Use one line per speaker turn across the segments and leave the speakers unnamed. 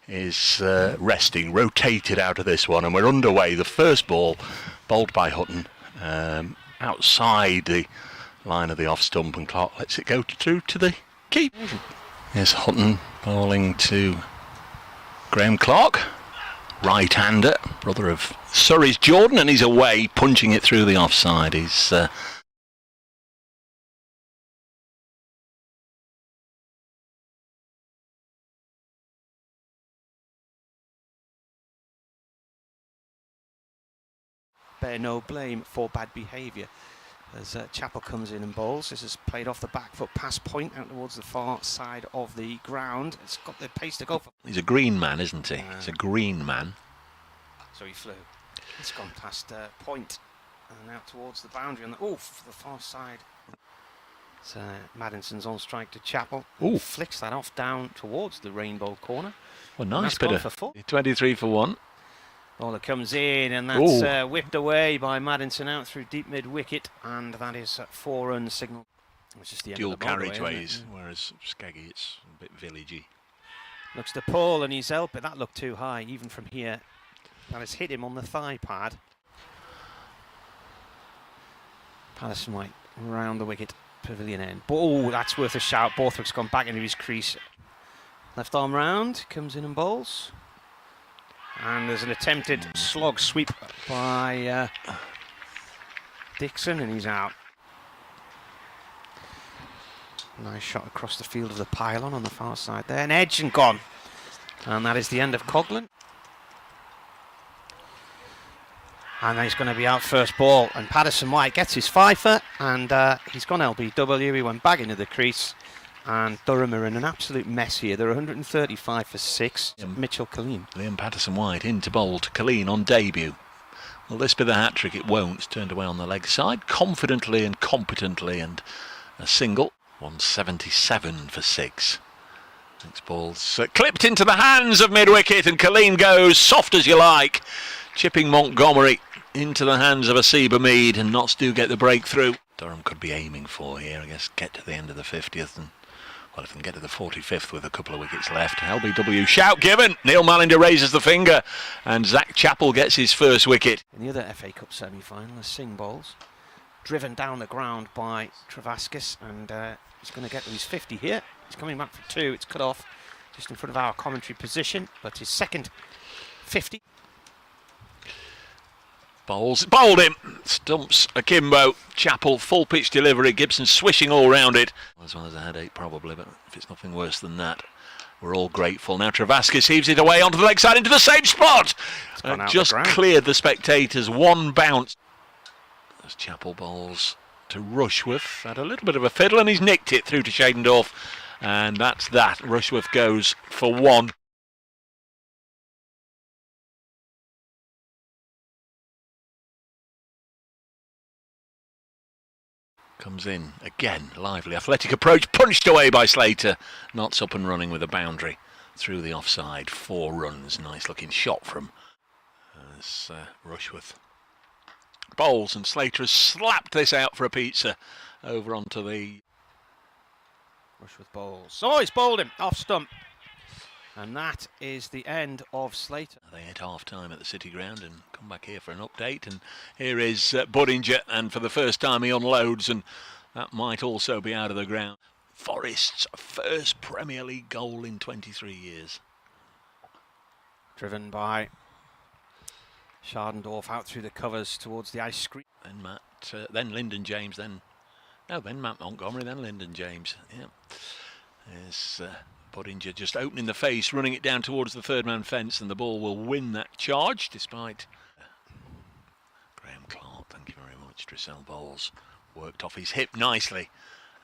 is resting, rotated out of this one, and we're underway. The first ball, bowled by Hutton, outside the line of the off stump, and Clark lets it go through to the keep. Here's Hutton bowling to Graham Clark, right-hander, brother of Surrey's Jordan, and he's away, punching it through the offside. He's
bear no blame for bad behaviour as Chappell comes in and bowls. This is played off the back foot past point out towards the far side of the ground. It's got the pace to go for.
He's a green man, isn't he? He's a green man.
So he flew. It's gone past point and out towards the boundary on the for the far side. So Maddinson's on strike to Chappell.
Ooh.
Flicks that off down towards the rainbow corner.
Well, nice bit of
23
for 1.
Bowler comes in and that's whipped away by Maddinson out through deep mid wicket, and that is 4 run signal. It's just the
dual
end of the
carriageways, whereas Skeggy it's a bit villagey.
Looks to Paul and he's helped, but that looked too high even from here. That has hit him on the thigh pad. Patterson White round the wicket, pavilion end. Oh, that's worth a shout. Borthwick's gone back into his crease. Left arm round, comes in and bowls. And there's an attempted slog sweep by Dixon, and he's out. Nice shot across the field of the pylon on the far side there. An edge and gone. And that is the end of Coghlan. And then he's going to be out first ball. And Patterson White gets his fifer, and he's gone LBW. He went back into the crease. And Durham are in an absolute mess here. They're 135 for 6. Mitchell Colleen.
Liam Patterson White in to bowl to Colleen on debut. Will this be the hat-trick? It won't. It's turned away on the leg side, confidently and competently, and a single. 177 for 6. 6 balls clipped into the hands of mid-wicket, and Colleen goes soft as you like, chipping Montgomery into the hands of Asiba Mead, and Notts do get the breakthrough. Durham could be aiming for here, I guess, get to the end of the 50th, and well, if they can get to the 45th with a couple of wickets left. LBW shout given. Neil Malinder raises the finger, and Zach Chappell gets his first wicket.
In the other FA Cup semi-final, as Singh bowls, driven down the ground by Travaskis, and he's going to get to his 50 here. He's coming back for 2. It's cut off just in front of our commentary position, but his second 50.
Bowled him, stumps akimbo. Chappell full pitch delivery, Gibson swishing all round it. As well as a headache probably, but if it's nothing worse than that, we're all grateful. Now Travaskis heaves it away onto the leg side into the same spot. Just cleared the spectators, one bounce. As Chappell bowls to Rushworth, had a little bit of a fiddle and he's nicked it through to Shadendorf, and that's that. Rushworth goes for 1. Comes in again, lively athletic approach, punched away by Slater. Notts up and running with a boundary through the offside. 4 runs, nice looking shot from Rushworth bowls, and Slater has slapped this out for a pizza over onto the
Rushworth bowls. Oh, he's bowled him off stump. And that is the end of Slater.
They hit half-time at the City Ground and come back here for an update. And here is Budinger, and for the first time he unloads, and that might also be out of the ground. Forest's first Premier League goal in 23 years.
Driven by Shadendorf out through the covers towards the ice screen.
Then Lyndon James, then Matt Montgomery, then Lyndon James. Yeah. There's Budinger just opening the face, running it down towards the third man fence, and the ball will win that charge despite Graham Clark. Thank you very much. Drissel bowls, worked off his hip nicely,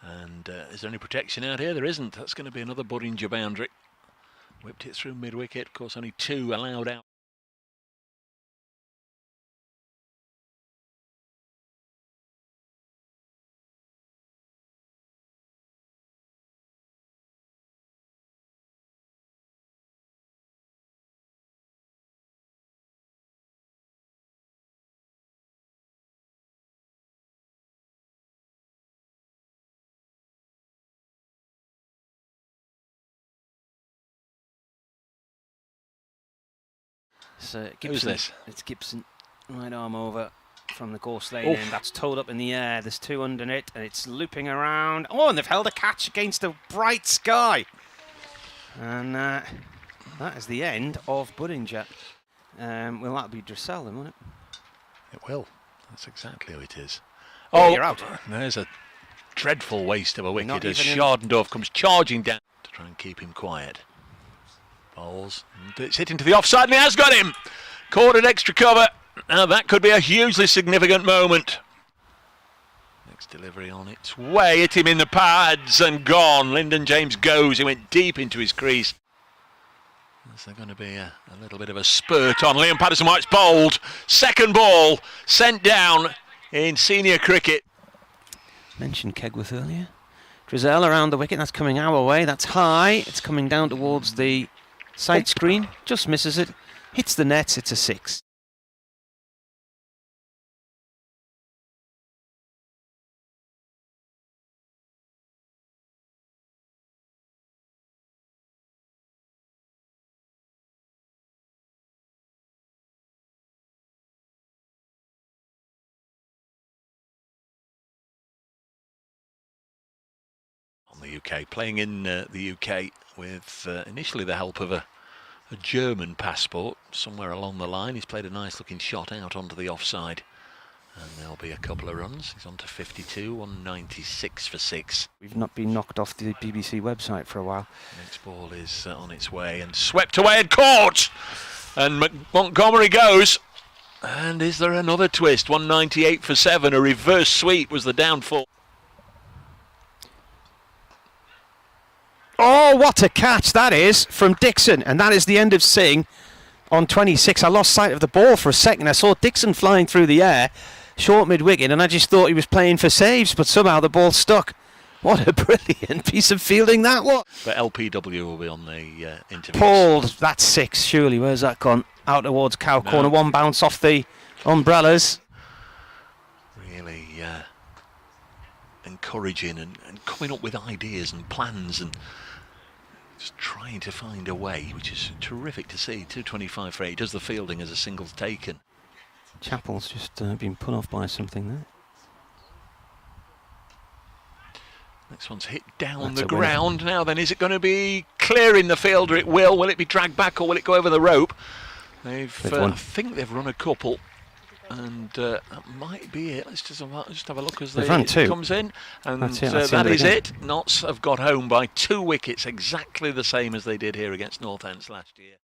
and is there any protection out here? There isn't. That's going to be another Budinger boundary. Whipped it through mid wicket. Of course, only 2 allowed out.
So Gibson,
Who's this?
It's Gibson. Right arm over from the course lane,
Oof.
and that's towed up in the air. There's 2 under it, and it's looping around. Oh, and they've held a catch against a bright sky. And that is the end of Buddinge. Well, that'll be Dressel then, won't it?
It will. That's exactly who it is.
Oh, you're out.
There's a dreadful waste of a wicket as
even in-
Schardendorf comes charging down to try and keep him quiet. Bowls. And it's hit into the offside, and he has got him. Caught an extra cover. Now that could be a hugely significant moment. Next delivery on its way. Hit him in the pads and gone. Lyndon James goes. He went deep into his crease. Is there going to be a little bit of a spurt on Liam Patterson-White's bowled? Second ball sent down in senior cricket.
Mentioned Kegworth earlier. Drizzell around the wicket. That's coming our way. That's high. It's coming down towards the side screen. Just misses it. Hits the nets. It's a 6.
On the UK, playing in the UK with initially the help of a German passport. Somewhere along the line he's played a nice looking shot out onto the offside, and there'll be a couple of runs. He's on to 52, 196 for 6.
We've not been knocked off the BBC website for a while.
Next ball is on its way and swept away and caught, and Montgomery goes. And is there another twist? 198 for 7. A reverse sweep was the downfall.
Oh, what a catch that is from Dixon. And that is the end of Singh on 26. I lost sight of the ball for a second. I saw Dixon flying through the air, short mid-wicket, and I just thought he was playing for saves, but somehow the ball stuck. What a brilliant piece of fielding that was.
But LPW will be on the interview.
Paul, that's 6, surely. Where's that gone? Out towards Cow Corner. One bounce off the umbrellas.
Really encouraging and coming up with ideas and plans and just trying to find a way, which is terrific to see. 225 for 8. Does the fielding as a singles taken.
Chappell's just been put off by something there.
Next one's hit down the ground. Now then, is it going to be clearing the fielder? It will. Will it be dragged back or will it go over the rope? I think they've run a couple, and that might be it. Let's just have a look as it comes in, and that is it. Notts have got home by 2 wickets, exactly the same as they did here against Northants last year.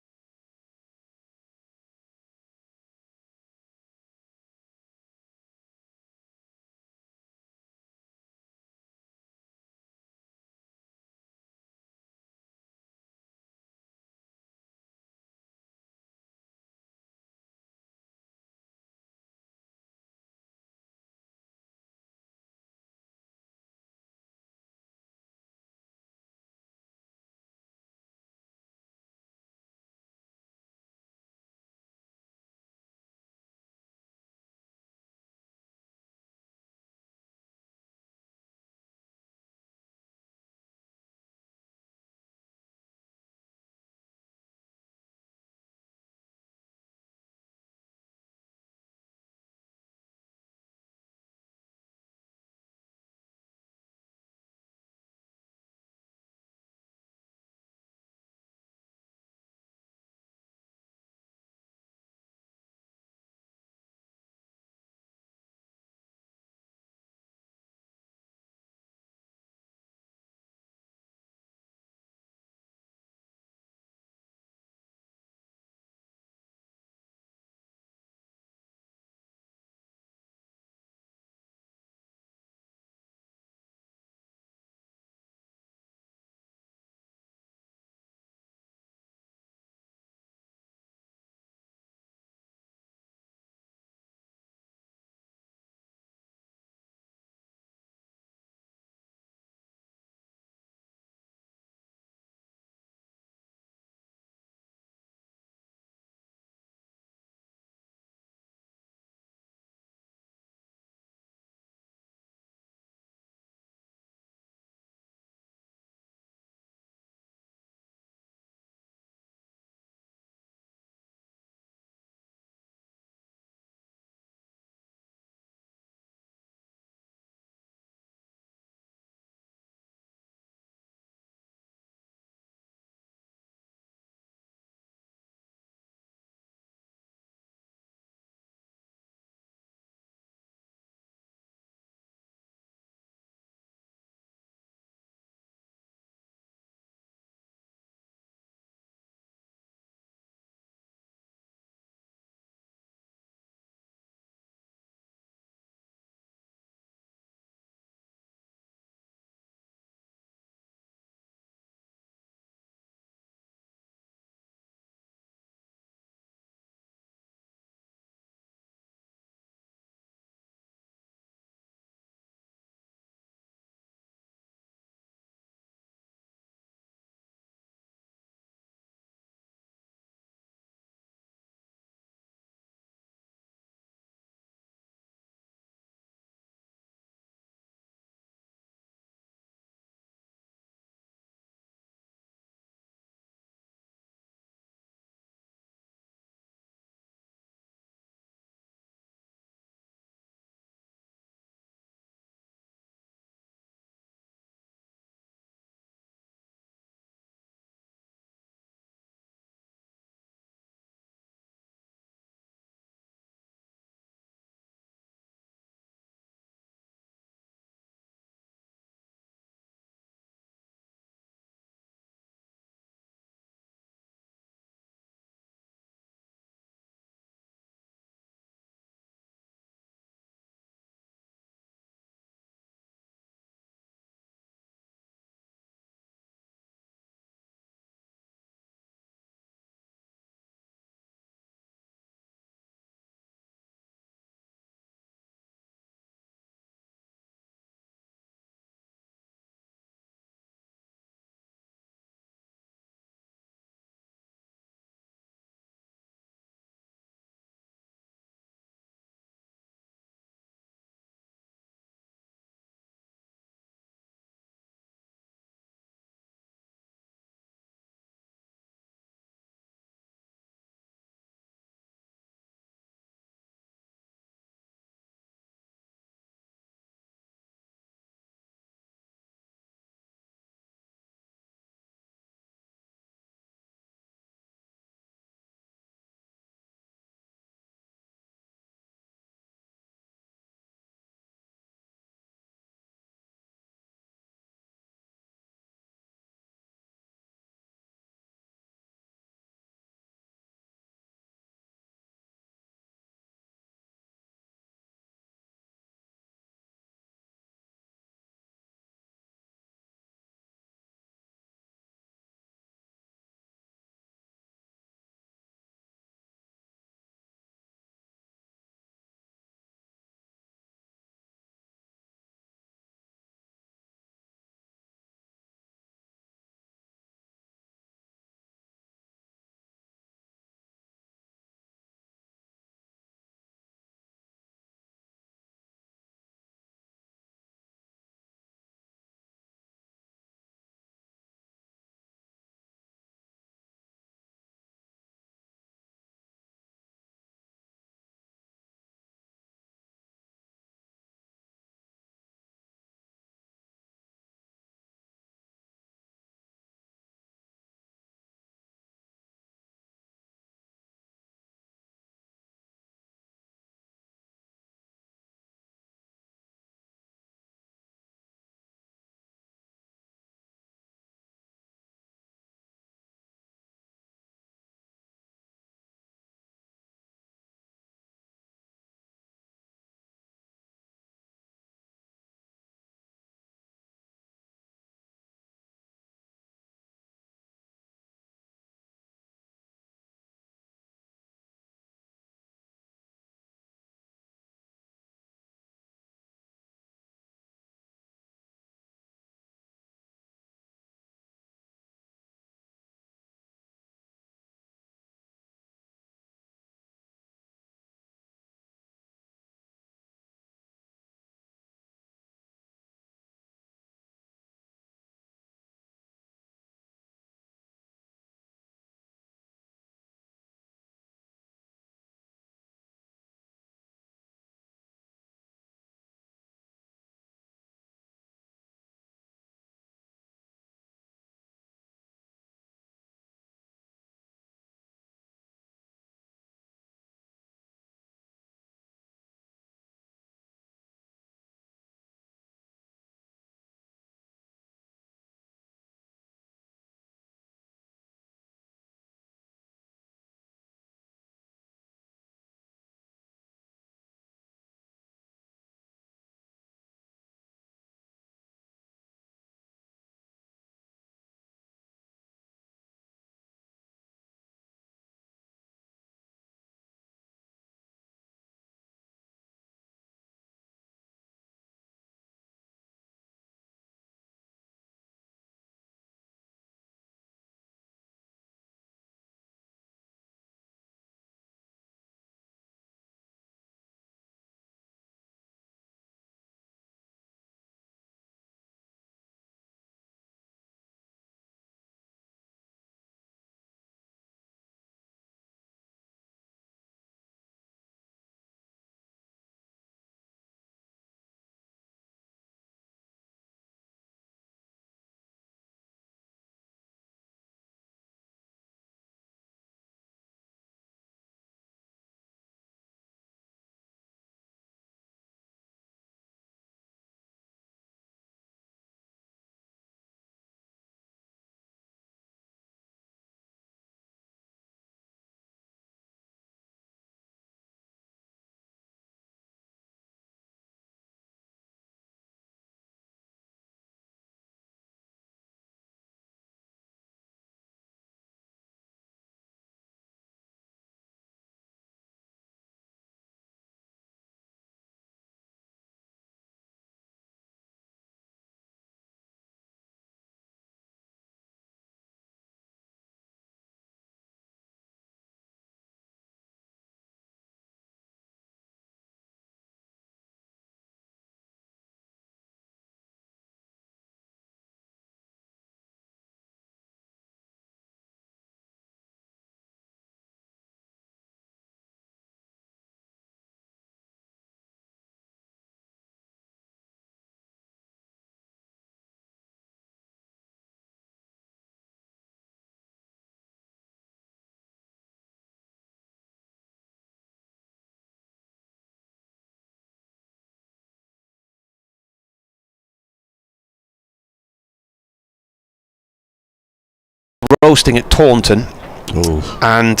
roasting at Taunton.
Oh.
And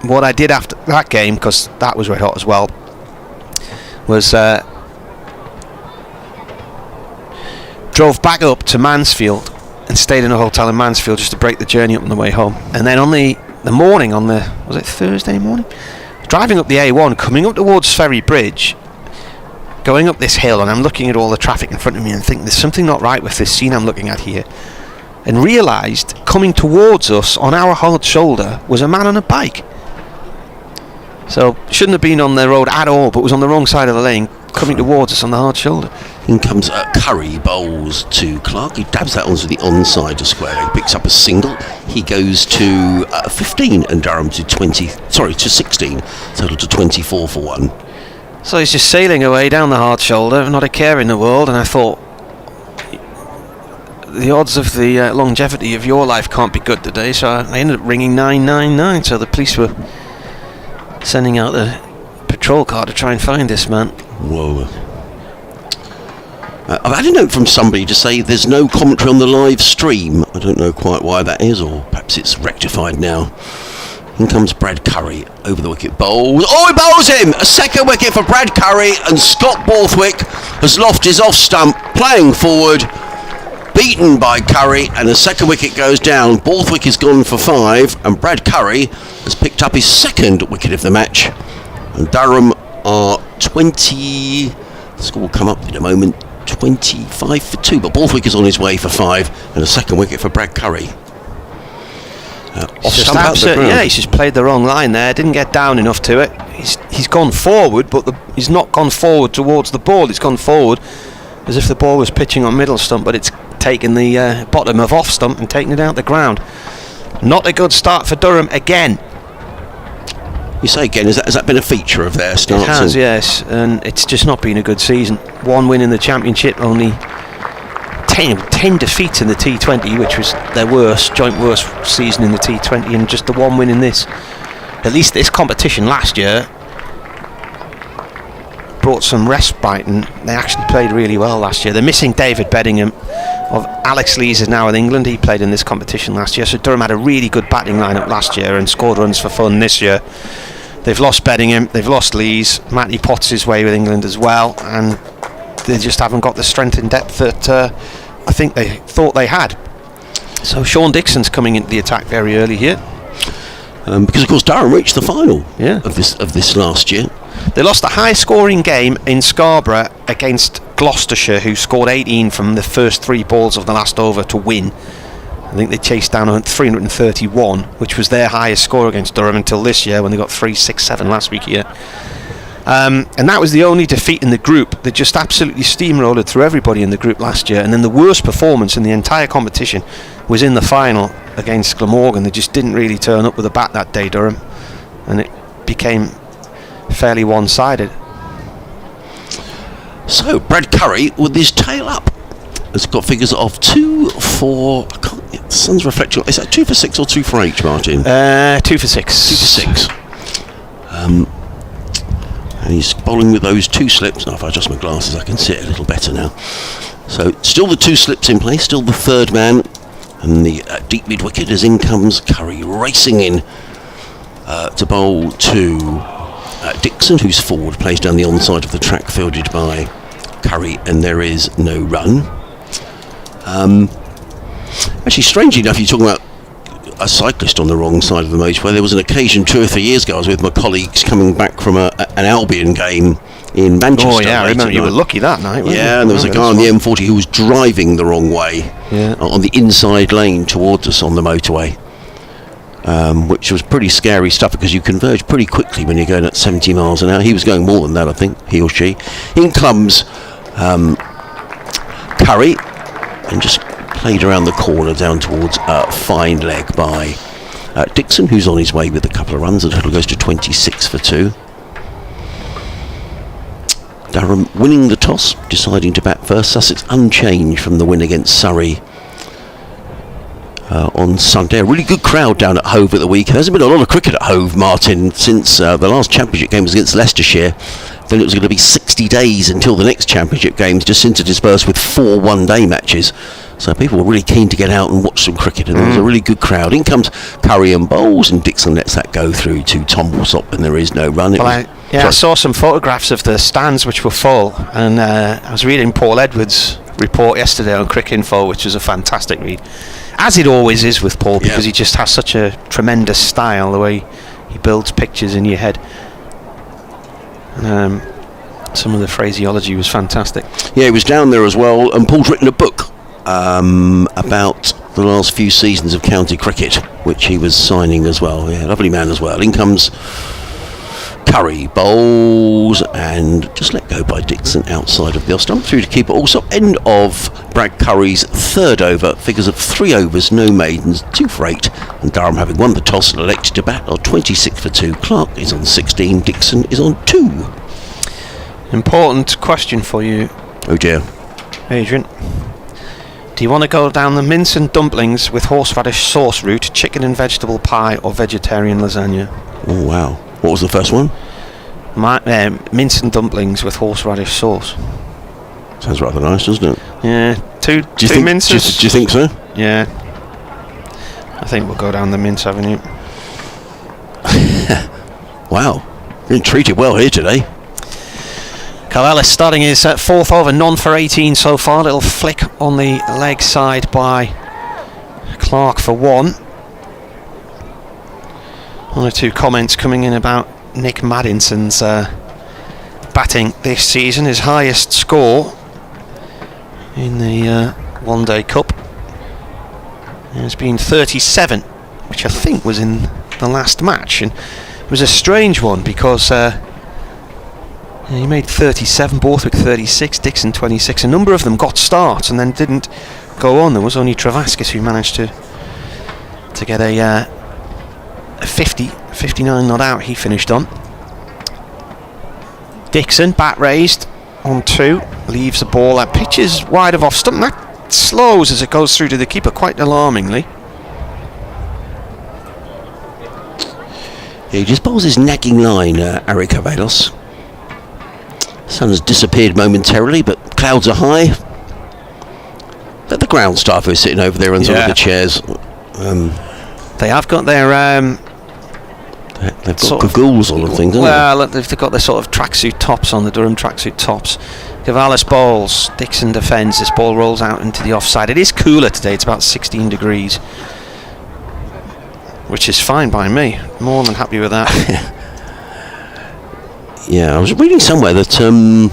what I did after that game, because that was red hot as well, was drove back up to Mansfield and stayed in a hotel in Mansfield just to break the journey up on the way home. And then on the morning, was it Thursday morning? Driving up the A1, coming up towards Ferry Bridge, going up this hill, and I'm looking at all the traffic in front of me and thinking there's something not right with this scene I'm looking at here. And realised coming towards us on our hard shoulder was a man on a bike. So shouldn't have been on the road at all, but was on the wrong side of the lane, coming towards us on the hard shoulder.
In comes Curry, bowls to Clark. He dabs that onto the onside to square. He picks up a single. He goes to 15 and Durham to 16. Total to 24 for 1.
So he's just sailing away down the hard shoulder, not a care in the world. And I thought, the odds of the longevity of your life can't be good today. So I ended up ringing 999. So the police were sending out a patrol car to try and find this man.
Whoa. I've had a note from somebody to say there's no commentary on the live stream. I don't know quite why that is, or perhaps it's rectified now. In comes Brad Curry over the wicket, bowls. Oh, he bowls him! A second wicket for Brad Curry, and Scott Borthwick has lofted his off stump, playing forward, beaten by Curry, and a second wicket goes down. Borthwick is gone for 5, and Brad Curry has picked up his second wicket of the match. And Durham are 20. The score will come up in a moment. 25 for 2, but Borthwick is on his way for 5, and a second wicket for Brad Curry.
He's just played the wrong line there. Didn't get down enough to it. He's gone forward, but he's not gone forward towards the ball. He's gone forward as if the ball was pitching on middle stump, but it's taken the bottom of off stump and taken it out the ground. Not a good start for Durham again.
You say again, has that been a feature of their start?
It has, yes, and it's just not been a good season. 1 win in the Championship, only 10 defeats in the T20, which was their joint worst season in the T20, and just the 1 win in this. At least this competition last year brought some respite, and they actually played really well last year. They're missing David Beddingham. Alex Lees is now in England. He played in this competition last year, so Durham had a really good batting lineup last year and scored runs for fun this year. They've lost Beddingham, they've lost Lees, Matty Potts is way with England as well, and they just haven't got the strength and depth that I think they thought they had. So Sean Dixon's coming into the attack very early here.
Because of course Durham reached the final of this last year.
They lost a high scoring game in Scarborough against Gloucestershire, who scored 18 from the first 3 balls of the last over to win. I think they chased down 331, which was their highest score against Durham until this year, when they got 367 last week here. And that was the only defeat in the group. They just absolutely steamrolled through everybody in the group last year, and then the worst performance in the entire competition was in the final against Glamorgan. They just didn't really turn up with a bat that day, Durham, and it became fairly one-sided.
So Brad Curry with his tail up has got figures of 2 for. The sun's reflecting. Is that 2 for 6 or 2 for H, Martin?
2 for 6.
2 for 6. And he's bowling with those 2 slips. Now, if I adjust my glasses, I can see it a little better now. So still the 2 slips in place, still the third man, and the deep mid wicket as in comes Curry racing in to bowl to Dixon, who's forward, plays down the onside of the track, fielded by Curry, and there is no run. Actually, strangely enough, you're talking about a cyclist on the wrong side of the motorway. There was an occasion 2 or 3 years ago I was with my colleagues coming back from an Albion game in Manchester.
Oh yeah, I remember you were lucky that night, weren't you?
And there was a guy on the M40 who was driving the wrong way, on the inside lane towards us on the motorway, which was pretty scary stuff, because you converge pretty quickly when you're going at 70 miles an hour. He was going more than that, I think, he or she. In comes Curry, and just played around the corner down towards fine leg by Dixon, who's on his way with a couple of runs. The total goes to 26 for 2. Durham winning the toss, deciding to bat first. Sussex unchanged from the win against Surrey on Sunday. A really good crowd down at Hove at the weekend. There's been a lot of cricket at Hove, Martin, since the last championship game was against Leicestershire. Then it was going to be 60 days until the next championship games, just interspersed with 4 one-day matches. So people were really keen to get out and watch some cricket, and there was a really good crowd. In comes Curry and bowls, and Dixon lets that go through to Tom Walsop, and there is no run.
I saw some photographs of the stands which were full, and I was reading Paul Edwards' report yesterday on Cricket Info, which was a fantastic read, as it always is with Paul, because he just has such a tremendous style, the way he builds pictures in your head. Some of the phraseology was fantastic.
Yeah, he was down there as well, and Paul's written a book about the last few seasons of county cricket, which he was signing as well. Yeah, lovely man as well. In comes Curry, bowls, and just let go by Dixon outside of the off stump, through to keeper. Also, end of Brad Curry's third over, figures of 3 overs, no maidens, 2 for 8, and Durham, having won the toss and elected to bat, are 26 for 2. Clark is on 16, Dixon is on 2.
Important question for you.
Oh dear.
Adrian. Do you want to go down the mince and dumplings with horseradish sauce route, chicken and vegetable pie, or vegetarian lasagna?
Oh wow. What was the first one?
Mince and dumplings with horseradish sauce.
Sounds rather nice, doesn't it?
Yeah. Two minces?
Do you think so?
Yeah. I think we'll go down the mince avenue.
Wow. Being treated well here today.
Corvallis starting his 4th over, none for 18 so far. Little flick on the leg side by Clark for 1. 1 or 2 comments coming in about Nick Maddinson's batting this season. His highest score in the One Day Cup has been 37, which I think was in the last match. And it was a strange one because he made 37, Borthwick 36, Dixon 26. A number of them got starts and then didn't go on. There was only Travaskis who managed to get a 59 not out. He finished on. Dixon, bat raised on 2, leaves the ball. That pitches wide of off stump. That slows as it goes through to the keeper, quite alarmingly.
Yeah, he just bowls his nagging line, Ari Cavalos. Sun has disappeared momentarily, but clouds are high. But the ground staff who are sitting over there on some of the chairs.
They have got their
they've got gagools on and things, haven't
they? They've got their sort of tracksuit tops on, the Durham tracksuit tops. Cavalis bowls, Dixon defends. This ball rolls out into the offside. It is cooler today, it's about 16 degrees, which is fine by me. More than happy with that.
Yeah, I was reading somewhere that I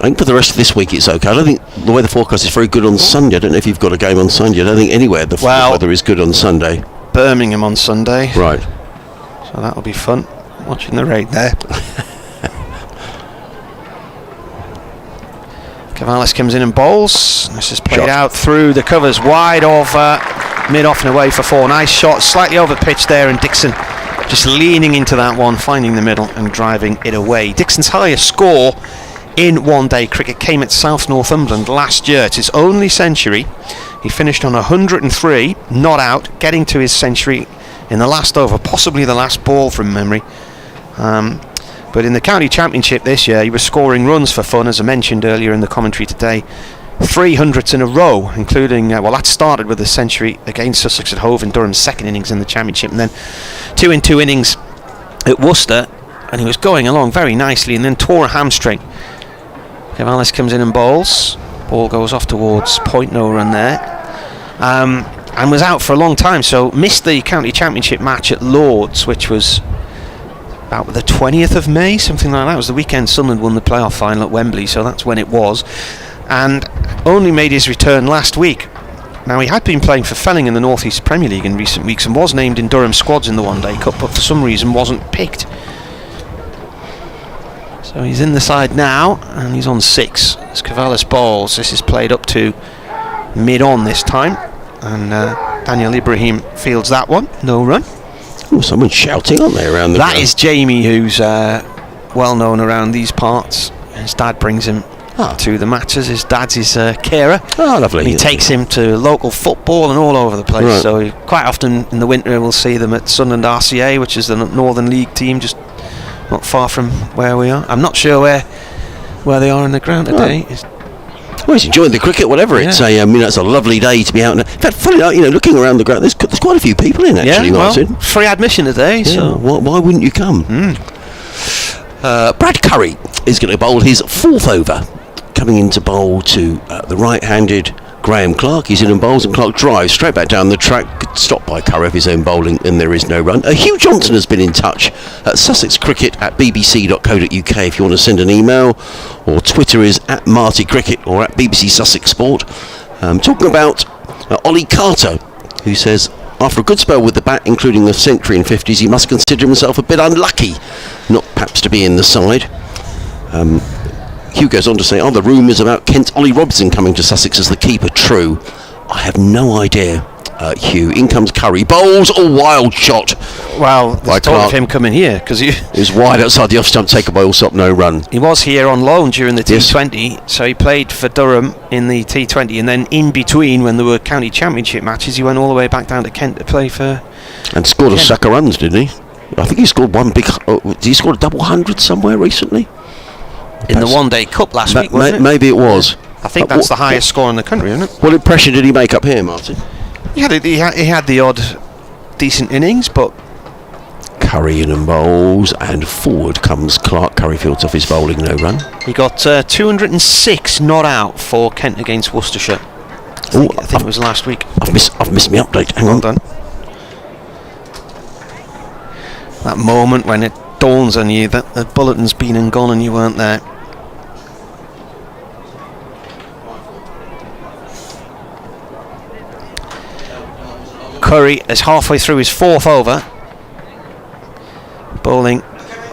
think for the rest of this week it's okay. I don't think the weather forecast is very good on Sunday. I don't know if you've got a game on Sunday. I don't think anywhere the weather is good on Sunday.
Birmingham on Sunday.
Right.
So that'll be fun, watching the rain there. Cavalis comes in and bowls. This is played out through the covers, wide of mid-off and away for 4. Nice shot, slightly over pitch there, and Dixon just leaning into that one, finding the middle and driving it away. Dixon's highest score in One Day cricket came at South Northumberland last year. It's his only century. He finished on 103, not out, getting to his century in the last over, possibly the last ball from memory. But in the county championship this year, he was scoring runs for fun, as I mentioned earlier in the commentary today. 300s in a row, including, that started with a century against Sussex at Hove in Durham's second innings in the championship, and then 2 in 2 innings at Worcester, and he was going along very nicely, and then tore a hamstring. Cavalis comes in and bowls. Ball goes off towards point, no run there. And was out for a long time, so missed the county championship match at Lords, which was about the 20th of May, something like that. It was the weekend Sunderland won the playoff final at Wembley, so that's when it was. And only made his return last week. Now, he had been playing for Felling in the North East Premier League in recent weeks and was named in Durham squads in the One Day Cup, but for some reason wasn't picked. So he's in the side now, and he's on 6 as Cavalis bowls. This is played up to mid-on this time, and Daniel Ibrahim fields that one, no run.
Oh, someone's shouting, aren't they, around the
That is Jamie, who's well known around these parts. His dad brings him to the matches. His dad's his carer.
Oh, lovely.
And he takes him to local football and all over the place. Right. So quite often in the winter we'll see them at Sunderland RCA, which is the Northern League team, just not far from where we are. I'm not sure where they are in the ground today.
Well, Well, he's enjoying the cricket, whatever. It's it's a lovely day to be out. In fact, funny, looking around the ground, there's quite a few people in actually, Martin.
Well, free admission today, so
why wouldn't you come? Brad Curry is going to bowl his 4th over, coming into bowl to the right-handed Graham Clark. He's in and bowls, and Clark drives straight back down the track. Good stop by Curry of his own bowling, and there is no run. Hugh Johnson has been in touch at Sussex Cricket at bbc.co.uk if you want to send an email, or Twitter is at Marty Cricket or at BBC Sussex Sport. Talking about Ollie Carter, who says after a good spell with the bat, including a century in 50s, he must consider himself a bit unlucky not perhaps to be in the side. Hugh goes on to say, are the rumours about Kent Ollie Robson coming to Sussex as the keeper true? I have no idea, Hugh. In comes Curry. Bowls a wild shot.
Well, there's talk of him coming here, because he
was wide outside the off-stump, taken by Allsop, no run.
He was here on loan during the T20, so he played for Durham in the T20, and then in between, when there were county championship matches, he went all the way back down to Kent to play for...
And scored Kent. A sack of runs, didn't he? I think he scored one big... did he score a double 100 somewhere recently?
In the one-day cup last week, wasn't it?
Maybe it was.
I think that's the highest score in the country, isn't it?
What impression did he make up here, Martin?
He had the odd decent innings, but...
Curry in and bowls, and forward comes Clark. Curry fields off his bowling, no run.
He got 206 not out for Kent against Worcestershire. I think it was last week.
I've missed my update. Hang on.
Done. That moment when it dawns on you that the bulletin's been and gone and you weren't there. Curry is halfway through his 4th over, bowling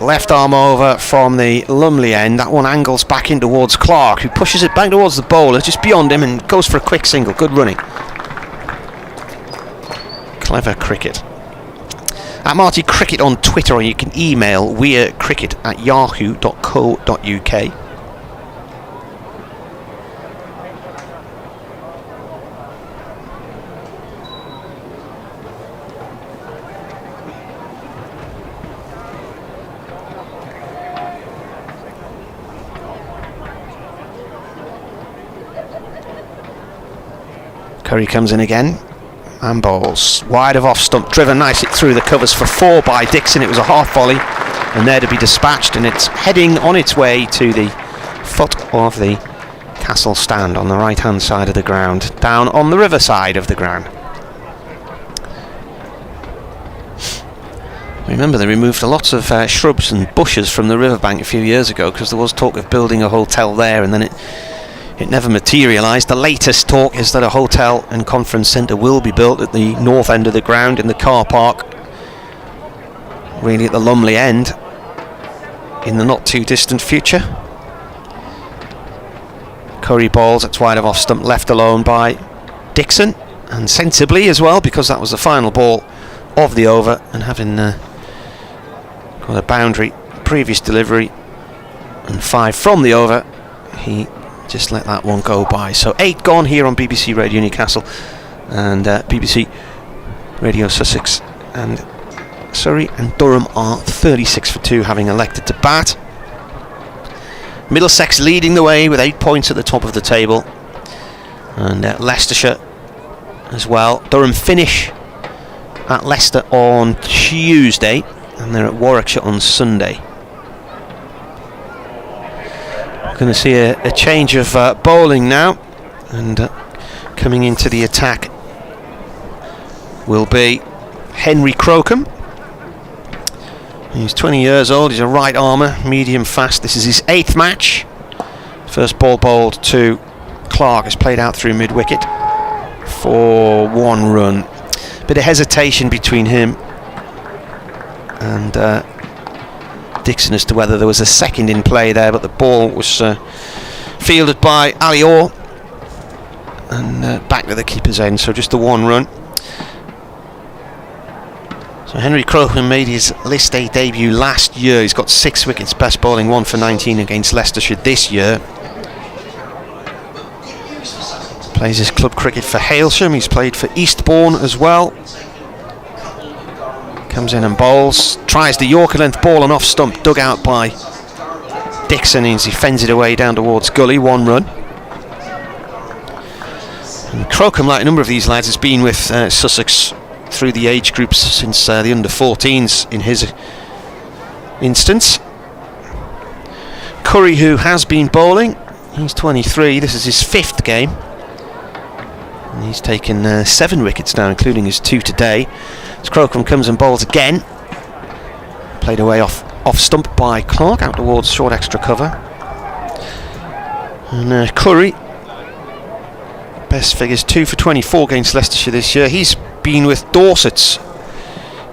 left arm over from the Lumley end. That one angles back in towards Clark, who pushes it back towards the bowler just beyond him and goes for a quick single. Good running. Clever cricket. At Marty Cricket on Twitter, or you can email weircricket@yahoo.co.uk. Curry comes in again and bowls wide of off stump, driven nicely through the covers for 4 by Dixon. It was a half volley and there to be dispatched, and it's heading on its way to the foot of the Castle stand on the right hand side of the ground, down on the river side of the ground. Remember, they removed lots of shrubs and bushes from the riverbank a few years ago because there was talk of building a hotel there, and then it never materialised. The latest talk is that a hotel and conference centre will be built at the north end of the ground in the car park, really at the Lumley end, in the not too distant future. Curry bowls, it's wide of off stump, left alone by Dixon, and sensibly as well, because that was the final ball of the over, and having got a boundary previous delivery and 5 from the over, he just let that one go by. So 8 gone here on BBC Radio Newcastle and BBC Radio Sussex and Surrey, and Durham are 36 for 2, having elected to bat. Middlesex leading the way with 8 points at the top of the table, and Leicestershire as well. Durham finish at Leicester on Tuesday, and they're at Warwickshire on Sunday. Going to see a change of bowling now, and coming into the attack will be Henry Crocombe. He's 20 years old, he's a right armour, medium fast. This is his 8th match. First ball bowled to Clark is played out through mid-wicket for 1 run. Bit of hesitation between him and Dixon as to whether there was a second in play there, but the ball was fielded by Ali Orr and back to the keeper's end, so just the 1 run. So Henry Crocombe made his List A debut last year. He's got 6 wickets, best bowling 1 for 19 against Leicestershire this year. Plays his club cricket for Hailsham. He's played for Eastbourne as well. Comes in and bowls, tries the Yorker length ball and off stump, dug out by Dixon as he fends it away down towards gully. 1 run. Crocombe, like a number of these lads, has been with Sussex through the age groups since the under-14s in his instance. Curry, who has been bowling, he's 23, this is his 5th game. And he's taken 7 wickets now, including his 2 today. As Crocombe comes and bowls again. Played away off stump by Clark, out towards short extra cover. And Curry, best figures 2 for 24 against Leicestershire this year. He's been with Dorset's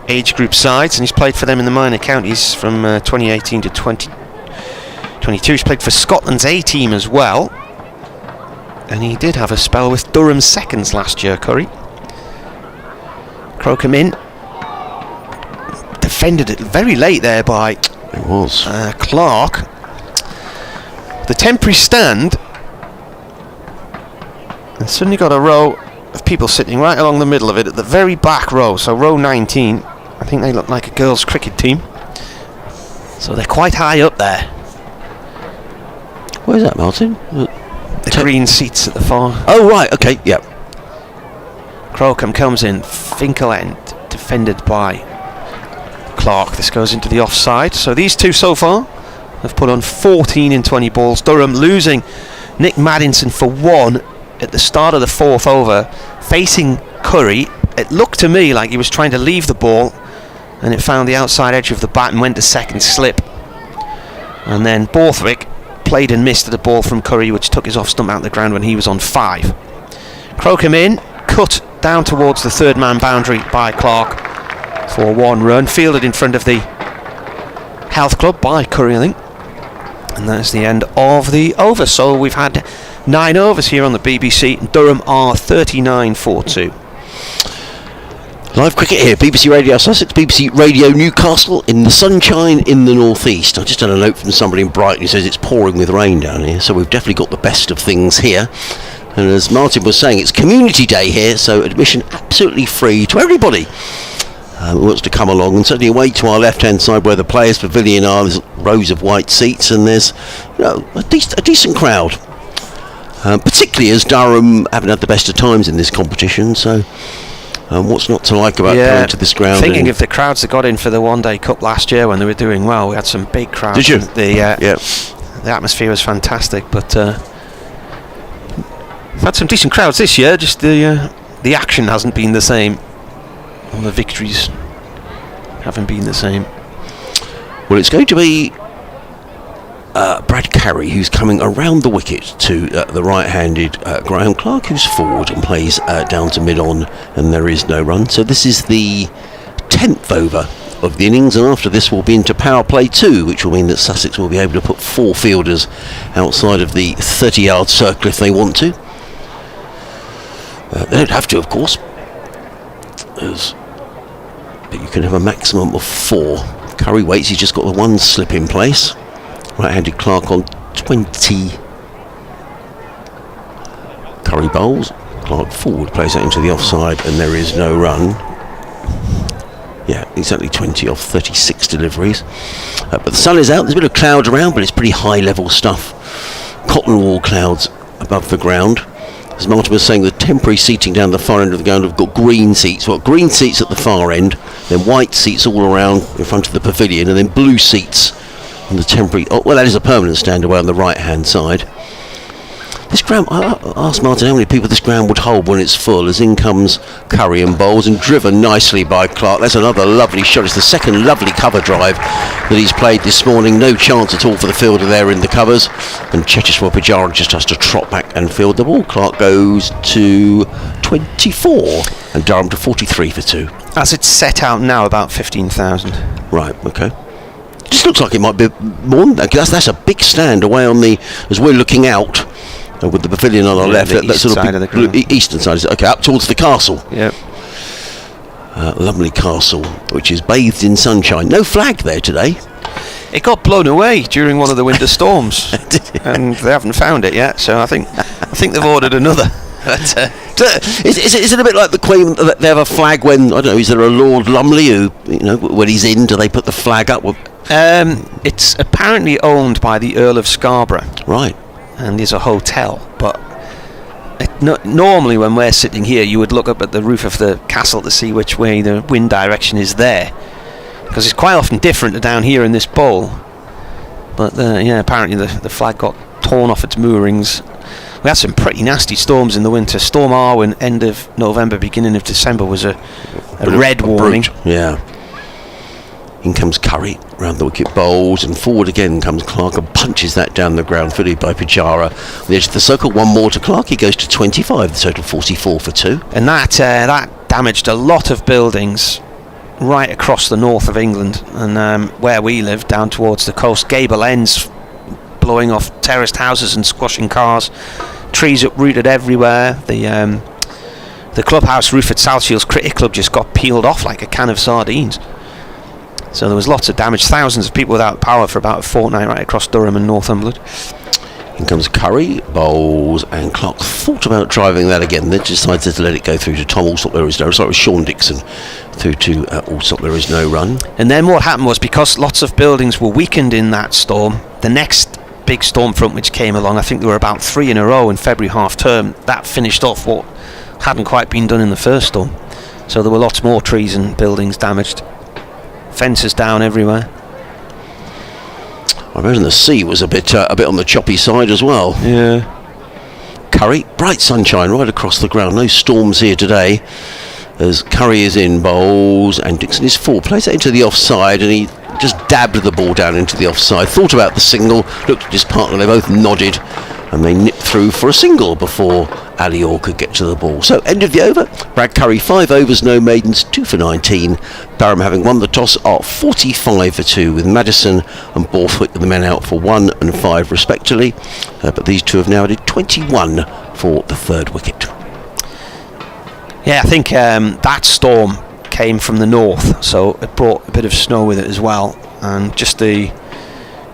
age group sides, and he's played for them in the minor counties from 2018 to 2022. He's played for Scotland's A team as well, and he did have a spell with Durham Seconds last year. Curry. Crocombe in, defended it very late there by Clark. The temporary stand, and suddenly got a row of people sitting right along the middle of it at the very back row, so row 19. I think they look like a girls' cricket team, so they're quite high up there.
Where's that, Martin?
The green seats at the far.
Oh, right, okay, yep.
Crocombe comes in, Finkel end, defended by Clark. This goes into the offside. So these two so far have put on 14 in 20 balls. Durham losing Nick Maddinson for 1 at the start of the 4th over, facing Curry. It looked to me like he was trying to leave the ball, and it found the outside edge of the bat and went to second slip. And then Borthwick played and missed at a ball from Curry, which took his off stump out the ground when he was on 5. Crocombe in, cut down towards the 3rd man boundary by Clark for 1 run, fielded in front of the Health Club by Curry, I think. And that's the end of the over. So we've had 9 overs here on the BBC, and Durham are 39 for 2.
Live cricket here, BBC Radio Sussex, BBC Radio Newcastle, in the sunshine in the northeast. I just had a note from somebody in Brighton who says it's pouring with rain down here, so we've definitely got the best of things here. And as Martin was saying, it's Community Day here, so admission absolutely free to everybody who wants to come along. And certainly away to our left-hand side where the Players' Pavilion are, there's rows of white seats, and there's a decent crowd. Particularly as Durham haven't had the best of times in this competition, so what's not to like about going to this ground?
Thinking of the crowds that got in for the One Day Cup last year when they were doing well, we had some big crowds.
Did you?
The atmosphere was fantastic, but we've had some decent crowds this year. Just the action hasn't been the same, and the victories haven't been the same.
Well, it's going to be Brad Carey who's coming around the wicket to the right-handed Graham Clark, who's forward and plays down to mid-on, and there is no run. So this is the 10th over of the innings, and after this we'll be into power play 2, which will mean that Sussex will be able to put 4 fielders outside of the 30-yard circle if they want to. They don't have to, of course, but you can have a maximum of 4. Curry waits, he's just got the 1 slip in place. Right-handed Clark on 20. Curry bowls. Clark forward, plays that into the offside, and there is no run. Yeah, exactly 20 off 36 deliveries. But the sun is out. There's a bit of cloud around, but it's pretty high-level stuff. Cotton wool clouds above the ground. As Martin was saying, the temporary seating down the far end of the ground have got green seats. Well, green seats at the far end, then white seats all around in front of the pavilion, and then blue seats on the temporary. Oh, well, that is a permanent stand away on the right-hand side. This ground, I asked Martin how many people this ground would hold when it's full, as in comes Curry and bowls, and driven nicely by Clark. That's another lovely shot. It's the second lovely cover drive that he's played this morning. No chance at all for the fielder there in the covers, and Cheteshwar Pujara just has to trot back and field the ball. Clark goes to 24 and Durham to 43 for 2.
As it's set out now, about 15,000.
Right, okay. Just looks like it might be more than that. That's a big stand away on the, as we're looking out, with the pavilion on our left,
that sort of
eastern side, okay, up towards the castle.
Yep.
Lovely castle, which is bathed in sunshine. No flag there today.
It got blown away during one of the winter storms, and they haven't found it yet. So I think they've ordered another.
Is it a bit like the Queen? They have a flag when, I don't know, is there a Lord Lumley who, when he's in, do they put the flag up?
It's apparently owned by the Earl of Scarborough.
Right.
And there's a hotel, but normally when we're sitting here, you would look up at the roof of the castle to see which way the wind direction is there, because it's quite often different to down here in this bowl. But yeah, apparently the flag got torn off its moorings. We had some pretty nasty storms in the winter. Storm Arwen, end of November, beginning of December, was a red warning.
Yeah. In comes Curry round the wicket, bowls, and forward again comes Clark and punches that down the ground, fielded by Pujara. On the edge of the circle, one more to Clark. He goes to 25, the total 44 for 2.
And that damaged a lot of buildings right across the north of England, and where we live down towards the coast, gable ends blowing off terraced houses and squashing cars, trees uprooted everywhere. The clubhouse roof at South Shields Cricket Club just got peeled off like a can of sardines. So there was lots of damage, thousands of people without power for about a fortnight right across Durham and Northumberland.
In comes Curry, bowls, and Clark thought about driving that again, then decided to let it go through to Tom Alsop. There is no, sorry, it was Sean Dixon through to Alsop. There is no run.
And then what happened was, because lots of buildings were weakened in that storm, the next big storm front which came along, I think there were about 3 in a row in February half term, that finished off what hadn't quite been done in the first storm. So there were lots more trees and buildings damaged, fences down everywhere.
I imagine the sea was a bit on the choppy side as well.
Yeah.
Curry, bright sunshine right across the ground. No storms here today. As Curry is in, bowls, and Dixon is full. Plays that into the offside, and he just dabbed the ball down into the offside. Thought about the single, looked at his partner, they both nodded, and they nipped through for a single before Ali Orr could get to the ball. So end of the over. Brad Curry 5 overs, no maidens, 2 for 19. Durham, having won the toss, are 45 for 2, with Madison and Borthwick the men out for 1 and 5 respectively. But these two have now added 21 for the third wicket.
Yeah, I think that storm came from the north, so it brought a bit of snow with it as well, and just the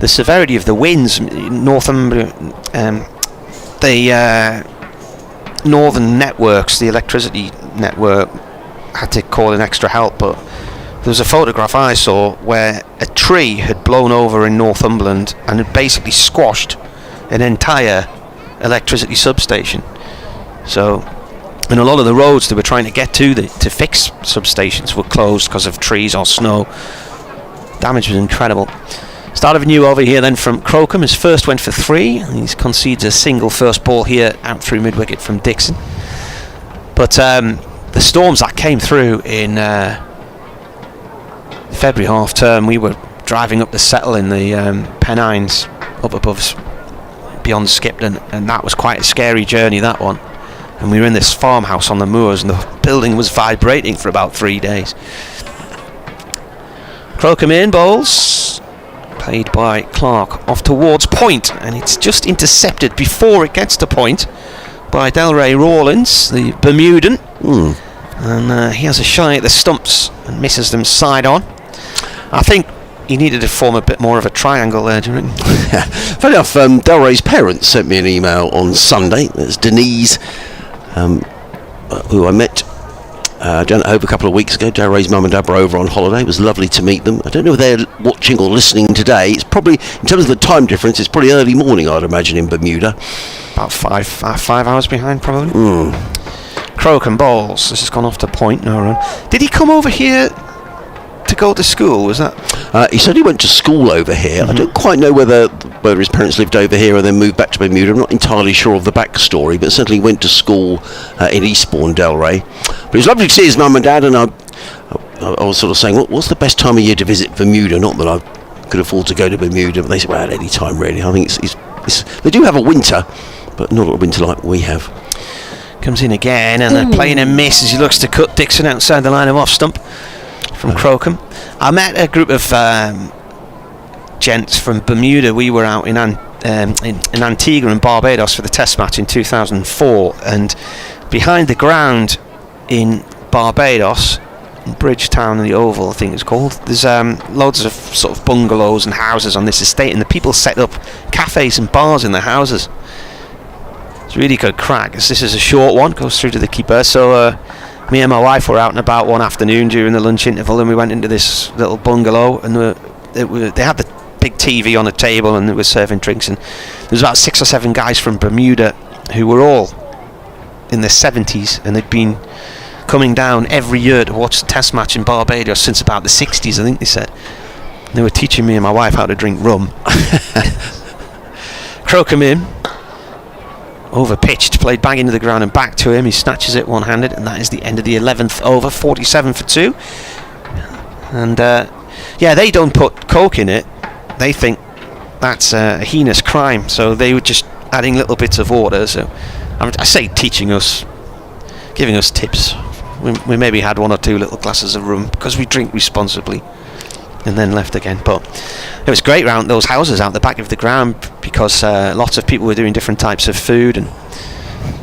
severity of the winds. Northumberland, the northern networks, the electricity network, had to call in extra help. But there was a photograph I saw where a tree had blown over in Northumberland and had basically squashed an entire electricity substation. So, and a lot of the roads they were trying to get to fix substations were closed because of trees or snow. Damage was incredible. Start of a new over here then from Crocombe. His first went for 3, and he concedes a single first ball here out through mid-wicket from Dixon. But the storms that came through in February half term, we were driving up the Settle in the Pennines up above beyond Skipton, and that was quite a scary journey, that one. And we were in this farmhouse on the moors, and the building was vibrating for about 3 days. Crocombe in, bowls. Played by Clark off towards point, and it's just intercepted before it gets to point by Delray Rawlins, the Bermudan. And he has a shy at the stumps and misses them side on. I think he needed to form a bit more of a triangle there, do you reckon?
Funny enough, Delray's parents sent me an email on Sunday. That's Denise, who I met down at Hove a couple of weeks ago. Delray's mum and dad were over on holiday. It was lovely to meet them. I don't know if they're watching or listening today. It's probably, in terms of the time difference, it's probably early morning, I'd imagine, in Bermuda.
About 5 hours behind, probably. Crocombe bowls. This has gone off to point, no run. Did he come over here to go to school, was that?
He said he went to school over here. I don't quite know whether his parents lived over here and then moved back to Bermuda. I'm not entirely sure of the backstory, but certainly went to school in Eastbourne, Delray. But it was lovely to see his mum and dad, and I was sort of saying, what's the best time of year to visit Bermuda? Not that I could afford to go to Bermuda, but they said, well, at any time really. I think they do have a winter, but not a winter like we have.
Comes in again, and they're playing a miss as he looks to cut Dixon outside the line of off stump from Crocombe. I met a group of gents from Bermuda. We were out in Antigua and Barbados for the test match in 2004, and behind the ground in Barbados, in Bridgetown in the Oval, I think it's called, there's loads of sort of bungalows and houses on this estate, and the people set up cafes and bars in their houses. It's really good crack. This is a short one, goes through to the keeper. So me and my wife were out and about one afternoon during the lunch interval, and we went into this little bungalow, and they had the big TV on the table, and they were serving drinks, and there was about 6 or 7 guys from Bermuda who were all in the 70s, and they'd been coming down every year to watch the Test match in Barbados since about the 60s, I think they said. They were teaching me and my wife how to drink rum. Croak him in, over pitched, played bang into the ground and back to him. He snatches it one-handed, and that is the end of the 11th over, 47 for 2. And they don't put coke in it. They think that's a heinous crime, so they were just adding little bits of water. So I say teaching us, giving us tips. We maybe had 1 or 2 little glasses of rum because we drink responsibly, and then left again. But it was great round those houses out the back of the ground, because lots of people were doing different types of food, and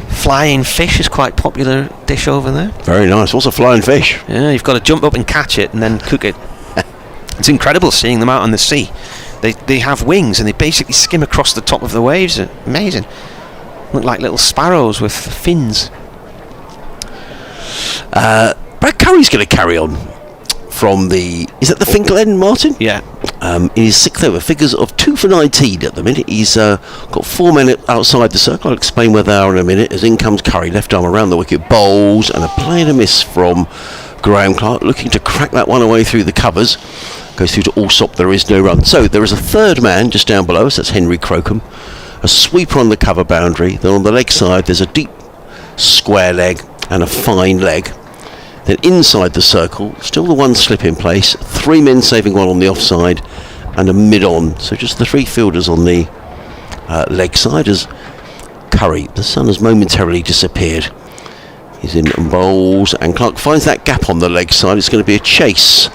flying fish is quite a popular dish over there.
Very nice. Also flying fish.
Yeah, you've got to jump up and catch it and then cook it. It's incredible seeing them out on the sea. They have wings and they basically skim across the top of the waves. Amazing. Look like little sparrows with fins.
Brad Curry's going to carry on from the... Is that the Finkel end, Martin?
Yeah.
In his 6th over, figures of 2 for 19 at the minute. He's got 4 men outside the circle. I'll explain where they are in a minute. As in comes Curry, left arm around the wicket, bowls, and a play and a miss from Graham Clark, looking to crack that one away through the covers. Goes through to Allsop, there is no run. So there is a third man just down below us, that's Henry Crocombe. A sweeper on the cover boundary. Then on the leg side, there's a deep square leg and a fine leg. Then inside the circle, still the one slip in place, 3 men saving one on the offside, and a mid-on. So just the 3 fielders on the leg side as Curry, the sun has momentarily disappeared. He's in and bowls, and Clark finds that gap on the leg side. It's going to be a chase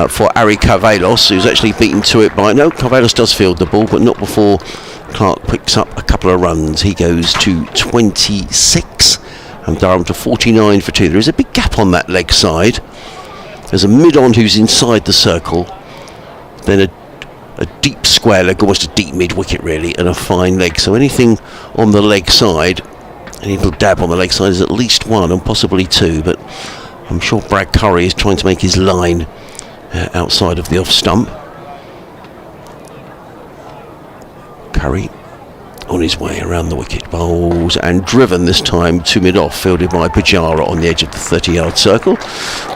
for Ari Carvelos, who's actually beaten to it by... No, Carvelos does field the ball, but not before Clark picks up a couple of runs. He goes to 26. And Durham to 49 for 2. There is a big gap on that leg side. There's a mid-on who's inside the circle. Then a deep square leg, almost a deep mid-wicket really, and a fine leg. So anything on the leg side, any little dab on the leg side is at least 1 and possibly 2. But I'm sure Brad Curry is trying to make his line outside of the off stump. Curry on his way around the wicket, bowls and driven this time to mid-off, fielded by Pujara on the edge of the 30-yard circle.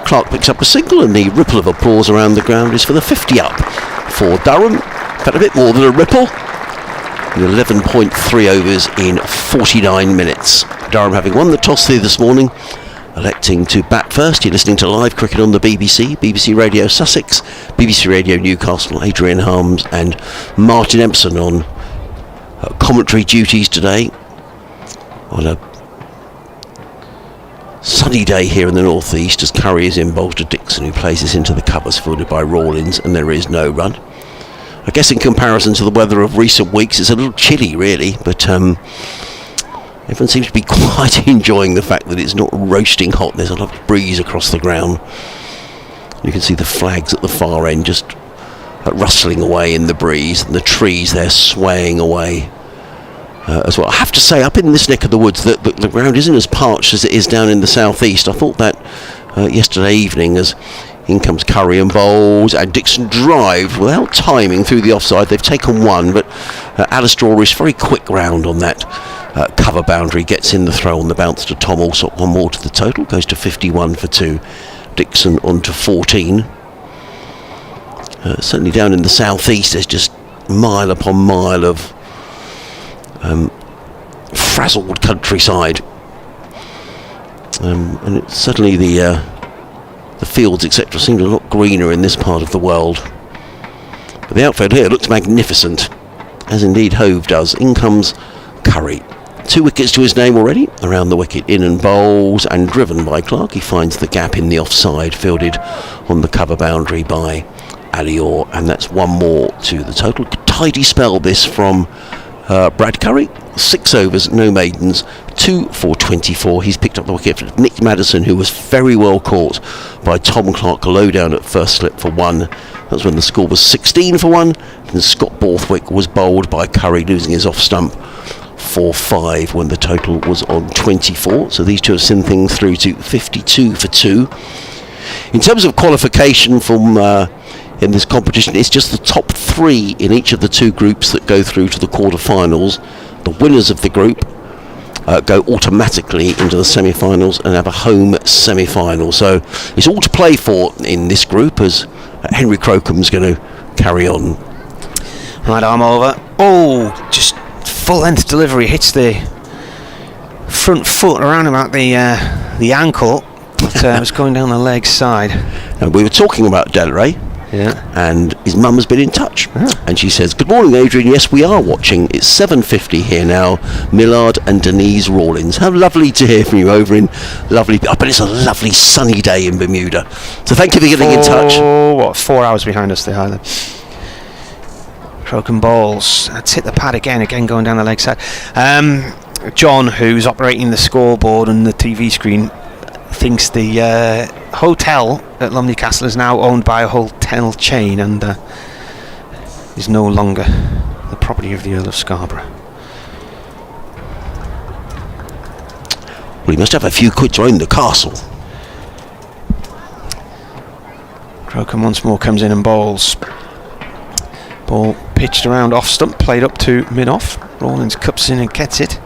Clark picks up a single, and the ripple of applause around the ground is for the 50 up for Durham. In fact, a bit more than a ripple. 11.3 overs in 49 minutes. Durham having won the toss here this morning, electing to bat first. You're listening to live cricket on the BBC, BBC Radio Sussex, BBC Radio Newcastle, Adrian Harms and Martin Empson on commentary duties today on a sunny day here in the northeast, as Curry is in bowls to Dixon, who plays this into the covers, fielded by Rawlins, and there is no run. I guess in comparison to the weather of recent weeks, it's a little chilly really, but everyone seems to be quite enjoying the fact that it's not roasting hot. There's a lot of breeze across the ground. You can see the flags at the far end just rustling away in the breeze, and the trees there swaying away as well. I have to say, up in this neck of the woods, the ground isn't as parched as it is down in the southeast. I thought that yesterday evening, as in comes Curry and bowls, and Dixon drive without timing through the offside. They've taken 1, but Alistair is very quick round on that cover boundary, gets in the throw on the bounce to Tom Allsop. 1 more to the total, goes to 51 for 2. Dixon on to 14. Certainly down in the southeast, there's just mile upon mile of frazzled countryside, and it's certainly the fields etc. seem a lot greener in this part of the world. But the outfield here looks magnificent, as indeed Hove does. In comes Curry, 2 wickets to his name already. Around the wicket, in and bowls, and driven by Clark. He finds the gap in the offside, fielded on the cover boundary by Alior, and that's 1 more to the total. Tidy spell this from Brad Curry. 6 overs, no maidens, 2 for 24. He's picked up the wicket for Nick Maddison, who was very well caught by Tom Clark low down at first slip for 1. That's when the score was 16 for 1. And Scott Borthwick was bowled by Curry, losing his off stump for 5 when the total was on 24. So these two have sent things through to 52 for 2. In terms of qualification from in this competition, it's just the top 3 in each of the 2 groups that go through to the quarter-finals. The winners of the group go automatically into the semi-finals and have a home semi-final. So it's all to play for in this group, as Henry Crocombe's going to carry on.
Right arm over. Oh, just full length delivery, hits the front foot around about the ankle, but it was going down the leg side.
And we were talking about Del Rey.
Yeah.
And his mum has been in touch, and she says, "Good morning, Adrian. Yes, we are watching. It's 7:50 here now. Millard and Denise Rawlins. How lovely to hear from you over in lovely. I bet it's a lovely sunny day in Bermuda. So thank you for getting in touch."
What, 4 hours behind us they are then. Crocombe balls. That's hit the pad again going down the leg side. John, who's operating the scoreboard and the TV screen, thinks the hotel at Lumley Castle is now owned by a hotel chain and is no longer the property of the Earl of Scarborough.
Well, he must have a few quid to own the castle.
Crocombe once more comes in and bowls. Ball pitched around off stump, played up to mid-off. Rawlins cups in and gets it.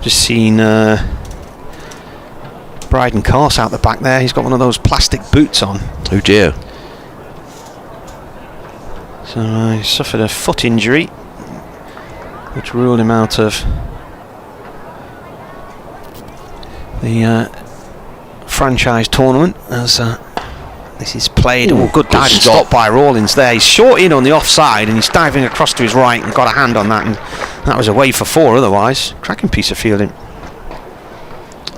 Just seen Bryden Carse out the back there. He's got one of those plastic boots on.
Oh dear.
So he suffered a foot injury, which ruled him out of the franchise tournament as this is played. Oh, good diving stop by Rawlins there. He's short in on the offside and he's diving across to his right and got a hand on that, and that was away for 4 otherwise. Cracking piece of fielding.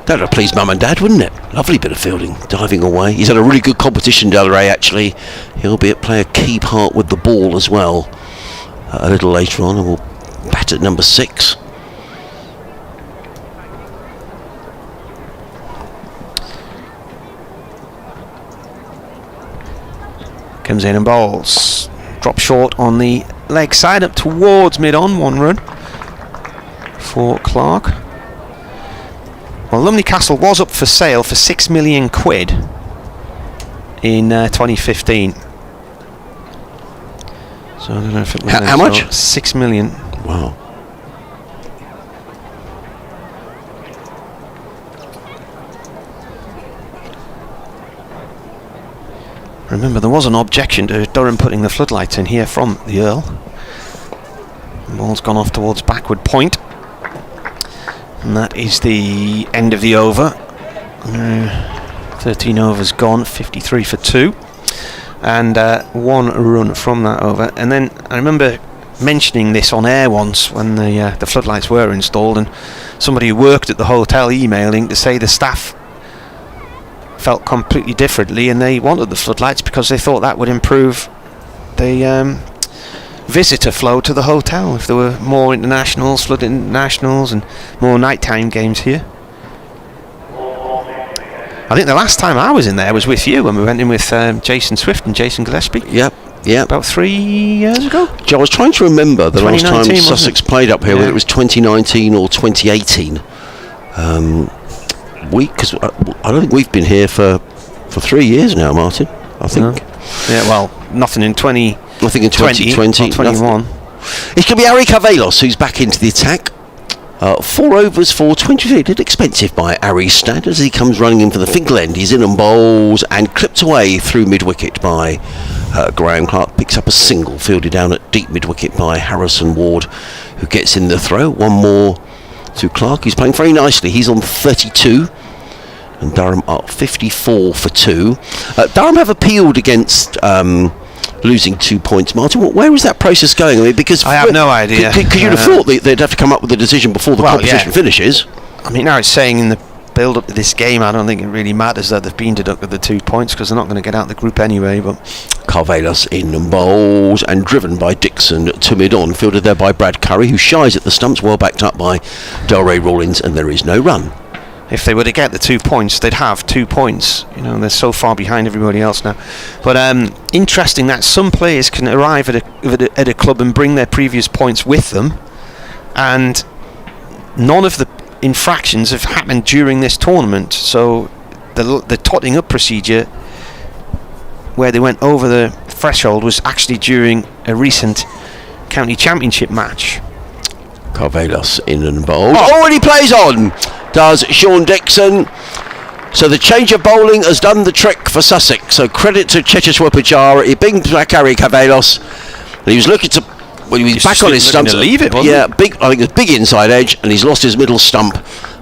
That would have pleased Mum and Dad, wouldn't it? Lovely bit of fielding, diving away. He's had a really good competition, Del Rey, actually. He'll play a key part with the ball as well a little later on, and we'll bat at number 6.
Comes in and bowls. Drop short on the leg side, up towards mid-on, 1 run for Clark. Well, Lumley Castle was up for sale for £6 million in 2015. So I don't know if it was
how much?
6 million.
Wow.
Remember, there was an objection to Durham putting the floodlights in here from the Earl. The ball's gone off towards backward point. And that is the end of the over. 13 overs gone, 53 for 2. And 1 run from that over. And then I remember mentioning this on air once when the floodlights were installed, and somebody who worked at the hotel emailing to say the staff felt completely differently and they wanted the floodlights because they thought that would improve the visitor flow to the hotel if there were more internationals, flood internationals, and more nighttime games here. I think the last time I was in there was with you when we went in with Jason Swift and Jason Gillespie.
Yep.
About 3 years ago.
I was trying to remember the last time
2019,
Sussex played up here, whether it was 2019 or 2018. Because I don't think we've been here for 3 years now, Martin. I think.
Yeah, well, nothing in 2020.
Nothing in 2020.
21.
It's going to be Ari Carvelos who's back into the attack. 4 overs for 23. A little expensive by Ari's standards as he comes running in for the finger end. He's in and bowls and clipped away through mid-wicket by Graham Clark. Picks up a single fielded down at deep mid-wicket by Harrison Ward, who gets in the throw. 1 more to Clark. He's playing very nicely. He's on 32. And Durham are 54 for 2. Durham have appealed against losing 2 points. Martin, where is that process going? I mean, because
I have no idea.
Because you'd have thought they'd have to come up with a decision before the competition finishes.
I mean, now it's saying in the build-up to this game, I don't think it really matters that they've been deducted the 2 points because they're not going to get out of the group anyway. But
Carvelos in and bowls and driven by Dixon to mid-on, fielded there by Brad Curry, who shies at the stumps, well backed up by Del Rey Rawlins, and there is no run.
If they were to get the 2 points, they'd have 2 points. You know, they're so far behind everybody else now. But interesting that some players can arrive at a club and bring their previous points with them, and none of the infractions have happened during this tournament. So the totting up procedure, where they went over the threshold, was actually during a recent county championship match.
Carvelos in and bowled. Oh, and he plays on, does Sean Dixon. So the change of bowling has done the trick for Sussex. So credit to Cheteshwar Pujara. He brings back Harry Carvelos. And he was looking to... Well, he was back on his stump.
To leave it, wasn't
yeah, big. I think it's big inside edge, and he's lost his middle stump.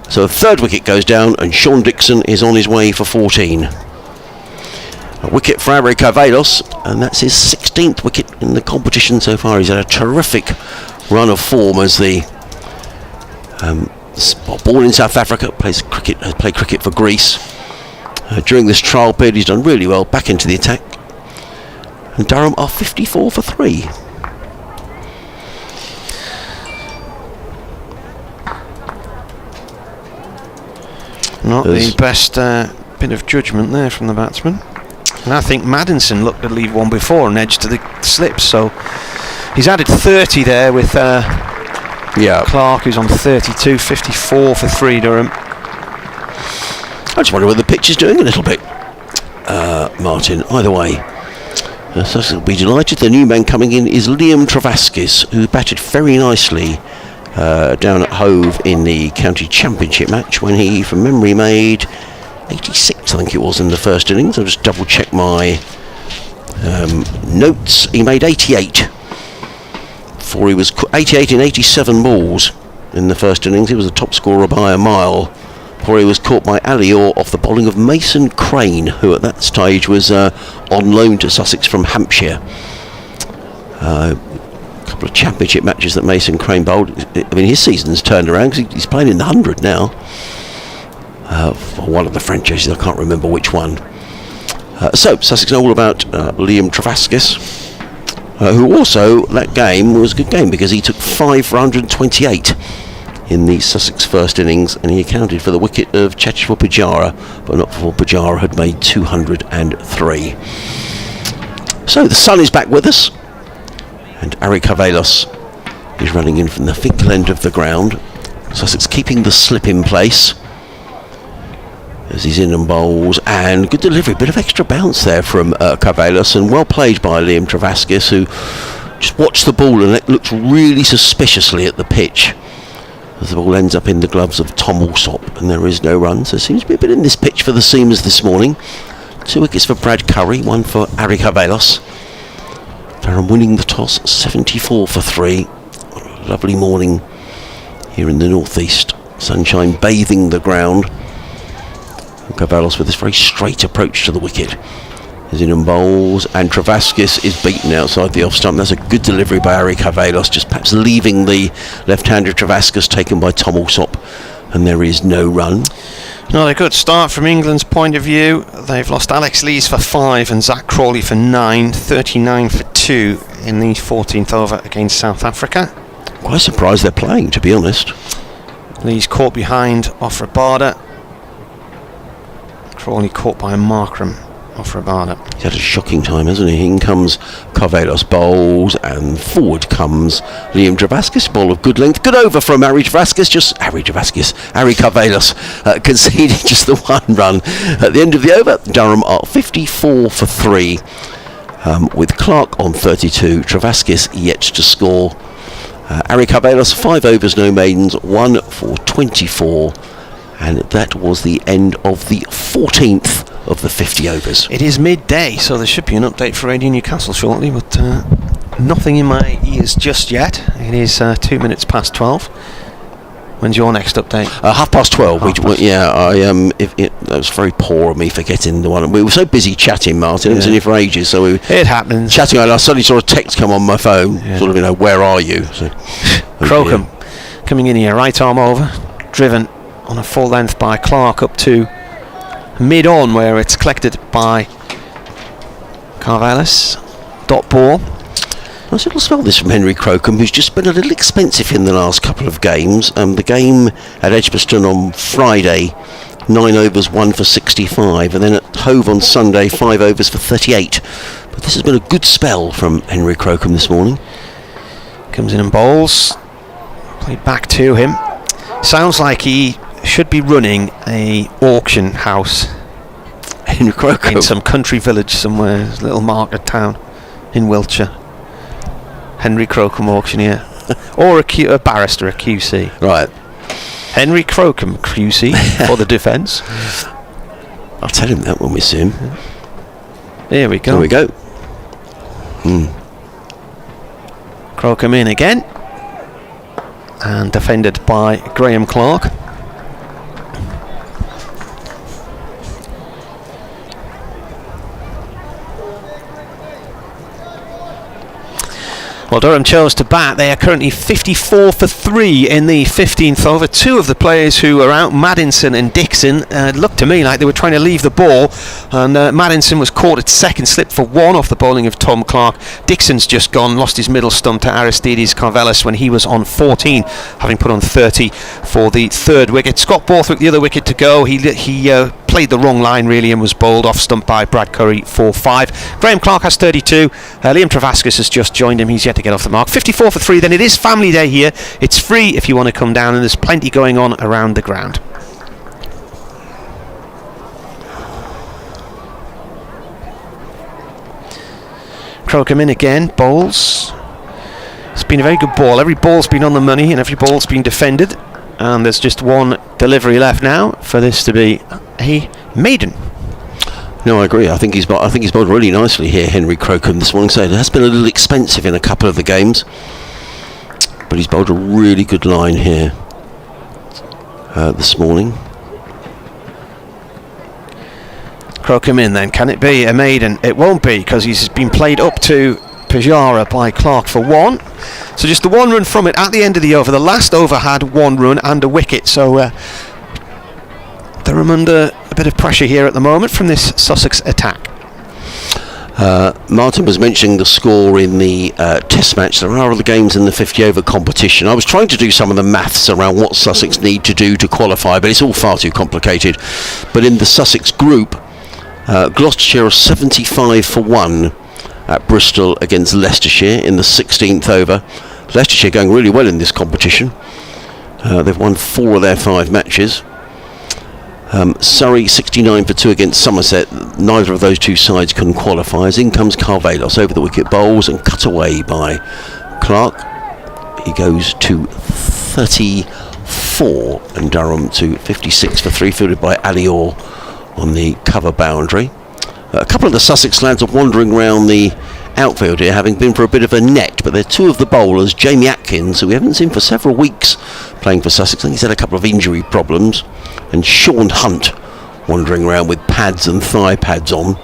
So the third wicket goes down, and Sean Dixon is on his way for 14. A wicket for Harry Carvelos, and that's his 16th wicket in the competition so far. He's had a terrific run of form as the born in South Africa, has played cricket for Greece. During this trial period, he's done really well, back into the attack. And Durham are 54 for 3.
Not the best bit of judgment there from the batsman. And I think Maddinson looked to leave one before and edged to the slips, so he's added 30 there with Clark, who's on 32, 54 for 3, Durham.
I just wonder whether the pitch is doing a little bit, Martin. Either way, Sussex will be delighted. The new man coming in is Liam Travaskis, who batted very nicely down at Hove in the county championship match when he, from memory, made 86, I think it was, in the first innings. I'll just double check my notes. He made 88. He was 88 in 87 balls in the first innings. He was the top scorer by a mile. Before he was caught by Ali Orr off the bowling of Mason Crane, who at that stage was on loan to Sussex from Hampshire. A couple of championship matches that Mason Crane bowled. I mean, his season's turned around because he's playing in the 100 now. For one of the franchises, I can't remember which one. So Sussex know all about Liam Travaskis, who also, that game was a good game because he took 5 for 128 in the Sussex first innings, and he accounted for the wicket of Cheteshwar Pujara, but not before Pujara had made 203. So the sun is back with us, and Harry Carvelos is running in from the Finkel end of the ground. Sussex keeping the slip in place as he's in and bowls, and good delivery, bit of extra bounce there from Carvelos, and well played by Liam Travaskis, who just watched the ball and looked really suspiciously at the pitch as the ball ends up in the gloves of Tom Alsop, and there is no run. So there seems to be a bit in this pitch for the seamers this morning. 2 wickets for Brad Curry, 1 for Harry Carvelos. Durham winning the toss, 74 for 3. Lovely morning here in the northeast, sunshine bathing the ground. Carvelos with this very straight approach to the wicket is in and bowls, and Travaskis is beaten outside the off stump. That's a good delivery by Harry Carvelos, just perhaps leaving the left-hander Travaskis taken by Tom Alsop, and there is no run.
Not a good start from England's point of view. They've lost Alex Lees for 5 and Zach Crawley for 9, 39 for 2 in the 14th over against South Africa.
Quite surprised they're playing, to be honest.
Lees caught behind off Rabada. Crawley caught by Markram off Rabada.
He's had a shocking time, hasn't he? In comes Carvelos, bowls, and forward comes Liam Travaskis. Ball of good length, good over from Harry Carvelos conceding just the 1 run at the end of the over. Durham are 54 for 3 with Clark on 32, Travaskis yet to score. Harry Carvelos, 5 overs, no maidens, 1 for 24. And that was the end of the 14th of the 50 overs.
It is midday, so there should be an update for Radio Newcastle shortly, but nothing in my ears just yet. It is 2 minutes past 12. When's your next update?
12:30. That was very poor of me forgetting the one. We were so busy chatting, Martin. It was in here for ages, so
it happens.
Chatting, and I suddenly saw a text come on my phone. Sort of, where are you? So,
Crocombe coming in here, right arm over, driven on a full length by Clark up to mid-on, where it's collected by Carvelos. Dot ball.
Nice little spell this from Henry Crocombe, who's just been a little expensive in the last couple of games. The game at Edgbaston on Friday, 9 overs, 1 for 65, and then at Hove on Sunday, 5 overs for 38. But this has been a good spell from Henry Crocombe this morning.
Comes in and bowls. Played back to him. Sounds like he should be running a auction house
Henry Crocombe
in some country village somewhere, a little market town in Wiltshire. Henry Crocombe auctioneer. Or a barrister, a QC.
Right.
Henry Crocombe, QC, for the defence.
I'll tell him that when we see him.
Here we go.
There we go.
Crocombe in again. And defended by Graham Clark. Well, Durham chose to bat. They are currently 54 for 3 in the 15th over. Two of the players who are out, Maddinson and Dixon, looked to me like they were trying to leave the ball. And Maddinson was caught at second, slipped for 1 off the bowling of Tom Clark. Dixon's just gone, lost his middle stump to Aristides Carvelis when he was on 14, having put on 30 for the third wicket. Scott Borthwick, the other wicket to go. He played the wrong line really and was bowled off stump by Brad Curry for 5. Graham Clark has 32. Liam Travascus has just joined him. He's yet to get off the mark. 54 for 3. Then it is family day here. It's free if you want to come down, and there's plenty going on around the ground. Crocombe in again, bowls. It's been a very good ball. Every ball's been on the money and every ball's been defended. And there's just one delivery left now for this to be a maiden.
No, I agree. I think he's bowled really nicely here, Henry Crocombe, this morning. So it has been a little expensive in a couple of the games, but he's bowled a really good line here this morning.
Crocombe in then. Can it be a maiden? It won't be, because he's been played up to Pajara by Clark for 1. So just the 1 run from it at the end of the over. The last over had 1 run and a wicket. So they're under a bit of pressure here at the moment from this Sussex attack.
Martin was mentioning the score in the test match. There are other games in the 50 over competition. I was trying to do some of the maths around what Sussex need to do to qualify, but it's all far too complicated. But in the Sussex group, Gloucestershire are 75 for 1 at Bristol against Leicestershire in the 16th over. Leicestershire going really well in this competition. They've won 4 of their 5 matches. Surrey 69 for 2 against Somerset. Neither of those two sides can qualify. As in comes Carvelos over the wicket, bowls and cut away by Clark. He goes to 34 and Durham to 56 for 3, fielded by Alior on the cover boundary. A couple of the Sussex lads are wandering around the outfield here, having been for a bit of a net, but they're 2 of the bowlers. Jamie Atkins, who we haven't seen for several weeks playing for Sussex, I think he's had a couple of injury problems, and Sean Hunt wandering around with pads and thigh pads on.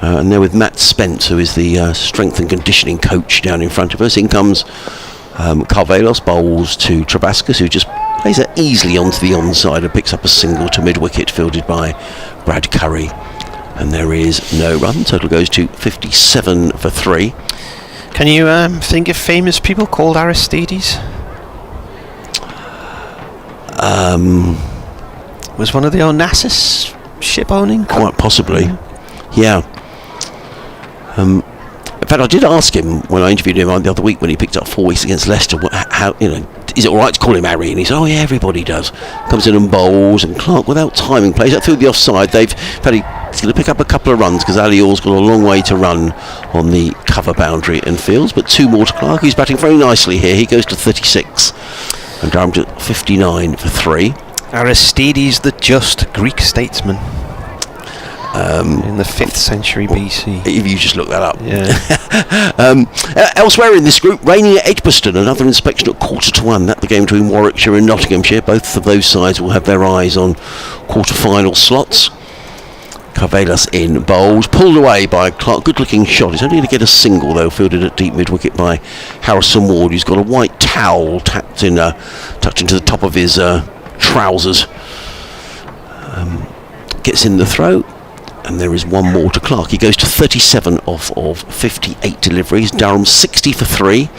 And they're with Matt Spence, who is the strength and conditioning coach down in front of us. In comes Carvelos, bowls to Travascus, who just plays it easily onto the onside and picks up a single to mid-wicket, fielded by Brad Curry. And there is no run. Total goes to 57 for 3.
Can you think of famous people called Aristides? Was one of the Onassis ship owning?
Quite possibly. Yeah. In fact, I did ask him when I interviewed him the other week when he picked up 4 weeks against Leicester, how, is it all right to call him Harry? And he said, oh yeah, everybody does. Comes in and bowls, and Clark, without timing, plays that through the offside. He's going to pick up a couple of runs because Alior's got a long way to run on the cover boundary and fields, but 2 more to Clark, who's batting very nicely here. He goes to 36 and Durham to 59 for 3.
Aristides, the just Greek statesman. In the 5th century BC.
If you just look that up.
Yeah.
Elsewhere in this group, raining at Edgbaston, another inspection at 1:45. That's the game between Warwickshire and Nottinghamshire. Both of those sides will have their eyes on quarter-final slots. Carvelos in bowls, pulled away by Clark. Good looking shot. He's only going to get a single though, fielded at deep mid-wicket by Harrison Ward, who's got a white towel tucked into the top of his trousers. Gets in the throw. And there is 1 more to Clark. He goes to 37 off of 58 deliveries. Durham 60 for 3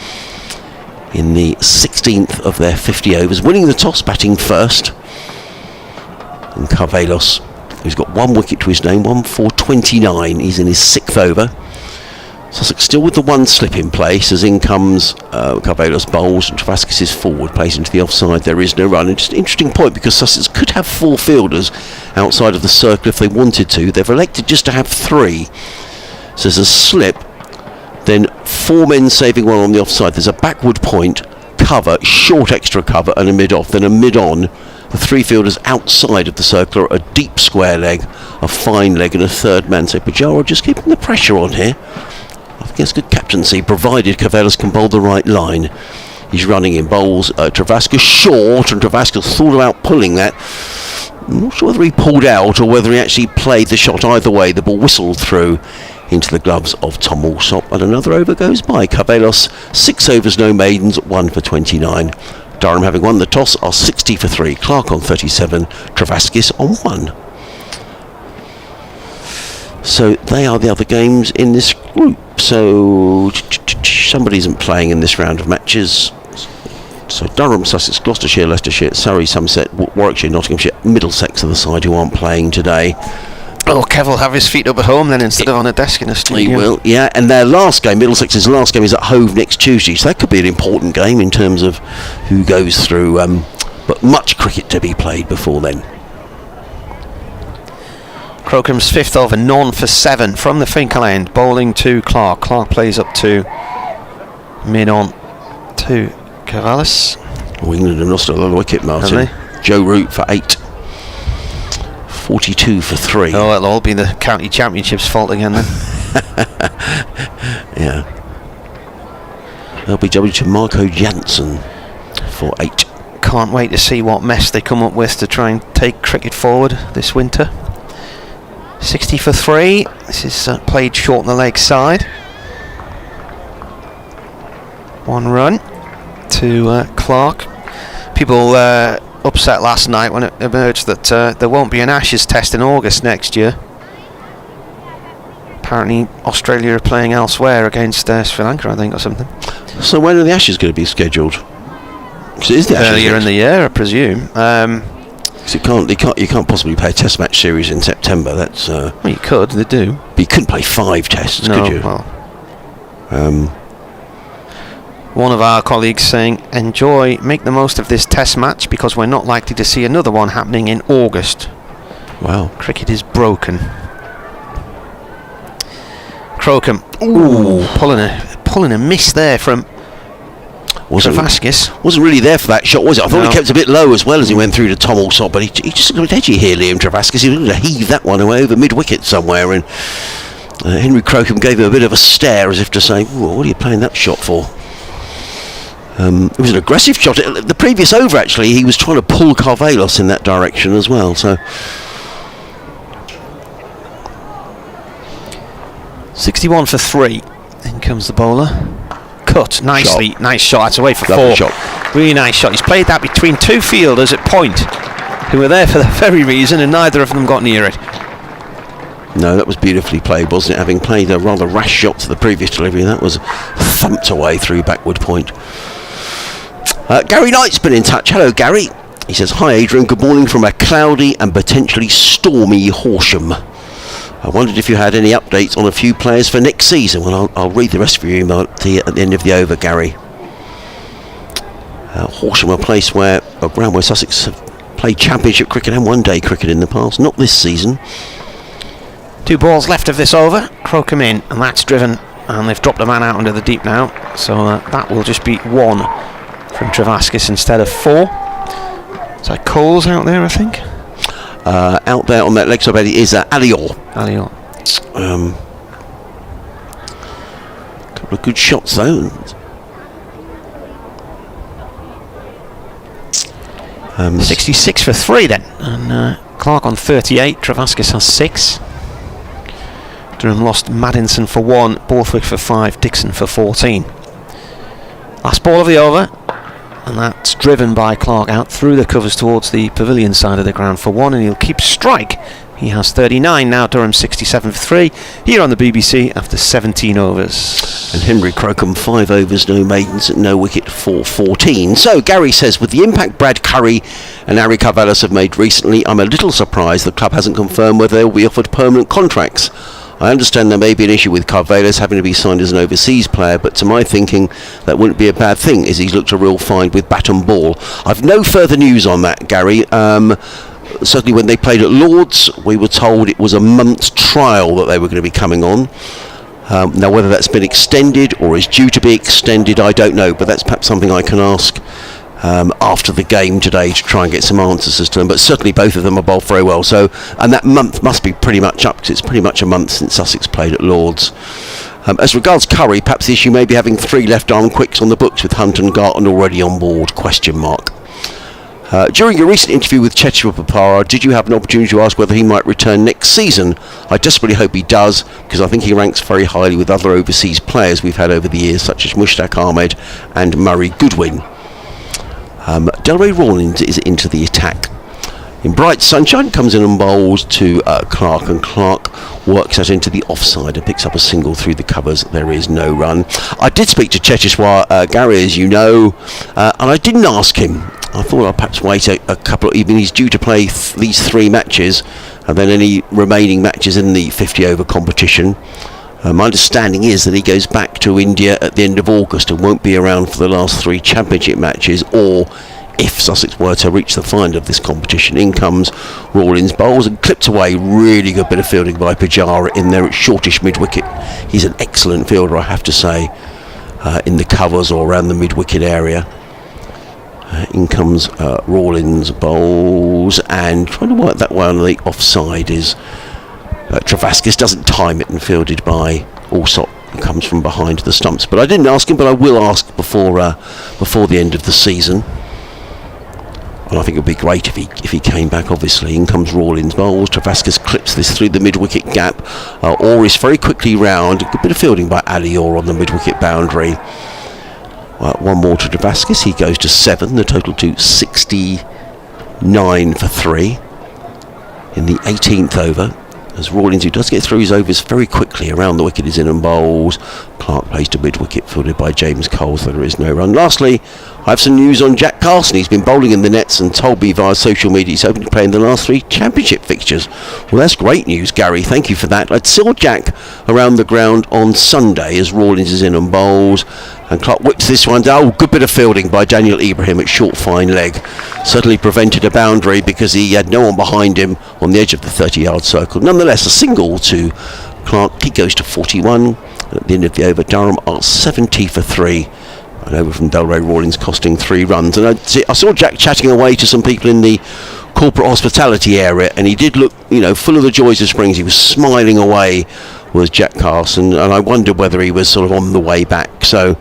in the 16th of their 50 overs. Winning the toss, batting first. And Carvelos, who's got 1 wicket to his name, 1 for 29. He's in his 6th over. Sussex still with the 1 slip in place as in comes Carvelos, bowls, and Travascus is forward, plays into the offside. There is no run. It's just an interesting point because Sussex could have 4 fielders outside of the circle if they wanted to. They've elected just to have 3. So there's a slip, then 4 men saving 1 on the offside. There's a backward point cover, short extra cover and a mid-off, then a mid-on. The three fielders outside of the circle are a deep square leg, a fine leg and a third man. So Pujara just keeping the pressure on here. I think it's good captaincy, provided Cavelos can bowl the right line. He's running in bowls. Travascus short, and Travascus thought about pulling that. I'm not sure whether he pulled out or whether he actually played the shot. Either way, the ball whistled through into the gloves of Tom Alsop, and another over goes by. Cavelos, 6 overs, no maidens, 1 for 29. Durham, having won the toss, are 60 for 3. Clark on 37, Travascus on 1. So they are the other games in this group. So somebody isn't playing in this round of matches. So Durham, Sussex, Gloucestershire, Leicestershire, Surrey, Somerset, Warwickshire, Nottinghamshire, Middlesex are the side who aren't playing today.
Oh, Kev will have his feet up at home then instead of on a desk in a studio.
He will, yeah. And their last game, Middlesex's last game, is at Hove next Tuesday. So that could be an important game in terms of who goes through. But much cricket to be played before then.
Crocom's 5th over, none for 7 from the Finkel end, bowling to Clark. Clark plays up to mid-on to Cavelos.
Oh, England have lost a lot of wicket, Martin. Joe Root for 8. 42 for 3.
Oh, it'll all be the county championship's fault again then.
Yeah. LBW to Marco Jansen for 8.
Can't wait to see what mess they come up with to try and take cricket forward this winter. 60 for 3. This is played short on the leg side. 1 run to Clark. People upset last night when it emerged that there won't be an Ashes test in August next year. Apparently Australia are playing elsewhere against Sri Lanka, I think, or something.
So when are the Ashes going to be scheduled? Because it is the Ashes
earlier in the year, I presume.
So you can't possibly play a Test match series in September. That's
well, you could. They do.
But you couldn't play 5 tests,
no,
could you?
Well, one of our colleagues saying, enjoy, make the most of this test match because we're not likely to see another one happening in August.
Wow.
Cricket is broken. Crocombe, ooh, pulling a miss there from Travascus.
Wasn't really there for that shot, was it? I thought he kept a bit low as well as he went through to Tom Alsop, but he just got edgy here, Liam Travascus. He was going to heave that one away over mid-wicket somewhere, and Henry Crocombe gave him a bit of a stare as if to say, what are you playing that shot for? It was an aggressive shot. The previous over, actually, he was trying to pull Cavelos in that direction as well. So
61 for 3. In comes the bowler. Cut nicely.
Shot.
Nice shot. That's away for
Lovely
4.
Shot.
Really nice shot. He's played that between 2 fielders at point, who were there for the very reason, and neither of them got near it.
No, that was beautifully played, wasn't it? Having played a rather rash shot to the previous delivery, that was thumped away through backward point. Gary Knight's been in touch. Hello, Gary. He says, hi, Adrian. Good morning from a cloudy and potentially stormy Horsham. I wondered if you had any updates on a few players for next season. Well, I'll read the rest of your email at the end of the over, Gary. Horsham, a ground where Sussex have played championship cricket and one-day cricket in the past. Not this season.
2 balls left of this over. Crocombe in, and that's driven, and they've dropped a man out under the deep now. So that will just be 1 from Travascus instead of 4. Is that Coles out there, I think?
Out there on that leg side is Alior. Couple of good shots though.
66 for 3 then, and Clark on 38. Travascus has 6. Durham lost Maddinson for 1, Borthwick for 5, Dixon for 14. Last ball of the over, and that's driven by Clark out through the covers towards the pavilion side of the ground for 1, and he'll keep strike. He has 39 now. Durham 67 for 3 here on the BBC after 17 overs.
And Henry Crocombe 5 overs, no maidens, no wicket for 14. So Gary says, with the impact Brad Curry and Harry Cavelos have made recently, I'm a little surprised the club hasn't confirmed whether they will be offered permanent contracts. I understand there may be an issue with Cavelos having to be signed as an overseas player, but to my thinking that wouldn't be a bad thing, as he's looked a real find with bat and ball. I've no further news on that, Gary. Certainly when they played at Lord's, we were told it was a month's trial that they were going to be coming on. Now, whether that's been extended or is due to be extended, I don't know, but that's perhaps something I can ask after the game today to try and get some answers as to them. But certainly both of them are bowled very well. So, and that month must be pretty much up, because it's pretty much a month since Sussex played at Lord's. As regards Curry, perhaps the issue may be having 3 left-arm quicks on the books with Hunt and Garton already on board, ? During your recent interview with Cheteshwar Papara, did you have an opportunity to ask whether he might return next season? I desperately hope he does, because I think he ranks very highly with other overseas players we've had over the years, such as Mushtaq Ahmed and Murray Goodwin. Delray Rawlins is into the attack. In bright sunshine, comes in and bowls to Clark, and Clark works out into the offside and picks up a single through the covers. There is no run. I did speak to Cheteshwar, Gary, as you know, and I didn't ask him. I thought I'd perhaps wait a couple of evenings. He's due to play these 3 matches, and then any remaining matches in the 50-over competition. My understanding is that he goes back to India at the end of August and won't be around for the last 3 championship matches, or if Sussex were to reach the final of this competition. In comes Rawlins, bowls and clipped away. Really good bit of fielding by Pujara in there at shortish mid-wicket. He's an excellent fielder, I have to say, in the covers or around the mid-wicket area. In comes Rawlins, bowls, and trying to work that way on the offside is Travaskis. Doesn't time it and fielded by Alsop, who comes from behind the stumps. But I didn't ask him, but I will ask before the end of the season. And I think it would be great if he came back, obviously. In comes Rawlins, bowls. Travaskis clips this through the mid-wicket gap. Orr is very quickly round. A good bit of fielding by Ali Orr on the mid-wicket boundary. One more to Travaskis. He goes to 7. The total to 69 for 3 in the 18th over. As Rawlins, who does get through his overs very quickly around the wicket, is in and bowls. Clark plays to mid-wicket, fielded by James Cole, so there is no run. Lastly, I have some news on Jack Carson. He's been bowling in the nets and told me via social media he's hoping to play in the last 3 championship fixtures. Well, that's great news, Gary. Thank you for that. I'd saw Jack around the ground on Sunday as Rawlins is in and bowls. And Clark whips this one down. Oh, good bit of fielding by Daniel Ibrahim at short fine leg. Certainly prevented a boundary because he had no one behind him on the edge of the 30-yard circle. Nonetheless, a single to Clark. He goes to 41. And at the end of the over, Durham are 70 for 3. An over from Delray Rawlins costing 3 runs. And I saw Jack chatting away to some people in the corporate hospitality area, and he did look, full of the joys of Springs. He was smiling away, was Jack Carson, and I wondered whether he was sort of on the way back. So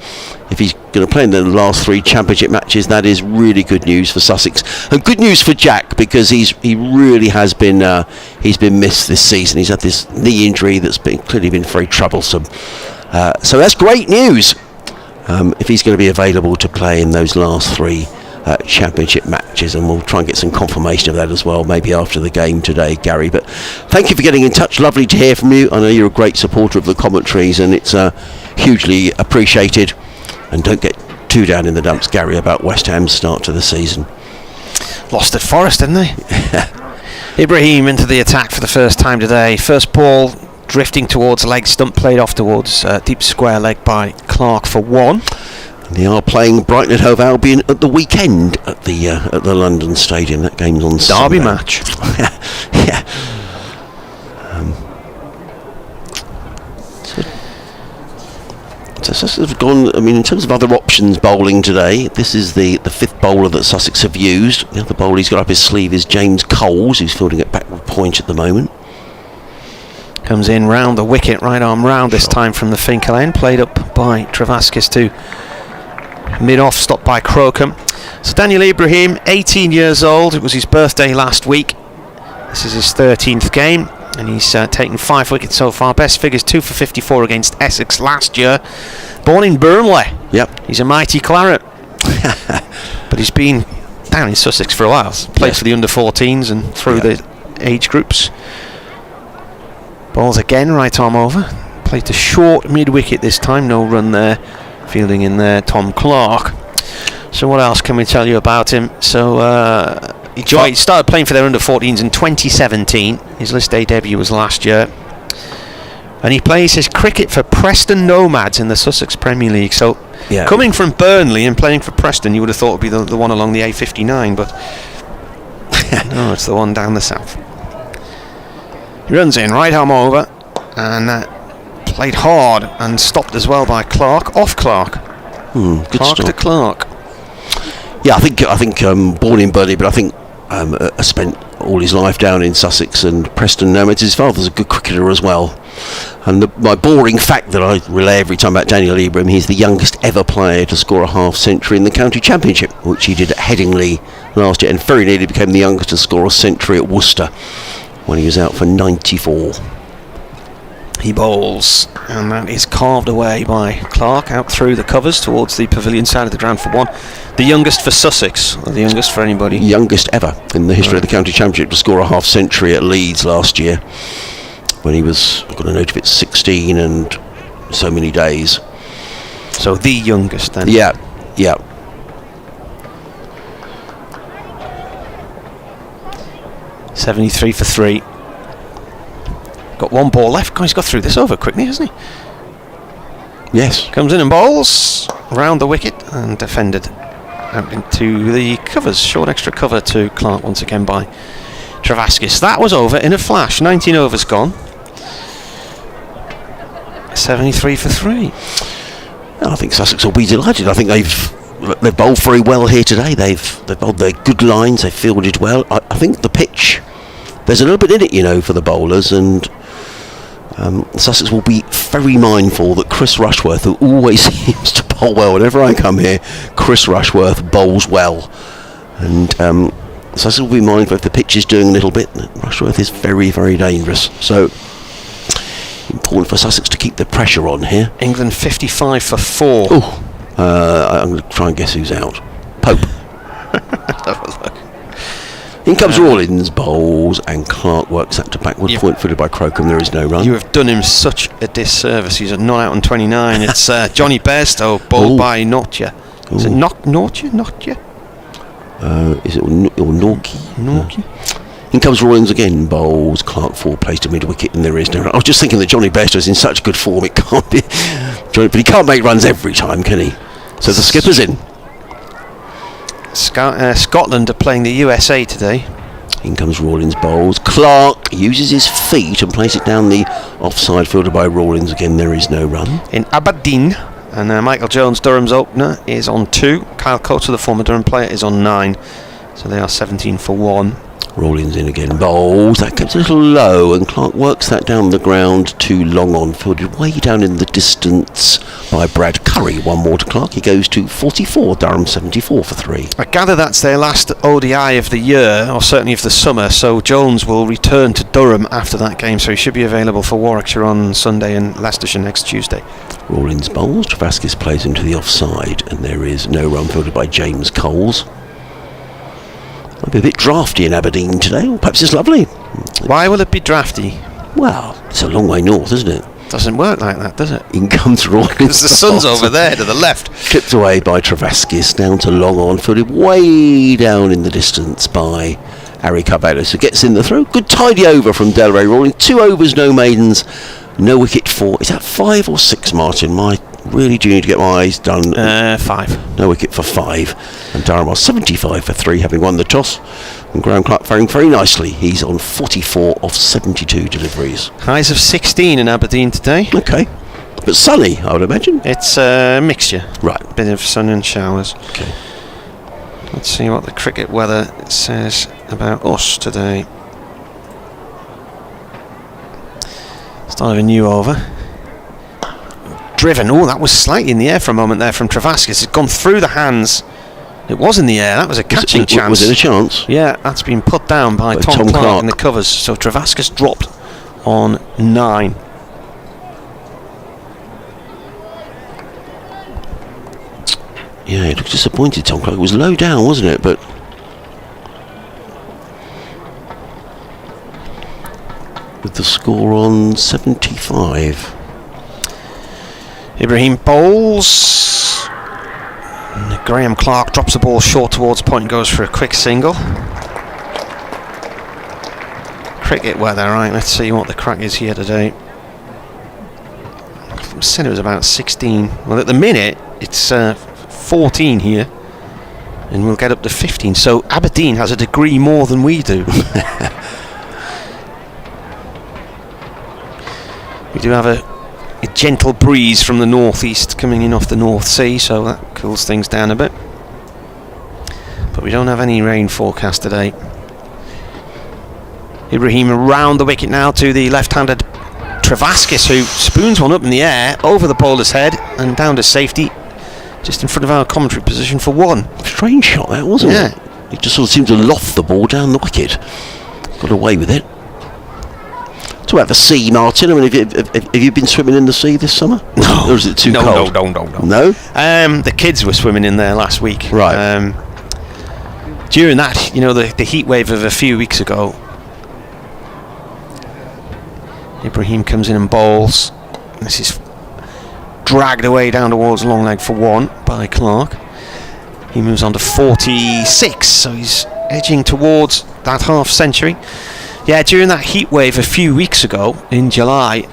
if he's going to play in the last 3 championship matches, that is really good news for Sussex, and good news for Jack, because he really has been he's been missed this season. He's had this knee injury that's clearly been very troublesome. So that's great news if he's going to be available to play in those last 3 championship matches, and we'll try and get some confirmation of that as well, maybe after the game today, Gary. But thank you for getting in touch. Lovely to hear from you. I know you're a great supporter of the commentaries, and it's hugely appreciated. And don't get too down in the dumps, Gary, about West Ham's start to the season.
Lost at Forest, didn't they? Ibrahim into the attack for the first time today. First ball drifting towards leg stump, played off towards deep square leg by Clark for 1.
They are playing Brighton and Hove Albion at the weekend at the London Stadium. That game's on Sunday.
Derby match.
Yeah. So Sussex have gone. I mean, in terms of other options bowling today, this is the 5th bowler that Sussex have used. The other bowler he's got up his sleeve is James Coles, who's fielding at backward point at the moment.
Comes in round the wicket, right arm round this time from the Finkel end, played up by Travaskis to mid-off, stopped by Crocombe. So Daniel Ibrahim, 18 years old. It was his birthday last week. This is his 13th game, and he's taken 5 wickets so far. Best figures 2 for 54 against Essex last year. Born in Burnley.
Yep.
He's a mighty claret. But he's been down in Sussex for a while. Played for the under-14s and through the age groups. Balls again, right arm over. Played to short mid-wicket this time. No run there. Fielding in there, Tom Clark. So what else can we tell you about him? So he started playing for their under-14s in 2017. His List A debut was last year. And he plays his cricket for Preston Nomads in the Sussex Premier League. So coming from Burnley and playing for Preston, you would have thought it would be the one along the A59, but no, it's the one down the south. He runs in, right arm over, and Played hard and stopped as well by Clark. Off Clark.
Good
Clark
start.
to Clark.
Yeah, I think born in Bury, but I think spent all his life down in Sussex and Preston. His father's a good cricketer as well. And my boring fact that I relay every time about Daniel Ibram, he's the youngest ever player to score a half-century in the county championship, which he did at Headingley last year, and very nearly became the youngest to score a century at Worcester when he was out for 94.
He bowls, and that is carved away by Clark out through the covers towards the pavilion side of the ground for one. The youngest for Sussex, or the youngest for anybody?
Youngest ever in the history of the county championship to score a half-century at Leeds last year, when he was, I've got a note of it, 16 and so many days.
So the youngest then?
Yeah.
73 for 3. Got one ball left. He's got through this over quickly, hasn't he?
Yes.
Comes in and bowls round the wicket and defended out into the covers. Short extra cover to Clark once again by Travaskis. That was over in a flash. 19 overs gone. 73 for 3.
I think Sussex will be delighted. I think they've bowled very well here today. They've bowled their good lines. They've fielded well. I think the pitch, there's a little bit in it, for the bowlers, and Sussex will be very mindful that Chris Rushworth, who always seems to bowl well whenever I come here, Chris Rushworth bowls well, and Sussex will be mindful if the pitch is doing a little bit. Rushworth is very, very dangerous. So important for Sussex to keep the pressure on here.
England 55 for 4.
I'm going to try and guess who's out. Pope.
Have a look.
In comes Rawlins, bowls, and Clark works that to backward. Point footed by Crocombe. There is no run.
You have done him such a disservice. He's not out on 29. It's Johnny Bairstow, bowled by Nortje. Is it Nortje?
Is it Norkie? In comes Rawlins again, bowls, Clark 4 plays to mid-wicket, and there is no run. I was just thinking that Johnny Bairstow is in such good form, it can't be. But he can't make runs every time, can he? So the skipper's in.
Scotland are playing the USA today.
In comes Rawlins, bowls. Clark uses his feet and plays it down the offside, fielded by Rawlins. Again, there is no run.
In Aberdeen, and Michael Jones, Durham's opener, is on 2. Kyle Coates, the former Durham player, is on 9. So they are 17 for 1.
Rawlins in again, bowls. That comes a little low, and Clark works that down the ground too long on, fielded way down in the distance by Brad Curry. One more to Clark. He goes to 44. Durham 74 for 3.
I gather that's their last ODI of the year, or certainly of the summer, so Jones will return to Durham after that game, so he should be available for Warwickshire on Sunday and Leicestershire next Tuesday.
Rawlins bowls. Travaskis plays him to the offside, and there is no run, fielded by James Coles. Might be a bit drafty in Aberdeen today, or perhaps it's lovely.
Why will it be drafty?
Well, it's a long way north, isn't it?
Doesn't work like that, does it?
In comes Rawlins.
Because the sun's over there to the left.
Clipped away by Travaskis, down to long on, fielded way down in the distance by Harry Carvalho. So gets in the throw. Good tidy over from Delray Rawlins. 2 overs, no maidens, no wicket for. Is that 5 or 6, Martin? I really do need to get my eyes done.
5.
No wicket for 5. And Durham are 75 for 3, having won the toss. And Graham Clark faring very nicely. He's on 44 off 72 deliveries.
Highs of 16 in Aberdeen today.
Okay. But sunny, I would imagine.
It's a mixture.
Right.
Bit of sun and showers.
Okay.
Let's see what the cricket weather says about us today. Start of a new over. Driven. Oh, that was slightly in the air for a moment there from Travaskis. It's gone through the hands. It was in the air. That was a catching chance.
Was it a chance?
Yeah, that's been put down by Tom Clark in the covers. So Travaskis dropped on 9.
Yeah, he looks disappointed, Tom Clark. It was low down, wasn't it? But with the score on 75.
Ibrahim bowls. And Graham Clark drops the ball short towards point and goes for a quick single. Cricket weather, right, let's see what the crack is here today. I said it was about 16. Well, at the minute, it's 14 here. And we'll get up to 15. So Aberdeen has a degree more than we do. We do have a a gentle breeze from the northeast coming in off the North Sea, so that cools things down a bit. But we don't have any rain forecast today. Ibrahim around the wicket now to the left-handed Travaskis, who spoons one up in the air over the bowler's head and down to safety, just in front of our commentary position for 1.
Strange shot that, wasn't it? It just sort of seemed to loft the ball down the wicket. Got away with it. Talk about the sea, Martin. I mean, have you been swimming in the sea this summer?
No.
Or is it too cold?
No.
No?
The kids were swimming in there last week.
Right.
During that, the heat wave of a few weeks ago, Ibrahim comes in and bowls. This is dragged away down towards long leg for 1 by Clark. He moves on to 46, so he's edging towards that half century. Yeah, during that heat wave a few weeks ago in July,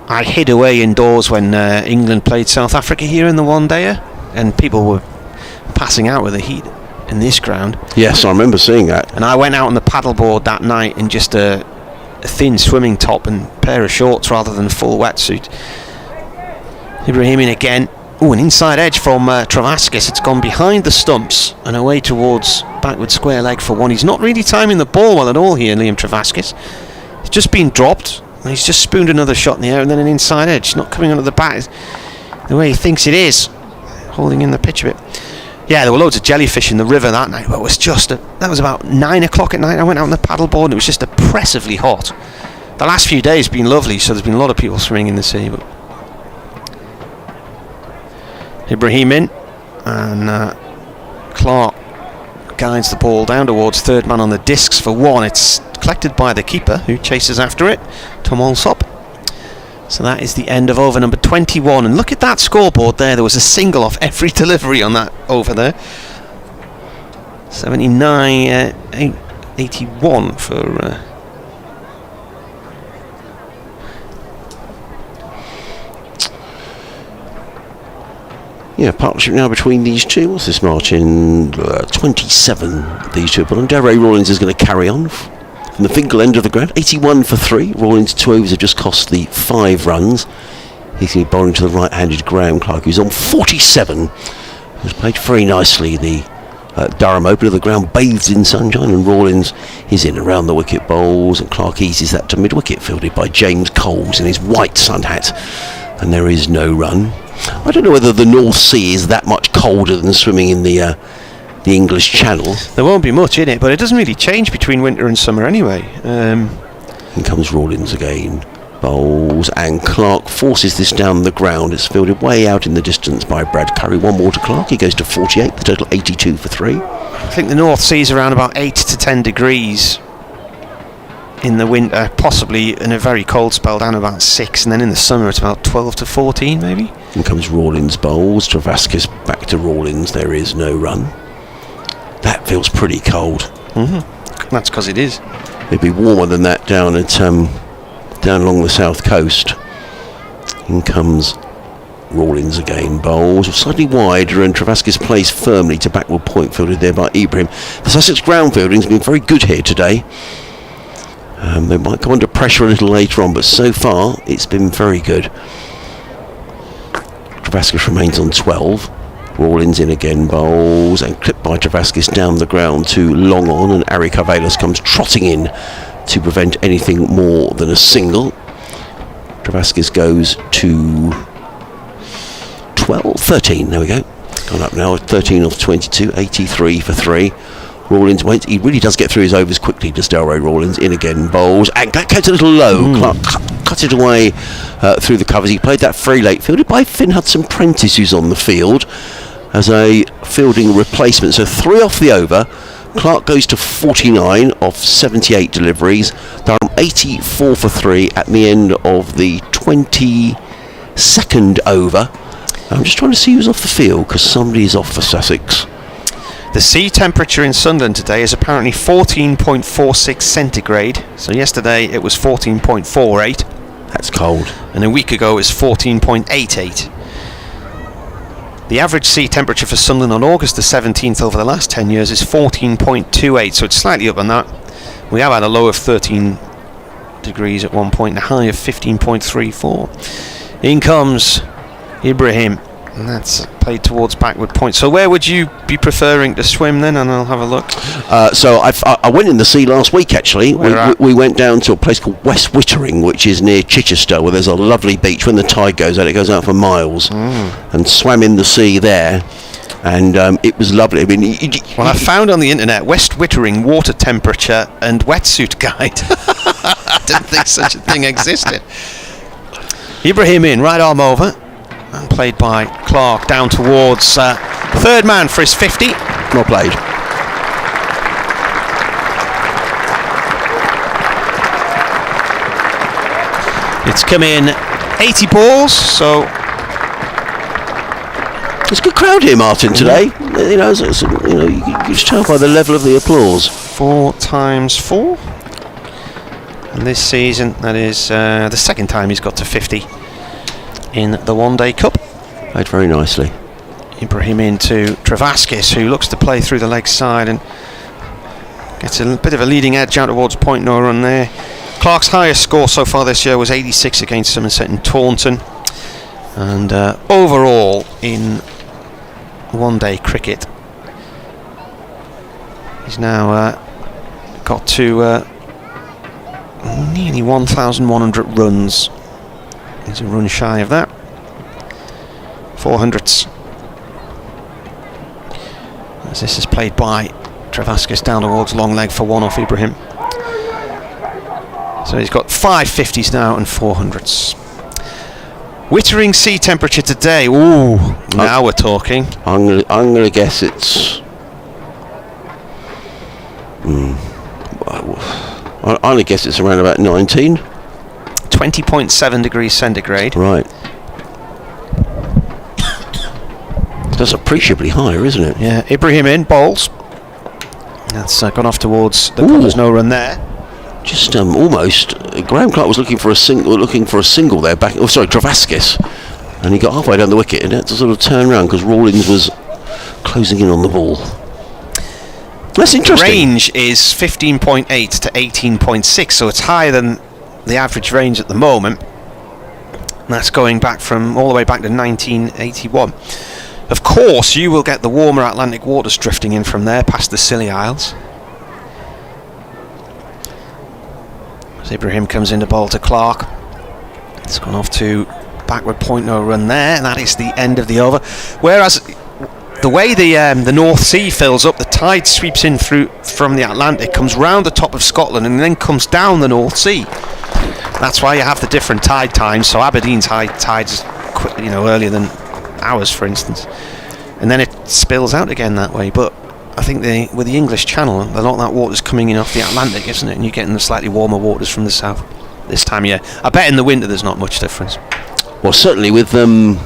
I hid away indoors when England played South Africa here in the one-dayer, and people were passing out with the heat in this ground.
Yes, I remember seeing that.
And I went out on the paddleboard that night in just a thin swimming top and pair of shorts rather than a full wetsuit. Ibrahim in again. Oh, an inside edge from Travaskis. It's gone behind the stumps and away towards backward square leg for 1. He's not really timing the ball well at all here, Liam Travaskis. He's just been dropped and he's just spooned another shot in the air and then an inside edge. Not coming onto the bat the way he thinks it is. Holding in the pitch a bit. Yeah, there were loads of jellyfish in the river that night, but it was just that was about 9 o'clock at night. I went out on the paddleboard and it was just oppressively hot. The last few days have been lovely, so there's been a lot of people swimming in the sea. But Ibrahim in, and Clark guides the ball down towards third man on the discs for 1. It's collected by the keeper, who chases after it, Tom Alsop. So that is the end of over number 21. And look at that scoreboard there. There was a single off every delivery on that over there. 81 for...
Yeah, partnership now between these two. What's this, Martin? 27, these two. But Ray Rawlins is going to carry on from the Finkel end of the ground. 81 for 3. Rawlins' 2 overs have just cost the 5 runs. He's going to be bowling to the right-handed Graham Clark, who's on 47. Has played very nicely the Durham Open of the ground, bathed in sunshine, and Rawlins is in around the wicket bowls, and Clark eases that to mid-wicket, fielded by James Coles in his white sun hat. And there is no run. I don't know whether the North Sea is that much colder than swimming in the English Channel.
There won't be much in it, but it doesn't really change between winter and summer anyway.
In comes Rawlins again. Bowls, and Clark forces this down the ground. It's fielded way out in the distance by Brad Curry. 1 more to Clark. He goes to 48. The total 82 for 3.
I think the North Sea is around about 8 to 10 degrees in the winter, possibly in a very cold spell down about 6, and then in the summer it's about 12 to 14 maybe.
In comes Rawlins bowls. Travaskis back to Rawlins. There is no run. That feels pretty cold.
That's because it is.
It'd be warmer than that down at down along the south coast. In comes Rawlins again. Bowls slightly wider, and Travaskis plays firmly to backward point, fielded there by Ibrahim. The Sussex ground fielding has been very good here today. They might come under pressure a little later on, but so far it's been very good. Travaskis remains on 12. Rawlins in again, bowls, and clipped by Travaskis down the ground to long on, and Ari Carvelos comes trotting in to prevent anything more than a single. Travaskis goes to 13, there we go. Gone up now, 13 off 22, 83 for 3. Rawlins waits. He really does get through his overs quickly, does Delray Rawlins. In again, bowls, and that goes a little low. Clark cut it away through the covers. He played that very late, fielded by Finn Hudson-Prentice, who's on the field as a fielding replacement. So 3 off the over. Clark goes to 49 off 78 deliveries. Durham 84 for 3 at the end of the 22nd over. I'm just trying to see who's off the field, because somebody's off for Sussex.
The sea temperature in Sunderland today is apparently 14.46 centigrade. So yesterday it was 14.48.
That's cold.
And a week ago it was 14.88. The average sea temperature for Sunderland on August the 17th over the last 10 years is 14.28, so it's slightly up on that. We have had a low of 13 degrees at one point and a high of 15.34. In comes Ibrahim, and that's played towards backward point. So where would you be preferring to swim then? And I'll have a look.
So I went in the sea last week, actually. We went down to a place called West Wittering, which is near Chichester, where there's a lovely beach. When the tide goes out, it goes out for miles, and swam in the sea there. And it was lovely. I mean,
I found on the internet West Wittering water temperature and wetsuit guide. I didn't think such a thing existed. Ibrahim in, right arm over, and played by Clark down towards third man for his 50.
Well played.
It's come in 80 balls, so
it's a good crowd here, Martin, today. You know, you can just tell by the level of the applause.
4 times 4. And this season, that is the second time he's got to 50 in the One Day Cup.
Played very nicely.
Ibrahim into Travaskis, who looks to play through the leg side and gets a bit of a leading edge out towards point, no run there. Clark's highest score so far this year was 86 against Somerset and Taunton. And overall in One Day cricket, he's now got to nearly 1,100 runs. He's a run shy of that. 400s. As this is played by Travaskis down towards long leg for one off Ibrahim. So he's got 5 50s now and 400s. Wittering sea temperature today. Ooh, now we're talking.
I'm gonna guess it's. I'm gonna guess it's around about 19.
20.7 degrees centigrade.
Right. That's appreciably higher, isn't it?
Yeah. Ibrahim in bowls. That's gone off towards the colours. No run there.
Just almost. Graham Clark was looking for a single there. Back. Oh, sorry, Travaskis, and he got halfway down the wicket and had to sort of turn around because Rawlins was closing in on the ball. That's interesting.
Range is 15.8 to 18.6, so it's higher than the average range at the moment. And that's going back from all the way back to 1981. Of course, you will get the warmer Atlantic waters drifting in from there past the Scilly Isles. As Ibrahim comes into bowl to Clark. It's gone off to backward point, no run there, and that is the end of the over. Whereas the way the North Sea fills up, the tide sweeps in through from the Atlantic, comes round the top of Scotland and then comes down the North Sea. That's why you have the different tide times. So Aberdeen's high tides, earlier than ours, for instance, and then it spills out again that way. But I think with the English Channel, a lot of that water's coming in off the Atlantic, isn't it? And you're getting the slightly warmer waters from the south this time of year. I bet in the winter there's not much difference.
Well, certainly with when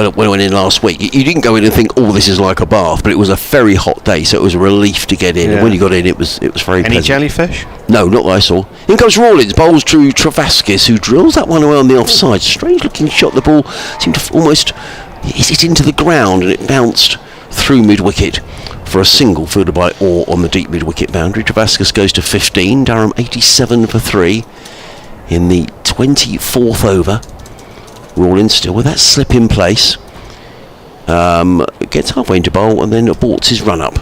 I went in last week, you didn't go in and think, oh, this is like a bath, but it was a very hot day, so it was a relief to get in. Yeah. And when you got in, it was very
Any
pleasant.
Jellyfish?
No, not that I saw. In comes Rawlins, bowls to Travaskis, who drills that one away on the offside. Strange looking shot. The ball seemed to almost hit into the ground, and it bounced through mid-wicket for a single fielded by Orr on the deep mid-wicket boundary. Travaskis goes to 15, Durham 87 for 3 in the 24th over. Rawlins still with that slip in place. Gets halfway into bowl and then aborts his run up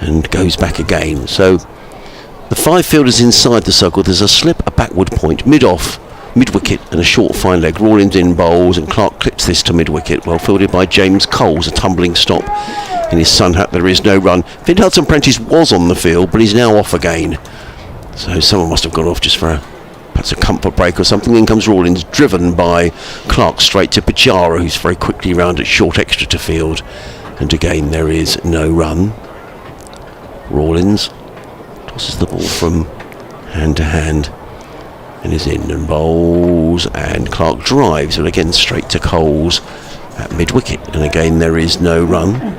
and goes back again. So the 5 fielders inside the circle. There's a slip, a backward point, mid-off, mid-wicket and a short fine leg. Rawlins in bowls and Clark clips this to mid-wicket. Well fielded by James Coles, a tumbling stop in his sun hat. There is no run. Finn Hudson-Prentice was on the field, but he's now off again. So someone must have gone off just for perhaps a comfort break or something. Then comes Rawlins, driven by Clark straight to Pachara, who's very quickly round at short extra to field. And again there is no run. Rawlins tosses the ball from hand to hand and is in and bowls, and Clark drives, and again straight to Coles at mid-wicket, and again there is no run.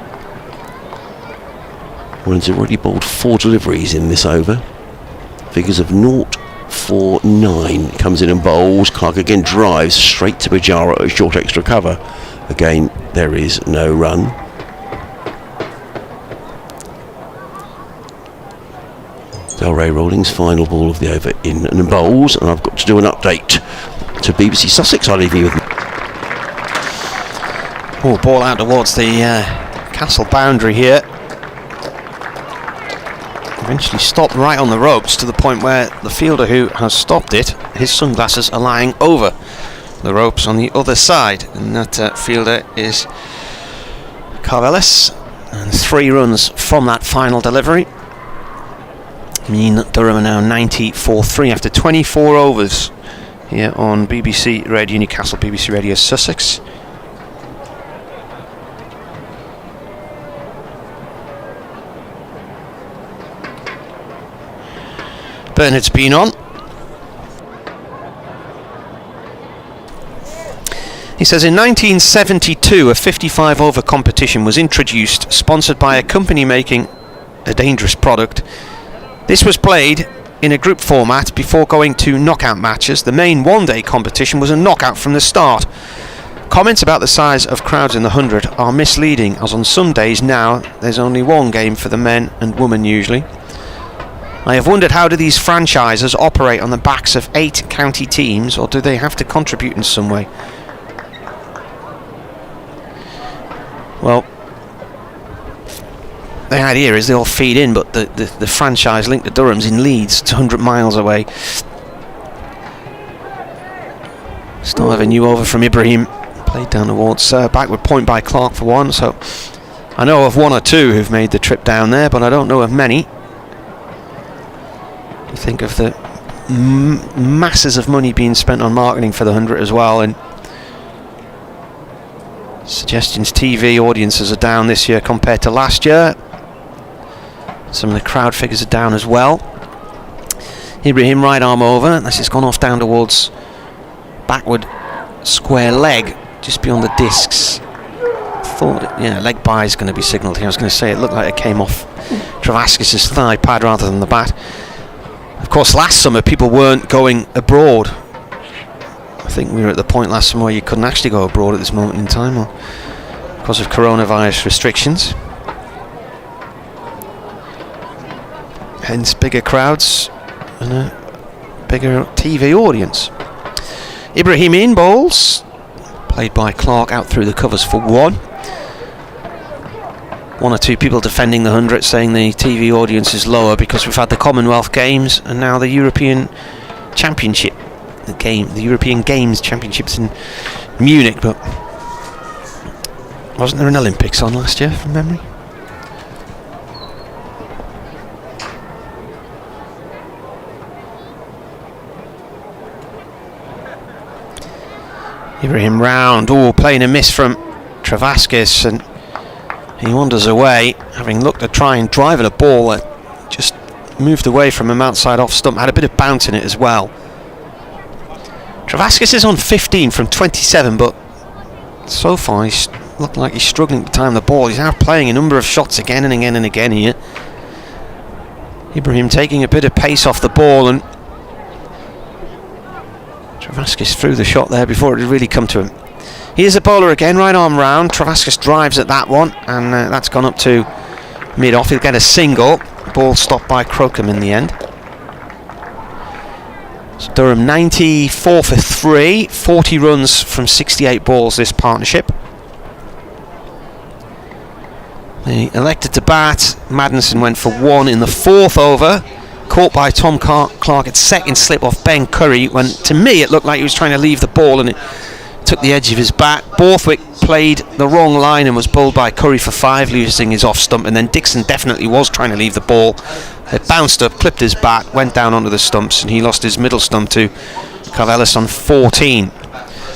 Rawlins has already bowled 4 deliveries in this over. Figures of 0-4-9. Comes in and bowls. Clark again drives straight to Pajara at short extra cover. Again there is no run. Delray Rawlings, final ball of the over, in and bowls, and I've got to do an update to BBC Sussex, I'll leave you with.
Oh, ball out towards the castle boundary here. Eventually stopped right on the ropes to the point where the fielder who has stopped it, his sunglasses are lying over the ropes on the other side, and that fielder is Carvelis, and 3 runs from that final delivery mean that Durham are now 90-3 after 24 overs here on BBC Radio Newcastle, BBC Radio Sussex. Bernard's been on. He says in 1972 a 55 over competition was introduced, sponsored by a company making a dangerous product. This was played in a group format before going to knockout matches. The main one-day competition was a knockout from the start. Comments about the size of crowds in the 100 are misleading, as on some days now there's only one game for the men and women usually. I have wondered, how do these franchises operate on the backs of 8 county teams, or do they have to contribute in some way? Well, the idea is they all feed in, but the franchise link to Durham's in Leeds. It's 100 miles away. Still have a new over from Ibrahim. Played down towards backward point by Clark for one. So I know of 1 or 2 who've made the trip down there, but I don't know of many. You think of the masses of money being spent on marketing for the 100 as well, and suggestions TV audiences are down this year compared to last year. Some of the crowd figures are down as well. Ibrahim right arm over. This has gone off down towards backward square leg, just beyond the discs. Thought, leg bye is going to be signalled here. I was going to say it looked like it came off Travaskis' thigh pad rather than the bat. Of course, last summer people weren't going abroad. I think we were at the point last summer where you couldn't actually go abroad at this moment in time, or because of coronavirus restrictions. Hence bigger crowds and a bigger TV audience. Ibrahim in bowls, played by Clark out through the covers for 1. 1 or 2 people defending the 100, saying the TV audience is lower because we've had the Commonwealth Games and now the European Championship. The European Games Championships in Munich, but wasn't there an Olympics on last year from memory? Ibrahim round, playing a miss from Travaskis, and he wanders away, having looked to try and drive at a ball that just moved away from him outside off stump, had a bit of bounce in it as well. Travaskis is on 15 from 27, but so far he's looked like he's struggling to time the ball. He's out playing a number of shots again and again and again here. Ibrahim taking a bit of pace off the ball, and Travaskis threw the shot there before it had really come to him. Here's a bowler again, right arm round. Travaskis drives at that one, and that's gone up to mid-off. He'll get a single. Ball stopped by Crocombe in the end. So Durham 94-3, 40 runs from 68 balls this partnership. They elected to bat. Maddenson went for 1 in the 4th over. Caught by Tom Clark at second slip off Ben Curry, when to me it looked like he was trying to leave the ball and it took the edge of his bat. Borthwick played the wrong line and was bowled by Curry for 5, losing his off stump, and then Dixon definitely was trying to leave the ball. It bounced up, clipped his bat, went down onto the stumps, and he lost his middle stump to Carvelis on 14.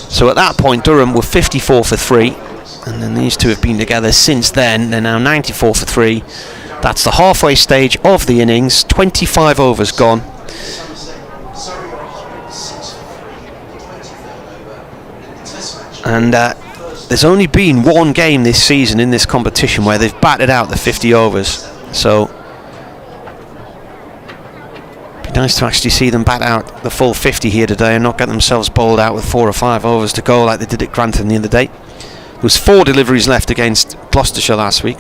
So at that point Durham were 54-3, and then these two have been together since then. They're now 94-3. That's the halfway stage of the innings. 25 overs gone. And there's only been 1 game this season in this competition where they've batted out the 50 overs. So it'd be nice to actually see them bat out the full 50 here today and not get themselves bowled out with 4 or 5 overs to go like they did at Grantham the other day. There was 4 deliveries left against Gloucestershire last week.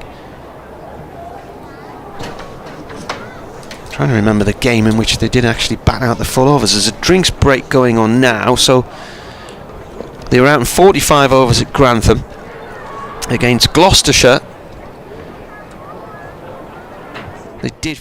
trying to remember the game in which they did actually bat out the full overs. There's a drinks break going on now, so they were out in 45 overs at Grantham against Gloucestershire. They did.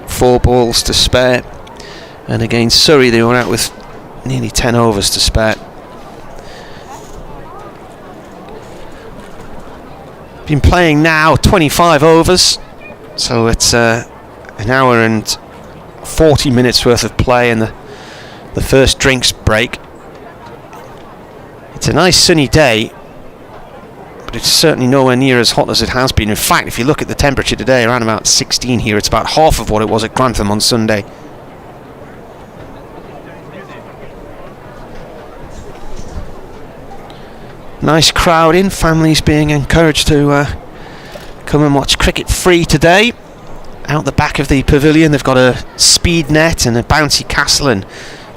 Four balls to spare, and against Surrey they were out with nearly 10 overs to spare. Been playing now 25 overs, so it's an hour and 40 minutes worth of play and the first drinks break. It's a nice sunny day, but it's certainly nowhere near as hot as it has been. In fact, if you look at the temperature today, around about 16 here, it's about half of what it was at Grantham on Sunday. Nice crowd in, families being encouraged to come and watch cricket free today. Out the back of the pavilion they've got a speed net and a bouncy castle, and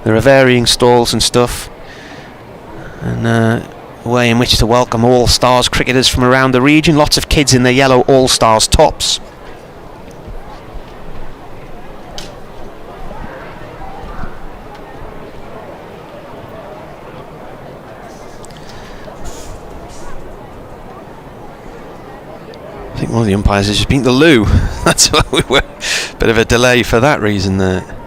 there are varying stalls and stuff, and a way in which to welcome all-stars cricketers from around the region. Lots of kids in their yellow all-stars tops. I think one of the umpires has just been to the loo. That's why we were a bit of a delay for that reason there.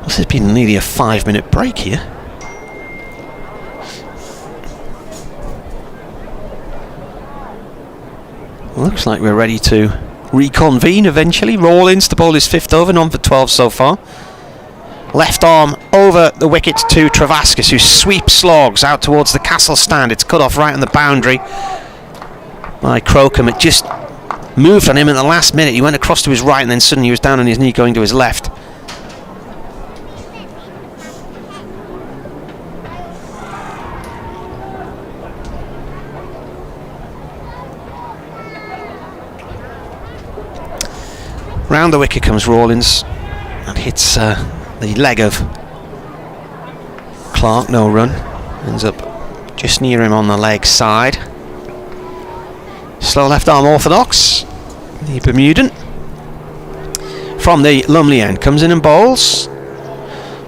There's been nearly a 5-minute break here. Looks like we're ready to reconvene eventually. Rawlins to bowl his 5th over, none for 12 so far. Left arm over the wicket to Travaskis, who sweeps slogs out towards the Castle stand. It's cut off right on the boundary by Crocombe. It just moved on him at the last minute. He went across to his right and then suddenly he was down on his knee going to his left. Round the wicket comes Rawlins and hits the leg of Clark, no run. Ends up just near him on the leg side. Slow left arm orthodox, the Bermudan. From the Lumley end comes in and bowls.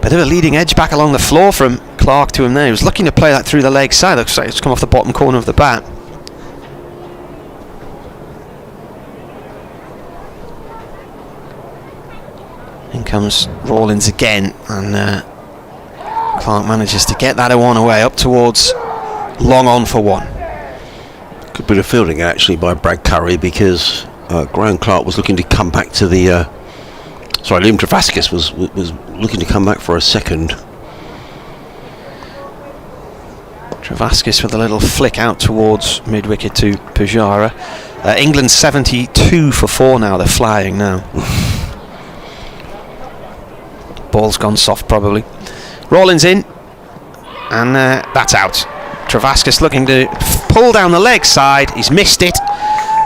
Bit of a leading edge back along the floor from Clark to him there. He was looking to play that through the leg side. Looks like it's come off the bottom corner of the bat. In comes Rawlins again, and Clark manages to get that one away up towards long on for one.
Good bit of fielding actually by Brad Curry, because Graham Clark was looking to come back to the Liam Travaskis was looking to come back for a second.
Travaskis with a little flick out towards mid-wicket to Pujara. England 72 for 4 now, they're flying now. Ball's gone soft probably. Rawlins in, and that's out. Travaskis looking to pull down the leg side. He's missed it,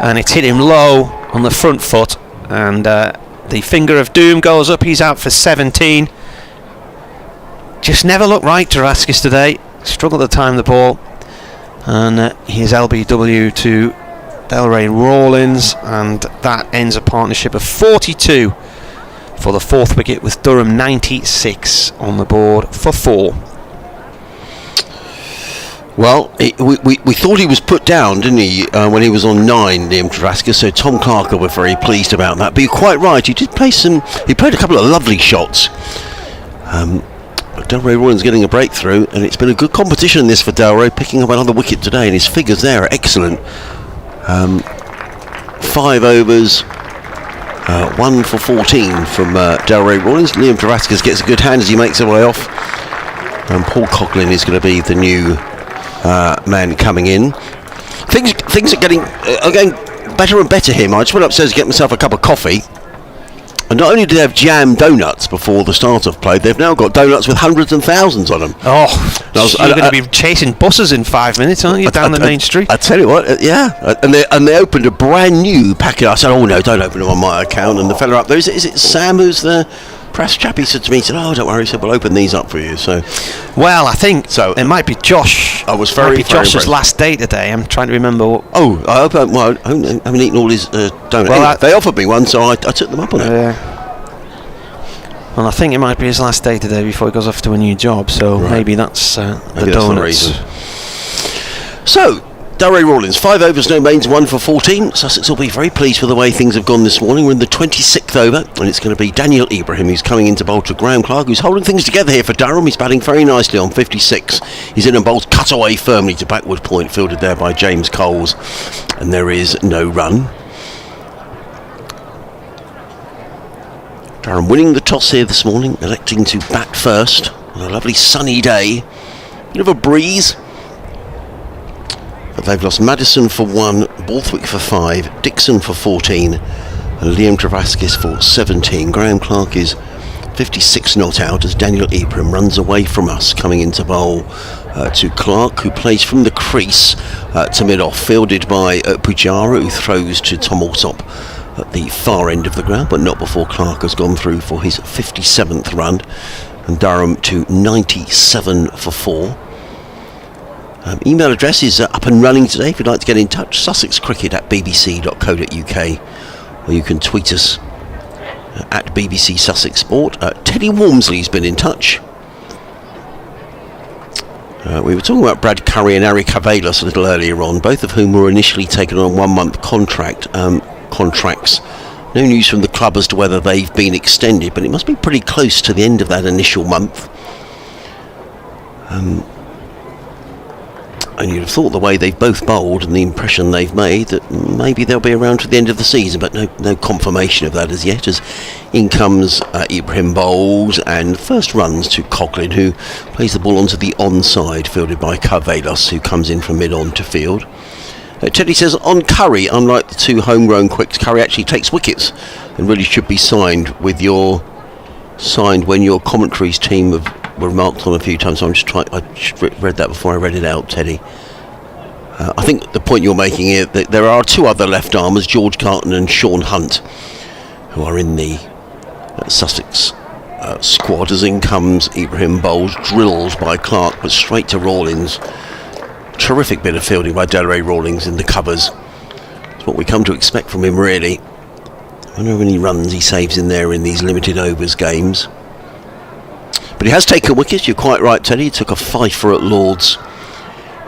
and it's hit him low on the front foot, and the finger of doom goes up. He's out for 17. Just never looked right, Travaskis today. Struggled to time the ball, and here's LBW to Delray Rawlins, and that ends a partnership of 42 for the 4th wicket, with Durham 96 on the board for 4.
Well, we thought he was put down, didn't he, when he was on 9, Liam Travaskis, so Tom Clark were very pleased about that. But you're quite right, he played a couple of lovely shots. Delray Rawlins getting a breakthrough, and it's been a good competition this for Delray, picking up another wicket today, and his figures there are excellent. 5 overs, 1 for 14 from Delray Rawlings. Liam Travaskas gets a good hand as he makes his way off. And Paul Coughlin is going to be the new man coming in. Things are getting better and better here. I just went upstairs to get myself a cup of coffee. And not only do they have jam donuts before the start of play, they've now got donuts with hundreds and thousands on them.
Oh, you're going to be chasing buses in 5 minutes, aren't you, down the main street?
I tell you what, yeah. And they opened a brand new packet. I said, oh no, don't open them on my account. And the fella up there, is it Sam who's the press chap? He said to me, he said, oh, don't worry. He said, we'll open these up for you. So,
well, I think so. It might be Josh.
I was very
Josh's last day today. I'm trying to remember.
I hope I haven't eaten all his donuts. Well, anyway, they offered me one, so I took them up on it.
Well, I think it might be his last day today before he goes off to a new job, so maybe that's the donuts.
That's the reason. So, Delray Rawlings, 5 overs, no mains, 1 for 14. Sussex will be very pleased with the way things have gone this morning. We're in the 26th over, and it's going to be Daniel Ibrahim who's coming into bowl to Graham Clark, who's holding things together here for Durham. He's batting very nicely on 56. He's in and bowls cut away firmly to backward point, fielded there by James Coles, and there is no run. Durham winning the toss here this morning, electing to bat first on a lovely sunny day. Bit of a breeze. But they've lost Madison for 1, Borthwick for 5, Dixon for 14, and Liam Travaskas for 17. Graham Clark is 56 not out as Daniel Ibrahim runs away from us, coming into bowl to Clark, who plays from the crease to mid-off, fielded by Pujara, who throws to Tom Alsop at the far end of the ground, but not before Clark has gone through for his 57th run, and Durham to 97 for 4. Email address is up and running today if you'd like to get in touch, sussexcricket@bbc.co.uk, or you can tweet us at BBC Sussex Sport. Teddy Walmsley's been in touch. We were talking about Brad Curry and Ari Cavalos a little earlier on, both of whom were initially taken on 1-month contracts. No news from the club as to whether they've been extended, but it must be pretty close to the end of that initial month. And you'd have thought the way they've both bowled and the impression they've made that maybe they'll be around to the end of the season, but no confirmation of that as yet, as in comes Ibrahim bowls and first runs to Coughlin, who plays the ball onto the onside, fielded by Cavalos, who comes in from mid-on to field. Teddy says, on Curry, unlike the two homegrown quicks, Curry actually takes wickets and really should be signed when your commentaries team were marked on a few times. So I'm just trying. I read that before I read it out, Teddy. I think the point you're making here, that there are two other left armers, George Carton and Sean Hunt, who are in the Sussex squad. As in comes Ibrahim bowls, drilled by Clark, but straight to Rawlings. Terrific bit of fielding by Delray Rawlings in the covers. It's what we come to expect from him, really. I wonder how many runs he saves in there in these limited overs games. But he has taken wickets, you're quite right, Teddy. He took a fifer at Lords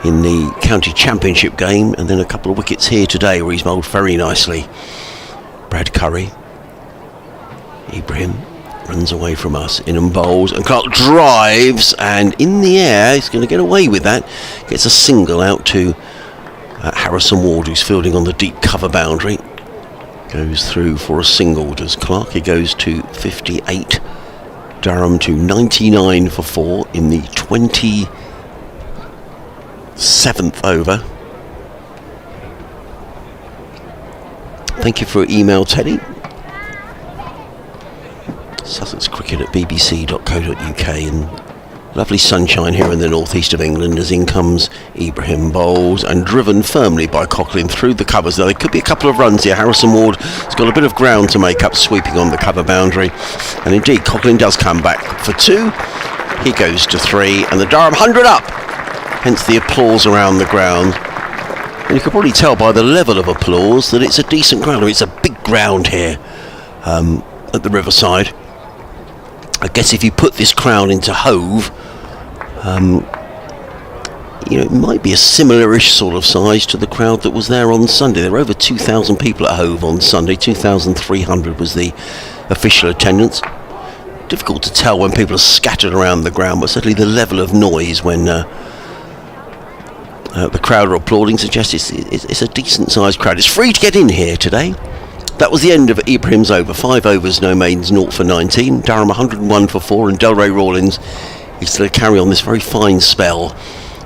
in the county championship game, and then a couple of wickets here today where he's bowled very nicely. Brad Curry. Ibrahim runs away from us, in and bowls, and Clark drives, and in the air, he's going to get away with that. Gets a single out to Harrison Ward, who's fielding on the deep cover boundary. Goes through for a single, does Clark. He goes to 58. Durham to 99 for 4 in the 27th over. Thank you for your email, Teddy. Sussex Cricket at bbc.co.uk, and lovely sunshine here in the northeast of England as in comes Ibrahim bowls and driven firmly by Coughlin through the covers. There could be a couple of runs here. Harrison Ward has got a bit of ground to make up, sweeping on the cover boundary, and indeed Coughlin does come back for 2. He goes to 3, and the Durham 100 up, hence the applause around the ground. And you can probably tell by the level of applause that it's a decent ground. I mean, it's a big ground here at the Riverside. I guess if you put this crowd into Hove, it might be a similar-ish sort of size to the crowd that was there on Sunday. There were over 2,000 people at Hove on Sunday. 2,300 was the official attendance. Difficult to tell when people are scattered around the ground, but certainly the level of noise when the crowd are applauding suggests it's a decent-sized crowd. It's free to get in here today. That was the end of Ibrahim's over. 5 overs, no maidens, 0 for 19. Durham 101 for 4, and Delray Rawlings is to carry on this very fine spell.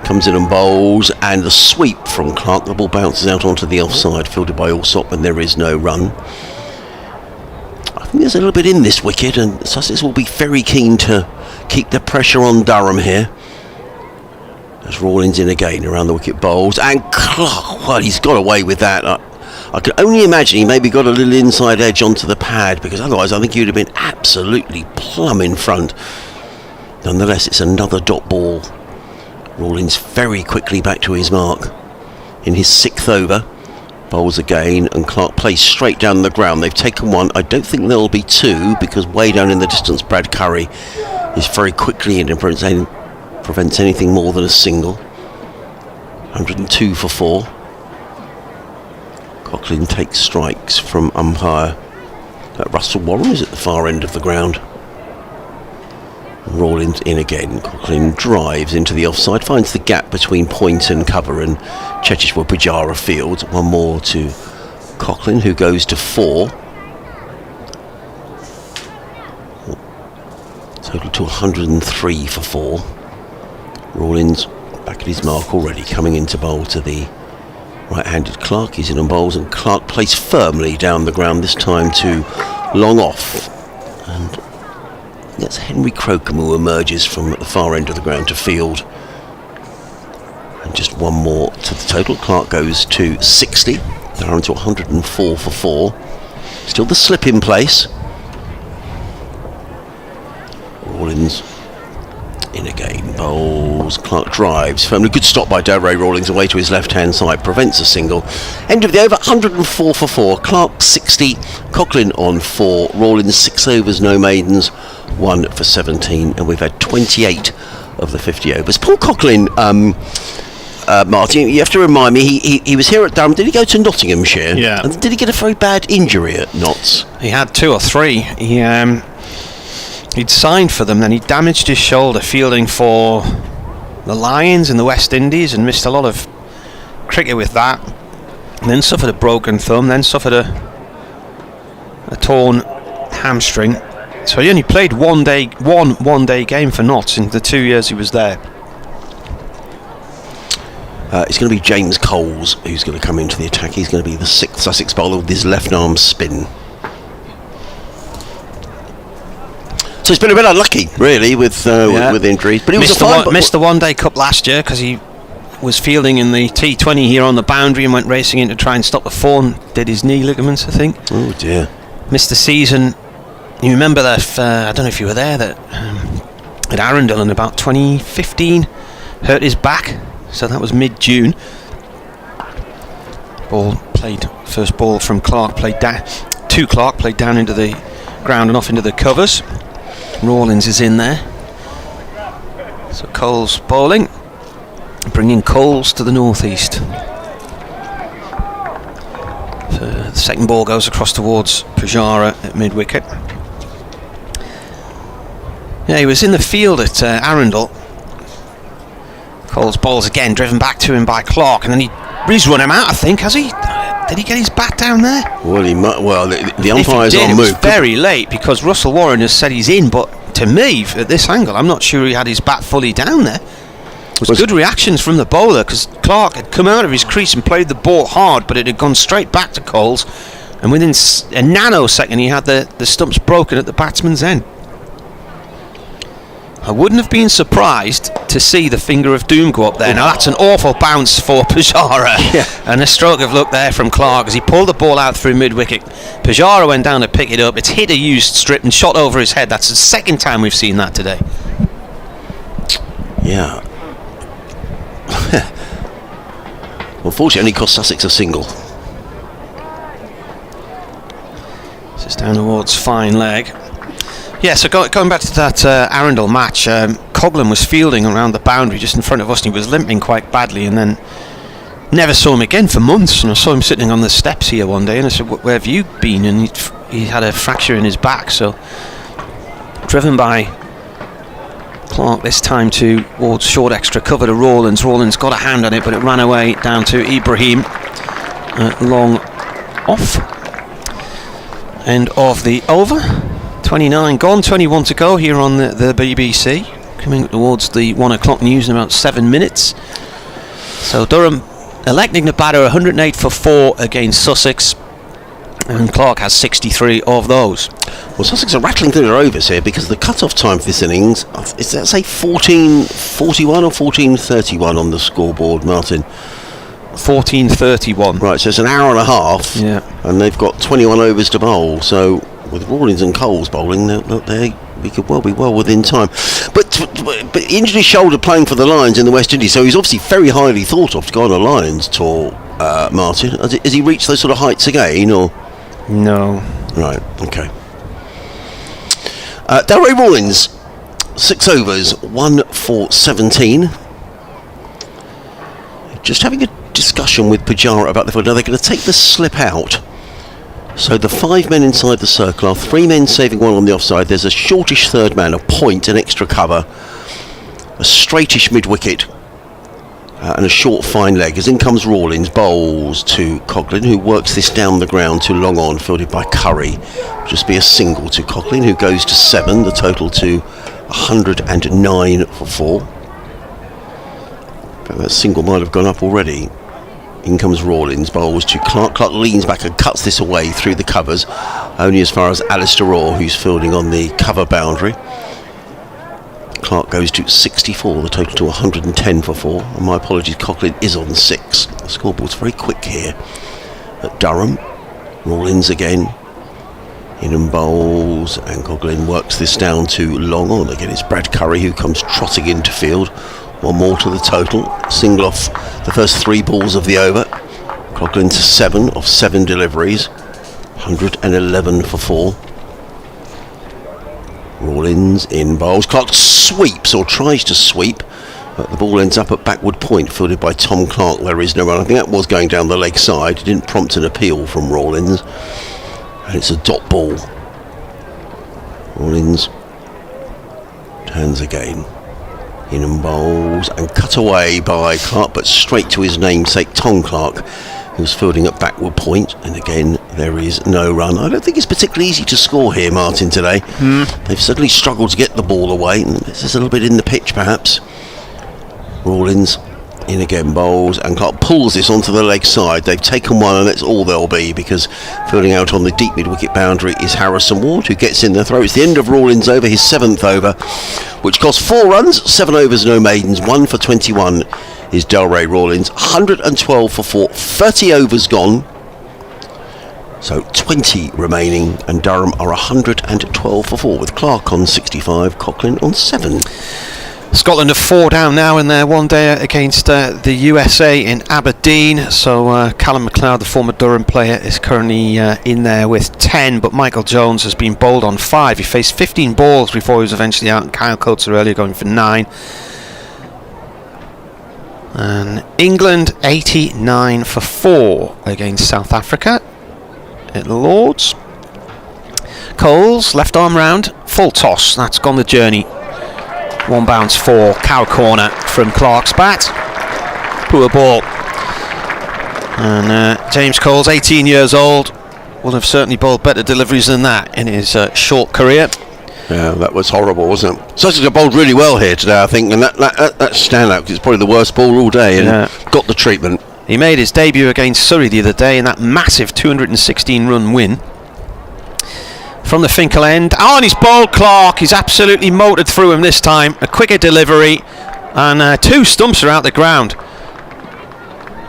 Comes in and bowls, and the sweep from Clark. The ball bounces out onto the offside, fielded by Allsop, and there is no run. I think there's a little bit in this wicket, and Sussex will be very keen to keep the pressure on Durham here. As Rawlings in again around the wicket bowls, and Clark, well, he's got away with that. I can only imagine he maybe got a little inside edge onto the pad, because otherwise I think he would have been absolutely plumb in front. Nonetheless, it's another dot ball. Rawlings very quickly back to his mark in his 6th over. Bowls again, and Clark plays straight down the ground. They've taken one. I don't think there'll be 2, because way down in the distance Brad Curry is very quickly in and prevents anything more than a single. 102 for 4. Coughlin takes strikes from umpire. Russell Warren is at the far end of the ground. Rawlings in again. Coughlin drives into the offside, finds the gap between point and cover, and Checheshwar Pujara fields. One more to Coughlin, who goes to 4. Total to 103 for 4. Rawlings back at his mark already, coming into bowl to the right-handed Clark. He's in and bowls, and Clark plays firmly down the ground, this time to long off, and that's Henry Crocombe who emerges from the far end of the ground to field. And just one more to the total. Clark goes to 60. Down to 104 for 4. Still the slip in place. Rawlings in again, bowls. Clark drives firmly. Good stop by Delray Rawlings away to his left hand side, prevents a single. End of the over, 104 for 4. Clark 60, Coughlin on 4. Rawlings 6 overs, no maidens, 1 for 17, and we've had 28 of the 50 overs. Paul Coughlin, Martin, you have to remind me, he was here at Durham. Did he go to Nottinghamshire?
Yeah.
And did he get a very bad injury at Notts?
He had 2 or 3. He'd signed for them, then he damaged his shoulder fielding for the Lions in the West Indies and missed a lot of cricket with that. And then suffered a broken thumb, then suffered a torn hamstring. So he only played one day game for Notts in the 2 years he was there.
It's going to be James Coles who's going to come into the attack. He's going to be the 6th Sussex bowler with his left arm spin. So he's been a bit unlucky, really, with injuries. But he
missed the One Day Cup last year because he was fielding in the T20 here on the boundary and went racing in to try and stop the 4 and did his knee ligaments, I think.
Oh dear.
Missed the season. You remember that? I don't know if you were there. That at Arundel in about 2015, hurt his back. So that was mid-June. First ball from Clark played down to Clark, played down into the ground and off into the covers. Rawlings is in there. So Coles bowling, bringing Coles to the northeast. So the second ball goes across towards Pujara at mid-wicket. Yeah, he was in the field at Arundel. Coles bowls again, driven back to him by Clark, and then he's run him out, I think, has he? Did he get his bat down there?
Well, the umpire's on
move.
move.
It was very late because Russell Warren has said he's in, but to me, at this angle, I'm not sure he had his bat fully down there. It was good reactions from the bowler because Clark had come out of his crease and played the ball hard, but it had gone straight back to Coles, and within a nanosecond he had the stumps broken at the batsman's end. I wouldn't have been surprised to see the finger of doom go up there. Now that's an awful bounce for Pujara, and a stroke of luck there from Clark as he pulled the ball out through mid-wicket. Pujara went down to pick it up. It's hit a used strip and shot over his head. That's the second time we've seen that today.
Yeah. Unfortunately, only cost Sussex a single.
This is down towards fine leg. Yeah, so going back to that Arundel match, Coughlin was fielding around the boundary just in front of us, and he was limping quite badly, and then never saw him again for months. And I saw him sitting on the steps here one day, and I said, "Where have you been?" And he had a fracture in his back, so driven by Clark this time towards short extra cover to Rawlings. Rawlings got a hand on it, but it ran away down to Ibrahim. Long off. end of the over. 29 gone, 21 to go here on the BBC. Coming towards the 1 o'clock news in about 7 minutes. So Durham electing to batter 108 for 4 against Sussex, and Clark has 63 of those.
Well, Sussex are rattling through their overs here because the cut-off time for this innings is that, say, 14:41 or 14:31 on the scoreboard, Martin?
14:31.
Right, so it's an hour and a half, and they've got 21 overs to bowl. So with Rawlins and Coles bowling, we could well be well within time. But injured his shoulder playing for the Lions in the West Indies, so he's obviously very highly thought of to go on a Lions tour, Martin. Has he reached those sort of heights again, or...?
No.
Right, okay. Delray Rawlins, 6 overs, 1 for 17. Just having a discussion with Pujara about the field. Now they're going to take the slip out. So the 5 men inside the circle are 3 men saving 1 on the offside. There's a shortish third man, a point, an extra cover, a straightish mid-wicket, and a short fine leg. As in comes Rawlins, bowls to Coughlin, who works this down the ground to long on, fielded by Curry. Just be a single to Coughlin, who goes to 7, the total to 109 for 4. But that single might have gone up already. In comes Rawlins, bowls to Clark. Clark leans back and cuts this away through the covers, only as far as Alistair Orr, who's fielding on the cover boundary. Clark goes to 64, the total to 110 for 4. And my apologies, Coughlin is on 6. The scoreboard's very quick here at Durham. Rawlins again, in and bowls, and Coughlin works this down to long on. Again, it's Brad Curry who comes trotting into field. 1 more to the total. Single off the first 3 balls of the over. Coughlin to 7 off 7 deliveries. 111 for 4. Rawlins in bowls. Clark sweeps, or tries to sweep, but the ball ends up at backward point, fielded by Tom Clark. There is no run. I think that was going down the leg side. It didn't prompt an appeal from Rawlins, and it's a dot ball. Rawlins turns again, in and bowls, and cut away by Clark, but straight to his namesake Tom Clark, who's fielding at backward point, and again there is no run. I don't think it's particularly easy to score here, Martin, today. They've certainly struggled to get the ball away, and this is a little bit in the pitch perhaps. Rawlins in again, bowls, and Clark pulls this onto the leg side. They've taken 1, and that's all there'll be, because fielding out on the deep mid-wicket boundary is Harrison Ward, who gets in the throw. It's the end of Rawlins' over, his 7th over, which cost 4 runs, 7 overs, no maidens, 1 for 21 is Delray Rawlins. 112 for 4, 30 overs gone, so 20 remaining, and Durham are 112 for 4, with Clark on 65, Coughlin on 7.
Scotland are 4 down now in their one day against the USA in Aberdeen. So Callum McLeod, the former Durham player, is currently in there with 10, but Michael Jones has been bowled on 5. He faced 15 balls before he was eventually out, and Kyle Coates earlier going for 9. And England 89 for 4 against South Africa at Lords. Coles, left arm round, full toss, that's gone the journey. 1 bounce for cow corner from Clark's bat. Poor ball. And James Coles, 18 years old, will have certainly bowled better deliveries than that in his short career.
Yeah, that was horrible, wasn't it? Sussex have bowled really well here today, I think, and that's standout, because it's probably the worst ball all day, and got the treatment.
He made his debut against Surrey the other day in that massive 216-run win. From the Finkel end, and he's bowled Clark. He's absolutely motored through him this time. A quicker delivery, and 2 stumps are out the ground.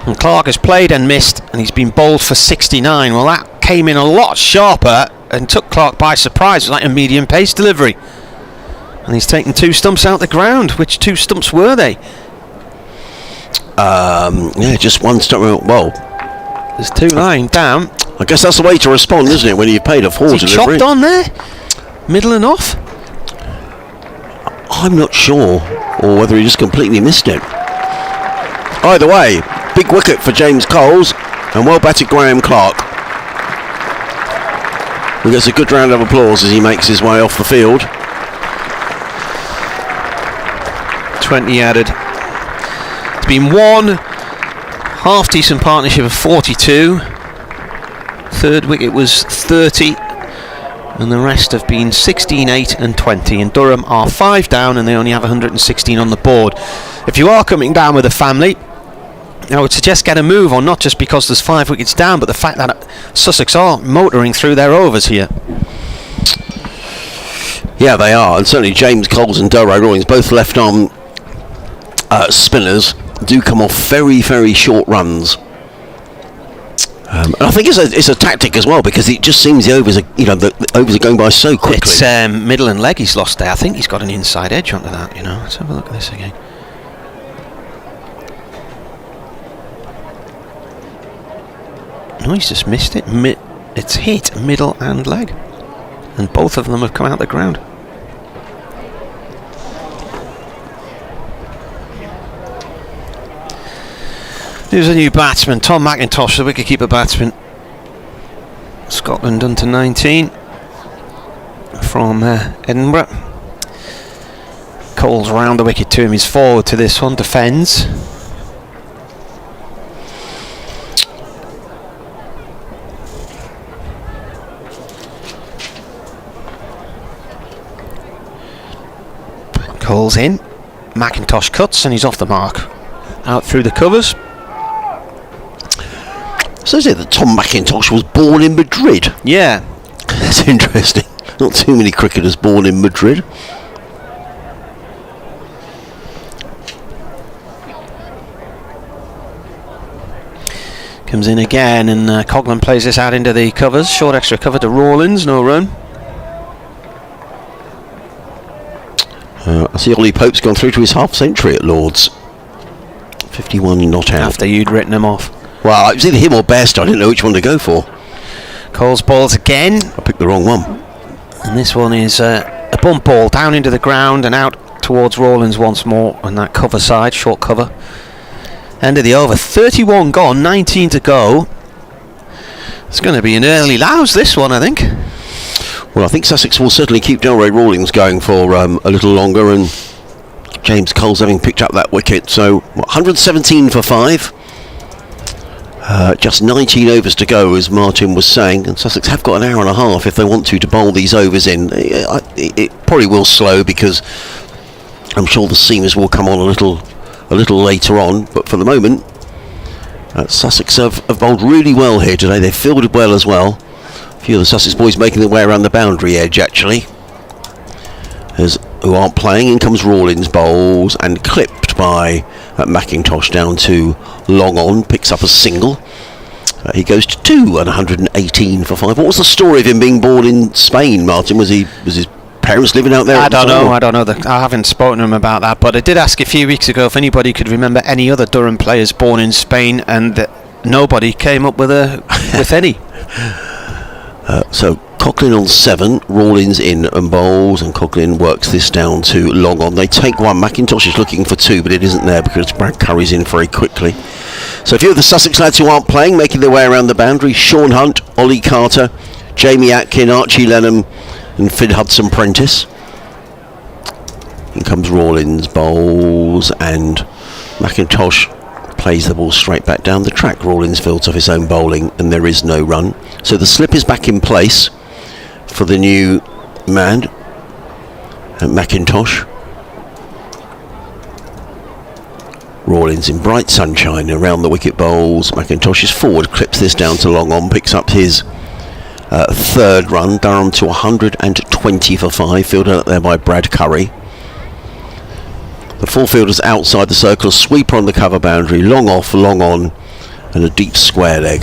And Clark has played and missed, and he's been bowled for 69. Well, that came in a lot sharper and took Clark by surprise. It was like a medium pace delivery, and he's taken 2 stumps out the ground. Which 2 stumps were they?
Yeah, just 1 stump. Well,
there's 2 lying down.
I guess that's the way to respond, isn't it, when you've paid a 4 delivery?
Chopped on there? Middle and off?
I'm not sure, or whether he just completely missed it. Either way, big wicket for James Coles, and well batted Graham Clark, who gets a good round of applause as he makes his way off the field.
20 added. It's been 1 half decent partnership of 42. 3rd wicket was 30. and the rest have been 16, 8 and 20, and Durham are 5 down and they only have 116 on the board. If you are coming down with a family, I would suggest get a move on, not just because there's 5 wickets down, but the fact that Sussex are motoring through their overs here.
Yeah, they are, and certainly James Coles and Durham Rawlings, both left-arm spinners, do come off very, very short runs. And I think it's a tactic as well, because it just seems the overs are going by so quickly.
It's middle and leg he's lost there. I think he's got an inside edge onto that. Let's have a look at this again. No, he's just missed it. It's hit middle and leg, and both of them have come out the ground. Here's a new batsman, Tom McIntosh, the wicketkeeper batsman. Scotland under 19 from Edinburgh. Coles round the wicket to him. He's forward to this one, defends. Coles in. McIntosh cuts and he's off the mark. Out through the covers.
So is it that Tom McIntosh was born in Madrid?
Yeah.
That's interesting. Not too many cricketers born in Madrid.
Comes in again, and Coghlan plays this out into the covers. Short extra cover to Rawlins, no run.
I see Ollie Pope's gone through to his half century at Lord's. 51 not out.
After you'd written him off.
Well, it was either him or Bairstow. I didn't know which one to go for.
Coles balls again.
I picked the wrong one.
And this one is a bump ball down into the ground and out towards Rawlins once more on that cover side, short cover. End of the over. 31 gone, 19 to go. It's going to be an early louse, this one, I think.
Well, I think Sussex will certainly keep Delray Rawlings going for a little longer, and James Coles having picked up that wicket. So 117 for 5. Just 19 overs to go, as Martin was saying, and Sussex have got an hour and a half if they want to bowl these overs in. It probably will slow, because I'm sure the seamers will come on a little later on, but for the moment Sussex have bowled really well here today. They've fielded well as well. A few of the Sussex boys making their way around the boundary edge, actually, who aren't playing. In comes Rawlins, bowls and clipped by McIntosh down to long on, picks up a single. He goes to 2 and 118 for 5. What was the story of him being born in Spain, Martin? Was his parents living out there?
I don't know. I haven't spoken to him about that, but I did ask a few weeks ago if anybody could remember any other Durham players born in Spain, and nobody came up with any. So Coghlan on 7, Rawlins in and bowls, and Coghlan works this down to long on. They take 1. McIntosh is looking for 2, but it isn't there because Brad Curry's in very quickly. So a few of the Sussex lads who aren't playing making their way around the boundary: Sean Hunt, Ollie Carter, Jamie Atkin, Archie Lenham and Finn Hudson-Prentice. In comes Rawlins, bowls, and McIntosh plays the ball straight back down the track. Rawlins fields off his own bowling and there is no run. So the slip is back in place for the new man, McIntosh. Rawlins in bright sunshine around the wicket bowls. McIntosh is forward, clips this down to long on, picks up his third run. Durham to 120 for 5, fielded up there by Brad Curry. The full fielders outside the circle, a sweeper on the cover boundary, long off, long on, and a deep square leg.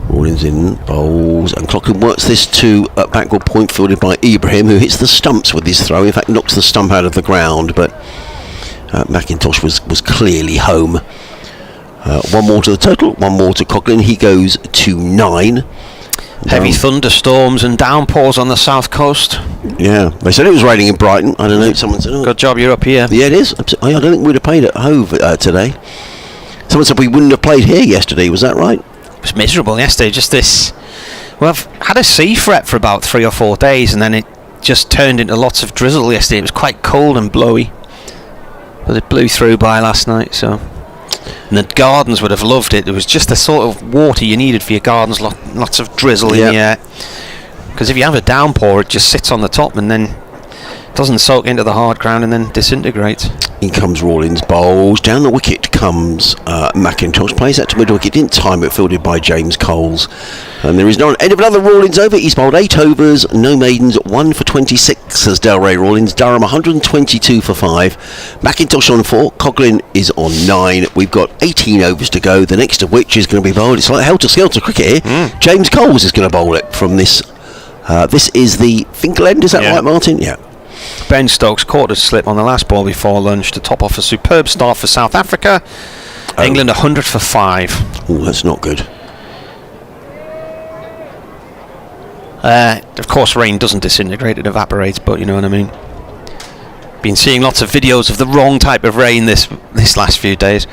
Rawlins in, bowls, and Coghlan works this to backward point, fielded by Ibrahim, who hits the stumps with his throw. In fact, knocks the stump out of the ground, but McIntosh was clearly home. 1 more to the total, 1 more to Coghlan. He goes to 9. Heavy thunderstorms and downpours on the south coast.
Yeah, they said it was raining in Brighton. I don't know, someone said,
good job you're up here.
Yeah, it is. I don't think we'd have played at Hove today. Someone said we wouldn't have played here yesterday, was that right?
It was miserable yesterday, just this. Well, I've had a sea fret for about 3 or 4 days, and then it just turned into lots of drizzle yesterday. It was quite cold and blowy, but it blew through by last night, so. And the gardens would have loved it. It was just the sort of water you needed for your gardens. Lots of drizzle in the air. Because if you have a downpour, it just sits on the top and then doesn't soak into the hard ground and then disintegrates.
In comes Rawlins, bowls. Down the wicket comes McIntosh. Plays that to mid wicket. Didn't time it. Fielded by James Coles. And there is no end of another Rawlins over. He's bowled 8 overs, no maidens, 1 for 26 as Delray Rawlins. Durham 122 for 5. McIntosh on 4. Coughlin is on 9. We've got 18 overs to go. The next of which is going to be bowled. It's like helter-skelter cricket here. James Coles is going to bowl it from this. This is the Finkel end. Is that right, Martin? Yeah.
Ben Stokes caught a slip on the last ball before lunch to top off a superb start for South Africa. England 100 for 5.
Oh, that's not good.
Of course, rain doesn't disintegrate, it evaporates, but you know what I mean. Been seeing lots of videos of the wrong type of rain this last few days.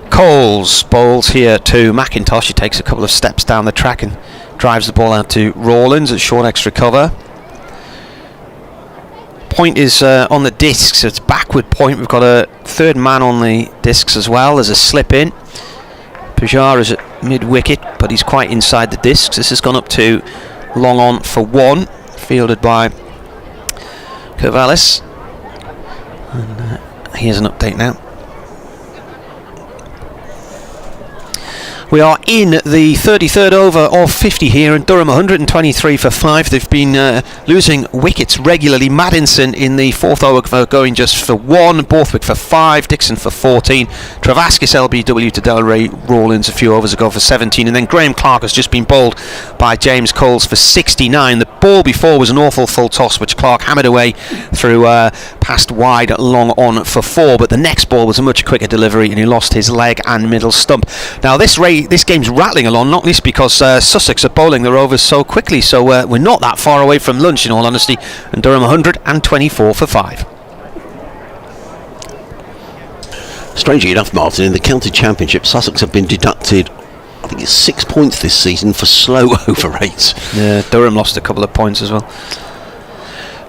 Coles bowls here to McIntosh. He takes a couple of steps down the track and drives the ball out to Rawlins at short extra cover. Point is on the discs, so it's backward point. We've got a third man on the discs as well. There's a slip in. Pujar is at mid wicket, but he's quite inside the discs. This has gone up to long on for 1, fielded by Corvallis. And here's an update now. We are in the 33rd over of 50 here, and Durham 123 for 5. They've been losing wickets regularly. Maddinson in the 4th over going just for 1, Borthwick for 5, Dixon for 14, Travaskis LBW to Delray Rawlins a few overs ago for 17, and then Graham Clark has just been bowled by James Coles for 69. The ball before was an awful full toss which Clark hammered away through past wide long on for 4, but the next ball was a much quicker delivery and he lost his leg and middle stump. Now this game's rattling along, not least because Sussex are bowling their overs so quickly, so we're not that far away from lunch in all honesty, and Durham 124 for 5.
Strangely enough, Martin, in the county championship, Sussex have been deducted, I think it's 6 points this season for slow over rates.
Yeah, Durham lost a couple of points as well.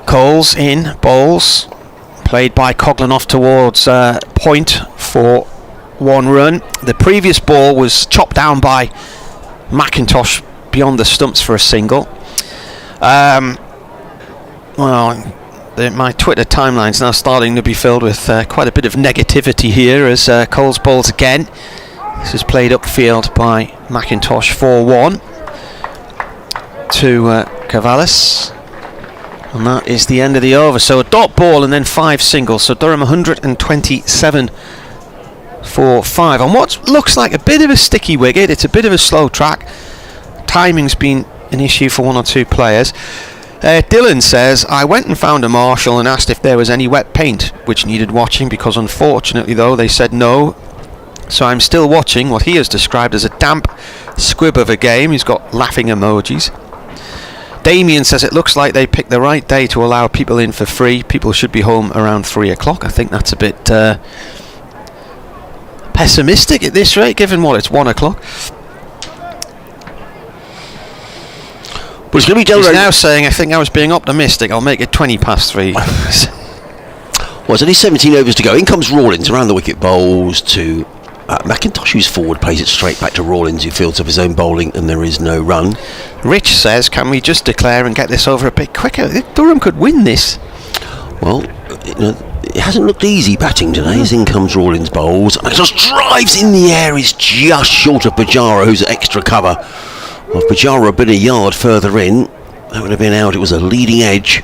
Coles in, bowls, played by Coughlin off towards point for 1 run. The previous ball was chopped down by McIntosh beyond the stumps for a single. My Twitter timeline's now starting to be filled with quite a bit of negativity here as Coles bowls again. This is played upfield by McIntosh for 1 to Corvallis. And that is the end of the over. So a dot ball and then 5 singles. So Durham 127 for 5 on what looks like a bit of a sticky wicket. It's a bit of a slow track. Timing's been an issue for 1 or 2 players. Dylan says, I went and found a marshal and asked if there was any wet paint which needed watching, because unfortunately though they said no, so I'm still watching what he has described as a damp squib of a game. He's got laughing emojis. Damien says it looks like they picked the right day to allow people in for free. People should be home around 3 o'clock. I think that's a bit pessimistic at this rate, given what it's 1 o'clock.
But it's going to be
He's now saying, I think I was being optimistic, I'll make it 3:20.
Well, it's only 17 overs to go. In comes Rawlins around the wicket, bowls to McIntosh, who's forward, plays it straight back to Rawlins, who fields of his own bowling, and there is no run.
Rich says, can we just declare and get this over a bit quicker? Durham could win this.
Well, it hasn't looked easy batting today. As in comes Rawlins, bowls. McIntosh drives in the air, is just short of Pujara, who's at extra cover. Well, if Pujara had been a yard further in, that would have been out. It was a leading edge.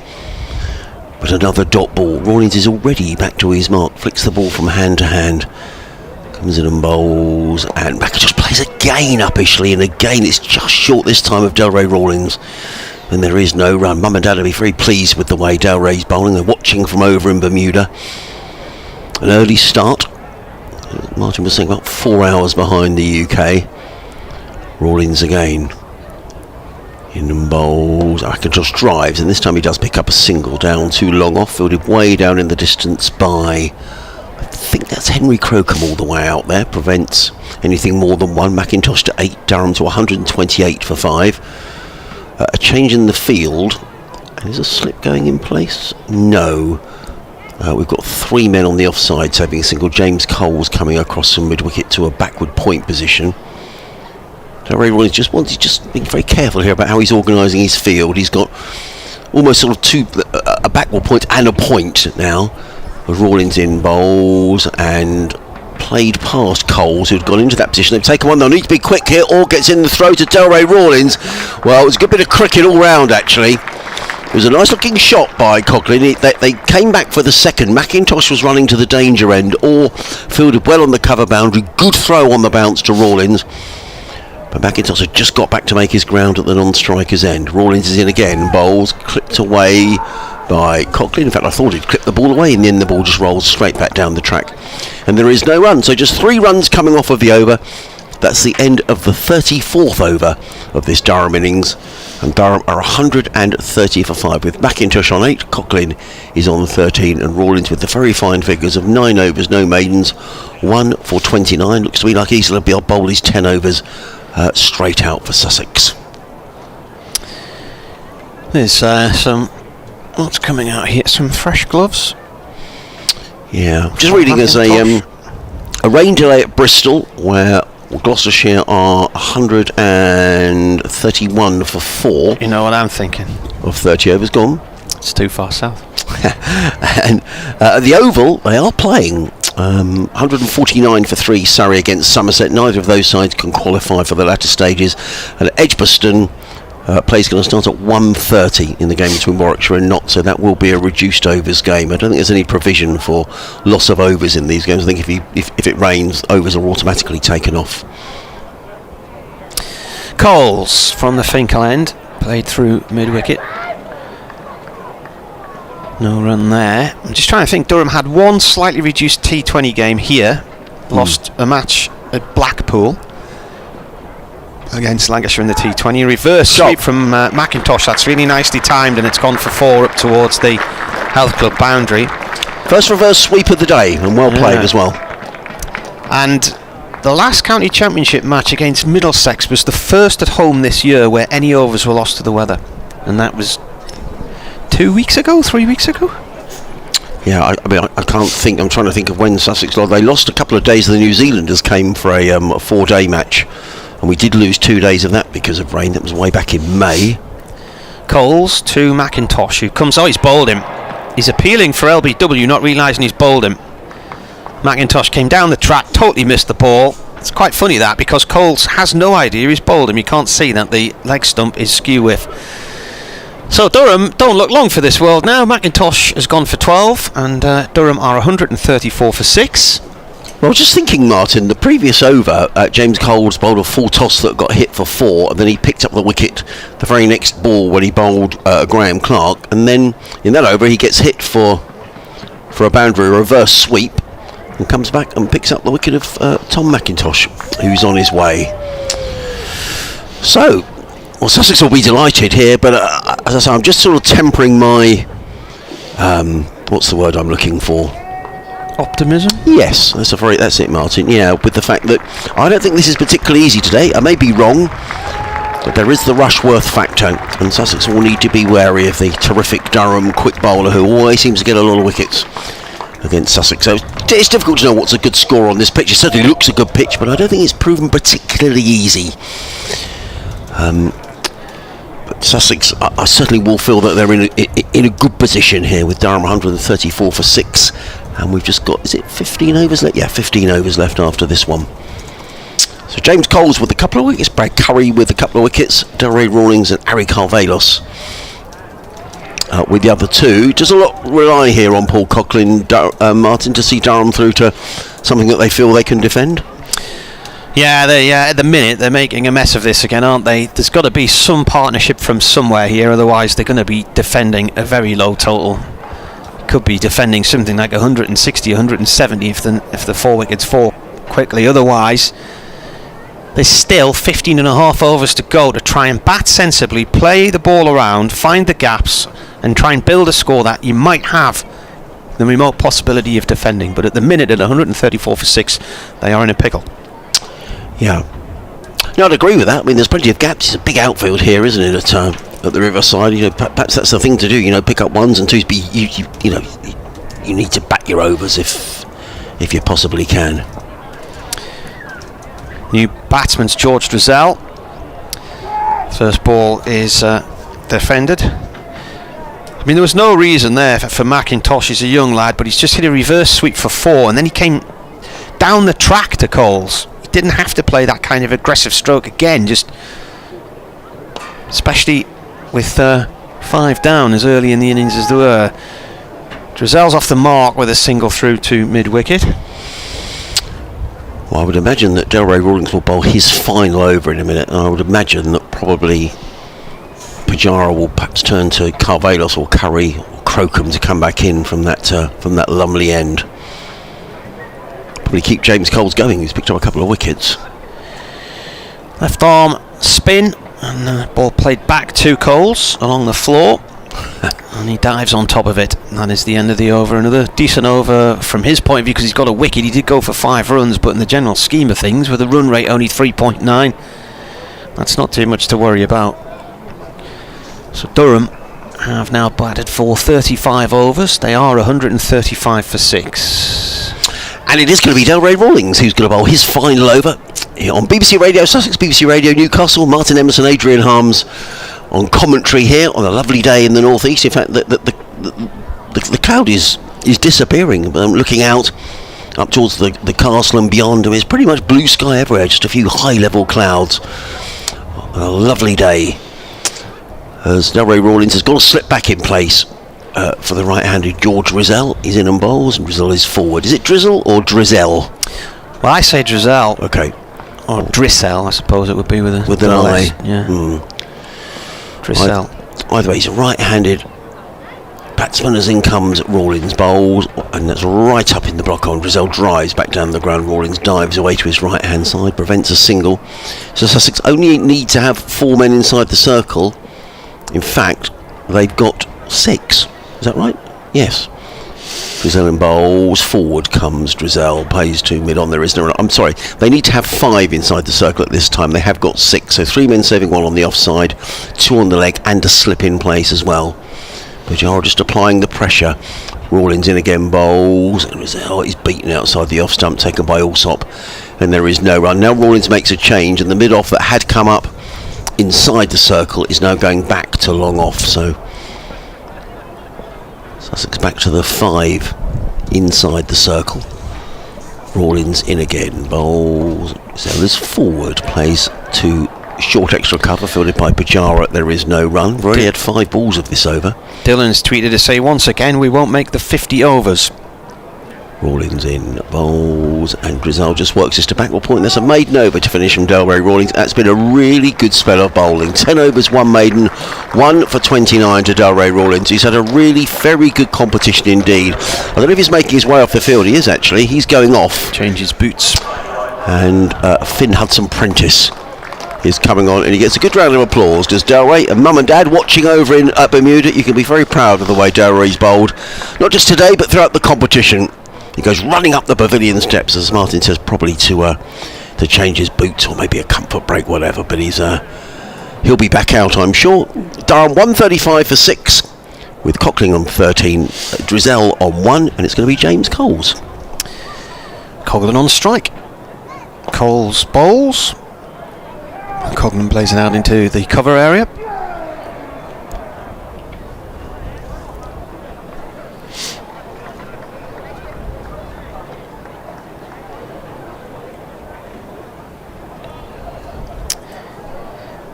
But another dot ball. Rawlins is already back to his mark. Flicks the ball from hand to hand. Comes in and bowls. And McIntosh plays again uppishly. And again it's just short this time of Delray Rawlins. And there is no run. Mum and Dad will be very pleased with the way Delray's bowling. They're watching from over in Bermuda. An early start. Martin was saying about 4 hours behind the UK. Rawlins again. In and bowls. McIntosh drives, and this time he does pick up a single down too long off, fielded way down in the distance by, I think that's Henry Crocombe all the way out there, prevents anything more than 1. McIntosh to 8, Durham to 128 for 5. A change in the field, and is a slip going in place? No. We've got 3 men on the offside saving a single. James Coles coming across from mid-wicket to a backward point position. Ray Rollins just being very careful here about how he's organising his field. He's got almost sort of a backward point and a point now. Rawlins in bowls and played past Coles, who'd gone into that position. They've taken one. They'll need to be quick here. Or gets in the throw to Delray Rawlins. Well, it was a good bit of cricket all round, actually. It was a nice looking shot by Coughlin. They came back for the second. McIntosh was running to the danger end. Or fielded well on the cover boundary. Good throw on the bounce to Rawlins. But McIntosh had just got back to make his ground at the non-striker's end. Rawlins is in again. Bowls clipped away by Coughlin. In fact, I thought he'd clipped the ball away. In the end, the ball just rolls straight back down the track. And there is no run. So just 3 runs coming off of the over. That's the end of the 34th over of this Durham innings. And Durham are 130 for 5 with McIntosh on 8. Coughlin is on 13. And Rawlins with the very fine figures of 9 overs, no maidens. 1 for 29. Looks to me like he's going to bowl his 10 overs straight out for Sussex.
There's some... What's coming out here? Some fresh gloves.
Yeah, just reading there's a rain delay at Bristol where Gloucestershire are 131 for 4.
You know what I'm thinking?
Of 30 overs gone.
It's too far south.
And at the Oval, they are playing 149 for 3 Surrey against Somerset. Neither of those sides can qualify for the latter stages. And at Edgbaston, play's going to start at 1:30 in the game between Warwickshire and Notts, so that will be a reduced overs game. I don't think there's any provision for loss of overs in these games. I think if it rains, overs are automatically taken off.
Coles from the Finkel end, played through mid-wicket. No run there. I'm just trying to think. Durham had one slightly reduced T20 game here. Lost a match at Blackpool against Lancashire in the T20. Reverse sweep from McIntosh. That's really nicely timed, and it's gone for 4 up towards the Health Club boundary.
First reverse sweep of the day, and well played as well.
And the last county championship match against Middlesex was the first at home this year where any overs were lost to the weather, and that was 3 weeks ago.
Yeah, I mean, I can't think. I'm trying to think of when Sussex lost. They lost a couple of days. The New Zealanders came for a 4-day match. And we did lose 2 days of that because of rain. That was way back in May.
Coles to McIntosh, who comes... Oh, he's bowled him. He's appealing for LBW, not realising he's bowled him. McIntosh came down the track, totally missed the ball. It's quite funny that, because Coles has no idea he's bowled him. You can't see that the leg stump is skew with. So Durham don't look long for this world now. McIntosh has gone for 12, and Durham are 134 for 6.
Well, just thinking, Martin, the previous over, James Coles bowled a full toss that got hit for 4, and then he picked up the wicket the very next ball when he bowled Graham Clark, and then in that over he gets hit for a boundary, a reverse sweep, and comes back and picks up the wicket of Tom McIntosh, who's on his way. So, well, Sussex will be delighted here, but as I say, I'm just sort of tempering my, what's the word I'm looking for?
Optimism?
Yes, that's it, Martin. Yeah, with the fact that I don't think this is particularly easy today. I may be wrong, but there is the Rushworth factor, and Sussex will need to be wary of the terrific Durham quick bowler who always seems to get a lot of wickets against Sussex. So it's difficult to know what's a good score on this pitch. It certainly looks a good pitch, but I don't think it's proven particularly easy. But Sussex, I certainly will feel that they're in a good position here with Durham 134 for 6. And we've just got, is it 15 overs left? Yeah, 15 overs left after this one. So James Coles with a couple of wickets, Brad Curry with a couple of wickets, Delray Rawlings and Ari Carvelos with the other 2. Does a lot rely here on Paul Coughlin, Martin, to see Durham through to something that they feel they can defend?
Yeah, at the minute they're making a mess of this again, aren't they? There's got to be some partnership from somewhere here, otherwise they're going to be defending a very low total. Could be defending something like 160, 170 if the 4 wickets fall quickly. Otherwise, there's still 15 and a half overs to go to try and bat sensibly, play the ball around, find the gaps, and try and build a score that you might have the remote possibility of defending. But at the minute, at 134 for 6, they are in a pickle.
Yeah. No, I'd agree with that. I mean, there's plenty of gaps. It's a big outfield here, isn't it, at the Riverside? You know, perhaps that's the thing to do. You know, pick up 1s and 2s. But you need to bat your overs if you possibly can.
New batsman's George Drizzell. First ball is defended. I mean, there was no reason there for McIntosh. He's a young lad, but he's just hit a reverse sweep for 4, and then he came down the track to Coles. He didn't have to play that kind of aggressive stroke again, just especially with 5 down as early in the innings as there were. Drizel's off the mark with a single through to mid-wicket.
Well, I would imagine that Delray Rawlings will bowl his final over in a minute, and I would imagine that probably Pujara will perhaps turn to Carvalhos or Curry or Crocombe to come back in from that Lumley end. Probably keep James Coles going. He's picked up a couple of wickets.
Left arm spin, and the ball played back to Coles along the floor. And he dives on top of it. And that is the end of the over. Another decent over from his point of view because he's got a wicket. He did go for 5 runs, but in the general scheme of things, with a run rate only 3.9, that's not too much to worry about. So Durham have now batted for 35 overs. They are 135 for 6.
And it is going to be Delray Rawlings who's going to bowl his final over here on BBC Radio Sussex, BBC Radio Newcastle. Martin Emerson, Adrian Harms on commentary here on a lovely day in the northeast. In fact, the cloud is disappearing. Looking out up towards the castle and beyond, it's pretty much blue sky everywhere, just a few high-level clouds. A lovely day as Delray Rawlings has got to slip back in place for the right-handed George Drizel. He's in and bowls, and Drizel is forward. Is it Drizzle or Drizel?
Well, I say Drizel.
Okay.
Or Drissel, I suppose it would be with
an I.
Yeah. Drizel.
Either way, he's a right-handed batsman as in comes Rawlings bowls, and that's right up in the block on. Drizel drives back down the ground. Rawlings dives away to his right-hand side, prevents a single. So Sussex only need to have 4 men inside the circle. In fact, they've got 6. Is that right? Yes. Drizel in bowls, forward comes Drizel, plays to mid on. There is no. I'm sorry, they need to have 5 inside the circle at this time. They have got 6, so 3 men saving 1 on the offside, 2 on the leg, and a slip in place as well. Pujara just applying the pressure. Rawlings in again, bowls, and Drizel is beaten outside the off stump, taken by Alsop, and there is no run. Now Rawlings makes a change, and the mid off that had come up inside the circle is now going back to long off. So Sussex back to the 5 inside the circle. Rawlings in again, bowls, Sellers forward, plays to short extra cover, fielded by Pujara. There is no run. We've already had 5 balls of this over.
Dylan's tweeted to say, once again, we won't make the 50 overs.
Rawlings in, bowls, and Drizel just works this to backward point. There's a maiden over to finish from Delray Rawlings. That's been a really good spell of bowling. 10 overs, 1 maiden, 1 for 29 to Delray Rawlings. He's had a really very good competition indeed. I don't know if he's making his way off the field. He is actually. He's going off.
Changes boots.
And Finn Hudson-Prentice is coming on, and he gets a good round of applause. Does Delray and Mum and Dad watching over in Bermuda? You can be very proud of the way Delray's bowled, not just today but throughout the competition. He goes running up the pavilion steps, as Martin says, probably to change his boots or maybe a comfort break, whatever. But he'll be back out, I'm sure. Durham 135 for 6, with Cockling on 13, Drizel on 1, and it's going to be James Coles.
Coghlan on strike. Coles bowls. Coghlan plays it out into the cover area.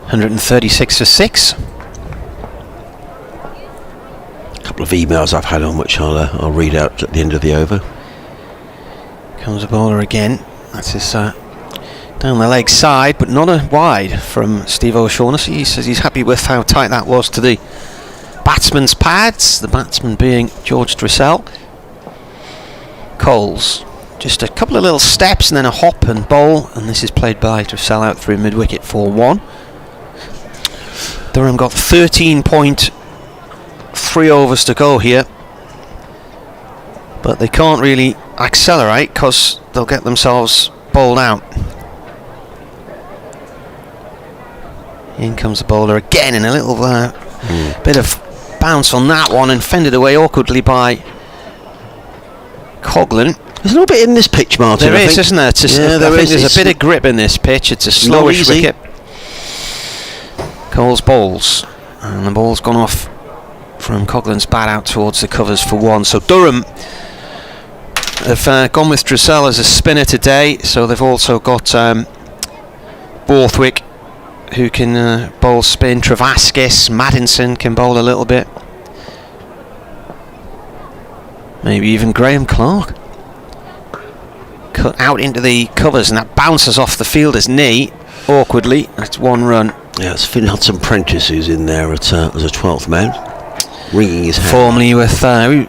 $136 for 6.
A couple of emails I've had on which I'll read out at the end of the over.
Comes a bowler again. That's his down the leg side, but not a wide from Steve O'Shaughnessy. He says he's happy with how tight that was to the batsman's pads, the batsman being George Drizel. Coles, just a couple of little steps and then a hop and bowl, and this is played by Drizel out through mid-wicket for 1. Durham got 13.3 overs to go here, but they can't really accelerate because they'll get themselves bowled out. In comes the bowler again, and a little bit of bounce on that one, and fended away awkwardly by Coghlan.
There's a little bit in this pitch, Martin.
There is, isn't there? There's a bit of grip in this pitch. It's a slowish wicket. Coles bowls, and the ball's gone off from Coughlin's bat out towards the covers for 1. So Durham have gone with Dressel as a spinner today, so they've also got Borthwick, who can bowl spin. Travaskis, Maddinson can bowl a little bit. Maybe even Graham Clark. Cut out into the covers, and that bounces off the fielder's knee awkwardly. That's 1 run.
Yeah, it's Finn Hudson-Prentice who's in there as a 12th man, wringing his hand.
Formerly with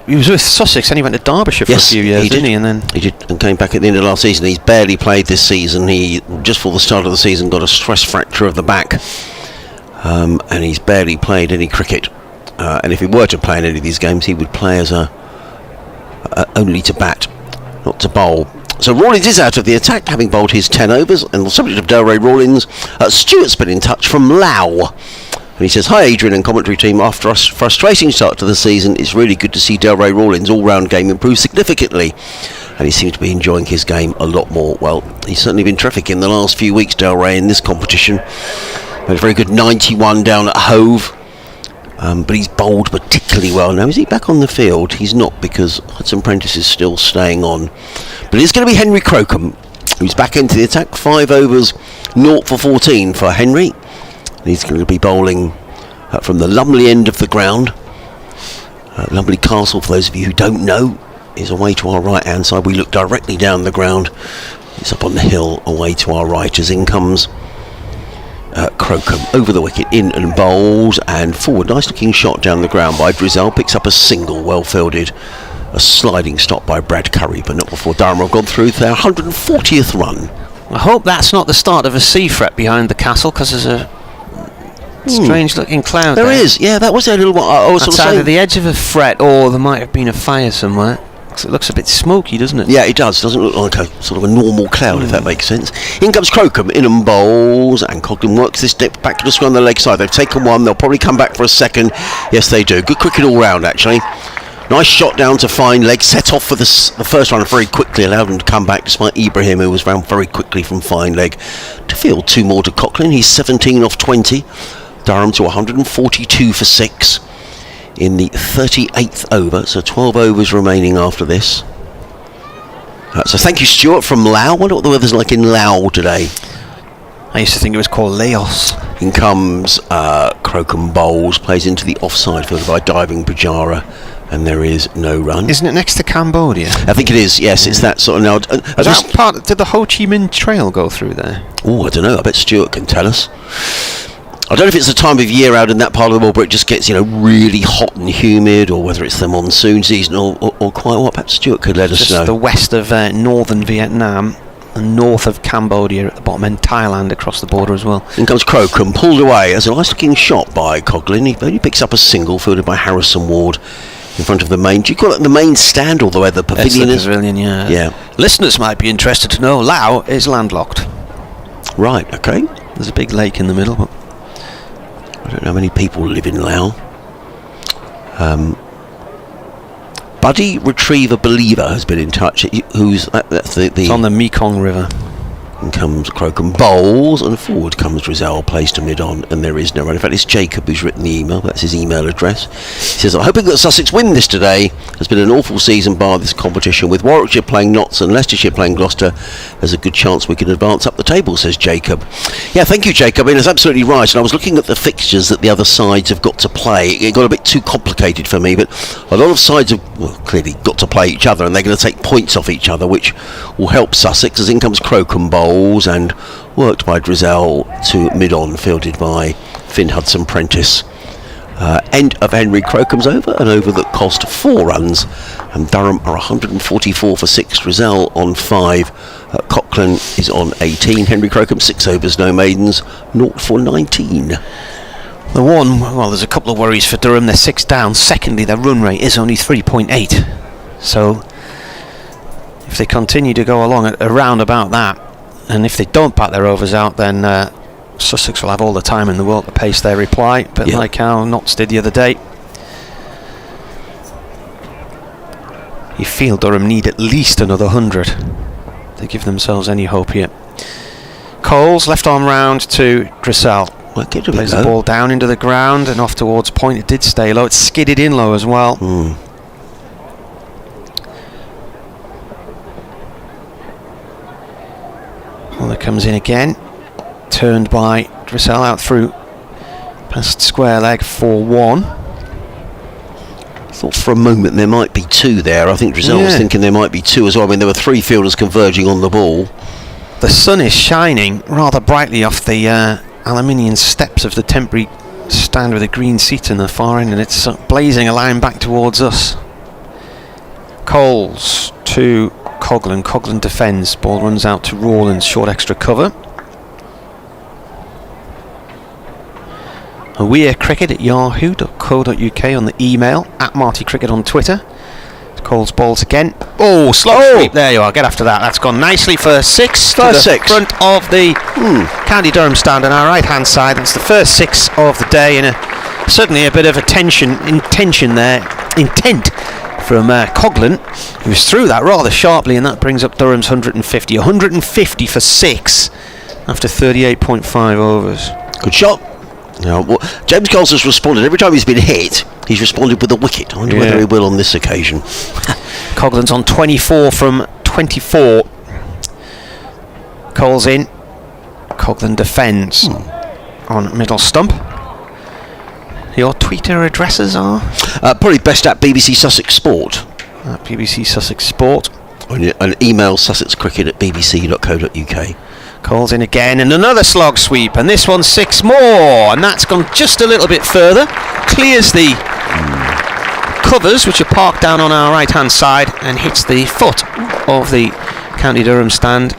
he was with Sussex, and he went to Derbyshire for a few years, didn't he? And then
he did, and came back at the end of last season. He's barely played this season. He just before the start of the season got a stress fracture of the back, and he's barely played any cricket. And if he were to play in any of these games, he would play as only to bat, not to bowl. So Rawlins is out of the attack, having bowled his 10 overs, and on the subject of Delray Rawlins, Stuart's been in touch from Lau. And he says, "Hi Adrian and commentary team, after a frustrating start to the season, it's really good to see Delray Rawlins' all-round game improve significantly. And he seems to be enjoying his game a lot more." Well, he's certainly been terrific in the last few weeks, Delray, in this competition. Made a very good 91 down at Hove. But he's bowled particularly well. Now, is he back on the field? He's not, because Hudson-Prentice is still staying on. But it's going to be Henry Crocombe, who's back into the attack. 5 overs, 0 for 14 for Henry. And he's going to be bowling from the Lumley end of the ground. Lumley Castle, for those of you who don't know, is away to our right-hand side. We look directly down the ground. It's up on the hill away to our right, as in comes Crocombe over the wicket, in and bowls and forward. Nice looking shot down the ground by Dressel. Picks up a single, well fielded. A sliding stop by Brad Curry, but not before Durham have gone through their 140th run.
I hope that's not the start of a sea fret behind the castle, because there's a strange looking cloud
there is, yeah, that was a little while. I was
That's
sort of
either the edge of a fret, or there might have been a fire somewhere. It looks a bit smoky, doesn't it?
Yeah, it does. Doesn't look like a sort of a normal cloud, if that makes sense. In comes Crocombe, in and bowls, and Coughlin works this dip back to the square on the leg side. They've taken 1, they'll probably come back for a second. Yes, they do. Good cricket all round, actually. Nice shot down to fine leg, set off for the first run very quickly, allowed him to come back despite Ibrahim, who was round very quickly from fine leg to field 2 more to Coughlin. He's 17 off 20. Durham to 142 for 6 in the 38th over, so 12 overs remaining after this. So thank you, Stuart, from Lau. I wonder what the weather's like in Lau today.
I used to think it was called Laos.
In comes Crocombe bowls, plays into the offside field by diving Pujara, and there is no run.
Isn't it next to Cambodia?
I think it is, yes. It's that sort of now.
Did the Ho Chi Minh Trail go through there?
Oh, I don't know. I bet Stuart can tell us. I don't know if it's the time of year out in that part of the world where it just gets, really hot and humid, or whether it's the monsoon season, or quite what. Perhaps Stuart could let us know.
Just the west of northern Vietnam and north of Cambodia at the bottom, and Thailand across the border as well.
In comes Crocombe, pulled away as a nice looking shot by Coughlin. He only picks up a single, fielded by Harrison Ward in front of the main. Do you call it the main stand, or the way the pavilion is?
The pavilion, yeah.
Yeah.
Listeners might be interested to know, Lau is landlocked.
Right, okay.
There's a big lake in the middle, but
I don't know how many people live in Lau. Buddy Retriever Believer has been in touch. That's the
it's on the Mekong River.
In comes Crocombe bowls, and forward comes Dressel, plays to mid-on, and there is no run. In fact, it's Jacob who's written the email. That's his email address. He says, "I'm hoping that Sussex win this today. It's been an awful season bar this competition. With Warwickshire playing Notts and Leicestershire playing Gloucester, there's a good chance we can advance up the table," says Jacob. Yeah, thank you, Jacob. I mean, that's absolutely right. And I was looking at the fixtures that the other sides have got to play. It got a bit too complicated for me, but a lot of sides have clearly got to play each other, and they're going to take points off each other, which will help Sussex. As in comes Crocombe bowls, and worked by Dressel to mid-on, fielded by Finn Hudson-Prentice. End of Henry Crocombe's over, an over that cost 4 runs, and Durham are 144 for 6. Dressel on 5. Coughlin is on 18. Henry Crocombe 6 overs, no maidens, 0 for 19.
There's a couple of worries for Durham. They're 6 down. Secondly, their run rate is only 3.8. So if they continue to go along at around about that, and if they don't bat their overs out, then Sussex will have all the time in the world to pace their reply, but like how Notts did the other day. You feel Durham need at least another 100 to give themselves any hope here. Coles, left arm round to Dressel.
Well, get a bit
Plays
low.
the ball down into the ground and off towards point. It did stay low. It skidded in low as well. Well, it comes in again. Turned by Drizzell out through past square leg 4-1.
I thought for a moment there might be two there. I think Drizzell was thinking there might be two as well. I mean, there were three fielders converging on the ball.
The sun is shining rather brightly off the aluminium steps of the temporary stand with a green seat in the far end, and it's blazing a line back towards us. Coles to Coughlan. Coughlan defends. Ball runs out to Rawlins. Short extra cover. wearecricket@yahoo.co.uk on the email, @MartyCricket on Twitter. Coles balls again. Oh, slow sweep. There you are. Get after that. That's gone nicely for 6.
First 6.
Front of the County Durham stand on our right hand side. That's the first 6 of the day, and certainly a bit of intent from Coughlan, who's through that rather sharply, and that brings up Durham's 150. 150 for 6 after 38.5 overs.
Good shot. Now, James Coles has responded every time he's been hit. He's responded with a wicket. I wonder whether he will on this occasion.
Coughlan's on 24 from 24. Coles in. Coughlan defends on middle stump. Your Twitter addresses are?
Probably best at BBC Sussex Sport.
At BBC Sussex Sport.
And email sussexcricket@bbc.co.uk.
Coles in again, and another slog sweep, and this one's 6 more, and that's gone just a little bit further. Clears the covers, which are parked down on our right hand side, and hits the foot of the County Durham stand,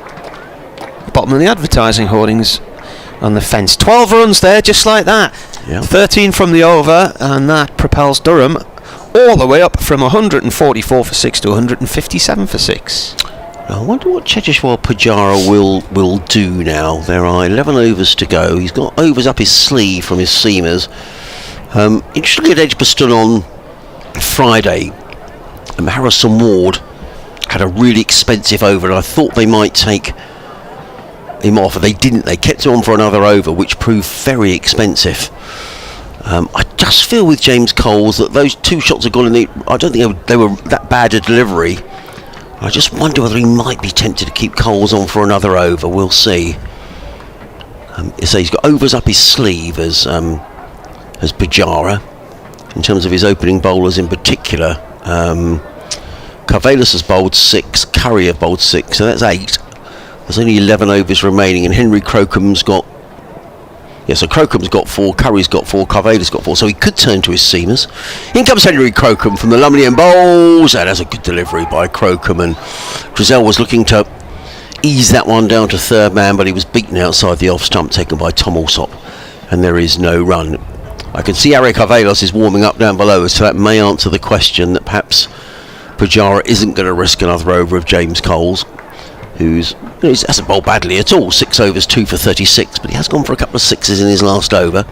bottom of the advertising hoardings on the fence. 12 runs there, just like that. 13 from the over, and that propels Durham all the way up from 144 for 6 to 157 for 6.
I wonder what Cheteshwar Pujara will do now. There are 11 overs to go. He's got overs up his sleeve from his seamers. Interestingly, at Edgbaston on Friday, Harrison Ward had a really expensive over, and I thought they might take him off. They didn't. They kept him on for another over, which proved very expensive. I just feel with James Coles that those 2 shots have gone in. I don't think they were that bad a delivery. I just wonder whether he might be tempted to keep Coles on for another over. We'll see. So he's got overs up his sleeve as Pujara, in terms of his opening bowlers in particular. Carvallis has bowled 6, Curry have bowled 6, so that's 8. There's only 11 overs remaining, and Henry Crocombe's got... so Crocombe's got 4, Curry's got 4, Carvallis got 4, so he could turn to his seamers. In comes Henry Crocombe from the Lumley and bowls, and that's a good delivery by Crocombe, and Drizzell was looking to ease that one down to third man, but he was beaten outside the off stump, taken by Tom Alsop, and there is no run. I can see Harry Carvallis is warming up down below, so that may answer the question that perhaps Pujara isn't going to risk another over of James Coles, who hasn't bowled badly at all. 6 overs, 2 for 36, but he has gone for a couple of 6s in his last over.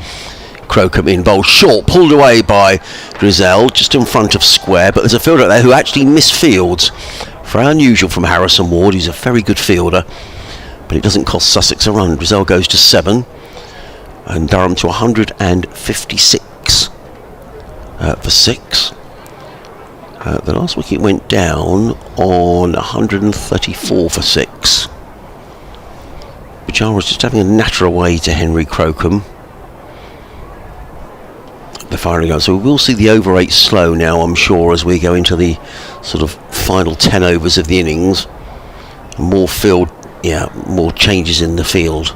Crocombe in bowl short, pulled away by Drizzell, just in front of square, but there's a fielder there who actually misfields. Very unusual from Harrison Ward, who's a very good fielder, but it doesn't cost Sussex a run. Drizzell goes to 7, and Durham to 156 for 6. The last wicket went down on 134 for 6. Pujara was just having a natter away to Henry Crocombe. The firing gun. So we will see the over 8 slow now, I'm sure, as we go into the sort of final 10 overs of the innings. More changes in the field.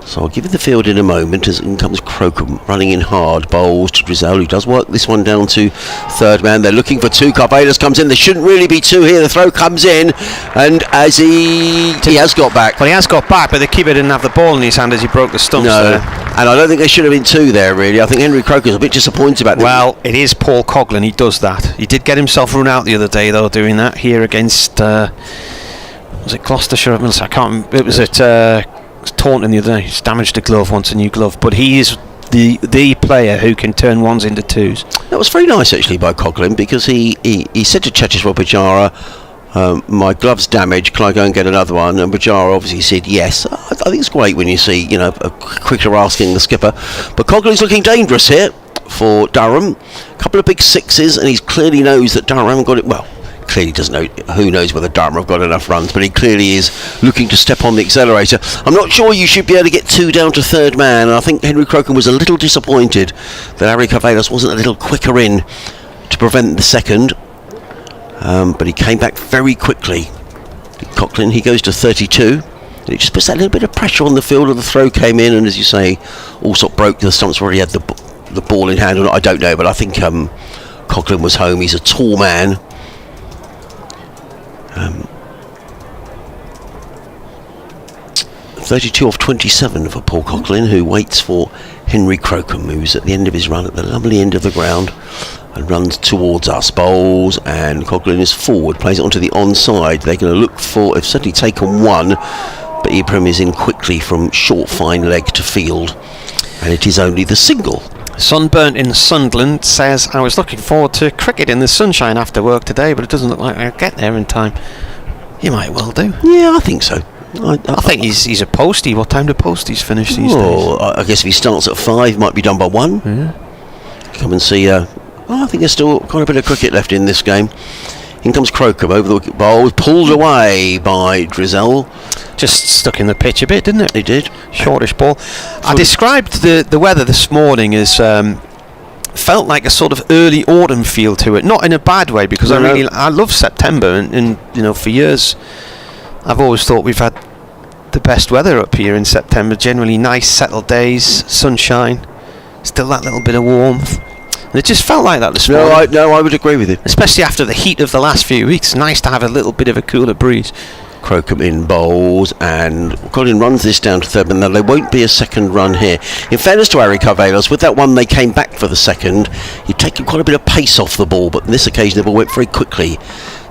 So I'll give you the field in a moment, as in comes Crocombe running in hard, bowls to Drizzell, who does work this one down to third man. They're looking for 2. Carvallis comes in. There shouldn't really be 2 here. The throw comes in, and as he has got back.
Well, he has got back, but the keeper didn't have the ball in his hand as he broke the stumps there.
And I don't think there should have been 2 there, really. I think Henry Crocombe's a bit disappointed about that.
Well, it is Paul Coughlan. He does that. He did get himself run out the other day, though, doing that here against... was it Gloucestershire? I can't remember. It was at... Taunton the other day. He's damaged a glove, wants a new glove, but he is the player who can turn 1s into 2s.
That was very nice actually by Coughlan, because he said to Cheteshwar Pujara, my glove's damaged, can I go and get another one? And Bajara obviously said yes. I think it's great when you see, you know, a cricketer asking the skipper. But Coughlin's looking dangerous here for Durham. A couple of big sixes, and he clearly knows that Durham haven't got it. Well, clearly doesn't know. Who knows whether Durham have got enough runs, but he clearly is looking to step on the accelerator. I'm not sure you should be able to get 2 down to third man, and I think Henry Crocombe was a little disappointed that Harry Carvelos wasn't a little quicker in to prevent the second. But he came back very quickly. Coughlin, he goes to 32. And it just puts that little bit of pressure on the field, and the throw came in, and as you say, Allsop broke the stumps where he had the ball in hand or not, I don't know, but I think Coughlin was home. He's a tall man. 32 off 27 for Paul Coughlin, who waits for Henry Crocombe, who's at the end of his run at the lovely end of the ground and runs towards us. Bowls, and Coughlin is forward, plays it onto the onside. They're going to look for, they've certainly taken one, but Ibrahim is in quickly from short fine leg to field, and it is only the single.
Sunburnt in Sunderland says, I was looking forward to cricket in the sunshine after work today, but it doesn't look like I'll get there in time. You might well do.
Yeah, I think so.
I think he's a postie. What time do posties finish these days?
I guess if he starts at 5, might be done by 1.
Yeah.
Come and see. I think there's still quite a bit of cricket left in this game. In comes Crocombe over the wicket, bowl, pulled away by Drizzell.
Just stuck in the pitch a bit, didn't it?
He did.
Shortish ball. I described the weather this morning as felt like a sort of early autumn feel to it, not in a bad way, because I love September, and you know, for years I've always thought we've had the best weather up here in September. Generally nice settled days, sunshine, still that little bit of warmth. And it just felt like that this morning.
I would agree with you.
Especially after the heat of the last few weeks. Nice to have a little bit of a cooler breeze.
Crocombe in bowls, and Colin runs this down to third, but there won't be a second run here. In fairness to Harry Carvelos, with that one they came back for the second. He'd taken quite a bit of pace off the ball, but on this occasion the ball went very quickly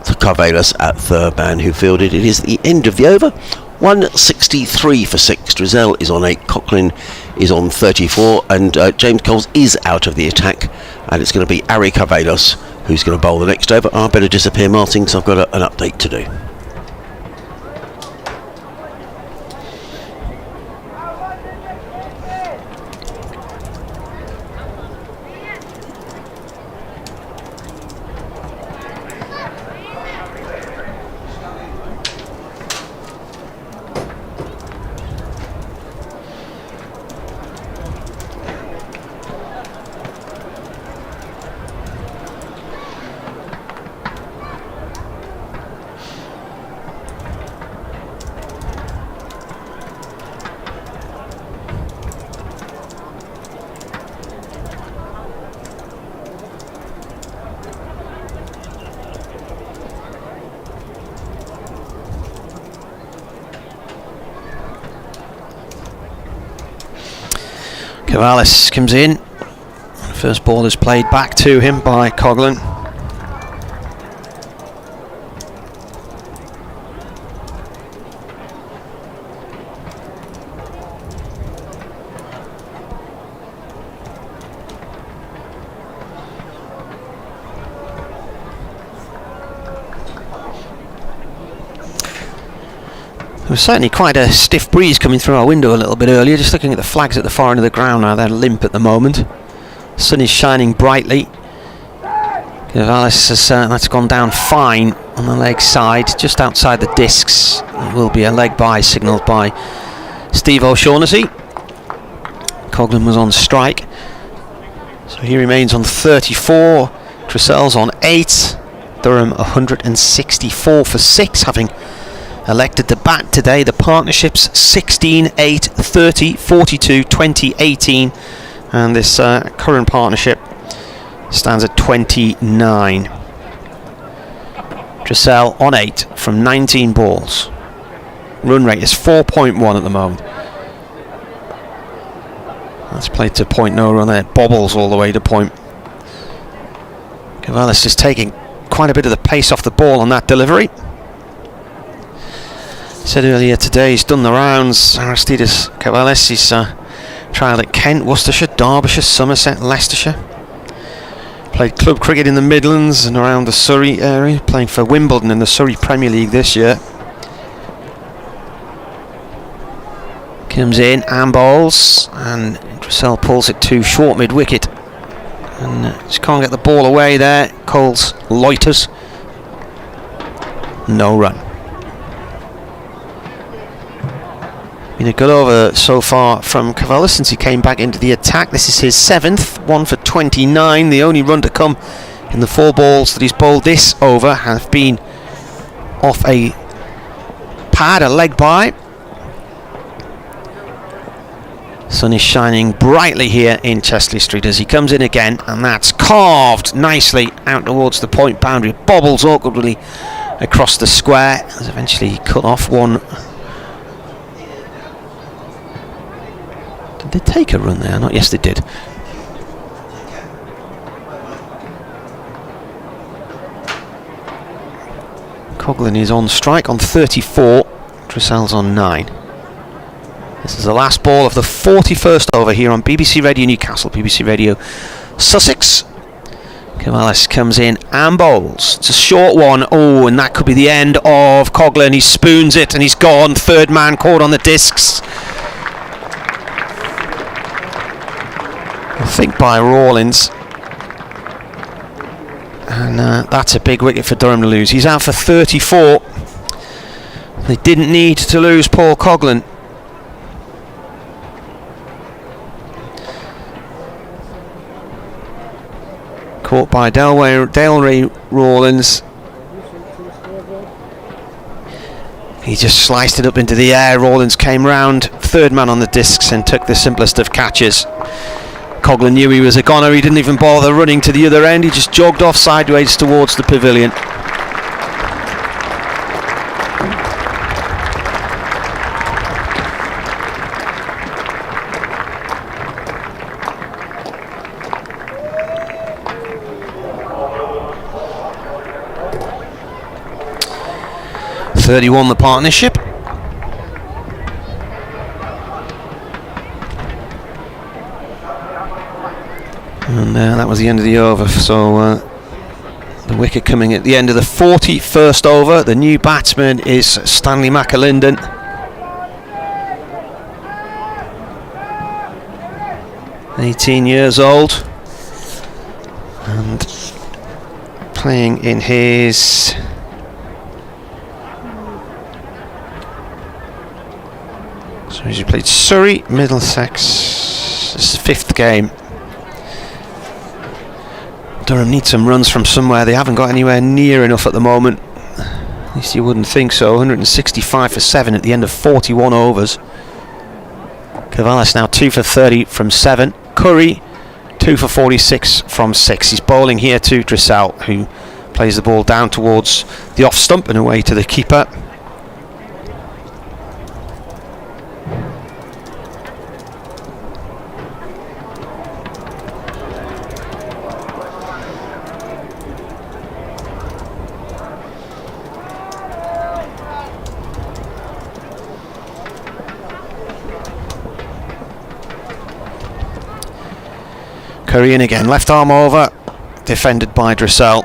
to Carvelos at third man, who fielded. It is the end of the over. 163 for 6. Drizzell is on 8. Coughlin is on 34, and James Coles is out of the attack, and it's going to be Harry Carvelos who's going to bowl the next over. I better disappear, Martin, because I've got an update to do.
Carvelos comes in. First ball is played back to him by Coughlin. There was certainly quite a stiff breeze coming through our window a little bit earlier. Just looking at the flags at the far end of the ground now, they're limp at the moment. The sun is shining brightly. Carvelos has that's gone down fine on the leg side, just outside the discs. It will be a leg bye signalled by Steve O'Shaughnessy. Coughlin was on strike, so he remains on 34. Drizzell's on 8. Durham 164 for 6, having elected to bat today. The partnerships 16, 8, 30, 42, 20, 18, and this current partnership stands at 29. Drizzell on 8 from 19 balls. Run rate is 4.1 at the moment. That's played to point, no run there. Bobbles all the way to point. Carvelos just taking quite a bit of the pace off the ball on that delivery. Said earlier today he's done the rounds. Aristides Carvelos, he's trialled at Kent, Worcestershire, Derbyshire, Somerset, Leicestershire. Played club cricket in the Midlands and around the Surrey area, playing for Wimbledon in the Surrey Premier League this year. Comes in and bowls, and Dressel pulls it to short mid-wicket. And just can't get the ball away there. Coles loiters. No run. Been a good over so far from Cavallo since he came back into the attack. This is his 7th, 1 for 29. The only run to come in the 4 balls that he's bowled this over have been off a pad, a leg by. Sun is shining brightly here in Chesley Street as he comes in again, and that's carved nicely out towards the point boundary. Bobbles awkwardly across the square. Has eventually cut off one. Did they take a run there? Not. Yes, they did. Coughlin is on strike on 34. Dressel's on 9. This is the last ball of the 41st over here on BBC Radio Newcastle, BBC Radio Sussex. Cavallis comes in and bowls. It's a short one. Oh, and that could be the end of Coughlin. He spoons it and he's gone. Third man caught on the discs. I think by Rawlins. And that's a big wicket for Durham to lose. He's out for 34. They didn't need to lose Paul Coughlin. Caught by Delray Rawlins. He just sliced it up into the air. Rawlins came round, third man on the discs, and took the simplest of catches. Coughlin knew he was a goner. He didn't even bother running to the other end. He just jogged off sideways towards the pavilion. .31 the partnership. And that was the end of the over. So the wicket coming at the end of the 41st over. The new batsman is Stanley McAlinden. (18 years old) and playing in his So he's played Surrey, Middlesex. This is the 5th game. Durham need some runs from somewhere. They haven't got anywhere near enough at the moment. At least you wouldn't think so. 165 for 7 at the end of 41 overs. Cavallis now 2 for 30 from 7. Curry 2 for 46 from 6. He's bowling here to Dressel, who plays the ball down towards the off stump and away to the keeper. Curry in again, left arm over, defended by Dressel.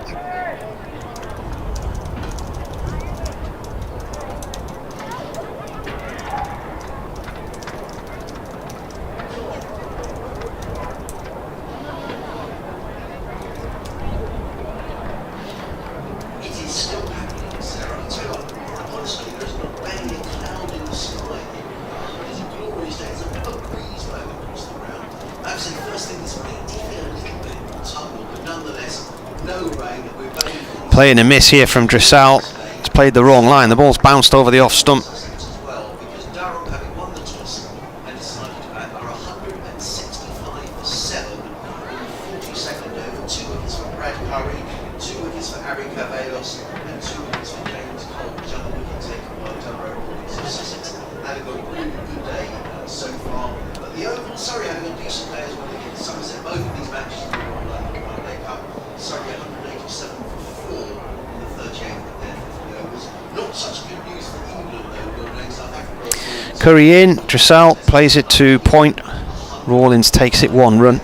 Playing a miss here from Dressel. He's played the wrong line. The ball's bounced over the off stump.
Because Durham, having won the toss and decided to bat, are 165 for 7 in the 42nd over. 2 wickets for Brad Curry, 2 wickets for Harry Cavallos, and 2 wickets for James Cole. Which other wicket taken by Durham of Sussex. Had a really good day so far. But the overall, Surrey having a decent day as well against Somerset. Both of these matches have been on the Monday Cup. Surrey 187 for 4 in the 38th of their 50 overs. Not such good news for England though, we're playing South Africa.
Curry in, Dressel plays it to point. Rawlins takes it 1 run.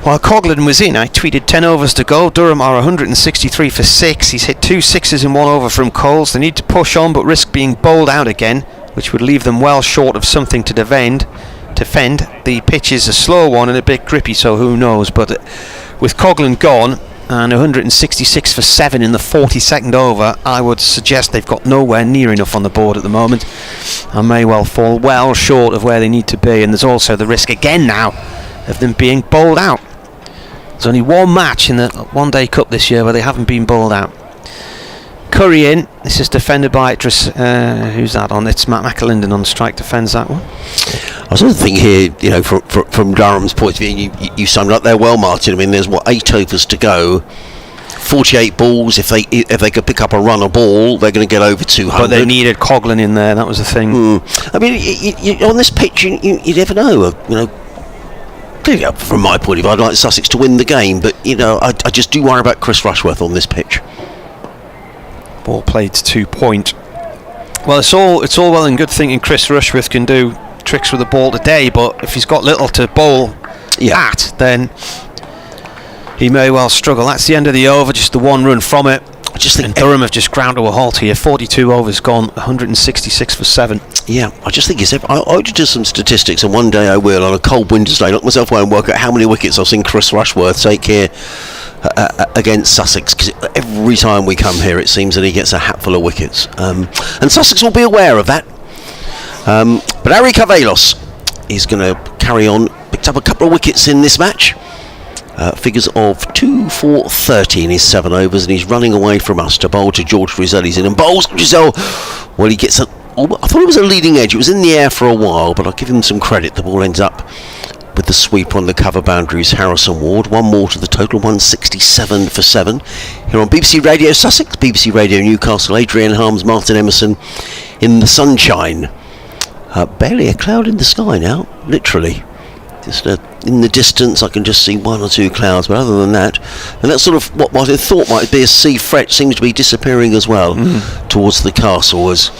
While Coghlan was in, I tweeted 10 overs to go. Durham are 163 for 6. He's hit 2 sixes in 1 over from Coles. They need to push on but risk being bowled out again, which would leave them well short of something to defend. The pitch is a slow one and a bit grippy, so who knows. But with Coghlan gone and 166 for 7 in the 42nd over, I would suggest they've got nowhere near enough on the board at the moment and may well fall well short of where they need to be. And there's also the risk again now of them being bowled out. There's only one match in the One Day Cup this year where they haven't been bowled out. Curry in. This is defended by who's that on? It's Matt McAlinden on strike, defends that one.
I sort of think here, you know, from Durham's point of view, you summed up there well, Martin. I mean, there's 8 overs to go, 48 balls. If they could pick up a run a ball, they're going to get over 200.
But they needed Coghlan in there. That was the thing.
I mean, you, on this pitch, you never know. You know, clearly, from my point of view, I'd like Sussex to win the game, but you know, I just do worry about Chris Rushworth on this pitch.
Ball played to 2 point. Well, it's all well and good thinking Chris Rushworth can do tricks with the ball today, but if he's got little to bowl at, then he may well struggle. That's the end of the over, just the 1 run from it.
I just think
Durham have just ground to a halt here. 42 overs gone, 166 for 7.
Yeah, I just think I ought to do some statistics, and one day I will, on a cold winter's day, lock myself away and work out how many wickets I've seen Chris Rushworth take here against Sussex, because every time we come here it seems that he gets a hatful of wickets, and Sussex will be aware of that. But Harry Carvelos is going to carry on. Picked up a couple of wickets in this match. Figures of 2 for 30 in his 7 overs, and he's running away from us to bowl to George Rizal. He's in and bowls Rizal. Well, he gets I thought it was a leading edge. It was in the air for a while, but I'll give him some credit. The ball ends up with the sweeper on the cover boundaries, Harrison Ward. 1 more to the total, 167 for 7. Here on BBC Radio Sussex, BBC Radio Newcastle, Adrian Harms, Martin Emerson in the sunshine. Barely a cloud in the sky now, literally. Just in the distance I can just see 1 or 2 clouds, but other than that, and that's sort of what I thought might be a sea fret seems to be disappearing as well towards the castle as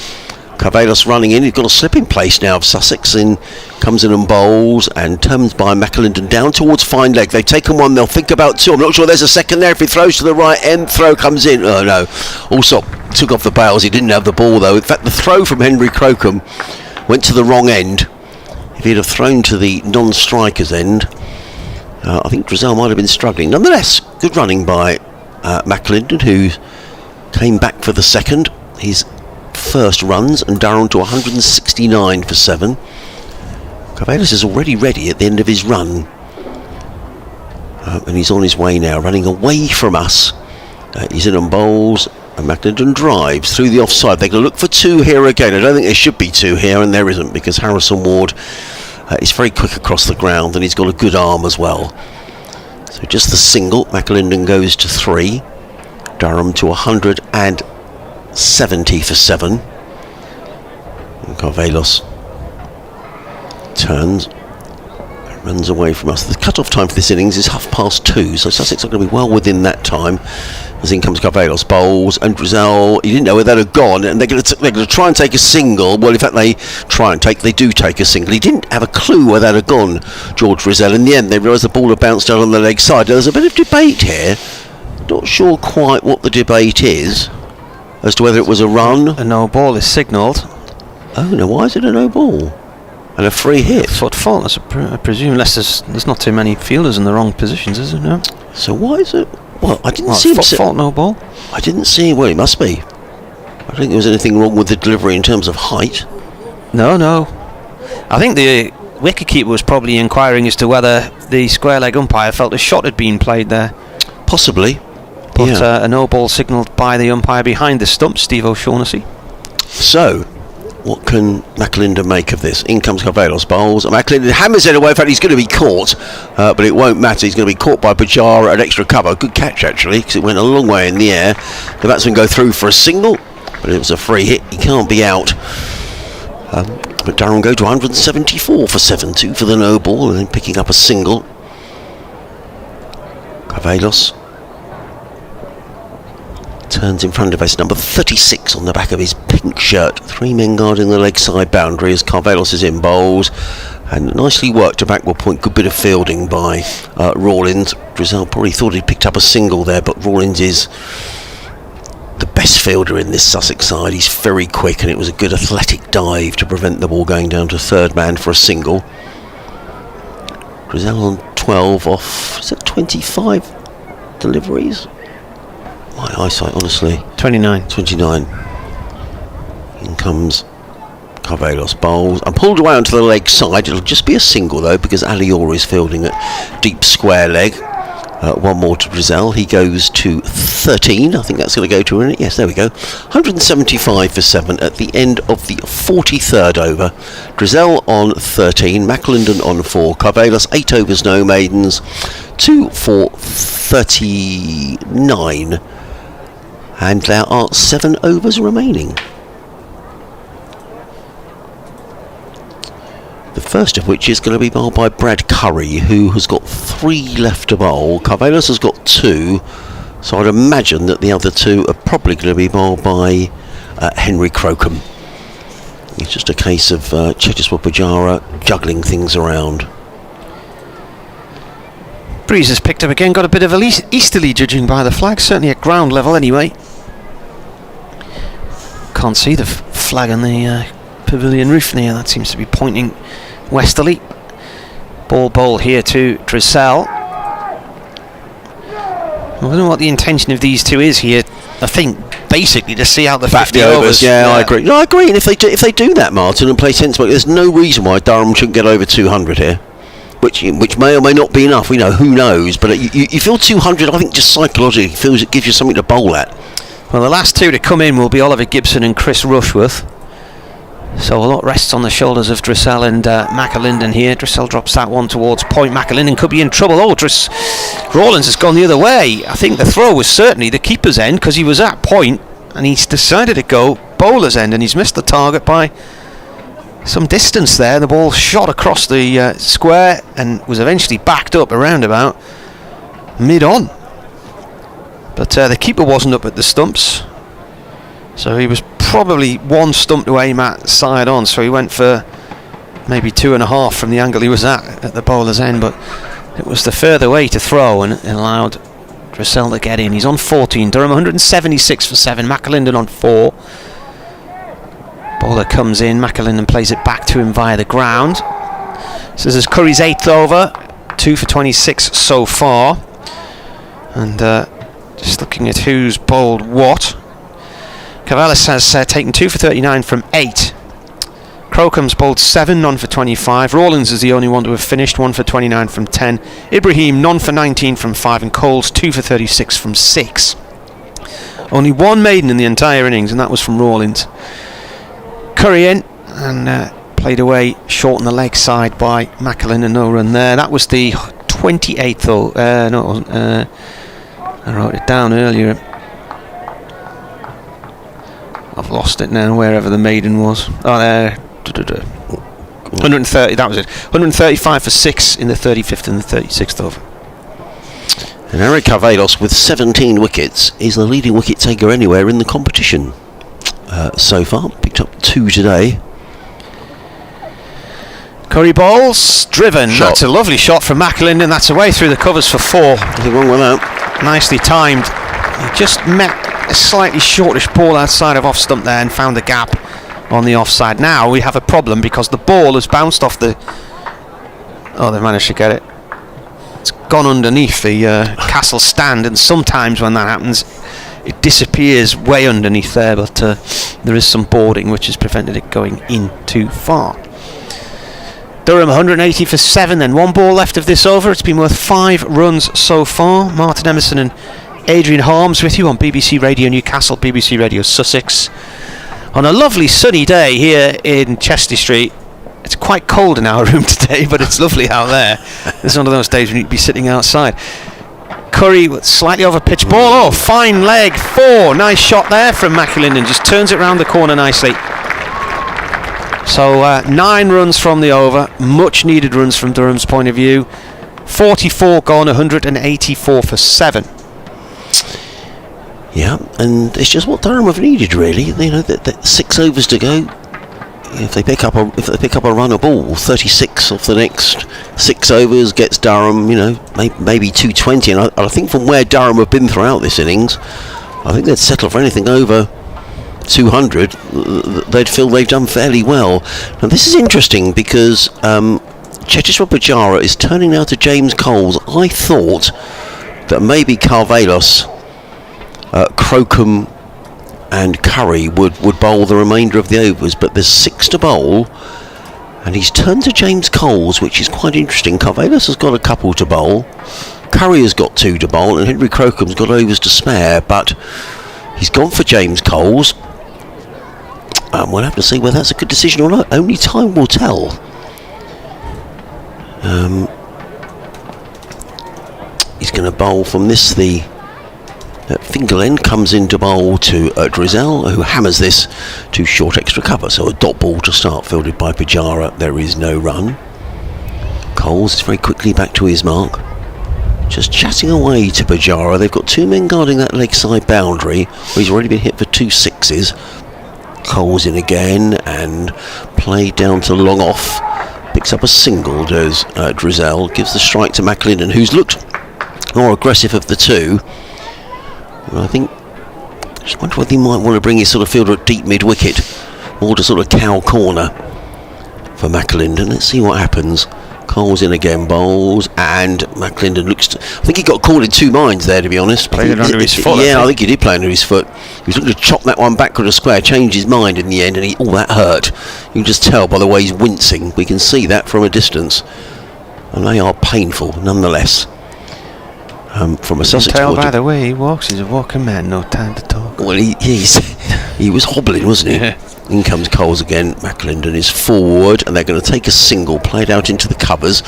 Carvelos running in. He's got a slip in place now of Sussex, and comes in and bowls and turns by McAlinden down towards fine leg. They've taken 1, they'll think about 2. I'm not sure there's a second there. If he throws to the right end, throw comes in. Oh no, also took off the bails. He didn't have the ball though. In fact, the throw from Henry Crocombe went to the wrong end. If he'd have thrown to the non-striker's end, I think Rizal might have been struggling. Nonetheless, good running by McAlinden, who came back for the second. His first runs, and Durham to 169 for 7. Carvelos is already ready at the end of his run. And he's on his way now, running away from us. He's in and bowls, and McAlinden drives through the offside. They're going to look for 2 here again. I don't think there should be 2 here, and there isn't, because Harrison Ward is very quick across the ground, and he's got a good arm as well. So just the single. McAlinden goes to 3. Durham to 170 for 7. And Carvelos turns, runs away from us. The cut-off time for this innings is 2:30, so Sussex are going to be well within that time. As in comes Carvelos, bowls, and Rizal, he didn't know where that had gone, and they're going to try and take a single. Well, in fact, they do take a single. He didn't have a clue where that had gone, George Rizal. In the end, they realised the ball had bounced out on the leg side. There's a bit of debate here. Not sure quite what the debate is as to whether it was a run.
A no ball is signalled.
Oh no, why is it a no ball? And a free hit.
Foot fault, I presume, unless there's not too many fielders in the wrong positions, is there? No.
So why is it? Well, I didn't see him.
Foot fault, no ball.
I didn't see. Well, it must be. I don't think there was anything wrong with the delivery in terms of height.
No. I think the wicketkeeper was probably inquiring as to whether the square leg umpire felt a shot had been played there.
Possibly.
But a no ball signalled by the umpire behind the stump, Steve O'Shaughnessy.
So, what can McAlinden make of this? In comes Carvelos, bowls. McAlinden hammers it away. In fact, he's going to be caught, but it won't matter. He's going to be caught by Bajara at extra cover. Good catch, actually, because it went a long way in the air. The batsman go through for a single, but it was a free hit. He can't be out. But Durham go to 174 for 7-2 for the no ball, and then picking up a single. Carvelos turns in front of us, number 36 on the back of his pink shirt. 3 men guarding the leg side boundary as Carvelos is in, bowls, And nicely worked to backward point. Good bit of fielding by Rawlins. Drizzell probably thought he'd picked up a single there, but Rawlins is the best fielder in this Sussex side. He's very quick, and it was a good athletic dive to prevent the ball going down to third man for a single. Drizzell on 12 off, is that 25 deliveries? My eyesight, honestly.
29.
In comes Carvelos, bowls and pulled away onto the leg side. It'll just be a single though, because Alior is fielding at deep square leg. One more to Drizzell. He goes to 13. I think that's going to go to, yes, there we go. 175 for 7 at the end of the 43rd over. Drizzell on 13, McAlinden on 4, Carvelos 8 overs, no maidens, 2 for 39, and there are 7 overs remaining. The first of which is going to be bowled by Brad Curry, who has got 3 left to bowl. Carvelos has got 2, so I'd imagine that the other 2 are probably going to be bowled by Henry Crocombe. It's just a case of Cheteshwar Pujara juggling things around.
Breeze has picked up again, got a bit of a easterly judging by the flag, certainly at ground level anyway. Can't see the flag on the pavilion roof there, that seems to be pointing westerly. Ball here to Drizzell. I don't know what the intention of these two is here. I think basically to see out the 50 overs.
Yeah, I agree. No, I agree. And if they do that, Martin, and play sensible, there's no reason why Durham shouldn't get over 200 here. Which may or may not be enough. Who knows? But you feel 200. I think just psychologically feels it gives you something to bowl at.
Well, the last 2 to come in will be Oliver Gibson and Chris Rushworth. So a lot rests on the shoulders of Drizzell and McAlinden here. Drizzell drops that one towards point. McAlinden could be in trouble. Rawlins has gone the other way. I think the throw was certainly the keeper's end, because he was at point and he's decided to go bowler's end, and he's missed the target by some distance there. The ball shot across the square and was eventually backed up around about mid-on. But the keeper wasn't up at the stumps, so he was probably 1 stump to aim at side on, so he went for maybe 2.5 from the angle he was at the bowler's end, but it was the further way to throw, and it allowed Drizzell to get in. He's on 14. Durham 176 for 7. McAlinden on 4. Bowler comes in. McAlinden plays it back to him via the ground. So this is Curry's 8th over. 2 for 26 so far. And just looking at who's bowled what. Carvelos has taken 2 for 39 from 8. Crocombe's bowled 7, none for 25. Rawlins is the only one to have finished, 1 for 29 from 10. Ibrahim, none for 19 from 5. And Coles, 2 for 36 from 6. Only 1 maiden in the entire innings, and that was from Rawlins. Curry in, and played away short on the leg side by McAlinden. No run there. That was the 28th, though. No, it wasn't. I wrote it down earlier. I've lost it now, wherever the maiden was. Oh, there. 130, that was it. 135 for 6 in the 35th and the 36th over.
And Eric Carvelos, with 17 wickets, is the leading wicket taker anywhere in the competition so far. Picked up 2 today.
Curry bowls, driven.
Shot.
That's a lovely shot from McAlinden. That's away through the covers for 4.
Nothing wrong with that.
Nicely timed. He just met a slightly shortish ball outside of off stump there and found the gap on the offside. Now we have a problem because the ball has bounced off the... Oh, they managed to get it. It's gone underneath the castle stand, and sometimes when that happens it disappears way underneath there, but there is some boarding which has prevented it going in too far. Durham 180 for 7, then 1 ball left of this over. It's been worth 5 runs so far. Martin Emerson and Adrian Harms with you on BBC Radio Newcastle, BBC Radio Sussex, on a lovely sunny day here in Chester Street. It's quite cold in our room today, but it's lovely out there. It's one of those days when you'd be sitting outside. Curry with slightly over pitch ball. Oh, fine leg, 4. Nice shot there from McAlinden. Just turns it round the corner nicely. So 9 runs from the over. Much needed runs from Durham's point of view. 44 gone, 184 for 7.
Yeah, and it's just what Durham have needed, really. 6 overs to go. if they pick up a run of ball, 36 off the next 6 overs gets Durham, maybe 220. And I think from where Durham have been throughout this innings, I think they'd settle for anything over 200. They'd feel they've done fairly well. Now this is interesting because Cheteshwar Pujara is turning now to James Coles. I thought that maybe Carvalhos, Crocombe and Curry would bowl the remainder of the overs, but there's 6 to bowl and he's turned to James Coles, which is quite interesting. Carvalhos has got a couple to bowl, Curry has got 2 to bowl, and Henry Crocombe's got overs to spare, but he's gone for James Coles. We'll have to see whether that's a good decision or not. Only time will tell. He's going to bowl from this. The finger end comes in to bowl to Drizel, who hammers this to short extra cover. So a dot ball to start, fielded by Pujara. There is no run. Coles is very quickly back to his mark. Just chatting away to Pujara. They've got 2 men guarding that leg side boundary. He's already been hit for 2 sixes. Coles in again and played down to long off. Picks up a single, does Drizel. Gives the strike to McLinden, who's looked more aggressive of the 2. I think, just wonder whether he might want to bring his sort of fielder at deep mid-wicket, or to sort of cow corner for McLinden. Let's see what happens. Coles in again, bowls, and McLinden looks I think he got caught in 2 minds there, to be honest.
Played it under his foot.
Yeah, I think he did play under his foot. He was looking to chop that one backward a square, changed his mind in the end, and that hurt. You can just tell by the way he's wincing. We can see that from a distance, and they are painful nonetheless. From a Sussex
tell by the way he walks, he's a walking man, no time to talk.
Well, he was hobbling, wasn't he? Yeah. In comes Coles again. McLinden is forward, and they're going to take a single, played out into the covers,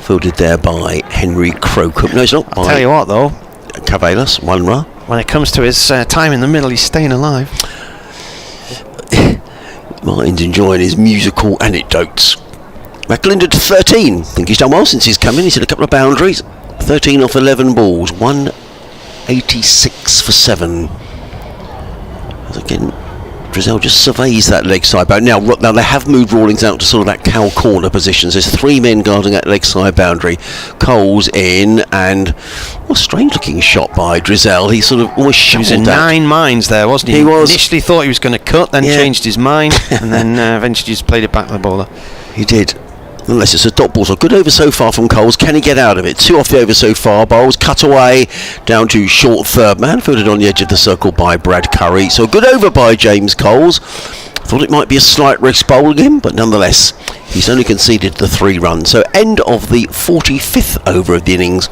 fielded there by Henry Crocombe. No, it's not.
I'll tell you what, though,
Carvalhos, 1 run.
When it comes to his time in the middle, he's staying alive.
Martin's enjoying his musical anecdotes. McLinden to 13. I think he's done well since he's come in. He's hit a couple of boundaries. 13 off 11 balls, 186 for 7. As again, Drizel just surveys that leg side boundary. Now they have moved Rawlings out to sort of that cow corner positions. There's 3 men guarding that leg side boundary. Coles in, and a strange looking shot by Drizel. He sort of almost shuffled
that. He was in 9 minds there, wasn't he?
He was.
Initially thought he was going to cut, then changed his mind, and then eventually just played it back to the bowler.
He did. Unless it's a dot ball. So good over so far from Coles. Can he get out of it? 2 off the over so far. Bowls cut away down to short third man. Fielded on the edge of the circle by Brad Curry. So good over by James Coles. Thought it might be a slight risk bowl again, but nonetheless, he's only conceded the 3 runs. So end of the 45th over of the innings.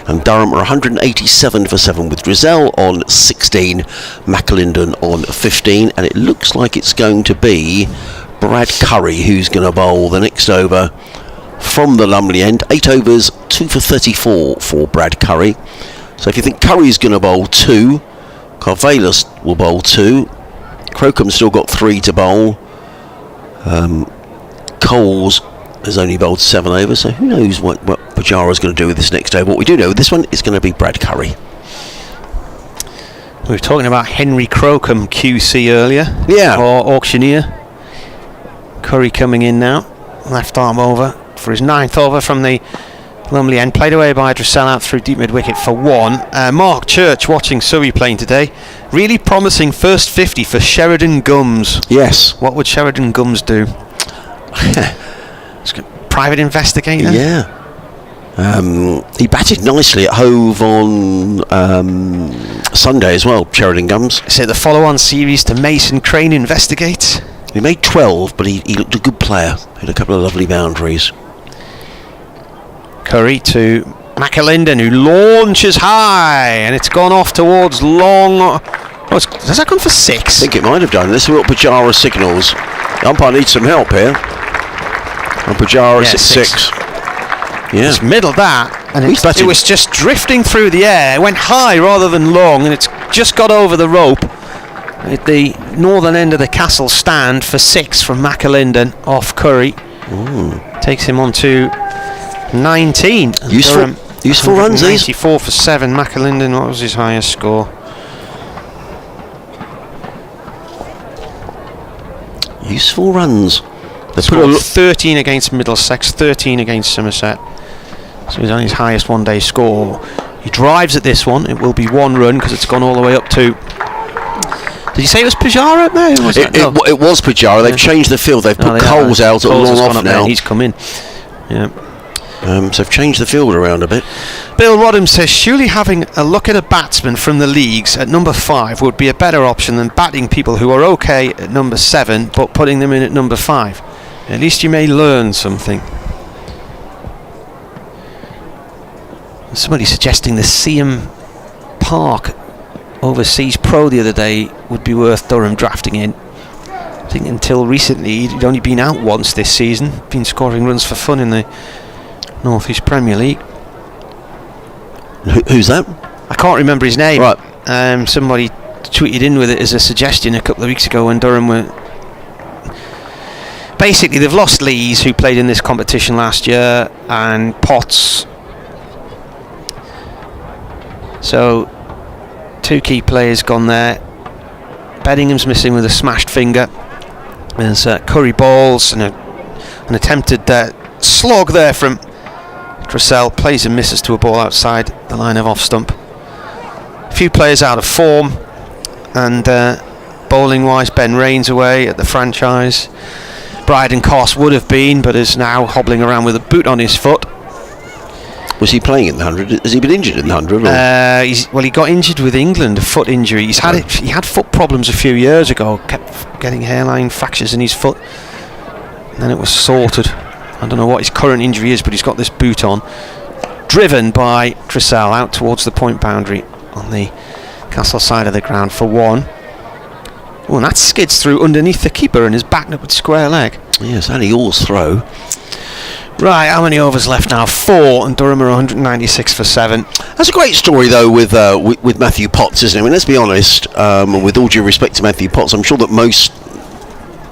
And Durham are 187 for 7 with Drizel on 16, McLinden on 15. And it looks like it's going to be Brad Curry who's going to bowl the next over from the Lumley end. 8 overs, 2 for 34 for Brad Curry. So if you think Curry's going to bowl 2, Carvalhos will bowl 2, Crocombe's still got 3 to bowl, Coles has only bowled 7 overs, so who knows what Pujara's going to do with this next over. What we do know with this one is going to be Brad Curry.
We were talking about Henry Crocombe QC earlier, or auctioneer. Curry coming in now, left arm over for his 9th over from the Lumley end, played away by Drizel out through deep mid-wicket for 1. Mark Church watching Surrey playing today. Really promising first 50 for Sheridan Gums.
Yes.
What would Sheridan Gums do? Private investigator?
Yeah. He batted nicely at Hove on Sunday as well, Sheridan Gums.
Is it the follow-on series to Mason Crane Investigate?
He made 12, but he looked a good player. Hit a couple of lovely boundaries.
Curry to McLinden, who launches high, and it's gone off towards long. Has that gone for 6?
I think it might have done. This is what Pujara signals. The umpire needs some help here. And Pujara is at 6. Yeah.
It's middled that, and it was just drifting through the air. It went high rather than long, and it's just got over the rope at the northern end of the castle stand for 6 from McLinden off Curry.
Ooh.
Takes him on to 19.
Useful runs,
94 for 7. McLinden, what was his highest score?
Useful runs. They
scored 13 against Middlesex, 13 against Somerset. So he's on his highest one-day score. He drives at this one. It will be 1 run because it's gone all the way up to... Did you say it was Pajara? No,
it was Pajara. They've changed the field. They've put Coles out at long off now.
He's come in. Yeah.
So they've changed the field around a bit.
Bill Rodham says, surely having a look at a batsman from the leagues at number 5 would be a better option than batting people who are okay at number 7 but putting them in at number 5. At least you may learn something. Somebody suggesting the Seaham Park Overseas Pro the other day would be worth Durham drafting in. I think until recently he'd only been out once this season, been scoring runs for fun in the North East Premier League.
Who's that?
I can't remember his name.
Right.
Somebody tweeted in with it as a suggestion a couple of weeks ago when Durham were... Basically, they've lost Lees, who played in this competition last year, and Potts. So, 2 key players gone there. Beddingham's missing with a smashed finger. There's Curry balls and an attempted slog there from Dressel. Plays and misses to a ball outside the line of off stump. A few players out of form, and bowling wise, Ben Rains away at the franchise. Bryden Coss would have been, but is now hobbling around with a boot on his foot.
Was he playing in the 100? Has he been injured in the 100?
He got injured with England, a foot injury. He had foot problems a few years ago, kept getting hairline fractures in his foot. And then it was sorted. I don't know what his current injury is, but he's got this boot on. Driven by Dressel out towards the point boundary on the Castle side of the ground for 1. Oh, and that skids through underneath the keeper and is backed up with square leg.
Yes, Ali Orr's throw.
Right, how many overs left now? 4, and Durham are 196 for 7.
That's a great story, though, with Matthew Potts, isn't it? I mean, let's be honest, with all due respect to Matthew Potts, I'm sure that most,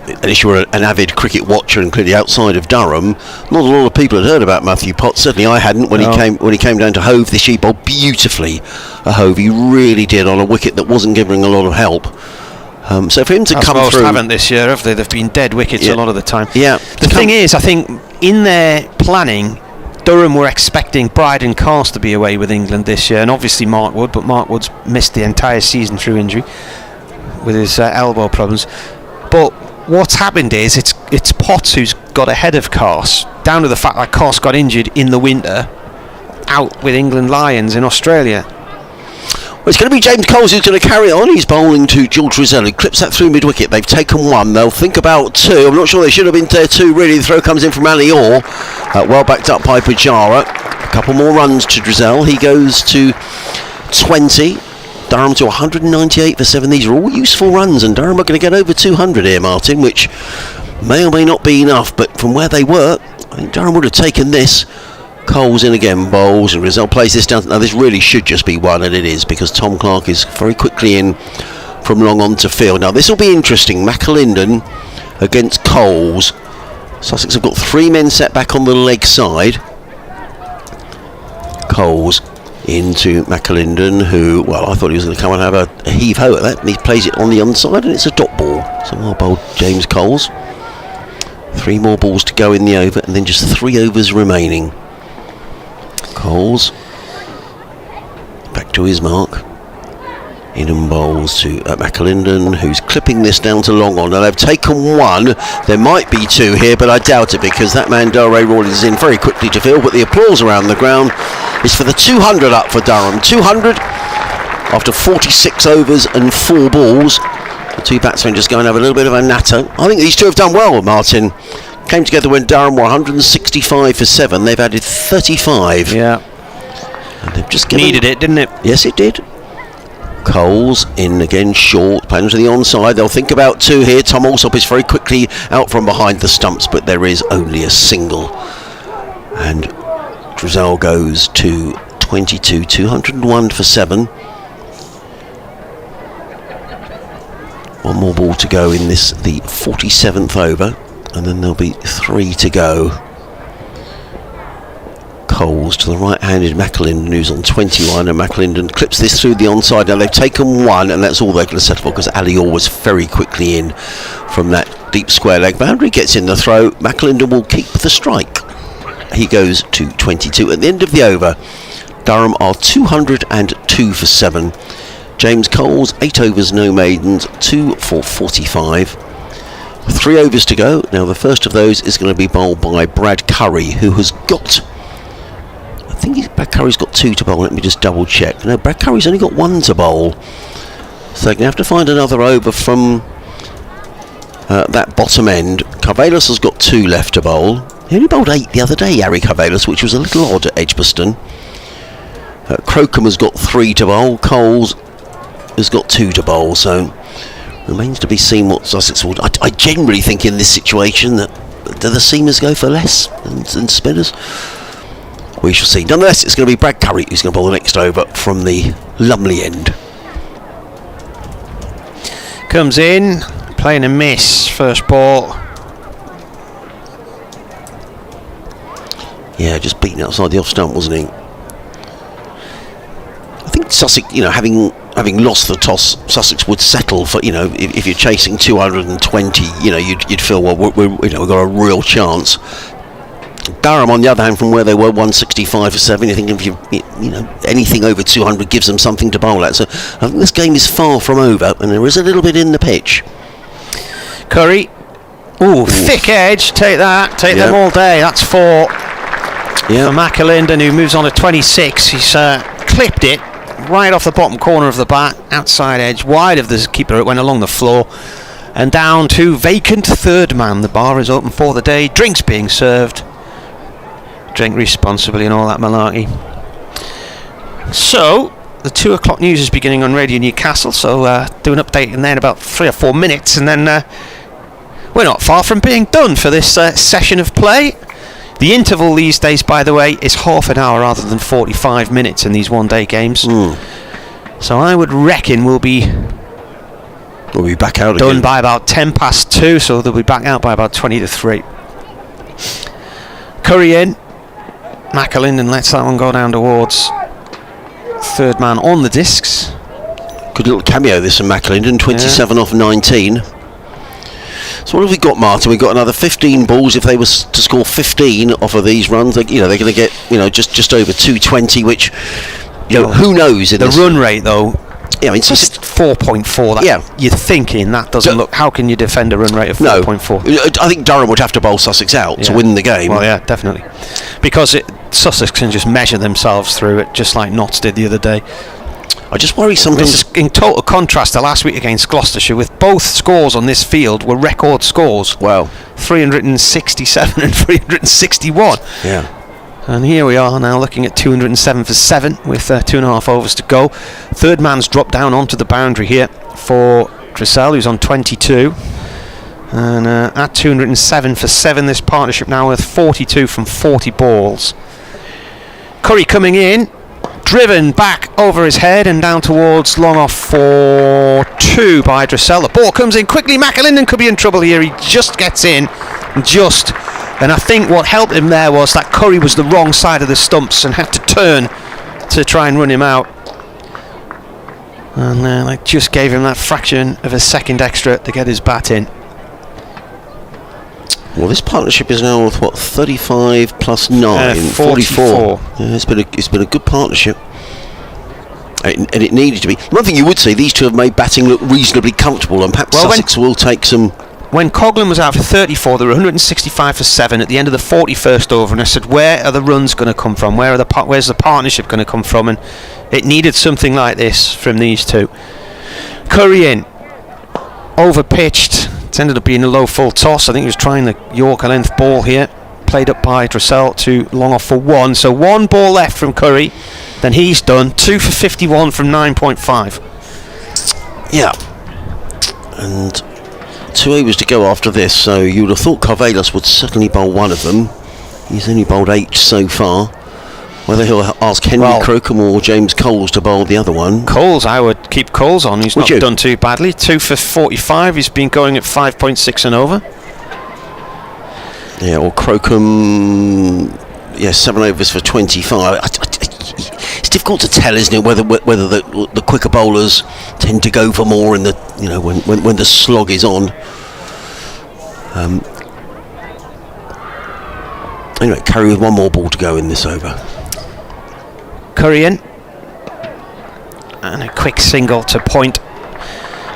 unless you're an avid cricket watcher and clearly outside of Durham, not a lot of people had heard about Matthew Potts. Certainly I hadn't when he came down to Hove this year. He bowled beautifully at Hove. He really did, on a wicket that wasn't giving a lot of help. So for him to come
most
through...
haven't this year, have they? They've been dead wickets a lot of the time.
Yeah.
The thing is, I think in their planning, Durham were expecting Bryden Coss to be away with England this year, and obviously Mark Wood, but Mark Wood's missed the entire season through injury with his elbow problems. But what's happened is it's Potts who's got ahead of Coss, down to the fact that Coss got injured in the winter out with England Lions in Australia.
Well, it's going to be James Coles who's going to carry on. He's bowling to George Dressel, who clips that through mid-wicket. They've taken 1. They'll think about 2. I'm not sure they should have been there 2, really. The throw comes in from Ali Orr. Well backed up by Pajara. A couple more runs to Dressel. He goes to 20. Durham to 198 for 7. These are all useful runs, and Durham are going to get over 200 here, Martin, which may or may not be enough, but from where they were, I think Durham would have taken this. Coles in again, bowls, and Dressel plays this down. Now this really should just be 1, and it is, because Tom Clark is very quickly in from long on to field. Now this will be interesting. McAlinden against Coles. Sussex have got 3 men set back on the leg side. Coles into McAlinden, who, well, I thought he was going to come and have a heave-ho at that, and he plays it on the underside, and it's a dot ball. So well bowled, James Coles. 3 more balls to go in the over, and then just 3 overs remaining. Coles back to his mark. In and bowls to McAlinden, who's clipping this down to long on. Now they've taken 1. There might be 2 here, but I doubt it, because that man Delray Rawlins is in very quickly to field. But the applause around the ground is for the 200 up for Durham. 200 after 46 overs and 4 balls. The 2 batsmen just going to have a little bit of a natter. I think these 2 have done well, Martin. Came together when Durham were 165 for 7. They've added 35.
Yeah.
And they've just
needed it, didn't it?
Yes, it did. Coles in again, short, playing to the onside. They'll think about 2 here. Tom Alsop is very quickly out from behind the stumps, but there is only a single. And Dressel goes to 22, 201 for 7. 1 more ball to go in this, the 47th over, and then there'll be 3 to go. Coles to the right-handed McAlinden, who's on 21, and McAlinden clips this through the onside. Now they've taken one, and that's all they're going to settle for, because Ali Orr was very quickly in from that deep square leg boundary. Gets in the throw. McAlinden will keep the strike. He goes to 22. At the end of the over, Durham are 202 for 7. James Coles, 8 overs, no maidens, 2 for 45. 3 overs to go. Now the first of those is going to be bowled by Brad Curry, who has got, I think Brad Curry's got 2 to bowl. Let me just double check. No, Brad Curry's only got 1 to bowl. So they're going to have to find another over from that bottom end. Carvelis has got 2 left to bowl. He only bowled 8 the other day, Harry Carvelis, which was a little odd at Edgbaston. Crocombe has got 3 to bowl. Coles has got 2 to bowl. So remains to be seen what Sussex will do. I generally think in this situation that do the seamers go for less than spinners? We shall see. Nonetheless, it's going to be Brad Curry who's going to bowl the next over from the Lumley end.
Comes in, playing a miss, first ball.
Yeah, just beaten outside the off stump, wasn't he? I think Sussex, having lost the toss, Sussex would settle for, if you're chasing 220, you'd feel, well, we've got a real chance. Durham, on the other hand, from where they were 165 for 7, you think if anything over 200 gives them something to bowl at. So I think this game is far from over, and there is a little bit in the pitch.
Curry, thick edge, take them all day. That's 4 for McAlinden, who moves on to 26. He's clipped it right off the bottom corner of the bat, outside edge, wide of the keeper. It went along the floor and down to vacant third man. The bar is open for the day. Drinks being served. Drink responsibly and all that malarkey. So the 2 o'clock news is beginning on Radio Newcastle, so do an update in there in about 3 or 4 minutes, and then we're not far from being done for this session of play. The interval these days, by the way, is half an hour rather than 45 minutes in these one-day games. So I would reckon we'll be
back out
done
again
by about 10 past 2, so they'll be back out by about 20 to 3. Curry in. McAlinden lets that one go down towards third man on the discs.
Good little cameo this from McAlinden, 27 off 19. So what have we got, Martin? We've got another 15 balls. If they were to score 15 off of these runs, they're going to get just over 220, which who knows?
The run rate, though,
yeah, I mean,
just 4.4. You're thinking that doesn't look. How can you defend a run rate of 4.4?
No, I think Durham would have to bowl Sussex out to win the game.
Well, yeah, definitely, because Sussex can just measure themselves through it, just like Notts did the other day.
I just worry sometimes.
This is in total contrast to last week against Gloucestershire, with both scores on this field were record scores.
Wow.
367 and 361.
Yeah.
And here we are now looking at 207 for 7 with 2.5 overs to go. Third man's dropped down onto the boundary here for Dressel, who's on 22. And at 207 for 7, this partnership now with 42 from 40 balls. Curry coming in. Driven back over his head and down towards long off for 2 by Dressel. The ball comes in quickly. McAlinden could be in trouble here. He just gets in. And I think what helped him there was that Curry was the wrong side of the stumps and had to turn to try and run him out. And I just gave him that fraction of a second extra to get his bat in.
Well, this partnership is now with 35 plus 9, 44. Yeah, it's been a good partnership, and it needed to be. One thing you would say, these two have made batting look reasonably comfortable, and perhaps Sussex will take some.
When Coghlan was out for 34, there were 165 for 7 at the end of the 41st over, and I said, where are the runs going to come from? Where's the partnership going to come from? And it needed something like this from these two. Curry in, over pitched. It ended up being a low full toss. I think he was trying the Yorker length ball here. Played up by Dressel to long off for 1. So 1 ball left from Curry. Then he's done. 2 for 51 from 9.5.
Yeah. And 2 overs to go after this. So you would have thought Carvelis would certainly bowl one of them. He's only bowled 8 so far. Whether he'll ask Henry Crocombe or James Coles to bowl the other one.
Coles, I would keep Coles on. He's not done too badly. 2 for 45. He's been going at 5.6 and over.
Yeah, or Crocombe. 7 overs for 25. It's difficult to tell, isn't it, whether the quicker bowlers tend to go for more in the, when the slog is on. Anyway, Curry with one more ball to go in this over.
Curry in, and a quick single to point.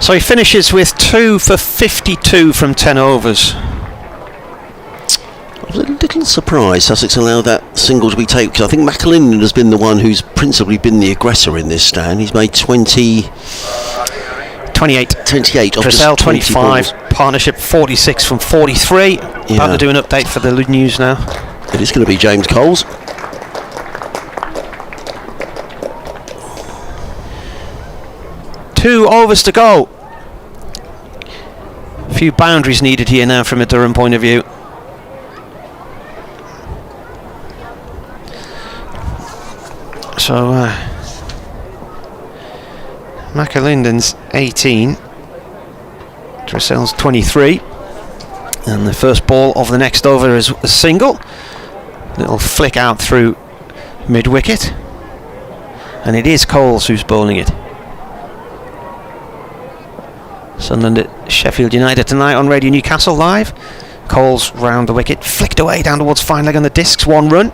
So he finishes with 2 for 52 from 10 overs.
I was a little surprised Sussex allowed that single to be taken, because I think McAlinden has been the one who's principally been the aggressor in this stand. He's made 28.
Dressel 25, partnership 46 from 43. About to do an update for the news now.
It is going to be James Coles.
Two overs to go. A few boundaries needed here now from a Durham point of view. So McAlinden's 18, Dressel's 23, and the first ball of the next over is a single. Little flick out through mid-wicket, and it is Coles who's bowling it. Sunderland at Sheffield United tonight on Radio Newcastle Live. Coles round the wicket, flicked away down towards fine leg on the discs, 1 run.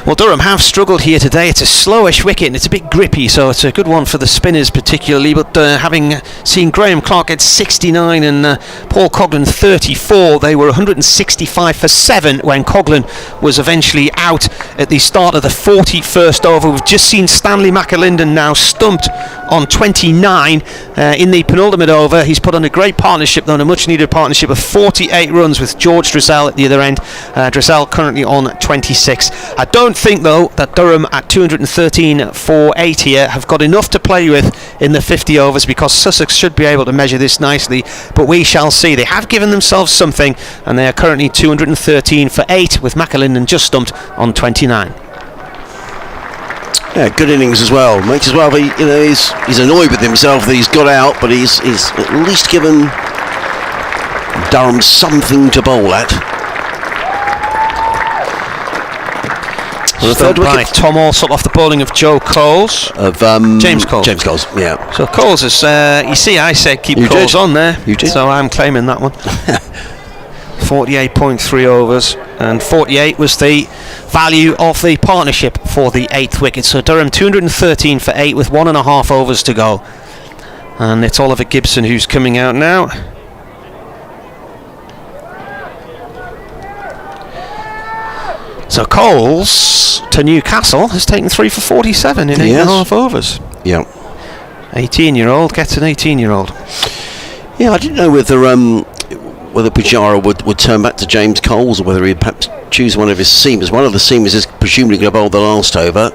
Well, Durham have struggled here today. It's a slowish wicket and it's a bit grippy, so it's a good one for the spinners particularly. But having seen Graham Clark at 69 and Paul Coghlan 34, they were 165 for 7 when Coghlan was eventually out at the start of the 41st over. We've just seen Stanley McAlinden now stumped on 29 in the penultimate over. He's put on a great partnership, though, a much needed partnership of 48 runs with George Dressel at the other end. Dressel currently on 26. I don't think, though, that Durham at 213 for 8 here have got enough to play with in the 50 overs, because Sussex should be able to measure this nicely, but we shall see. They have given themselves something, and they are currently 213 for 8 with McAlinden just stumped on 29.
Yeah, good innings as well. Makes as well be, he's annoyed with himself that he's got out, but he's at least given Durham something to bowl at.
The third wicket, Tom Alsop off the bowling of Joe Coles.
James Coles. James Coles, yeah.
So Coles is, you see, I said keep Coles on there.
You did.
So I'm claiming that one. 48.3 overs, and 48 was the value of the partnership for the 8th wicket. So Durham 213 for 8 with 1.5 overs to go. And it's Oliver Gibson who's coming out now. So Coles to Newcastle has taken 3 for 47 in 8.5 overs.
Yeah.
18-year-old gets an 18-year-old.
Yeah, I didn't know whether Pujara would turn back to James Coles, or whether he'd perhaps choose one of his seamers. One of the seamers is presumably going to bowl the last over.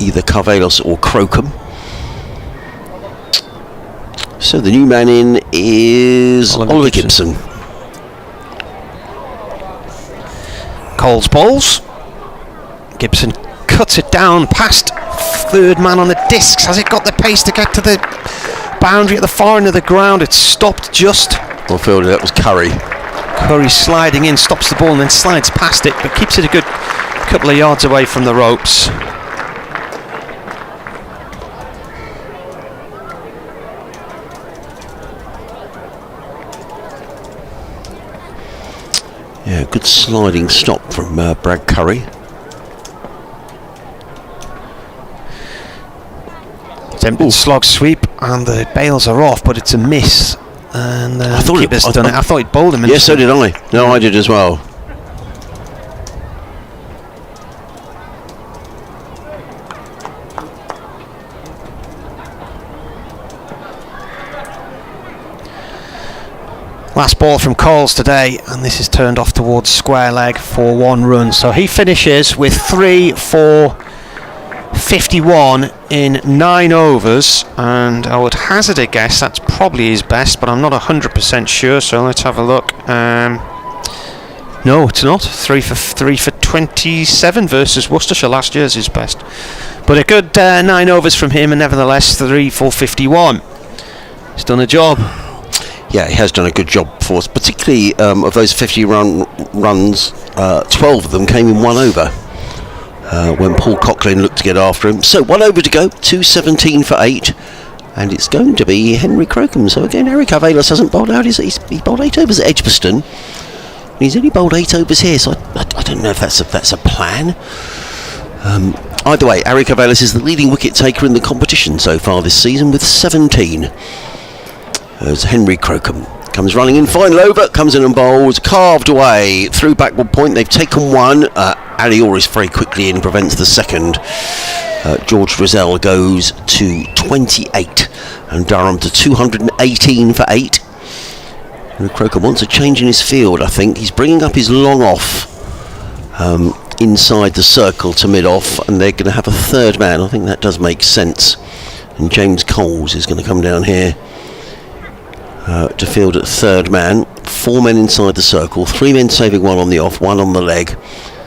Either Carvelos or Crocombe. So the new man in is Oliver Gibson.
Coles bowls. Gibson cuts it down past third man on the discs. Has it got the pace to get to the boundary at the far end of the ground? It's stopped just.
Well fielded, that was Curry.
Curry sliding in, stops the ball and then slides past it, but keeps it a good couple of yards away from the ropes.
Yeah, good sliding stop from Brad Curry.
Attempted slog sweep and the bails are off, but it's a miss. And I thought I thought he'd bowled him.
Yes, so did I. No, I did as well.
Last ball from Coles today, and this is turned off towards square leg for 1 run. So he finishes with 3 for 51 in 9 overs, and I would hazard a guess that's probably his best, but I'm not 100% sure, so let's have a look. No, it's not. 3 for 27 versus Worcestershire last year's his best. But a good 9 overs from him, and nevertheless 3 for 51. He's done a job.
Yeah, he has done a good job for us, particularly of those 50 runs, 12 of them came in 1 over when Paul Coughlin looked to get after him. So 1 over to go, 217 for 8, and it's going to be Henry Crocombe. So again, Eric Avelis hasn't bowled out. He bowled 8 overs at Edgbaston. He's only bowled 8 overs here, so I don't know if that's a plan. Either way, Eric Avelis is the leading wicket taker in the competition so far this season with 17. As Henry Crocombe comes running in, final over, comes in and bowls, carved away through backward point. They've taken one. Ali Orris very quickly in, prevents the second. George Drizzell goes to 28 and Durham to 218 for 8. Henry Crocombe wants a change in his field, I think. He's bringing up his long off inside the circle to mid-off, and they're going to have a third man. I think that does make sense. And James Coles is going to come down here to field at third man. 4 men inside the circle, 3 men saving 1 on the off, 1 on the leg.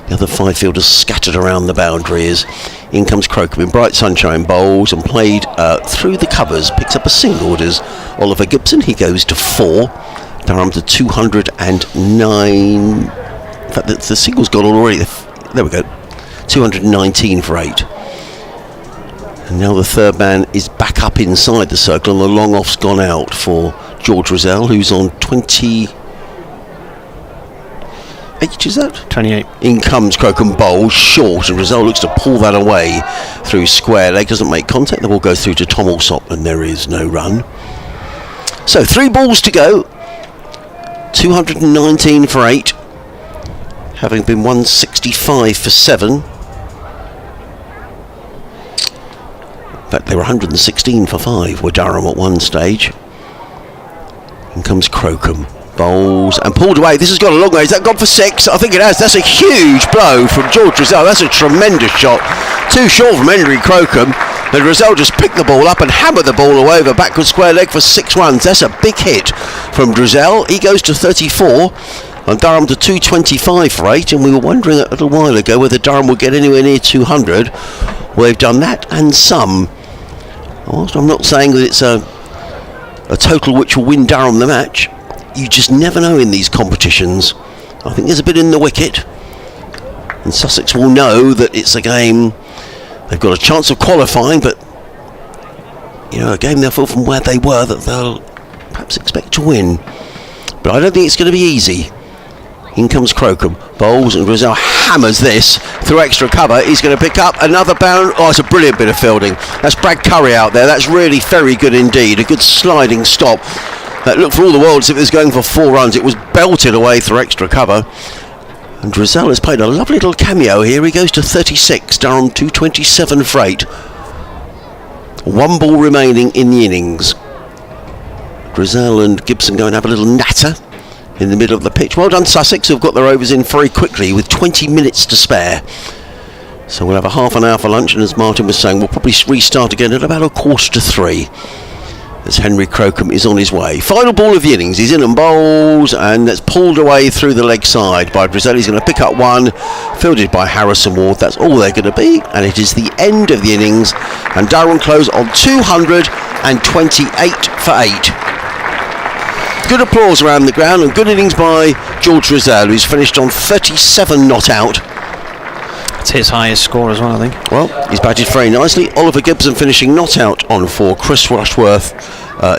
The other 5 fielders scattered around the boundaries. In comes Crocombe in bright sunshine, bowls and played through the covers. Picks up a single, does Oliver Gibson. He goes to 4. Durham to 209. In fact, the single's gone already. There we go. 219 for 8. And now the third man is back up inside the circle, and the long off's gone out for George Drizzell, who's on 28. Is that?
28.
In comes Crocombe, bowls short, and Drizzell looks to pull that away through square leg. Doesn't make contact. The ball goes through to Tom Alsop, and there is no run. So 3 balls to go. 219 for 8. Having been 165 for 7. In fact, they were 116 for 5 were Durham at one stage. In comes Crocombe, bowls and pulled away. This has got a long way. Has that gone for 6? I think it has. That's a huge blow from George Drizzell. That's a tremendous shot. Too short from Henry Crocombe. But Drizzell just picked the ball up and hammered the ball away over backward square leg for 6 runs. That's a big hit from Drizzell. He goes to 34. And Durham to 225 for 8, and we were wondering a little while ago whether Durham would get anywhere near 200. Well, they've done that and some. Whilst I'm not saying that it's a total which will win Durham the match, you just never know in these competitions. I think there's a bit in the wicket, and Sussex will know that it's a game they've got a chance of qualifying, but a game they'll feel from where they were that they'll perhaps expect to win. But I don't think it's going to be easy. In comes Crocombe, bowls, and Drizzell hammers this through extra cover. He's going to pick up another bound. Oh, it's a brilliant bit of fielding. That's Brad Curry out there. That's really very good indeed. A good sliding stop. That looked for all the world as if it was going for 4 runs. It was belted away through extra cover. And Drizzell has played a lovely little cameo here. He goes to 36, Durham 227 for 8. 1 ball remaining in the innings. Drizzell and Gibson go and have a little natter in the middle of the pitch. Well done Sussex, who've got their overs in very quickly with 20 minutes to spare. So we'll have a half an hour for lunch, and as Martin was saying, we'll probably restart again at about 2:45 as Henry Crocombe is on his way. Final ball of the innings. He's in and bowls, and that's pulled away through the leg side by Drizzell. He's going to pick up 1, fielded by Harrison Ward. That's all they're going to be, and it is the end of the innings, and Durham close on 228 for 8. Good applause around the ground, and good innings by George Drizzell, who's finished on 37 not out.
It's his highest score as well, I think.
Well, he's batted very nicely. Oliver Gibson finishing not out on 4. Chris Rushworth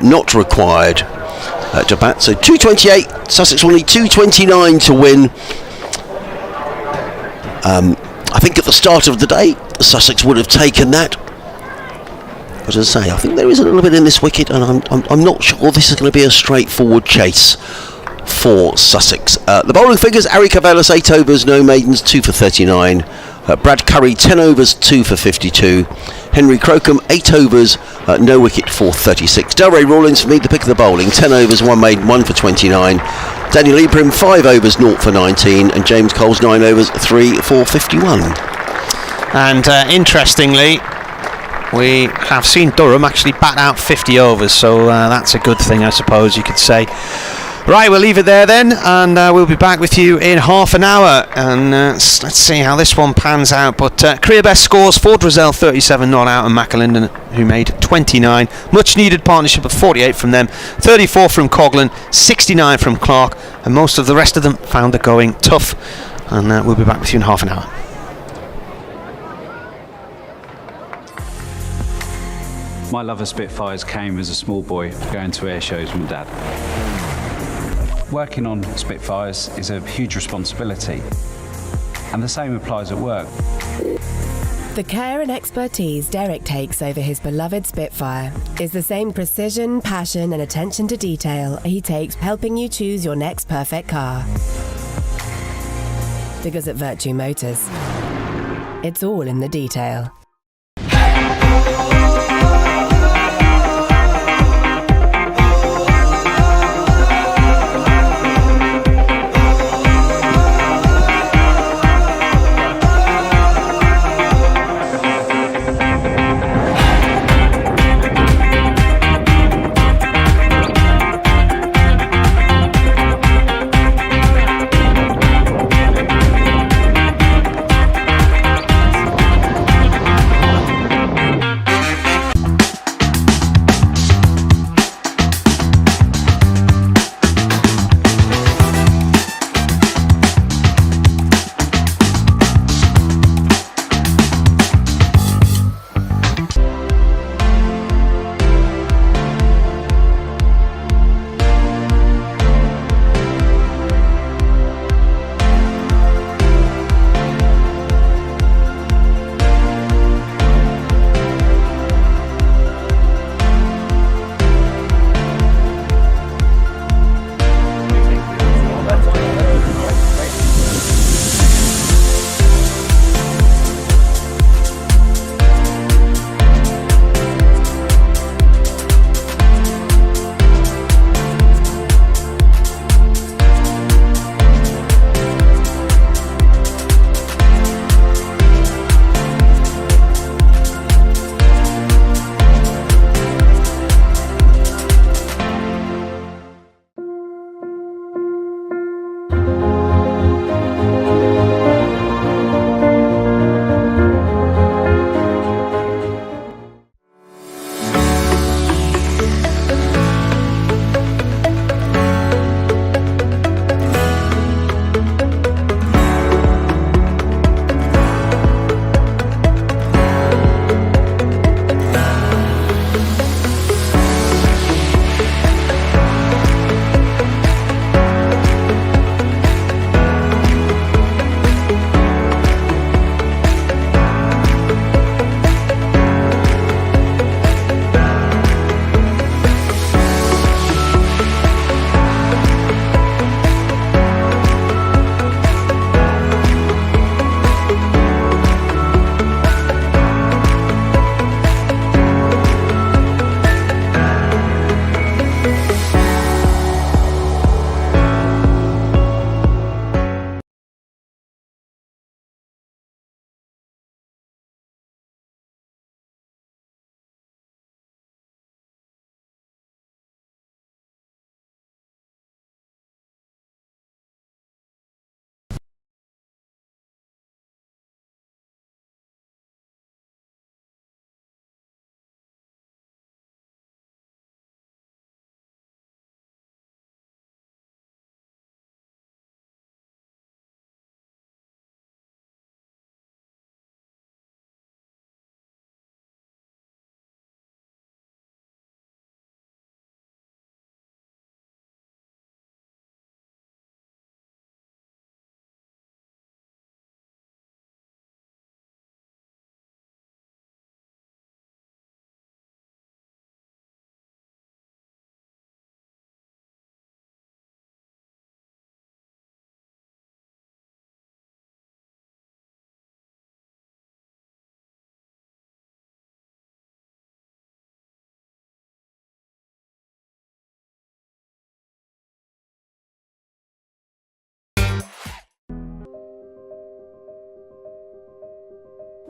not required to bat. So 228. Sussex will need 229 to win. I think at the start of the day, Sussex would have taken that. But as I say, I think there is a little bit in this wicket, and I'm not sure this is going to be a straightforward chase for Sussex. The bowling figures: Eric Avelis 8 overs, no maidens, 2 for 39. Brad Curry 10 overs, 2 for 52. Henry Crocombe 8 overs, no wicket for 36. Delray Rawlins for me the pick of the bowling: 10 overs, 1 maiden, 1 for 29. Daniel Ibrahim 5 overs, 0 for 19, and James Coles 9 overs, 3 for 51.
And interestingly, we have seen Durham actually bat out 50 overs, so that's a good thing, I suppose you could say. Right, we'll leave it there then, and we'll be back with you in half an hour, and let's see how this one pans out. But career best scores: Ford Rosell 37 not out, and McAlinden, who made 29. Much needed partnership of 48 from them, 34 from Coghlan, 69 from Clark, and most of the rest of them found it going tough. And we'll be back with you in half an hour.
My love of Spitfires came as a small boy going to air shows with Dad. Working on Spitfires is a huge responsibility, and the same applies at work.
The care and expertise Derek takes over his beloved Spitfire is the same precision, passion and attention to detail he takes helping you choose your next perfect car. Because at Virtue Motors, it's all in the detail.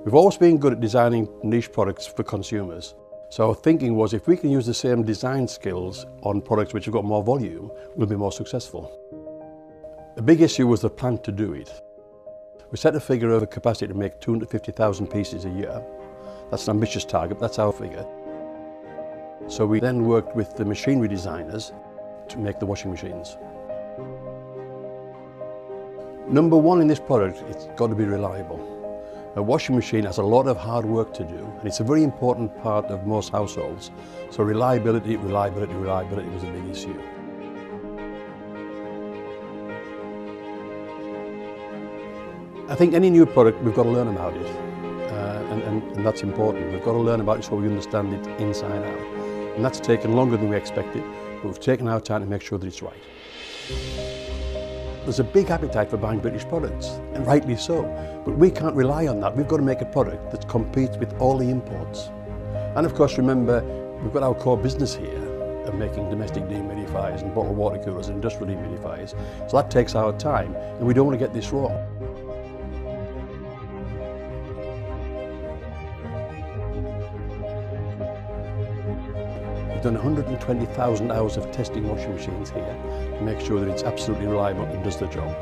We've always been good at designing niche products for consumers. So our thinking was, if we can use the same design skills on products which have got more volume, we'll be more successful. The big issue was the plan to do it. We set a figure of a capacity to make 250,000 pieces a year. That's an ambitious target, that's our figure. So we then worked with the machinery designers to make the washing machines. Number one in this product, it's got to be reliable. A washing machine has a lot of hard work to do, and it's a very important part of most households. So reliability was a big issue. I think any new product, we've got to learn about it, and that's important. We've got to learn about it so we understand it inside out. And that's taken longer than we expected, but we've taken our time to make sure that it's right. There's a big appetite for buying British products, and rightly so, but we can't rely on that. We've got to make a product that competes with all the imports. And of course, remember, we've got our core business here of making domestic dehumidifiers and bottled water coolers and industrial dehumidifiers, so that takes our time, and we don't want to get this wrong. We've done 120,000 hours of testing washing machines here to make sure that it's absolutely reliable and does the job.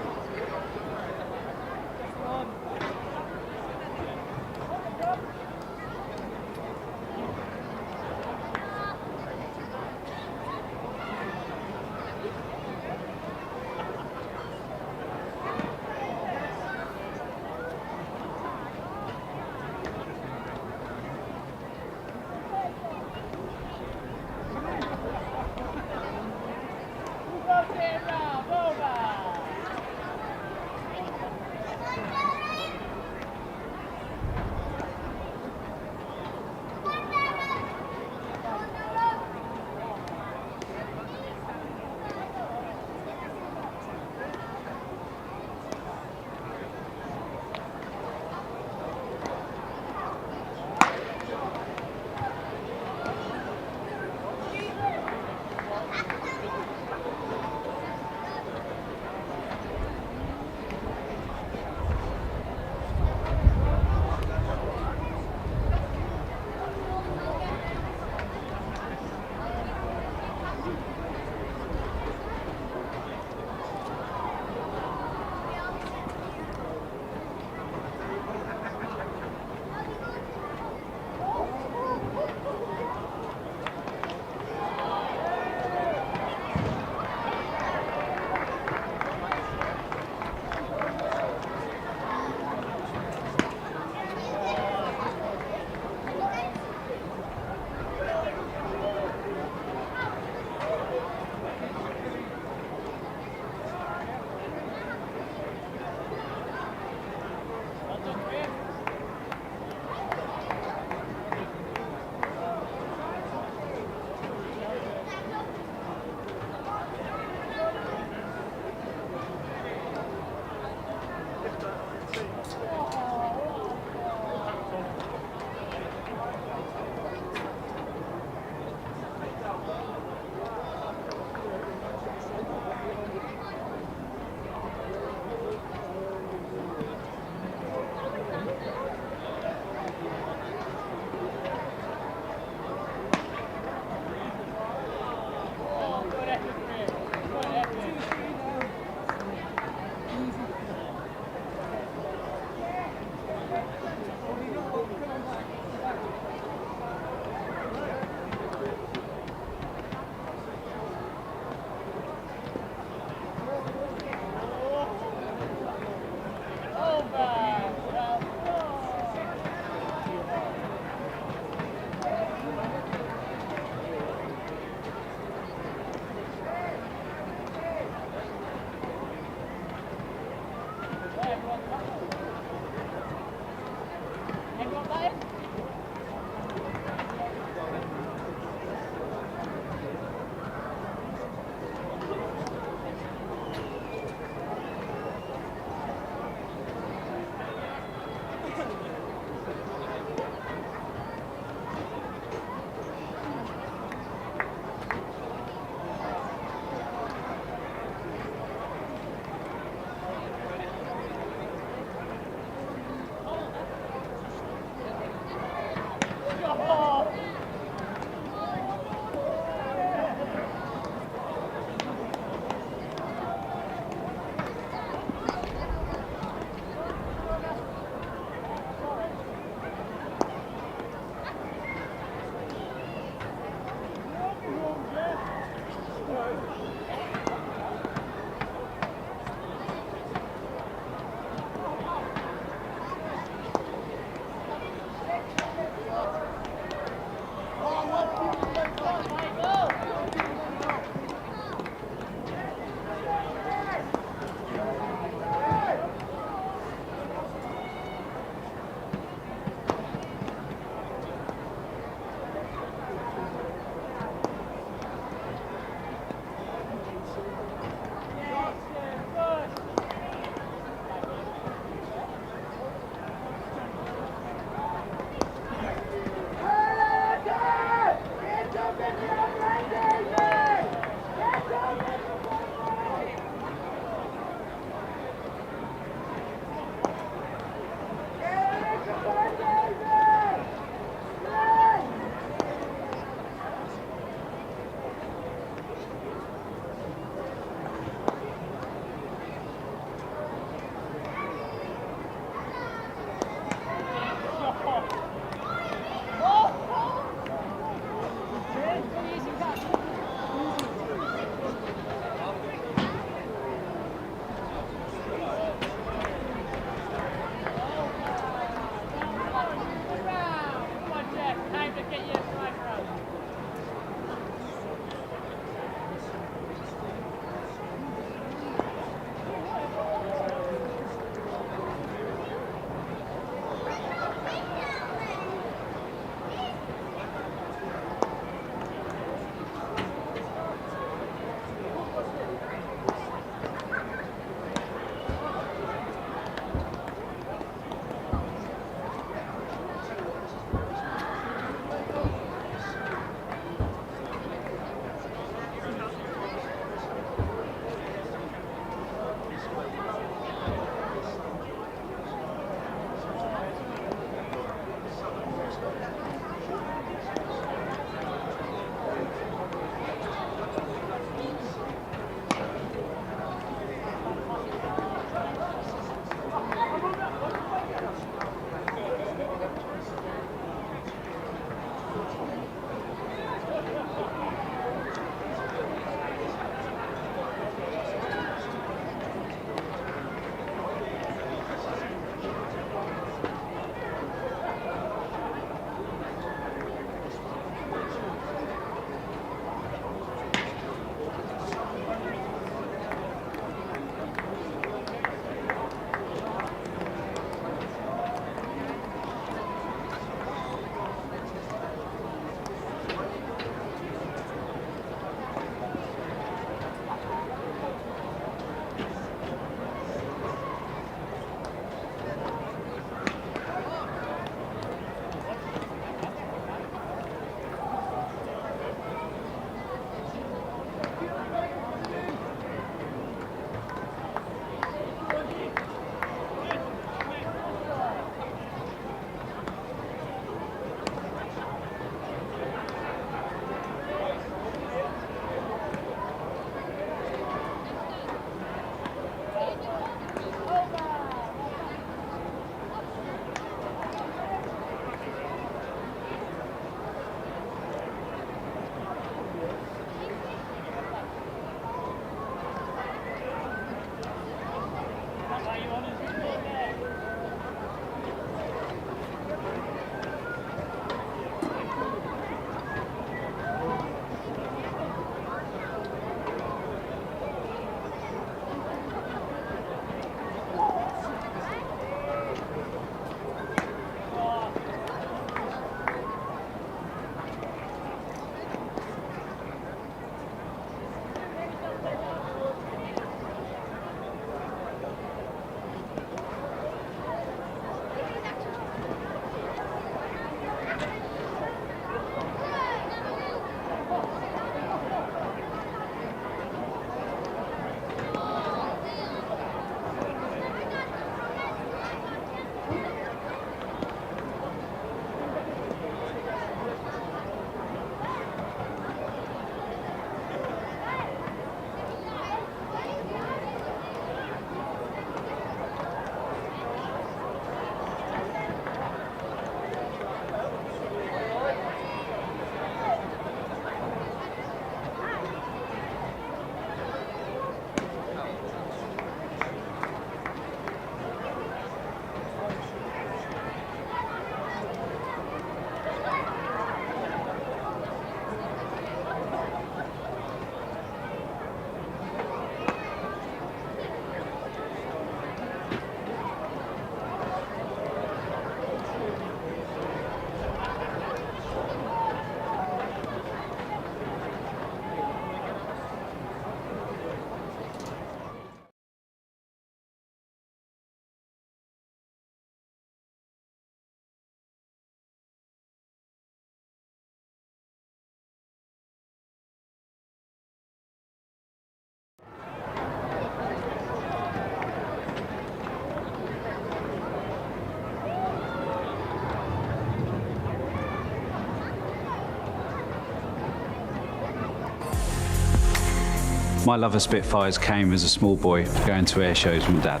My love of Spitfires came as a small boy going to air shows with Dad.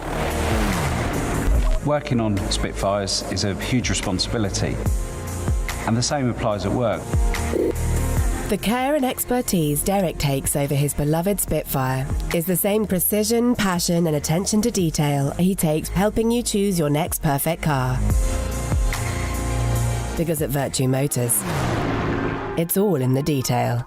Working on Spitfires is a huge responsibility, and the same applies at work.
The care and expertise Derek takes over his beloved Spitfire is the same precision, passion and attention to detail he takes helping you choose your next perfect car. Because at Virtue Motors, it's all in the detail.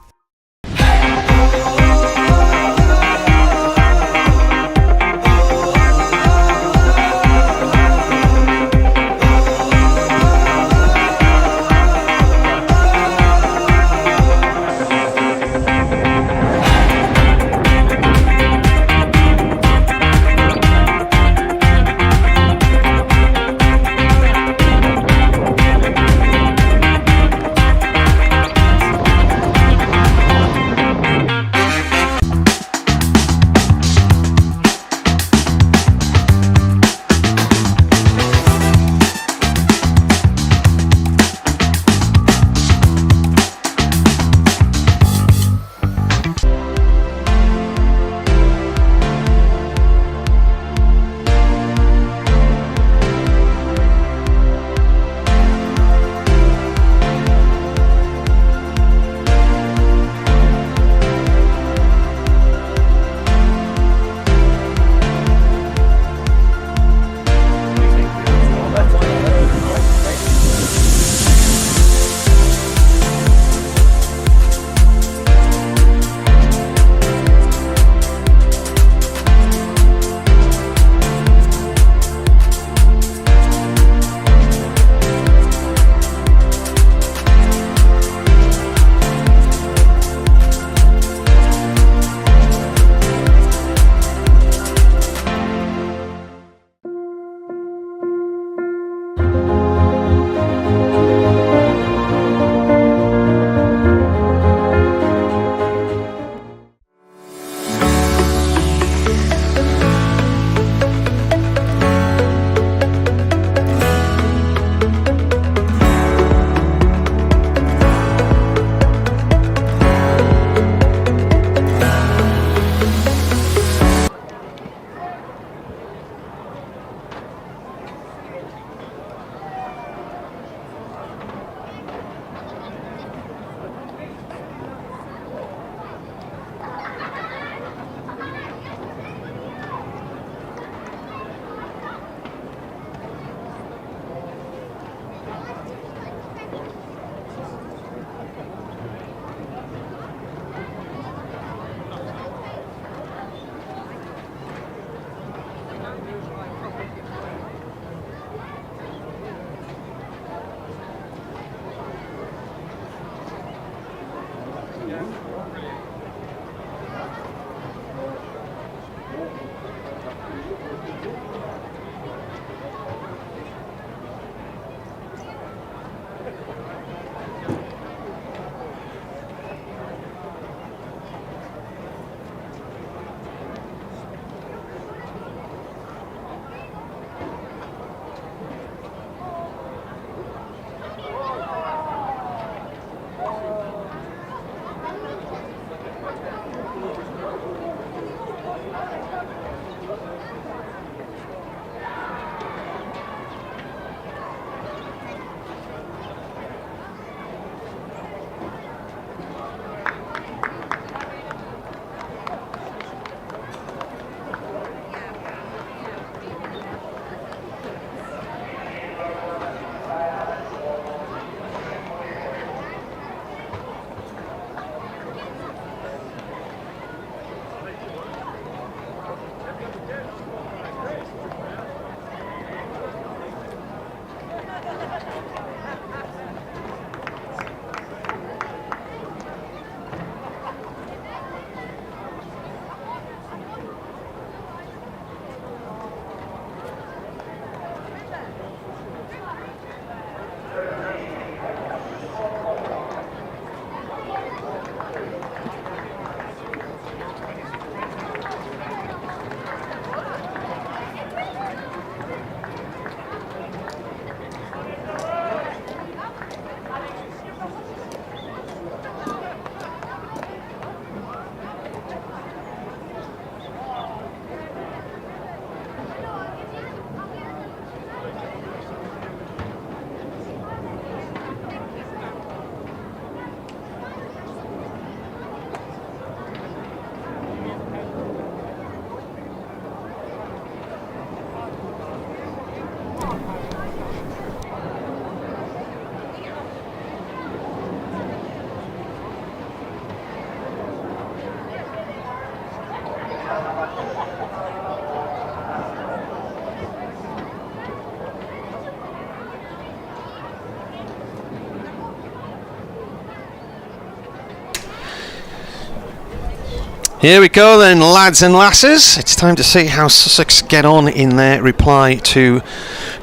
Here we go then, lads and lasses. It's time to see how Sussex get on in their reply to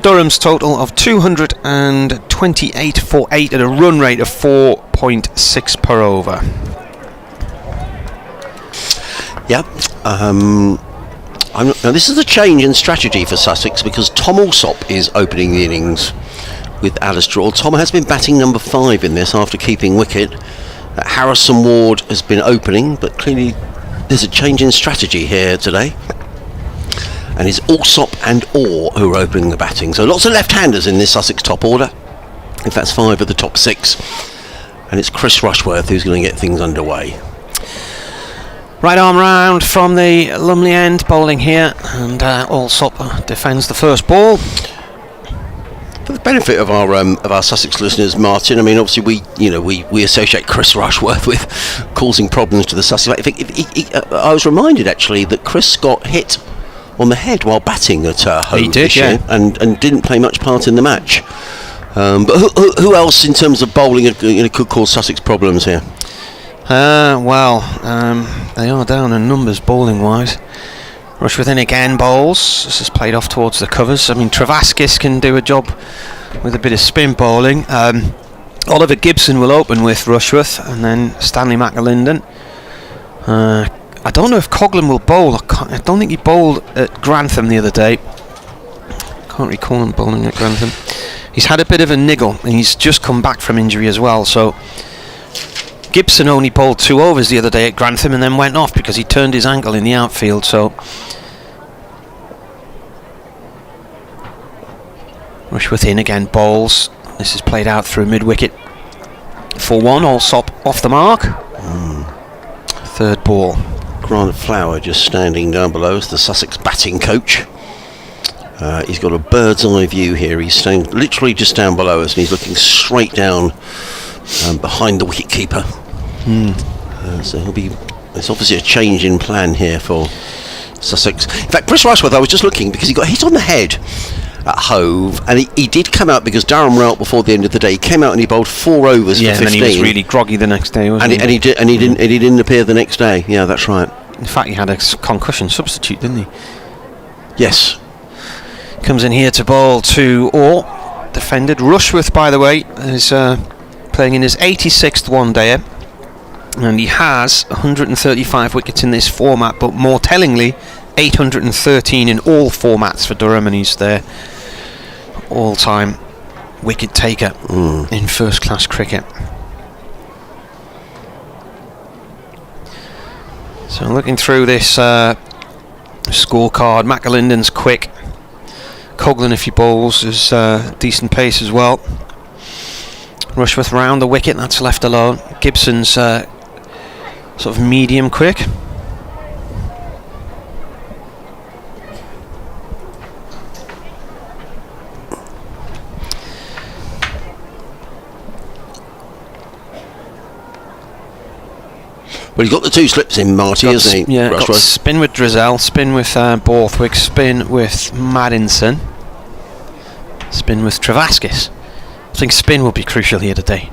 Durham's total of 228 for 8 at a run rate of 4.6 per over.
Yeah. Now this is a change in strategy for Sussex because Tom Alsop is opening the innings with Alistair. Tom has been batting number 5 in this after keeping wicket. Harrison Ward has been opening, but clearly there's a change in strategy here today. And it's Alsop and Orr who are opening the batting. So lots of left-handers in this Sussex top order. In fact, 5 of the top 6. And it's Chris Rushworth who's going to get things underway.
Right arm round from the Lumley end, bowling here, and Alsop defends the first ball.
For the benefit of our Sussex listeners, Martin, I mean, obviously we associate Chris Rushworth with causing problems to the Sussex. I was reminded actually that Chris got hit on the head while batting at home this year, and didn't play much part in the match. But who else in terms of bowling could cause Sussex problems here?
They are down in numbers bowling wise. Rushworth in again, bowls. This is played off towards the covers. I mean, Travaskis can do a job with a bit of spin bowling. Oliver Gibson will open with Rushworth, and then Stanley McAlinden. I don't know if Coghlan will bowl. I don't think he bowled at Grantham the other day. Can't recall him bowling at Grantham. He's had a bit of a niggle, and he's just come back from injury as well. So Gibson only bowled 2 overs the other day at Grantham and then went off because he turned his ankle in the outfield. So Rushworth in again, bowls. This is played out through mid-wicket for 1. Alsop off the mark. Third ball.
Grant Flower just standing down below as the Sussex batting coach. He's got a bird's eye view here. He's staying literally just down below us, and he's looking straight down behind the wicket-keeper. So there's obviously a change in plan here for Sussex. In fact, Chris Rushworth, I was just looking because he got hit on the head at Hove, and he did come out because Durham were out before the end of the day. He came out and he bowled 4 overs for 15.
And then he was really groggy the next day, wasn't he?
He didn't appear the next day. Yeah, that's right.
In fact, he had a concussion substitute, didn't he?
Yes.
Comes in here to bowl to Orr. Defended. Rushworth, by the way, is playing in his 86th one-dayer, and he has 135 wickets in this format, but more tellingly 813 in all formats for Durham, and he's their all-time wicket taker in first-class cricket. So looking through this scorecard, McAlinden's quick. Coghlan, if he bowls, is decent pace as well. Rushworth round the wicket, that's left alone. Gibson's sort of medium quick.
Well, he's got the 2 slips in, Marty, hasn't he?
Yeah, got spin with Drizzell, spin with Borthwick, spin with Maddinson, spin with Travaskis. I think spin will be crucial here today.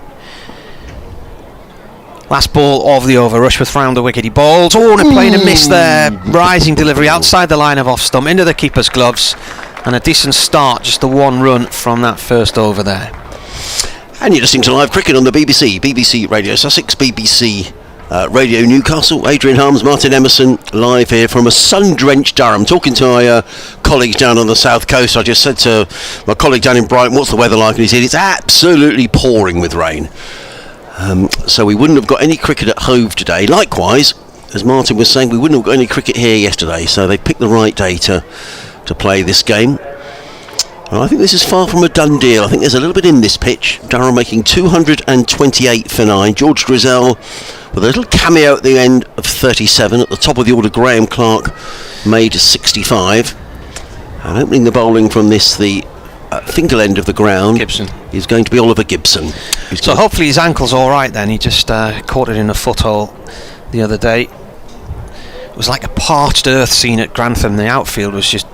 Last ball of the over. Rushworth round the wicket. He bowls. Oh, and playing a miss there. Rising delivery outside the line of off stump into the keeper's gloves, and a decent start. Just the 1 run from that first over there.
And you're listening to live cricket on the BBC Radio Sussex, BBC Radio Newcastle. Adrian Harms, Martin Emerson, live here from a sun-drenched Durham. Talking to my colleagues down on the south coast, I just said to my colleague down in Brighton, what's the weather like? And he said it's absolutely pouring with rain. So we wouldn't have got any cricket at Hove today. Likewise, as Martin was saying, we wouldn't have got any cricket here yesterday. So they picked the right day to play this game. And I think this is far from a done deal. I think there's a little bit in this pitch. Durham making 228 for 9. George Drizzell with a little cameo at the end of 37. At the top of the order, Graham Clark made 65. And opening the bowling from this, the finger end of the ground,
Gibson,
is going to be Oliver Gibson.
So hopefully his ankle's all right then. He just caught it in a foothole the other day. It was like a parched earth scene at Grantham. The outfield was just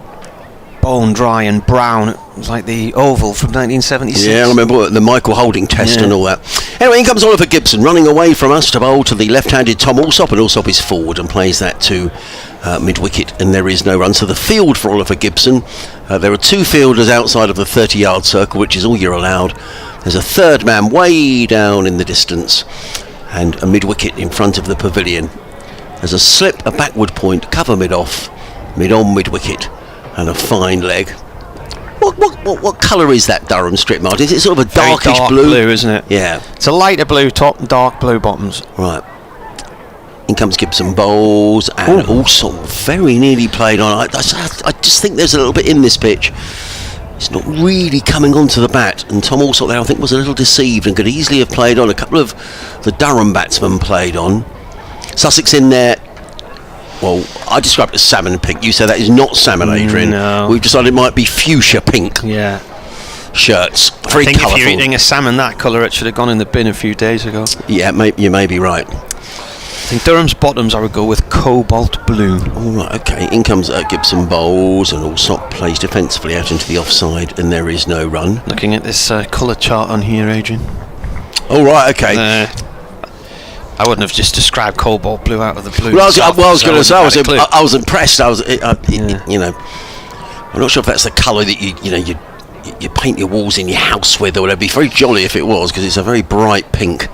bone dry and brown. It was like the Oval from 1976.
Yeah, I remember the Michael Holding test and all that. Anyway, in comes Oliver Gibson, running away from us to bowl to the left-handed Tom Alsop, and Alsop is forward and plays that to mid-wicket, and there is no run. So the field for Oliver Gibson, there are 2 fielders outside of the 30-yard circle, which is all you're allowed. There's a third man way down in the distance, and a mid-wicket in front of the pavilion. There's a slip, a backward point, cover mid-off, mid-on, mid-wicket, and a fine leg. What colour is that Durham strip, Martin? Is it sort of a darkish
dark
blue?
blue, isn't it?
Yeah.
It's a lighter blue top and dark blue bottoms.
Right. In comes Gibson bowls, and also very nearly played on. I just think there's a little bit in this pitch. It's not really coming onto the bat, and Tom Alsop there I think was a little deceived and could easily have played on. A couple of the Durham batsmen played on. Sussex in there. Well, I described it as salmon pink. You said that is not salmon, Adrian.
No.
We've decided it might be fuchsia pink.
Yeah.
Shirts. Very
I think
colourful.
if you're eating a salmon that colour, it should have gone in the bin a few days ago.
Yeah, you may be right.
I think Durham's bottoms I would go with cobalt blue.
All right, okay. In comes Gibson bowls, and Alsop plays defensively out into the offside, and there is no run.
Looking at this colour chart on here, Adrian.
All right, okay.
I wouldn't have just described cobalt blue out of the blue.
Well, I was going to say, I was impressed.
Yeah.
You know, I'm not sure if that's the colour that you paint your walls in your house with or whatever. It'd be very jolly if it was, because it's a very bright pink.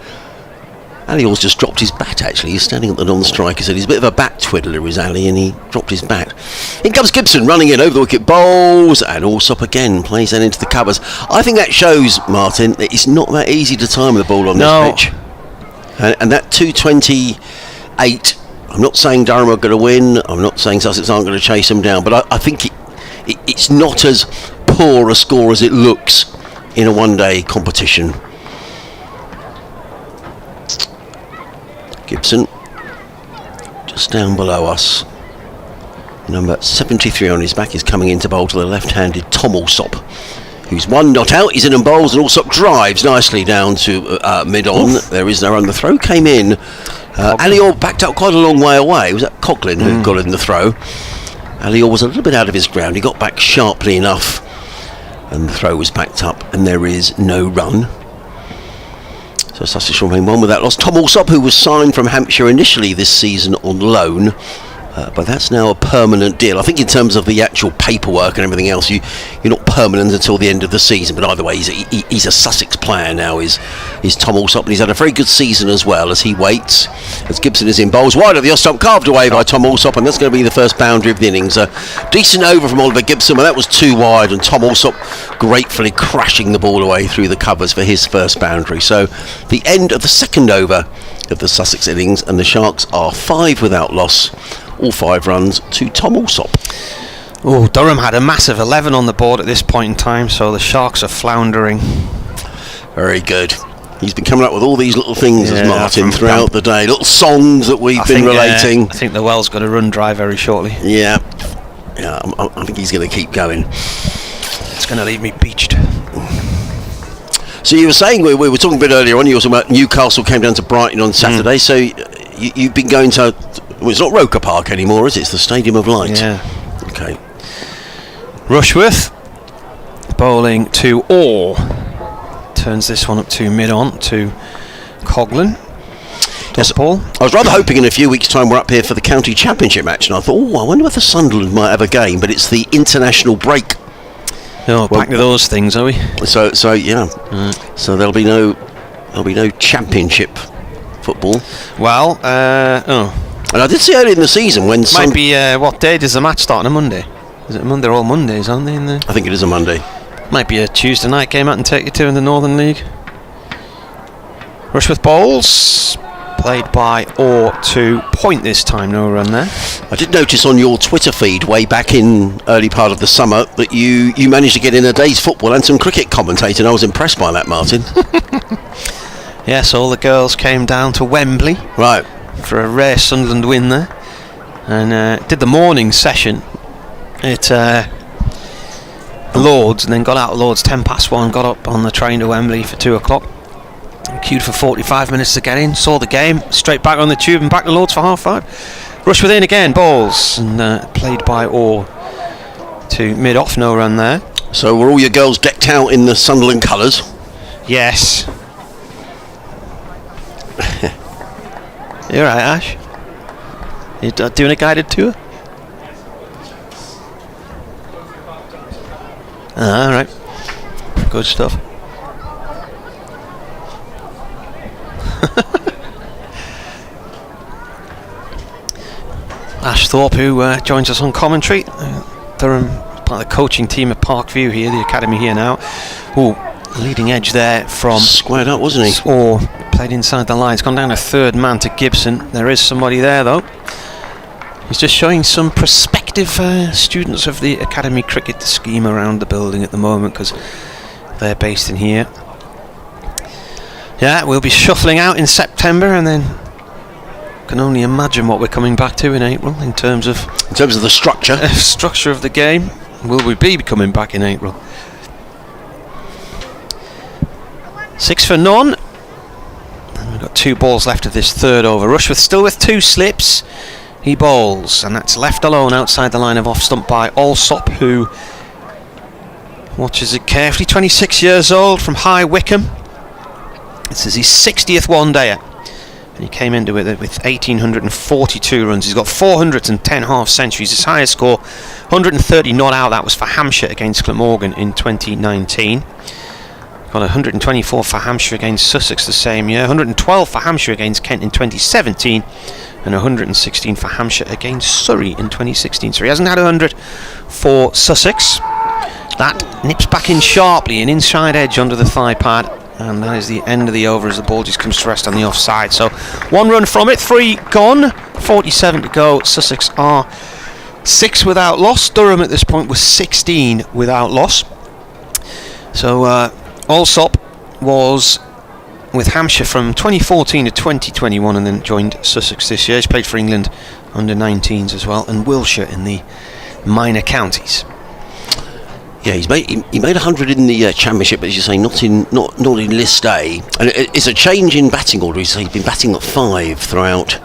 Ali Hall's just dropped his bat, actually. He's standing at the non-striker, so he's a bit of a bat twiddler, is Ali, and he dropped his bat. In comes Gibson, running in over the wicket, bowls, and Alsop again plays that into the covers. I think that shows, Martin, that it's not that easy to time the ball on this pitch. And that 228, I'm not saying Durham are going to win, I'm not saying Sussex aren't going to chase them down, but I think it's not as poor a score as it looks in a one-day competition. Gibson, just down below us. Number 73 on his back is coming in to bowl to the left-handed Tom Alsop, who's 1 not out. He's in and bowls, and Alsop drives nicely down to mid-on. There is no run. The throw came in. Ali Hall backed up quite a long way away. It was that Coughlin who got in the throw. Ali Hall was a little bit out of his ground. He got back sharply enough, and the throw was backed up, and there is no run. So Sussex remain 1 with that loss. Tom Alsop, who was signed from Hampshire initially this season on loan, but that's now a permanent deal. I think in terms of the actual paperwork and everything else, you're not permanent until the end of the season. But either way, he's a Sussex player now, is Tom Alsop, and he's had a very good season as well as he waits. As Gibson is in bowls wide of the off stump, carved away by Tom Alsop, and that's going to be the first boundary of the innings. A decent over from Oliver Gibson, but that was too wide, and Tom Alsop gratefully crashing the ball away through the covers for his first boundary. So the end of the second over of the Sussex innings, and the Sharks are 5 without loss. All 5 runs to Tom Alsop.
Oh, Durham had a massive 11 on the board at this point in time, so the Sharks are floundering.
Very good. He's been coming up with all these little things, as Martin, throughout the day. Little songs that we've been relating.
I think the well's going to run dry very shortly.
Yeah, I think he's going to keep going.
It's going to leave me beached.
So you were saying, we were talking a bit earlier on, you were talking about Newcastle came down to Brighton on Saturday, so you've been going to... Well, it's not Roker Park anymore, is it? It's the Stadium of Light.
Yeah.
Okay.
Rushworth bowling to Orr. Turns this one up to mid-on to Coughlin.
Yes,
ball.
I was rather hoping in a few weeks' time we're up here for the County Championship match, and I thought, I wonder whether Sunderland might have a game, but it's the international break.
Oh, back to those things, are we?
So yeah. So there'll be no championship football.
Well,
And I did see earlier in the season when
might be what day does the match start on a Monday? Is it Monday? They're all Mondays, aren't they?
I think it is a Monday.
Might be a Tuesday night game out and take you to in the Northern League. Rushworth bowls, played by Orr to point this time. No run there.
I did notice on your Twitter feed way back in early part of the summer that you managed to get in a day's football and some cricket commentating. I was impressed by that, Martin.
Yes, all the girls came down to Wembley.
Right.
For a rare Sunderland win there, and did the morning session at Lords, and then got out of Lords 1:10, got up on the train to Wembley for 2 o'clock, queued for 45 minutes to get in, saw the game, straight back on the tube and back to Lords for 5:30. Rushworth in again, balls, and played by Orr to mid-off, no run there.
So were all your girls decked out in the Sunderland colours?
Yes.
You're right, Ash. You doing a guided tour? All right. Good stuff. Ash Thorpe, who joins us on commentary. Durham, part of the coaching team at Parkview here, the academy here now. Oh, leading edge there from... Squared up, wasn't he?
Or played inside the line. It's gone down a third man to Gibson. There is somebody there, though. He's just showing some prospective students of the academy cricket scheme around the building at the moment, because they're based in here. Yeah, we'll be shuffling out in September, and then can only imagine what we're coming back to in April in terms of
the
structure of the game. Will we be coming back in April? 6 for none. And we've got 2 balls left of this third over. Rushworth still with 2 slips. He bowls, and that's left alone outside the line of off stump by Allsop, who watches it carefully. 26 years old from High Wycombe. This is his 60th one-dayer, and he came into it with 1,842 runs. He's got 410 half-centuries. His highest score, 130 not out. That was for Hampshire against Glamorgan in 2019. Got 124 for Hampshire against Sussex the same year, 112 for Hampshire against Kent in 2017, and 116 for Hampshire against Surrey in 2016. So he hasn't had 100 for Sussex. That nips back in sharply, an inside edge under the thigh pad, and that is the end of the over as the ball just comes to rest on the offside. So 1 run from it, 3 gone, 47 to go. Sussex are 6 without loss. Durham at this point was 16 without loss. So Allsop was with Hampshire from 2014 to 2021, and then joined Sussex this year. He's played for England under 19s as well, and Wiltshire in the minor counties.
Yeah, he made 100 in the championship, but as you say, not in List A. And it's a change in batting order. He's been batting at 5 throughout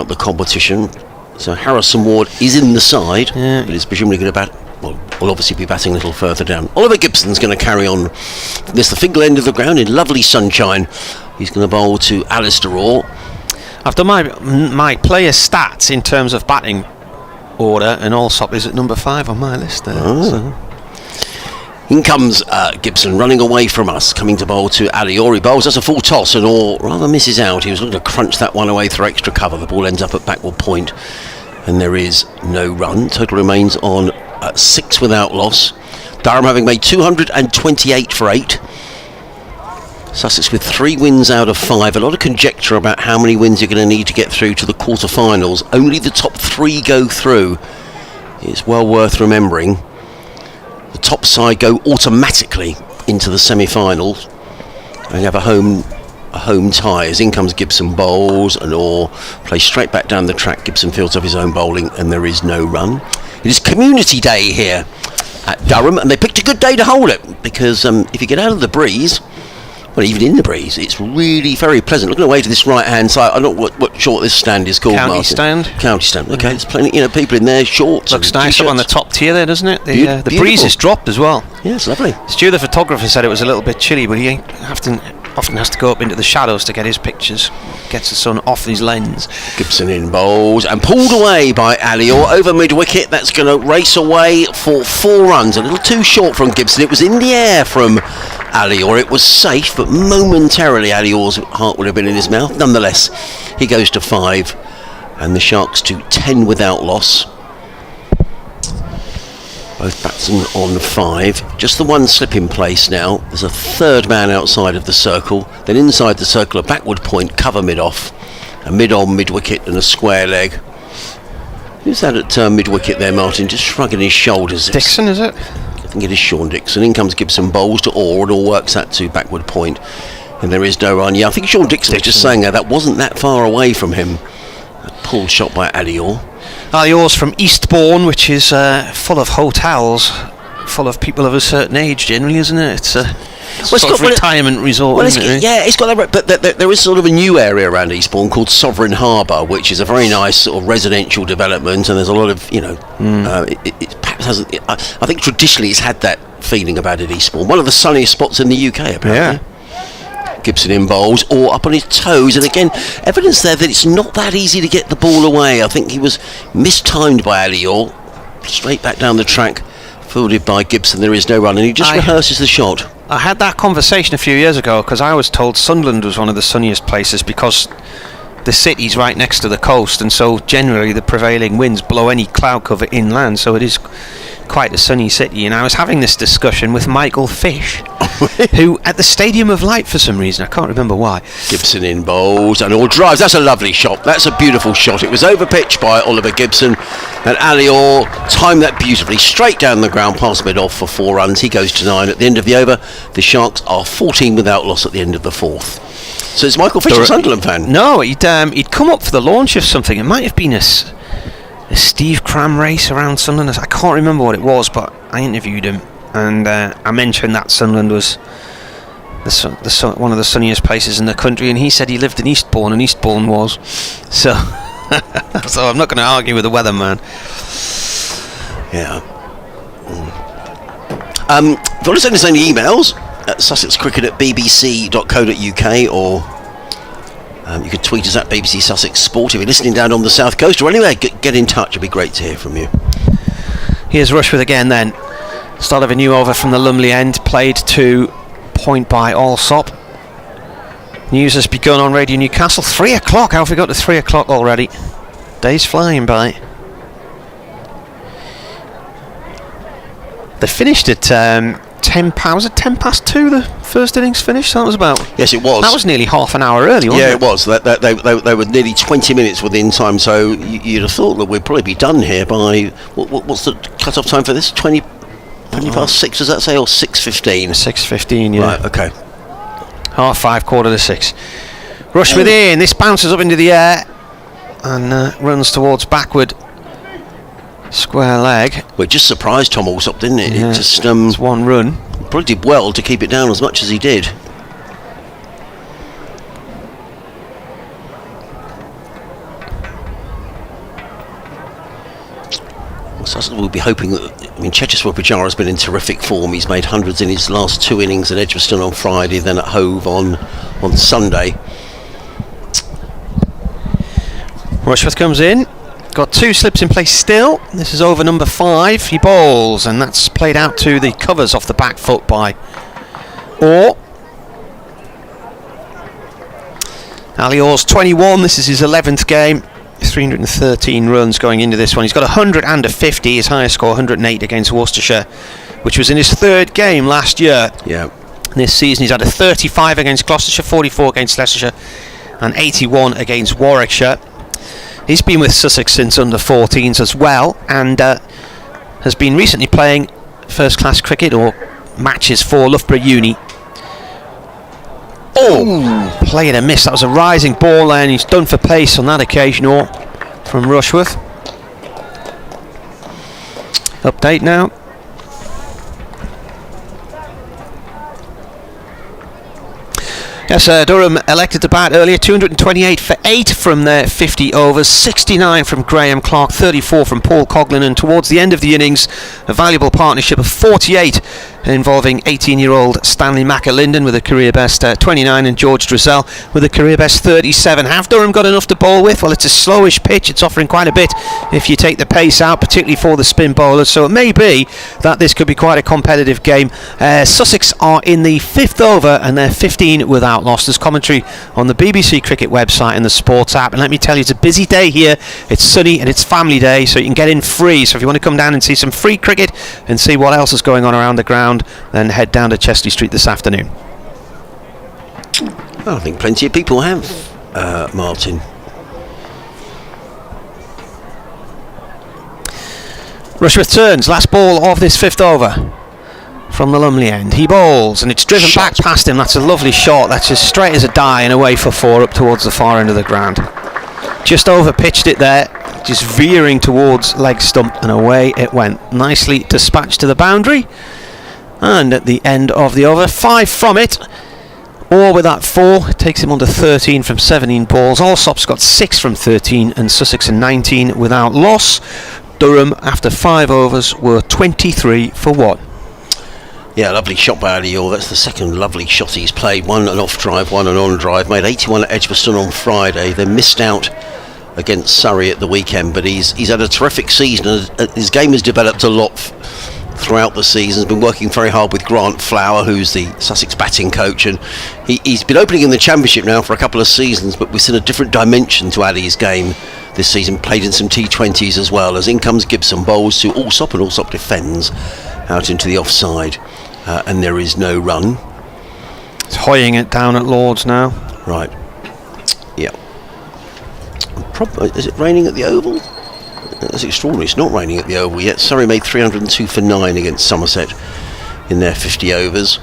the competition. So Harrison Ward is in the side, but he's presumably going to bat. Well, will obviously be batting a little further down. Oliver Gibson's going to carry on. This the Fingal end of the ground in lovely sunshine. He's going to bowl to Alistair Orr.
I've done my player stats in terms of batting order, and Allsop is at number 5 on my list there. So.
In comes Gibson running away from us, coming to bowl to Ali Orr. He bowls. That's a full toss, and Orr rather misses out. He was looking to crunch that one away through extra cover. The ball ends up at backward point, and there is no run. Total remains on 6 without loss. Durham having made 228 for 8. Sussex with 3 wins out of 5. A lot of conjecture about how many wins you're going to need to get through to the quarter-finals. Only the top 3 go through. It's well worth remembering. The top side go automatically into the semi-finals and have a home tie. As in comes Gibson bowls, and Orr plays straight back down the track. Gibson fields off his own bowling, and there is no run. It is community day here at Durham, and they picked a good day to hold it, because if you get out of the breeze, well, even in the breeze, it's really very pleasant. Looking away to this right-hand side, I don't know what short this stand is called,
County
Martin.
stand.
County stand. Okay, there's plenty, people in there, shorts.
Looks nice
t-shirts.
up on the top tier there, doesn't it? The breeze has dropped as well.
Yeah, it's lovely.
Stu, the photographer, said it was a little bit chilly, but he often has to go up into the shadows to get his pictures. Gets the sun off his lens.
Gibson in bowls and pulled away by Ali Orr over mid-wicket. That's going to race away for 4 runs. A little too short from Gibson. It was in the air from Ali Orr. It was safe, but momentarily Ali Orr's heart would have been in his mouth. Nonetheless, he goes to 5, and the Sharks to 10 without loss. Both batsmen on 5. Just the one slip in place now. There's a third man outside of the circle. Then inside the circle, a backward point, cover mid-off. A mid-on, mid-wicket, and a square leg. Who's that at mid-wicket there, Martin? Just shrugging his shoulders.
Dixon, is it?
I think it is Sean Dixon. In comes Gibson bowls to Orr, and Orr works that to backward point. And there is no run. Yeah, I think Sean Dixon was just saying that wasn't that far away from him. A pulled shot by Ali Orr.
Ali Orr's from Eastbourne, which is full of hotels, full of people of a certain age generally, isn't it? It's a retirement resort, isn't it?
Yeah, it's got that, but there is sort of a new area around Eastbourne called Sovereign Harbour, which is a very nice sort of residential development, and there's a lot of, it perhaps hasn't, I think traditionally it's had that feeling about it, Eastbourne. One of the sunniest spots in the UK, apparently.
Yeah.
Gibson in bowls, or up on his toes, and again, evidence there that it's not that easy to get the ball away. I think he was mistimed by Alior, straight back down the track, fielded by Gibson. There is no run, and he just rehearses the shot.
I had that conversation a few years ago because I was told Sunderland was one of the sunniest places because the city's right next to the coast, and so generally the prevailing winds blow any cloud cover inland, so it is quite a sunny city. And I was having this discussion with Michael Fish, who at the Stadium of Light, for some reason, I can't remember why.
Gibson in bowls and all drives. That's a lovely shot. That's a beautiful shot. It was over-pitched by Oliver Gibson, and Alior timed that beautifully, straight down the ground past mid-off for 4 runs. He goes to 9 at the end of the over. The Sharks are 14 without loss at the end of the 4th. So is Michael Fish a Sunderland fan?
No, he'd come up for the launch of something. It might have been a Steve Cram race around Sunderland. I can't remember what it was, but I interviewed him, and I mentioned that Sunderland was one of the sunniest places in the country, and he said he lived in Eastbourne, and Eastbourne was. So, so I'm not going to argue with the weatherman.
Yeah. If you want to send us any emails, at sussexcricket@bbc.co.uk, or you could tweet us at BBC Sussex Sport if you're listening down on the south coast, or anywhere, get in touch. It'd be great to hear from you.
Here's Rushworth again then. Start of a new over from the Lumley end, played to point by Allsop. News has begun on Radio Newcastle. 3 o'clock, how have we got to 3 o'clock already? Days flying by. They finished at 10 past 2 the first innings finished? That was about...
Yes, it was.
That was nearly half an hour early, wasn't it?
Yeah, it was. They were nearly 20 minutes within time, so you'd have thought that we'd probably be done here by... What's the cut-off time for this? 20 past 6, does that say, or 6:15?
6:15, yeah.
Right, okay.
5:30, 5:45. Rush within. This bounces up into the air and runs towards backward square leg.
Well, it just surprised Tom Allsop, didn't it?
Yeah,
It just
it's one run.
probably did well to keep it down as much as he did. Well, Sussex will be hoping that... I mean, Checheswa Pujara has been in terrific form. He's made hundreds in his last 2 innings at Edgbaston on Friday, then at Hove on Sunday.
Rushworth comes in. Got 2 slips in place still. This is over number 5. He bowls, and that's played out to the covers off the back foot by Orr. Alior's 21. This is his 11th game. 313 runs going into this one. He's got 100 and a 50. His highest score 108 against Worcestershire, which was in his 3rd game last year.
Yeah.
This season he's had a 35 against Gloucestershire, 44 against Leicestershire, and 81 against Warwickshire. He's been with Sussex since under 14s as well, and has been recently playing first-class cricket or matches for Loughborough Uni. Oh, play and a miss. That was a rising ball there, and he's done for pace on that occasion. Or from Rushworth. Update now. Yes, Durham elected to bat earlier. 228 for 8 from their 50 overs, 69 from Graham Clark, 34 from Paul Coughlin, and towards the end of the innings, a valuable partnership of 48 involving 18-year-old Stanley McAlinden with a career best 29 and George Drizzell with a career best 37. Have Durham got enough to bowl with? Well, it's a slowish pitch. It's offering quite a bit if you take the pace out, particularly for the spin bowlers. So it may be that this could be quite a competitive game. Sussex are in the 5th over and they're 15 without loss. There's commentary on the BBC Cricket website and the Sports app. And let me tell you, it's a busy day here. It's sunny and it's family day, so you can get in free. So if you want to come down and see some free cricket and see what else is going on around the ground, then head down to Chesley Street this afternoon.
Well, I think plenty of people have, Martin.
Rushworth turns, last ball of this 5th over from the Lumley end. He bowls and it's driven back past him. That's a lovely shot. That's as straight as a die and away for 4 up towards the far end of the ground. Just over pitched it there, just veering towards leg stump, and away it went. Nicely dispatched to the boundary. And at the end of the over, 5 from it. Or with that 4, it takes him on to 13 from 17 balls. Allsop's got 6 from 13 and Sussex and 19 without loss. Durham, after 5 overs, were 23 for 1.
Yeah, lovely shot by Alior. That's the second lovely shot he's played. One an off drive, one an on drive. Made 81 at Edgbaston on Friday. They missed out against Surrey at the weekend, but he's had a terrific season. His game has developed a lot throughout the season. He's been working very hard with Grant Flower, who's the Sussex batting coach, and he's been opening in the Championship now for a couple of seasons, but we've seen a different dimension to Ali's game this season. Played in some T20s as well. As in comes Gibson, bowls to Allsop, and Allsop defends out into the offside, and there is no run.
It's hoying it down at Lord's now.
Right. Yeah. Is it raining at the Oval? That's extraordinary. It's not raining at the Oval yet. Surrey made 302 for 9 against Somerset in their 50 overs.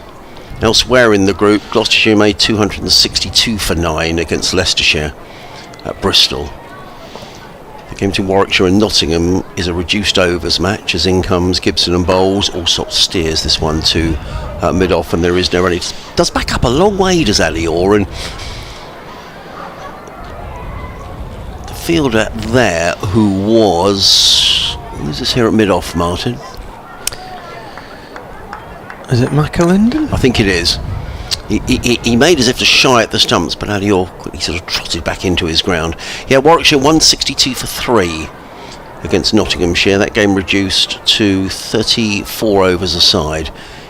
Elsewhere in the group, Gloucestershire made 262 for 9 against Leicestershire at Bristol. The game between Warwickshire and Nottingham is a reduced overs match, as in comes Gibson and bowls. Allsop steers this one to mid-off, and there is no run. It does back up a long way, does Alior, and the fielder there, who's this here at mid-off, Martin?
Is it McAlinden?
I think it is. He made as if to shy at the stumps, but Alior quickly sort of trotted back into his ground. Yeah, Warwickshire 162 for 3 against Nottinghamshire. That game reduced to 34 overs aside.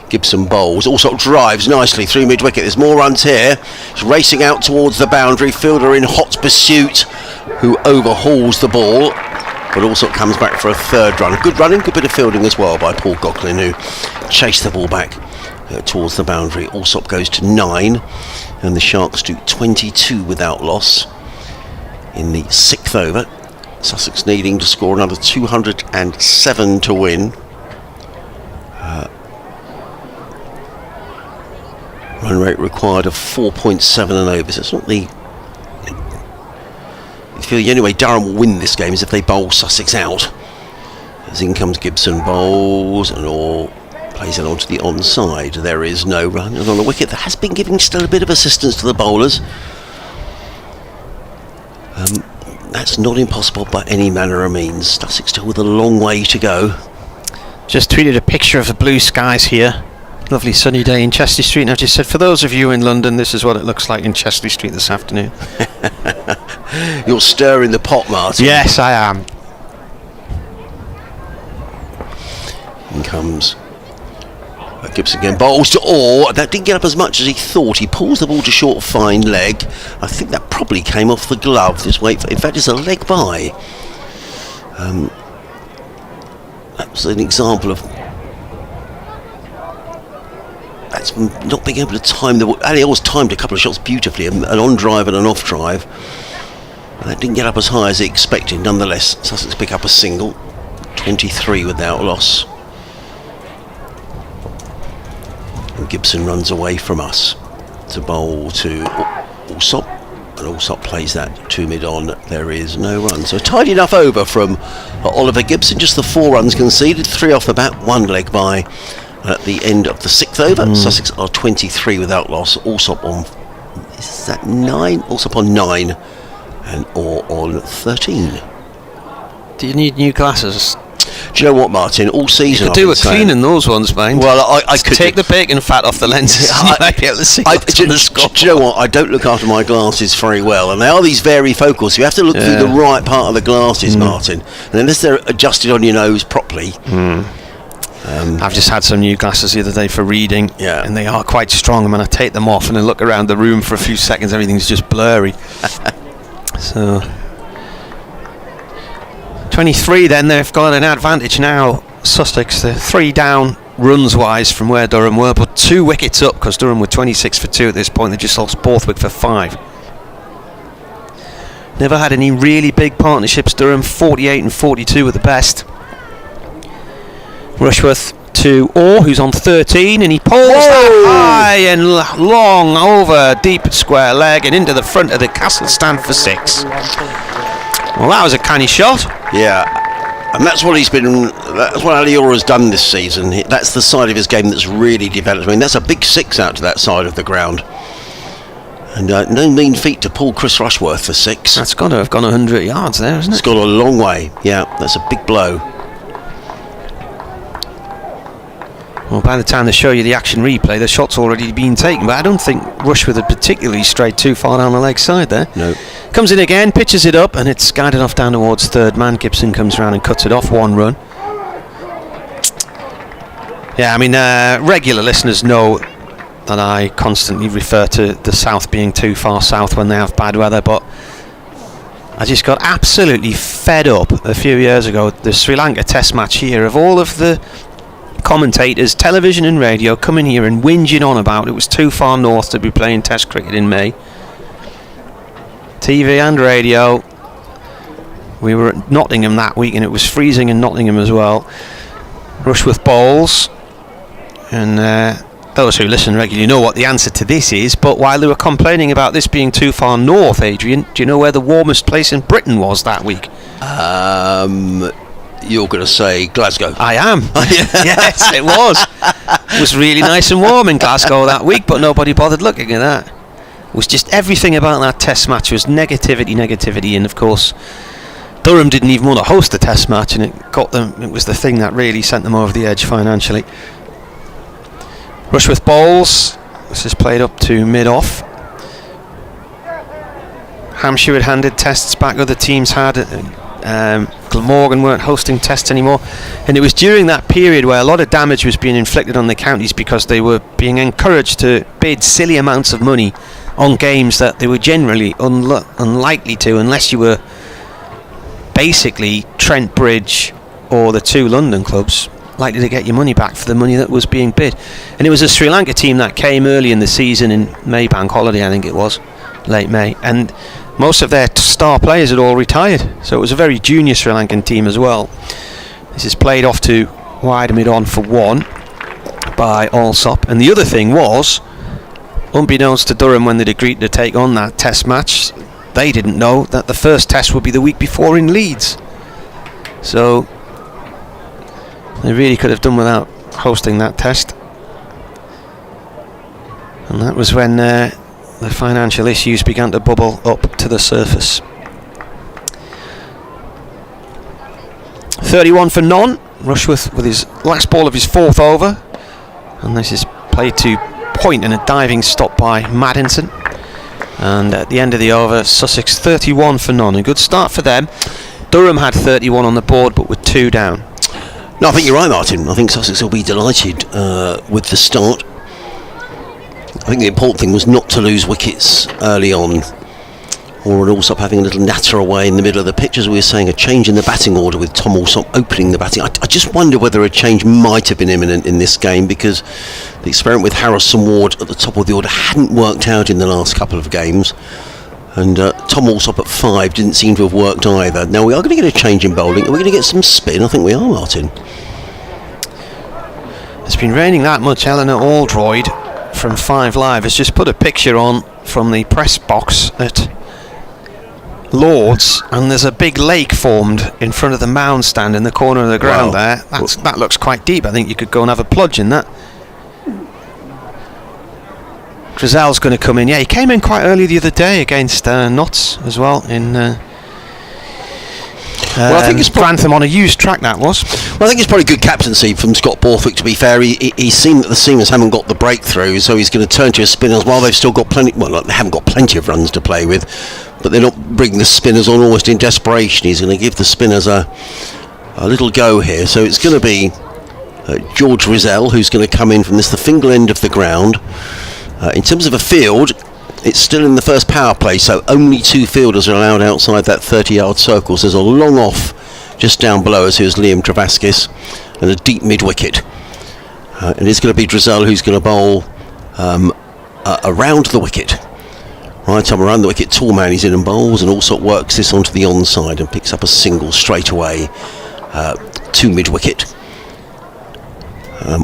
Gibson bowls, also drives nicely through mid-wicket. There's more runs here. He's racing out towards the boundary. Fielder in hot pursuit, who overhauls the ball, but also comes back for a third run. Good running, good bit of fielding as well by Paul Gocklin, who chased the ball back towards the boundary. Allsop goes to 9, and the Sharks do 22 without loss in the 6th over. Sussex needing to score another 207 to win. Run rate required of 4.7 and over. So it's not the... I feel the only way Durham will win this game is if they bowl Sussex out. As in comes Gibson, bowls and all. Plays it onto the onside. There is no run. And on the wicket, that has been giving still a bit of assistance to the bowlers. That's not impossible by any manner of means. Sussex still with a long way to go.
Just tweeted a picture of the blue skies here. Lovely sunny day in Chesley Street, and I've just said, for those of you in London, this is what it looks like in Chesley Street this afternoon.
You're stirring the pot, Martin.
Yes, I am.
In comes Gibson again, bowls to Orr. That didn't get up as much as he thought. He pulls the ball to short, fine leg. I think that probably came off the glove. Just wait for, in fact, it's a leg by. That's an example of that's not being able to time the ball. Ali always timed a couple of shots beautifully, an on drive and an off drive. That didn't get up as high as he expected. Nonetheless, Sussex pick up a single, 23 without loss. And Gibson runs away from us to bowl to Allsop, and Allsop plays that to mid-on. There is no run. So tidy enough over from Oliver Gibson. Just the 4 runs conceded, 3 off the bat, 1 leg by at the end of the 6th over. Sussex are 23 without loss. Allsop on, is that 9? Allsop on 9 and Orr on 13.
Do you need new glasses?
Do you know what, Martin? All season
you could do a cleaning those ones, mind.
Well, I could
take the bacon fat off the lenses. You might be able to see
do you know what? I don't look after my glasses very well, and they are these varifocals. So you have to look through the right part of the glasses, Martin. And unless they're adjusted on your nose properly.
I've just had some new glasses the other day for reading, and they are quite strong. And when I take them off and I look around the room for a few seconds, everything's just blurry. So 23 then, they've got an advantage now, Sussex. They're 3 down runs wise from where Durham were, but 2 wickets up, because Durham were 26 for 2 at this point. They just lost Borthwick for 5. Never had any really big partnerships. Durham 48 and 42 at the best. Rushworth to Orr, who's on 13, and he pulls that high and long over deep square leg and into the front of the castle stand for 6. Well, that was a canny shot.
Yeah, and that's what that's what Alior has done this season. That's the side of his game that's really developed. I mean, that's a big 6 out to that side of the ground. And no mean feat to pull Chris Rushworth for 6.
That's got to have gone 100 yards there, hasn't it?
It's gone a long way. Yeah, that's a big blow.
Well, by the time they show you the action replay, the shot's already been taken. But I don't think Rushworth had particularly strayed too far down the leg side there.
No.
Comes in again, pitches it up, and it's guided off down towards third man. Gibson comes round and cuts it off, 1 run. Yeah, I mean, regular listeners know that I constantly refer to the south being too far south when they have bad weather, but I just got absolutely fed up a few years ago, the Sri Lanka test match here, of all of the commentators, television and radio, coming here and whinging on about it was too far north to be playing test cricket in May. TV and radio. We were at Nottingham that week and it was freezing in Nottingham as well. Rushworth bowls, and those who listen regularly know what the answer to this is, but while they were complaining about this being too far north, Adrian, do you know where the warmest place in Britain was that week?
You're going to say Glasgow.
I am. Yes, it was. It was really nice and warm in Glasgow that week, but nobody bothered looking at that. It was just everything about that test match was negativity, and of course Durham didn't even want to host the test match, and it was the thing that really sent them over the edge financially. Rushworth bowls. This is played up to mid-off. Hampshire had handed tests back, other teams had. Glamorgan weren't hosting tests anymore, and it was during that period where a lot of damage was being inflicted on the counties because they were being encouraged to bid silly amounts of money on games that they were generally unlikely to, unless you were basically Trent Bridge or the 2 London clubs, likely to get your money back for the money that was being bid. And it was a Sri Lanka team that came early in the season in May bank holiday, I think it was, late May, and most of their star players had all retired, so it was a very junior Sri Lankan team as well. This is played off to wide mid-on for 1 by Allsop, and the other thing was, unbeknownst to Durham when they'd agreed to take on that test match, they didn't know that the first test would be the week before in Leeds, so they really could have done without hosting that test. And that was when the financial issues began to bubble up to the surface. 31 for none. Rushworth with his last ball of his 4th over, and this is played to point and a diving stop by Maddinson. And at the end of the over, Sussex 31 for none. A good start for them. Durham had 31 on the board, but with 2 down.
No, I think you're right, Martin. I think Sussex will be delighted with the start. I think the important thing was not to lose wickets early on, or also having a little natter away in the middle of the pitch. As we were saying, a change in the batting order with Tom Allsop opening the batting. I just wonder whether a change might have been imminent in this game, because the experiment with Harrison Ward at the top of the order hadn't worked out in the last couple of games, and Tom Allsop at 5 didn't seem to have worked either. Now we are going to get a change in bowling. Are we going to get some spin? I think we are, Martin.
It's been raining that much. Eleanor Aldroyd from 5 Live has just put a picture on from the press box at Lords, and there's a big lake formed in front of the mound stand in the corner of the ground. Wow. That looks quite deep. I think you could go and have a plunge in that. Drizel's going to come in. Yeah, he came in quite early the other day against Notts as well in well, I think it's Grantham on a used track, that was.
Well, I think it's probably good captaincy from Scott Borthwick, to be fair. He's seen that the seamers haven't got the breakthrough, so he's going to turn to his spinners while they've still got plenty. Well, they haven't got plenty of runs to play with, but they're not bringing the spinners on almost in desperation. He's going to give the spinners a little go here. So it's going to be George Drizel who's going to come in from the Fingal end of the ground. In terms of a field, it's still in the first power play, so only 2 fielders are allowed outside that 30-yard circle. So there's a long off just down below us, who's Liam Travaskis, and a deep mid-wicket. And it's going to be Drizel who's going to bowl around the wicket. Right time around the wicket, tall man, he's in and bowls, and also works this onto the onside and picks up a single straight away to mid-wicket.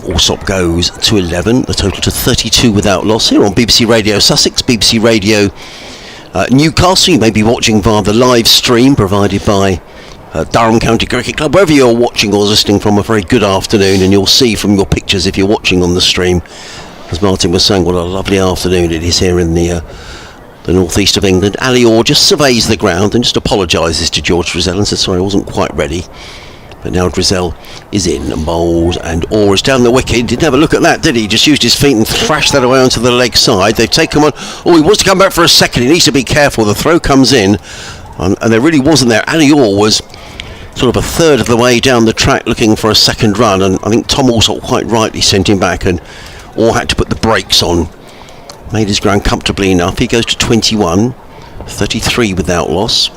Allsop goes to 11, the total to 32 without loss here on BBC Radio Sussex, BBC Radio Newcastle. You may be watching via the live stream provided by Durham County Cricket Club. Wherever you're watching or listening from, a very good afternoon, and you'll see from your pictures if you're watching on the stream, as Martin was saying, what a lovely afternoon it is here in the northeast of England. Ali Orr just surveys the ground and just apologises to George Drizel and says sorry, I wasn't quite ready. But now Drizzell is in and bowls, and Orr is down the wicket. Didn't have a look at that, did he? Just used his feet and thrashed that away onto the leg side. They've taken one. Oh, he wants to come back for a second. He needs to be careful. The throw comes in, and there really wasn't there. Ali Orr was sort of a third of the way down the track looking for a second run, and I think Tom Alsop quite rightly sent him back, and Orr had to put the brakes on. Made his ground comfortably enough. He goes to 21, 33 without loss.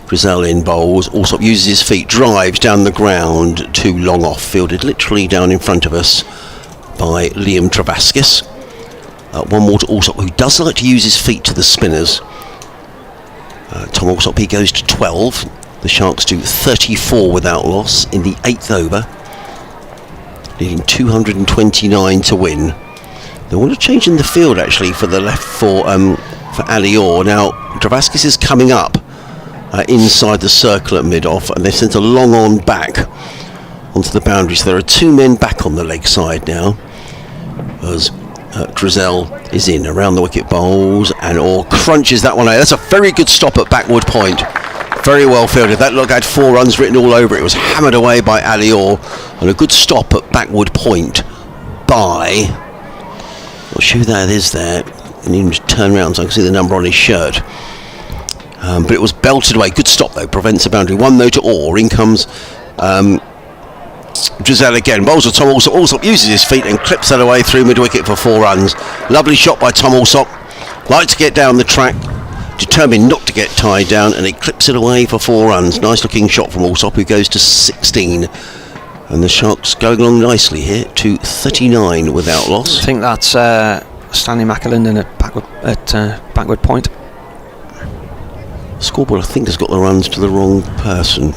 Drizzell in bowls, Alsop uses his feet, drives down the ground, too long off, fielded literally down in front of us by Liam Travaskis. One more to Alsop, who does like to use his feet to the spinners. Tom Alsop, he goes to 12. The Sharks do 34 without loss in the 8th over, leading 229 to win. They want to change in the field actually for the left for Ali Orr. Now Travaskis is coming up inside the circle at mid-off, and they sent a long on back onto the boundary. So there are 2 men back on the leg side now as Drizzell is in around the wicket, bowls, and Orr crunches that one out. That's a very good stop at backward point. Very well fielded. That look had 4 runs written all over it. It was hammered away by Ali Orr, and a good stop at backward point by, not sure who that is there, and you can turn around so I can see the number on his shirt. But it was belted away. Good stop though, prevents the boundary. 1 though to Orr. In comes Drizzell again. Bowls to Tom Alsop. Alsop uses his feet and clips that away through mid-wicket for 4 runs. Lovely shot by Tom Alsop. Like to get down the track, determined not to get tied down, and he clips it away for 4 runs. Nice looking shot from Alsop, who goes to 16. And the Sharks going along nicely here to 39 without loss.
I think that's Stanley McAlinden at backward point.
Scoreboard, I think, has got the runs to the wrong person.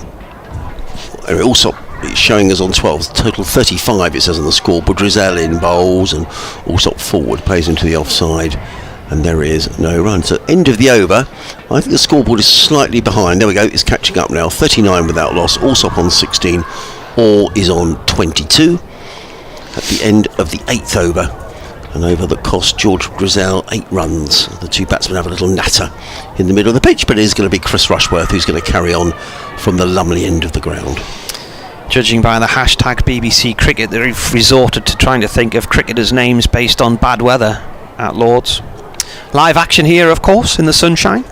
Anyway, Alsop is showing us on 12. Total 35, it says on the scoreboard. Drizzell in bowls, and Alsop forward, plays into the offside, and there is no run. So end of the over. I think the scoreboard is slightly behind. There we go, it's catching up now. 39 without loss. Alsop on 16. Orr is on 22 at the end of the 8th over. An over that cost George Drizzell 8 runs. The 2 batsmen have a little natter in the middle of the pitch, but it is going to be Chris Rushworth who's going to carry on from the Lumley end of the ground.
Judging by the hashtag BBC Cricket, they've resorted to trying to think of cricketers' names based on bad weather at Lord's. Live action here, of course, in the sunshine.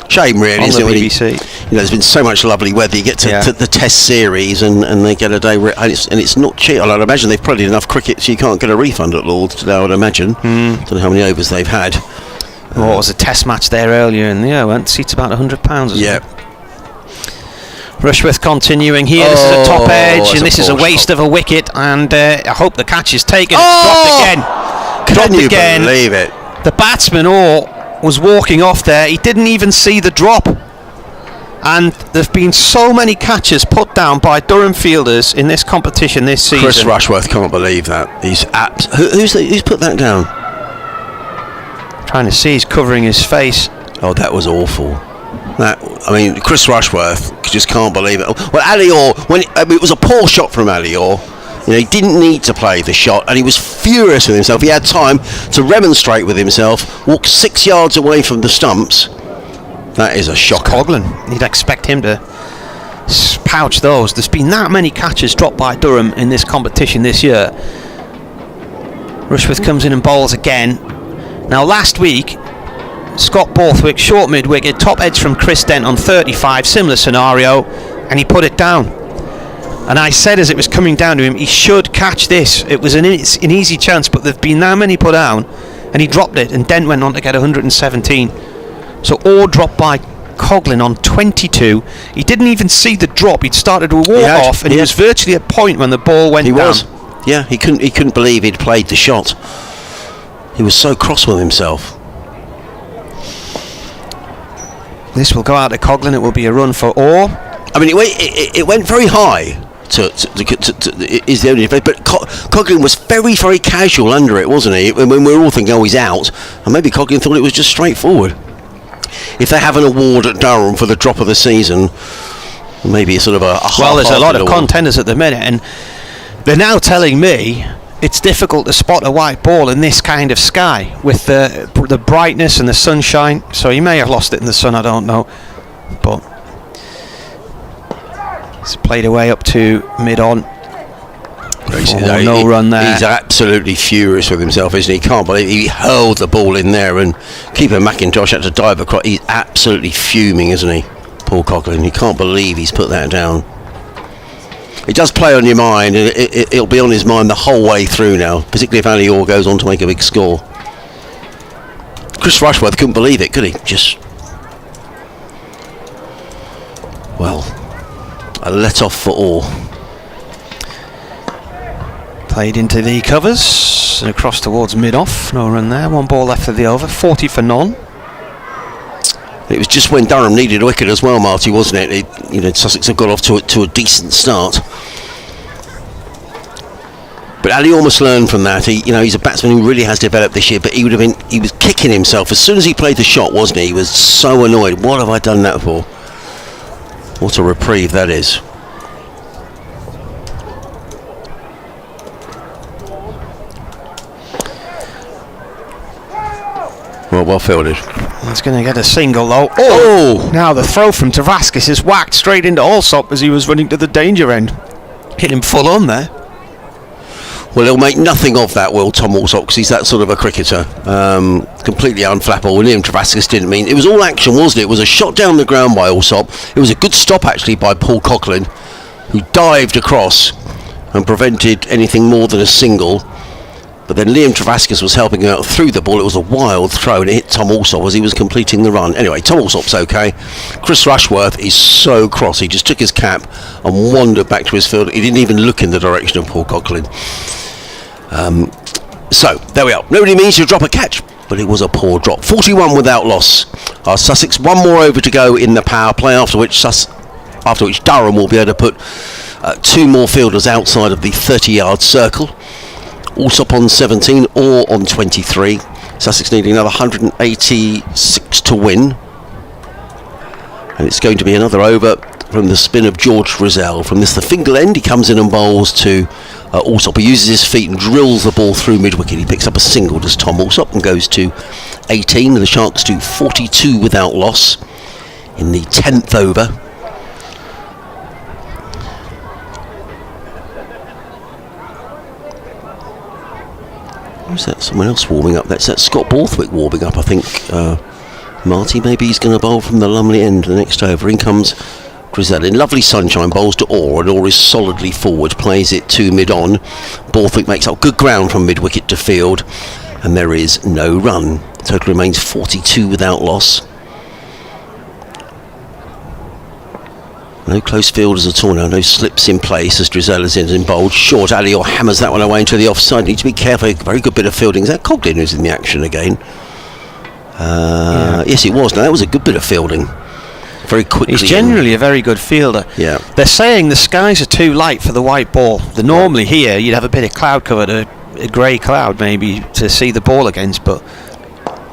Shame, really,
on
isn't
the
it?
BBC.
There's been so much lovely weather. You get to the Test series, and they get a day, and it's not cheap. I'd imagine they've probably enough cricket, so you can't get a refund at Lord's today. I would imagine. Don't know how many overs they've had.
What was a Test match there earlier, and went seats about £100.
Yeah.
Rushworth continuing here. This is a top edge, and this is a waste of a wicket. And I hope the catch is taken. It's dropped again.
Can you believe it?
The batsman Orr was walking off there. He didn't even see the drop. And there've been so many catches put down by Durham fielders in this competition this season.
Chris Rushworth can't believe that. He's who's put that down?
Trying to see, he's covering his face.
Oh, that was awful. Chris Rushworth just can't believe it. Well, Ali Orr, it was a poor shot from Ali Orr. He didn't need to play the shot, and he was furious with himself. He had time to remonstrate with himself, walk 6 yards away from the stumps. That is a shocker.
Coghlan, you'd expect him to pouch those. There's been that many catches dropped by Durham in this competition this year. Rushworth comes in and bowls again. Now last week, Scott Borthwick, short mid-wicket, top edge from Chris Dent on 35, similar scenario, and he put it down. And I said as it was coming down to him, he should catch this. It was an easy chance, but there've been that many put down, and he dropped it, and Dent went on to get 117. So Orr dropped by Coghlan on 22. He didn't even see the drop. He'd started to walk off, and he was virtually at point when the ball went down. He was.
Yeah, he couldn't believe he'd played the shot. He was so cross with himself.
This will go out to Coghlan. It will be a run for Orr.
I mean, it went very high. Is the only, but Coghlan was very, very casual under it, wasn't he? When we were all thinking, oh, he's out, and maybe Coghlan thought it was just straightforward. If they have an award at Durham for the drop of the season, maybe it's sort of a
well, there's a lot of
award.
contenders at the minute, and they're now telling me it's difficult to spot a white ball in this kind of sky with the brightness and the sunshine. So he may have lost it in the sun, I don't know, but It's played away up to mid-on. No run there.
He's absolutely furious with himself, isn't he? Can't believe he hurled the ball in there, and keeper McIntosh had to dive across. He's absolutely fuming, isn't he, Paul Coughlin? He can't believe he's put that down. It does play on your mind, and it'll be on his mind the whole way through now, particularly if Ali Orr goes on to make a big score. Chris Rushworth couldn't believe it, could he? Well, a let-off for Orr.
Played into the covers and across towards mid-off. No run there. 1 ball left of the over. 40 for none.
It was just when Durham needed a wicket as well, Marty, wasn't it? Sussex have got off to a decent start. But Ali Orr must learn from that. He's a batsman who really has developed this year, but he was kicking himself as soon as he played the shot, wasn't he? He was so annoyed. What have I done that for? What a reprieve that is. Well fielded.
He's going to get a single though. Oh! Now the throw from Tavaskis is whacked straight into Allsop as he was running to the danger end. Hit him full on there.
Well, he'll make nothing of that, will Tom Allsop, because he's that sort of a cricketer. Completely unflappable. William Tavaskis didn't mean... It was all action, wasn't it? It was a shot down the ground by Allsop. It was a good stop, actually, by Paul Coughlin, who dived across and prevented anything more than a single. But then Liam Travaskis was helping out through the ball. It was a wild throw and it hit Tom Allsop as he was completing the run. Anyway, Tom Allsop's okay. Chris Rushworth is so cross. He just took his cap and wandered back to his field. He didn't even look in the direction of Paul Coughlin. So, there we are. Nobody means to drop a catch, but it was a poor drop. 41 without loss. Sussex, 1 more over to go in the power play, after which Durham will be able to put 2 more fielders outside of the 30-yard circle. Allsop on 17, or on 23. Sussex needing another 186 to win. And it's going to be another over from the spin of George Drizzell. From the finger end, he comes in and bowls to Allsop. He uses his feet and drills the ball through mid-wicket. He picks up a single, does Tom Allsop, and goes to 18. The Sharks do 42 without loss in the 10th over. Who's that? Someone else warming up. That's that Scott Borthwick warming up, I think. Marty, maybe he's going to bowl from the Lumley end the next over. In comes Drizzell in lovely sunshine, bowls to Orr, and Orr is solidly forward, plays it to mid-on. Borthwick makes up good ground from mid-wicket to field, and there is no run. Total remains 42 without loss. No close fielders at all now, no slips in place as Drizzell is in bowled. Short, Ali Orr hammers that one away into the offside. Need to be careful, very good bit of fielding. Is that Coughlin who's in the action again? Yes, it was. Now that was a good bit of fielding. Very quickly.
He's generally a very good fielder.
Yeah.
They're saying the skies are too light for the white ball. Normally here you'd have a bit of cloud cover, a grey cloud maybe, to see the ball against, but...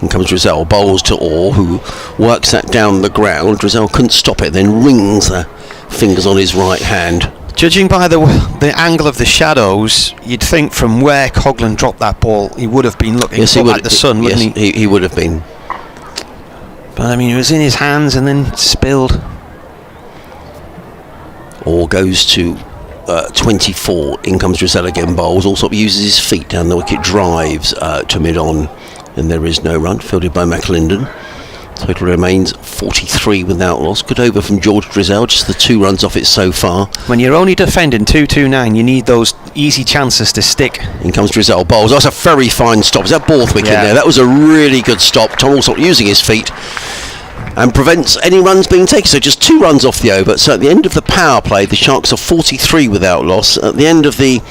In comes Drizzell, bowls to Orr, who works that down the ground. Drizzell couldn't stop it, then rings the fingers on his right hand.
Judging by the angle of the shadows, you'd think from where Coughlin dropped that ball, he would have been looking at the sun, wouldn't he?
He would have been.
But I mean, it was in his hands and then spilled.
Orr goes to 24. In comes Drizzell again, bowls. Also uses his feet down the wicket, drives to mid-on. And there is no run, fielded by McLinden. Total remains 43 without loss. Good over from George Drizzell, just the 2 runs off it so far.
When you're only defending 2-2-9, you need those easy chances to stick.
In comes Drizzell, bowls. That's a very fine stop. Is that Borthwick in there? That was a really good stop. Tom Allsop using his feet and prevents any runs being taken. So just 2 runs off the over. So at the end of the power play, the Sharks are 43 without loss. At the end of the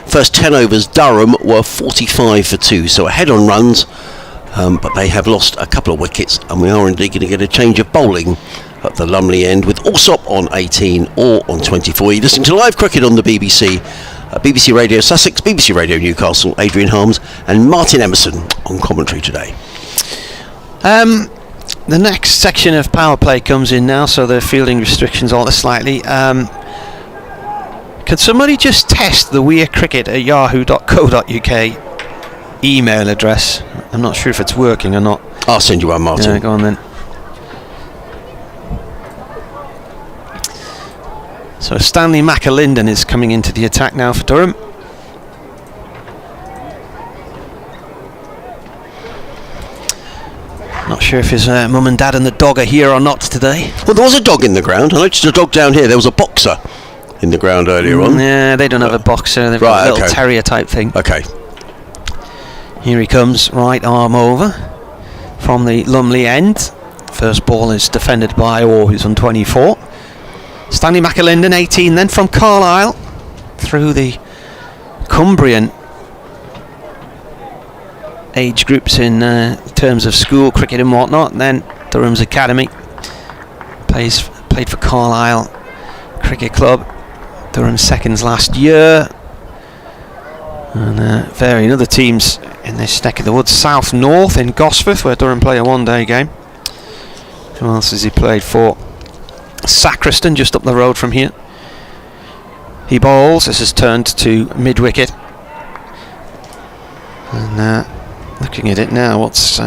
first 10 overs, Durham were 45 for 2. So ahead on runs. But they have lost a couple of wickets, and we are indeed going to get a change of bowling at the Lumley end with Allsop on 18 or on 24. You're listening to live cricket on the BBC, BBC Radio Sussex, BBC Radio Newcastle, Adrian Harms and Martin Emerson on commentary today.
The next section of power play comes in now, so the fielding restrictions alter slightly. Can somebody just test the weircricket@yahoo.co.uk email address? I'm not sure if it's working or not.
I'll send you one, Martin.
Yeah, go on then. So Stanley McAlinden is coming into the attack now for Durham. Not sure if his mum and dad and the dog are here or not today.
Well, there was a dog in the ground. I noticed a dog down here. There was a boxer in the ground earlier on.
Yeah, they don't have a boxer. They've got a little terrier type thing.
Okay.
Here he comes, right arm over from the Lumley end. First ball is defended by who's on 24. Stanley McAlinden, 18, then from Carlisle through the Cumbrian age groups in terms of school cricket and whatnot, and then Durham's academy. Played for Carlisle Cricket Club, Durham seconds last year, and varying other teams in this neck of the woods. South North in Gosforth, where Durham play a one-day game. Who else has he played for? Sacriston, just up the road from here. He bowls. This is turned to mid-wicket, and looking at it now, what's so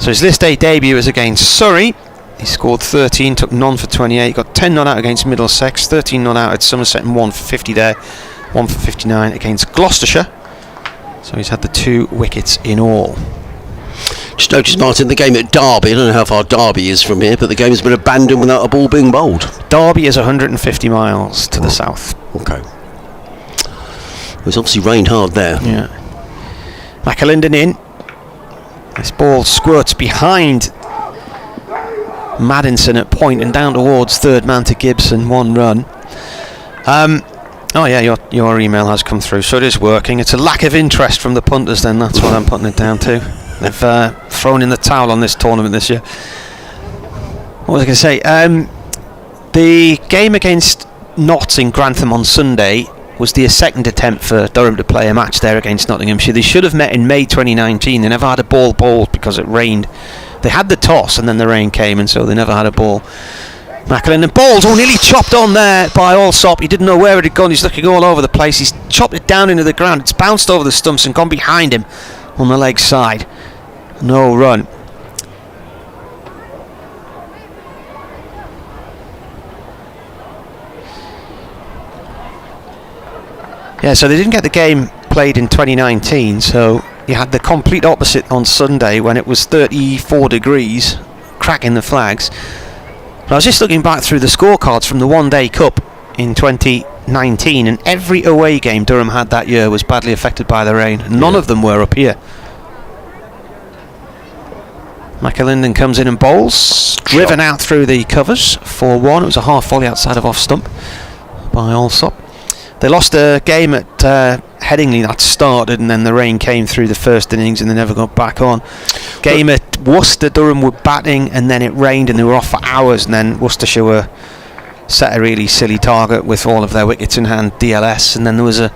his List A debut is against Surrey. He scored 13, took none for 28, got 10 not out against Middlesex, 13 not out at Somerset, and 1 for 50 there, 1 for 59 against Gloucestershire. So he's had the 2 wickets in all.
Just noticed, Martin, the game at Derby, I don't know how far Derby is from here, but the game has been abandoned without a ball being bowled.
Derby is 150 miles to the south.
Okay. It's obviously rained hard there.
Yeah. McAlinden in. This ball squirts behind Maddinson at point and down towards third man to Gibson, 1 run. Oh yeah, your email has come through, so it is working. It's a lack of interest from the punters then, that's what I'm putting it down to. They've thrown in the towel on this tournament this year. What was I going to say? The game against Notts in Grantham on Sunday was the second attempt for Durham to play a match there against Nottinghamshire. They should have met in May 2019. They never had a ball bowled because it rained. They had the toss and then the rain came, and so they never had a ball. McAlinden bowls, nearly chopped on there by Allsop. He didn't know where it had gone. He's looking all over the place. He's chopped it down into the ground. It's bounced over the stumps and gone behind him on the leg side. No run. Yeah, so they didn't get the game played in 2019, so you had the complete opposite on Sunday when it was 34 degrees, cracking the flags. But I was just looking back through the scorecards from the one-day cup in 2019, and every away game Durham had that year was badly affected by the rain. None of them were up here. McAlinden comes in and bowls, driven out through the covers for 1. It was a half volley outside of off stump by Allsop. They lost a game at Headingley that started, and then the rain came through the first innings and they never got back on. Game at Worcester, Durham were batting and then it rained and they were off for hours, and then Worcestershire were set a really silly target with all of their wickets in hand, DLS, and then there was the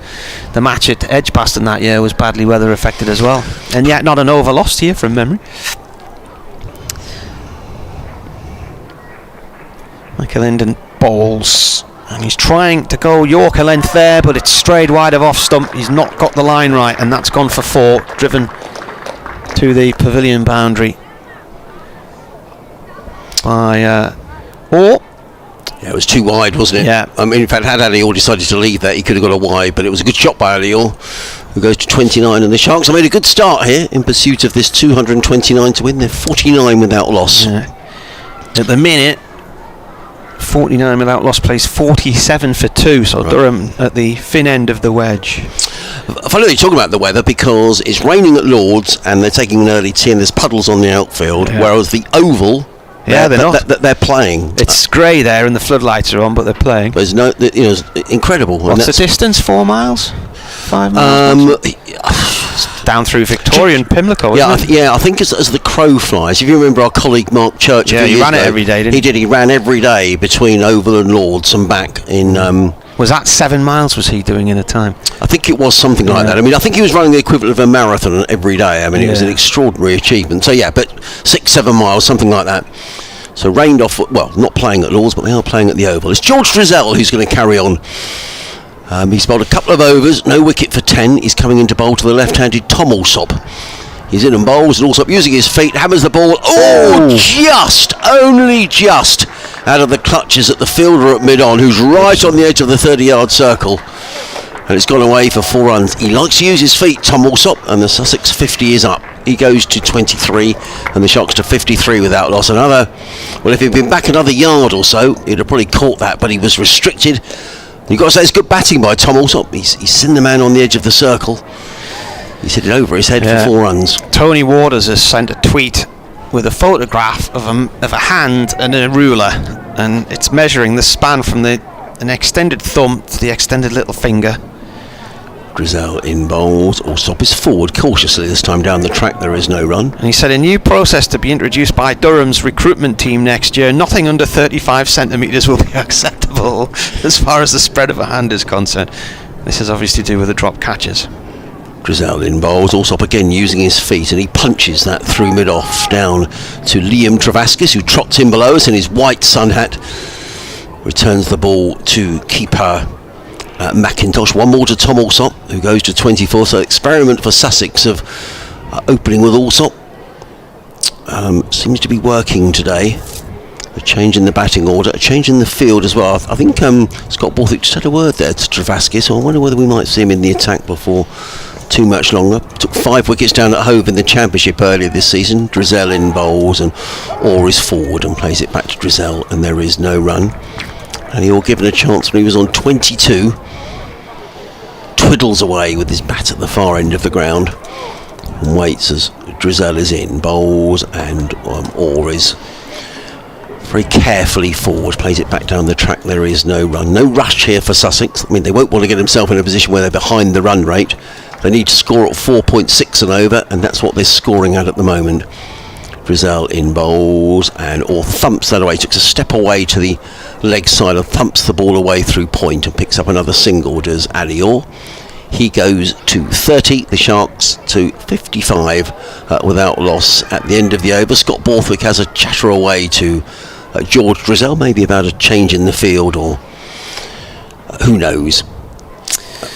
match at Edgbaston that year was badly weather affected as well, and yet not an over lost here from memory. McAlinden bowls, and he's trying to go Yorker length there, but it's strayed wide of off stump. He's not got the line right, and that's gone for 4, driven to the pavilion boundary by Orr.
Yeah, it was too wide, wasn't it?
Yeah.
I mean, in fact, had Alior decided to leave that, he could have got a wide, but it was a good shot by Alior, who goes to 29, and the Sharks have made a good start here in pursuit of this 229 to win. They're 49 without loss.
Yeah. At the minute, 49 without loss, plays 47 for 2, so right. Durham at the thin end of the wedge.
Funny you're talking about the weather, because it's raining at Lord's and they're taking an early tea and there's puddles on the outfield, whereas the Oval, they're playing.
It's grey there and the floodlights are on, but they're playing.
There's no, it's incredible.
What's the distance? 4 miles? 5 miles? Down through Victoria and Pimlico, isn't it?
I think as the crow flies. If you remember our colleague Mark Church,
he ran it every day, didn't he?
He did. He ran every day between Oval and Lord's and back in.
Was that 7 miles? Was he doing in a time?
I think it was something like that. I mean, I think he was running the equivalent of a marathon every day. I mean, it was an extraordinary achievement. So yeah, but 6-7 miles, something like that. So rained off. Well, not playing at Lord's, but they are playing at the Oval. It's George Drizzell who's going to carry on. He's bowled a couple of overs, no wicket for 10. He's coming in to bowl to the left-handed Tom Allsop. He's in and bowls, and Allsop using his feet, hammers the ball. Only just out of the clutches at the fielder at mid-on, who's right on the edge of the 30-yard circle. And it's gone away for 4 runs. He likes to use his feet, Tom Alsop, and the Sussex 50 is up. He goes to 23, and the Sharks to 53 without loss. Well, if he'd been back another yard or so, he'd have probably caught that, but he was restricted. You've got to say it's good batting by Tom Alsop. He's seen the man on the edge of the circle. He's hit it over his head for 4 runs.
Tony Waters has sent a tweet with a photograph of a hand and a ruler, and it's measuring the span from an extended thumb to the extended little finger.
Drizel in bowls. Alsop is forward cautiously this time down the track. There is no run.
And he said a new process to be introduced by Durham's recruitment team next year. Nothing under 35 centimetres will be acceptable as far as the spread of a hand is concerned. This is obviously to do with the drop catches.
Drizel in bowls. Alsop again using his feet, and he punches that through mid-off down to Liam Travaskis, who trots in below us in his white sun hat. Returns the ball to keeper McIntosh. 1 more to Tom Alsop, who goes to 24. So experiment for Sussex of opening with Alsop seems to be working today. A change in the batting order, a change in the field as well. I think Scott Borthwick just had a word there to Travaskis, so I wonder whether we might see him in the attack before too much longer. Took 5 wickets down at Hove in the Championship earlier this season. Drizel in bowls, and Orr is forward and plays it back to Drizel, and there is no run. And he all given a chance when he was on 22. Twiddles away with his bat at the far end of the ground and waits as Drizel is in bowls, and Orr is very carefully forward, plays it back down the track. There is no run. No rush here for Sussex. I mean, they won't want to get themselves in a position where they're behind the run rate. They need to score at 4.6 and over, and that's what they're scoring at the moment. Drizel in bowls, and Orr thumps that away. Took a step away to the leg side and thumps the ball away through point and picks up another single, does Ali Orr. He goes to 30, the Sharks to 55 without loss at the end of the over. Scott Borthwick has a chatter away to George Drizel, maybe about a change in the field, or who knows.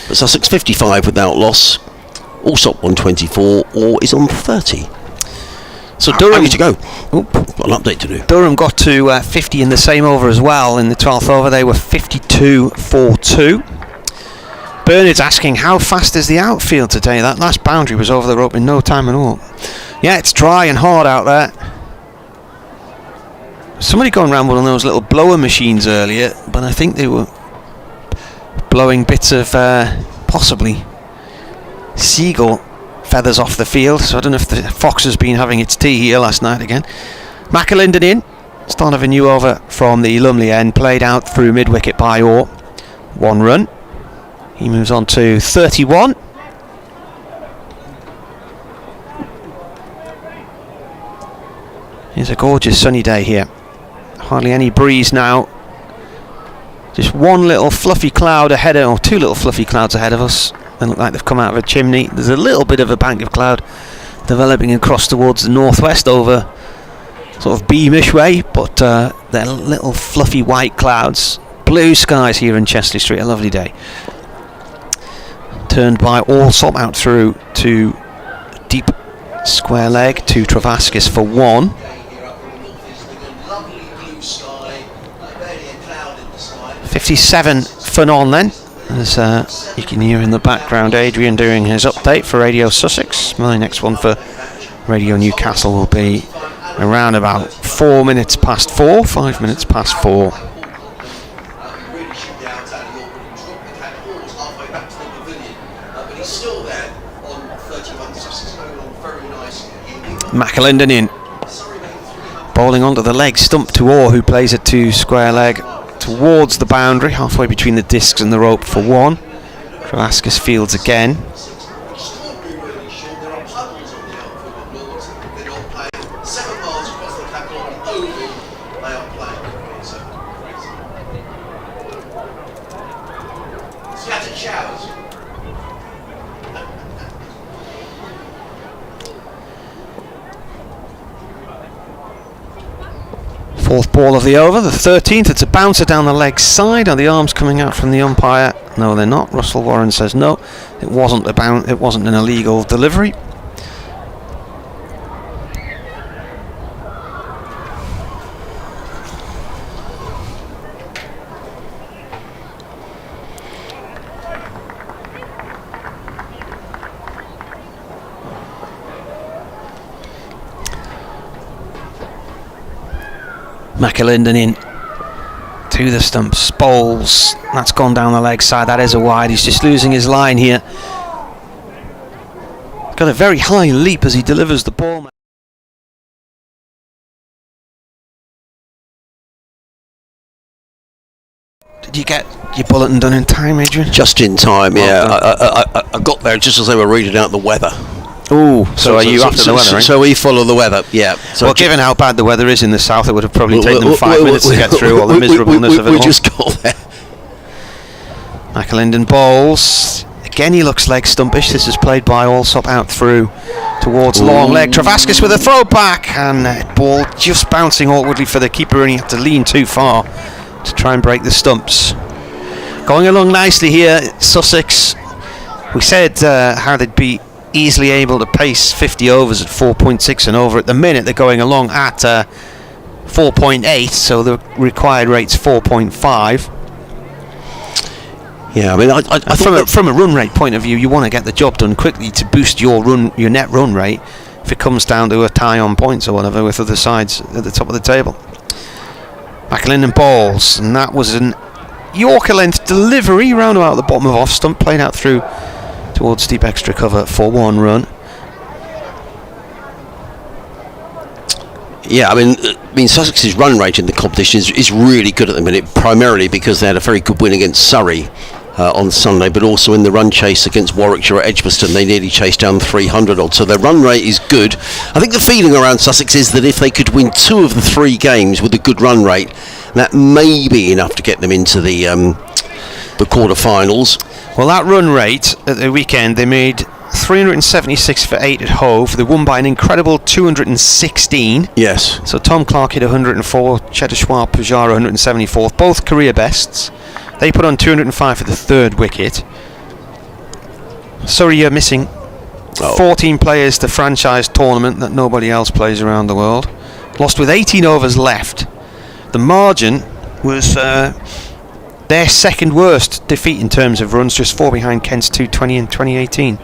But Sussex 55 without loss. Alsop 124, or is on 30. So Durham to go. Got an update to do.
Durham got to 50 in the same over as well. In the 12th over, they were 52-4-2. Bernard's asking, how fast is the outfield today? That last boundary was over the rope in no time at all. Yeah, it's dry and hard out there. Somebody going around one of those little blower machines earlier, but I think they were blowing bits of possibly seagull feathers off the field. So I don't know if the fox has been having its tea here last night again. McAlinden in. Start of a new over from the Lumley end, played out through mid-wicket by Orr. 1 run. He moves on to 31. It's a gorgeous sunny day here. Hardly any breeze now. Just one little fluffy cloud ahead of, or 2 little fluffy clouds ahead of us. They look like they've come out of a chimney. There's a little bit of a bank of cloud developing across towards the northwest over sort of Beamish way, but they're little fluffy white clouds. Blue skies here in Chesley Street. A lovely day. Turned by Alsop out through to deep square leg to Travaskis for 1. .57 for none then, as you can hear in the background Adrian doing his update for Radio Sussex. My next one for Radio Newcastle will be around about 5 minutes past 4. McAlinden in, bowling onto the leg stump to Orr, who plays it to square leg towards the boundary, halfway between the discs and the rope for 1. Travaskis fields again. Fourth ball of the over, the 13th. It's a bouncer down the leg side. Are the arms coming out from the umpire? No, they're not. Russell Warren says no. It wasn't it wasn't an illegal delivery. McAlinden in to the stumps. Bowles. That's gone down the leg side. That is a wide. He's just losing his line here. Got a very high leap as he delivers the ball. Did you get your bulletin done in time, Adrian?
Just in time, yeah. I got there just as they were reading out the weather.
Oh, so are you after the weather?
So we follow the weather, yeah. So
well, given how bad the weather is in the south, it would have probably taken them 5 minutes to get through all the miserableness of it all.
We just got there.
McAlinden bowls. Again, he looks leg stumpish. This is played by Allsop out through towards long leg. Travaskis with a throw back, and ball just bouncing awkwardly for the keeper, and he had to lean too far to try and break the stumps. Going along nicely here, Sussex. We said how they'd be easily able to pace 50 overs at 4.6 and over. At the minute, they're going along at 4.8, so the required rate's 4.5.
Yeah, I mean,
from a run rate point of view, you want to get the job done quickly to boost your net run rate if it comes down to a tie on points or whatever with other sides at the top of the table. McAlinden balls, and that was an Yorker length delivery round about the bottom of off stump, played out through towards deep extra cover for 1 run.
Yeah, I mean Sussex's run rate in the competition is really good at the minute, primarily because they had a very good win against Surrey on Sunday, but also in the run chase against Warwickshire at Edgbaston, they nearly chased down 300 odd, so their run rate is good. I think the feeling around Sussex is that if they could win 2 of the 3 games with a good run rate, that may be enough to get them into the quarter-finals.
Well, that run rate at the weekend, they made 376 for 8 at Hove. They won by an incredible 216.
Yes.
So Tom Clark hit 104, Cheddar Schwab, Pujara 174th, both career bests. They put on 205 for the 3rd wicket. Surrey are missing 14 players to franchise tournament that nobody else plays around the world. Lost with 18 overs left. The margin was their second worst defeat in terms of runs, just 4 behind Kent's 220 in 2018.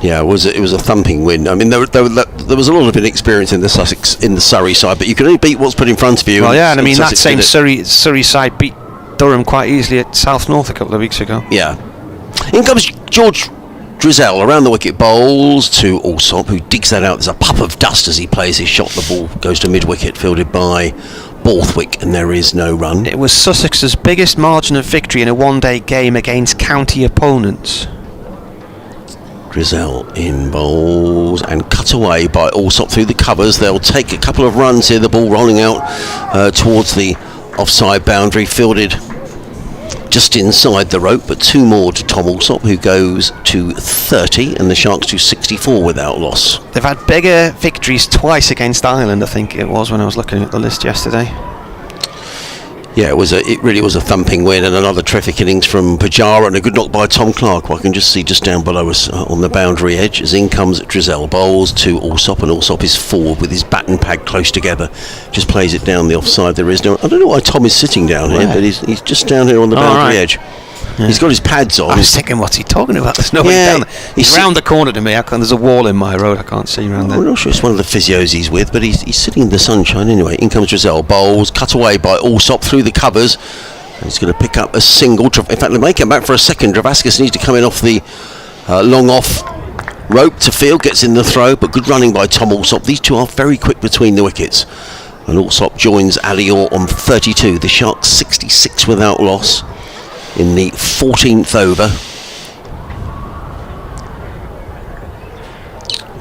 Yeah, it was a thumping win. I mean, there was a lot of inexperience in the Surrey side, but you can only beat what's put in front of you.
Well, yeah, and I mean that same Surrey side beat Durham quite easily at South North a couple of weeks ago.
Yeah. In comes George Drizzell around the wicket, bowls to Allsop, who digs that out. There's a puff of dust as he plays his shot. The ball goes to mid-wicket, fielded by Borthwick, and there is no run.
It was Sussex's biggest margin of victory in a one-day game against county opponents.
Drizzell in bowls and cut away by Allsop through the covers. They'll take a couple of runs here. The ball rolling out towards the offside boundary, fielded just inside the rope, but 2 more to Tom Allsop, who goes to 30, and the Sharks to 64 without loss.
They've had bigger victories twice against Ireland, I think it was, when I was looking at the list yesterday.
Yeah, it really was a thumping win, and another terrific innings from Pujara, and a good knock by Tom Clark, who I can just see just down below us on the boundary edge, as in comes Drizzell. Bowls to Allsop, and Allsop is forward with his bat and pad close together, just plays it down the offside. There is no, I don't know why Tom is sitting down here, but he's just down here on the boundary edge. Yeah. He's got his pads on.
I was thinking, what's he talking about? There's nobody down there. He's round the corner to me. There's a wall in my road. I can't see around there.
I'm not sure it's one of the physios he's with, but he's sitting in the sunshine anyway. In comes Drizzell. Bowls, cut away by Allsop through the covers. And he's going to pick up a single. In fact, they may come back for a second. Travaskis needs to come in off the long off rope to field. Gets in the throw, but good running by Tom Allsop. These two are very quick between the wickets. And Allsop joins Alior on 32. The Sharks 66 without loss in the 14th over.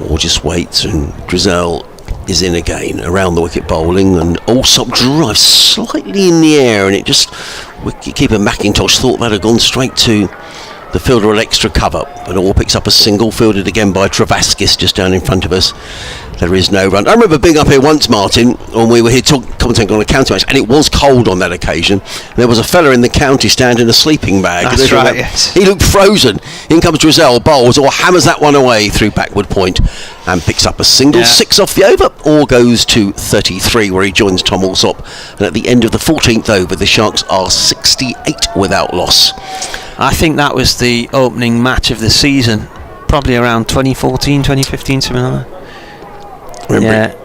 Or just waits, and Drizzell is in again around the wicket bowling, and Allsop drives slightly in the air, and it just, wicketkeeper McIntosh thought that had gone straight to the fielder at extra cover, but all picks up a single, fielded again by Travaskis just down in front of us. There is no run. I remember being up here once, Martin, when we were here commentating on a county match, and it was cold on that occasion. There was a fella in the county stand in a sleeping bag.
That's right, yes.
He looked frozen. In comes Drizzell, bowls, or hammers that one away through backward point, and picks up a single, 6 off the over, or goes to 33, where he joins Tom Allsop. And at the end of the 14th over, the Sharks are 68 without loss.
I think that was the opening match of the season, probably around 2014, 2015, something like that.
Remember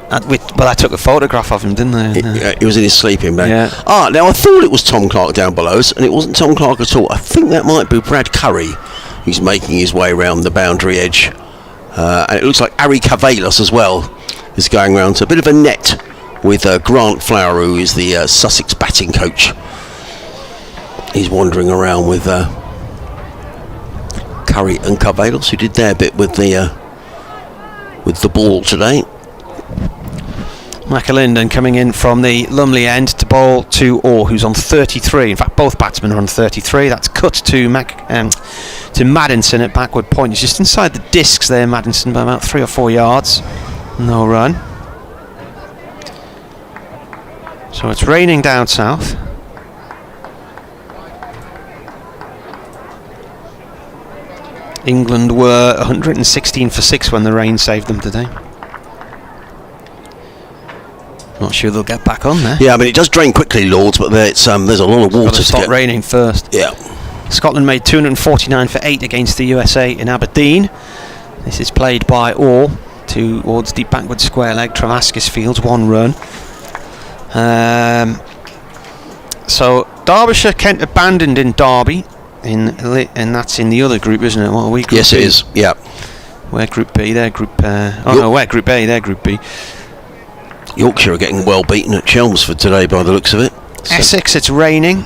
well, I took a photograph of him, didn't I?
he was in his sleeping bag.
Yeah.
Now I thought it was Tom Clark down below us, and it wasn't Tom Clark at all. I think that might be Brad Curry, who's making his way around the boundary edge. And it looks like Ari Cavalos as well is going round. So a bit of a net with Grant Flower, who is the Sussex batting coach. He's wandering around with Curry and Cavalos, who did their bit with the ball today.
McAlinden coming in from the Lumley end to bowl to Orr, who's on 33. In fact, both batsmen are on 33. That's cut to Maddinson at backward point. He's just inside the discs there, Maddinson, by about 3 or 4 yards. No run. So it's raining down south. England were 116 for 6 when the rain saved them today. Not sure they'll get back on there.
Yeah, I mean it does drain quickly, Lords, but there's a lot of water to
stop raining first.
Yeah.
Scotland made 249 for 8 against the USA in Aberdeen. This is played by Orr towards deep backward square leg. Travaskis fields 1 run. So Derbyshire, Kent abandoned in Derby, and that's in the other group, isn't it? What are we? Group
yes,
B?
it is. Yeah.
We're Group B. They're Group. We're Group A. They're Group B.
Yorkshire are getting well beaten at Chelmsford today, by the looks of it.
Essex, it's raining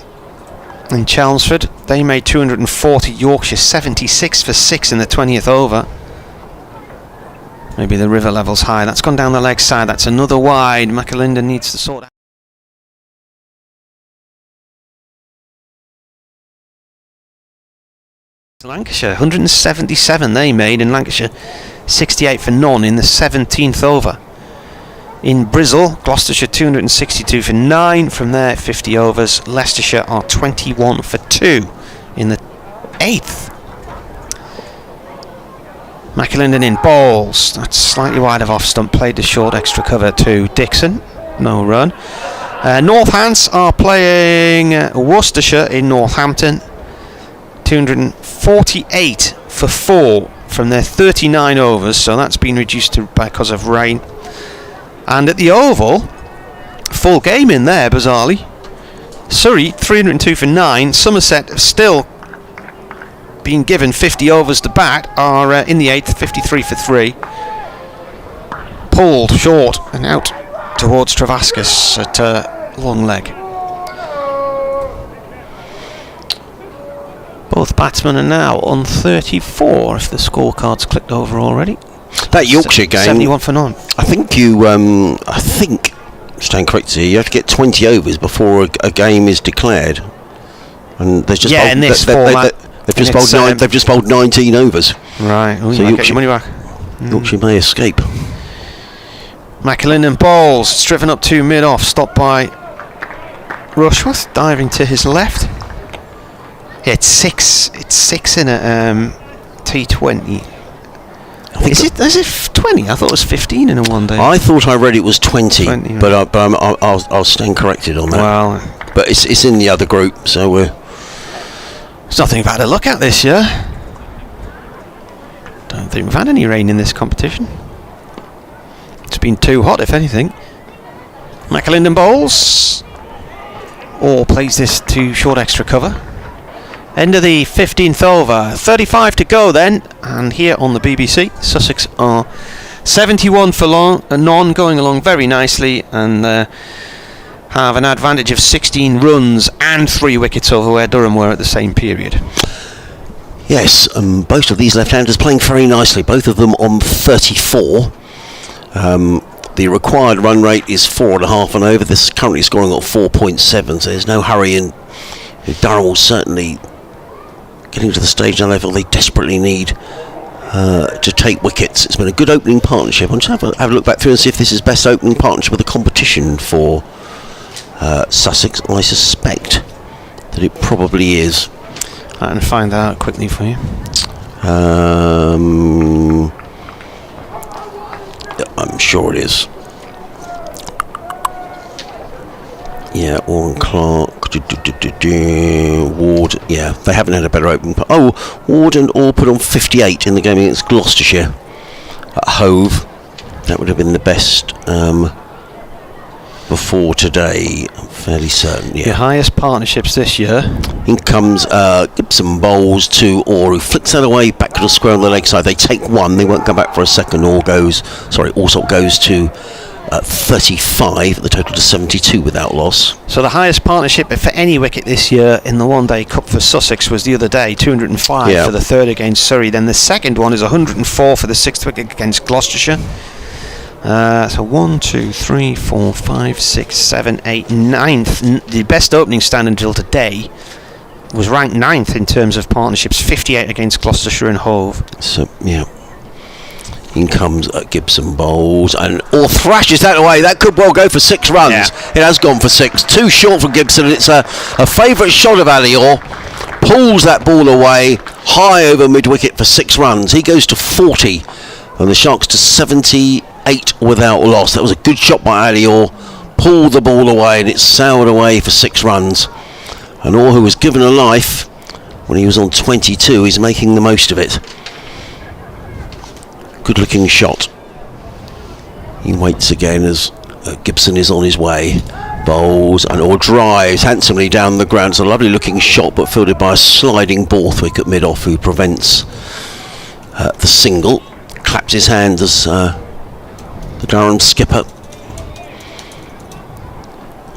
in Chelmsford. They made 240. Yorkshire 76 for 6 in the 20th over. Maybe the river level's high. That's gone down the leg side. That's another wide. McAlinden needs to sort out. Lancashire 177 they made, and Lancashire 68 for none in the 17th over. In Bristol, Gloucestershire 262 for 9 from their 50 overs. Leicestershire are 21 for 2 in the 8th. McAlinden in balls. That's slightly wide of off stump. Played the short extra cover to Dixon. No run. Northants are playing Worcestershire in Northampton. 248 for 4 from their 39 overs. So that's been reduced to because of rain. And at the Oval, full game in there, bizarrely. Surrey, 302 for 9. Somerset have still been given 50 overs to bat, are in the 8th, 53 for 3. Pulled short and out towards Travaskis at long leg. Both batsmen are now on 34, if the scorecard's clicked over already.
That Yorkshire game,
71 for none.
I think staying correct here, you have to get 20 overs before a game is declared. And there's just
in this format.
They've just bowled 19 overs.
Right.
So
Yorkshire, get your money back.
Yorkshire may escape.
McAlinden balls. It's driven up to mid-off. Stopped by Rushworth. Diving to his left. Yeah, it's 6. It's 6 in a T20. Is it 20? I thought it was 15 in a one day.
I thought I read it was 20 but I'll stand corrected on that.
Well,
but it's in the other group, so we're.
There's nothing bad to look at this year. Don't think we've had any rain in this competition. It's been too hot, if anything. McAlinden bowls. Or plays this to short extra cover. End of the 15th over. 35 to go then. And here on the BBC, Sussex are 71 for none, going along very nicely, and have an advantage of 16 runs and 3 wickets over where Durham were at the same period.
Yes, both of these left-handers playing very nicely, both of them on 34. The required run rate is 4.5 and over. This is currently scoring at 4.7, so there's no hurry in. Durham will certainly getting to the stage and level they desperately need to take wickets. It's been a good opening partnership. I'm just have a look back through and see if this is best opening partnership of the competition for Sussex. I suspect that it probably is.
I can find that out quickly for you.
I'm sure it is. Yeah, Warren Clark, Ward. Yeah, they haven't had a better opening. Ward and Orr put on 58 in the game against Gloucestershire at Hove. That would have been the best before today, I'm fairly certain. Yeah.
Your highest partnerships this year.
In comes Gibson bowls to Orr, who flicks that away back to the square on the leg side. They take one, they won't come back for a second. Alsop goes to 35, the total to 72 without loss.
So the highest partnership for any wicket this year in the One Day Cup for Sussex was the other day, 205 for the third against Surrey. Then the second one is 104 for the sixth wicket against Gloucestershire. So 1, 2, 3, 4, 5, 6, 7, 8, 9th. The best opening stand until today was ranked 9th in terms of partnerships, 58 against Gloucestershire and Hove.
So, yeah. In comes Gibson bowls and Orr thrashes that away. That could well go for 6 runs.
Yeah.
It has gone for 6. Too short for Gibson. It's a favourite shot of Ali Orr. Pulls that ball away high over mid-wicket for 6 runs. He goes to 40 and the Sharks to 78 without loss. That was a good shot by Ali Orr. Pulled the ball away and it sailed away for 6 runs. And Orr, who was given a life when he was on 22, is making the most of it. Good looking shot. He waits again as Gibson is on his way. Bowls and Orr drives handsomely down the ground. It's a lovely looking shot, but fielded by a sliding Borthwick at mid-off, who prevents the single. Claps his hands as the Durham skipper.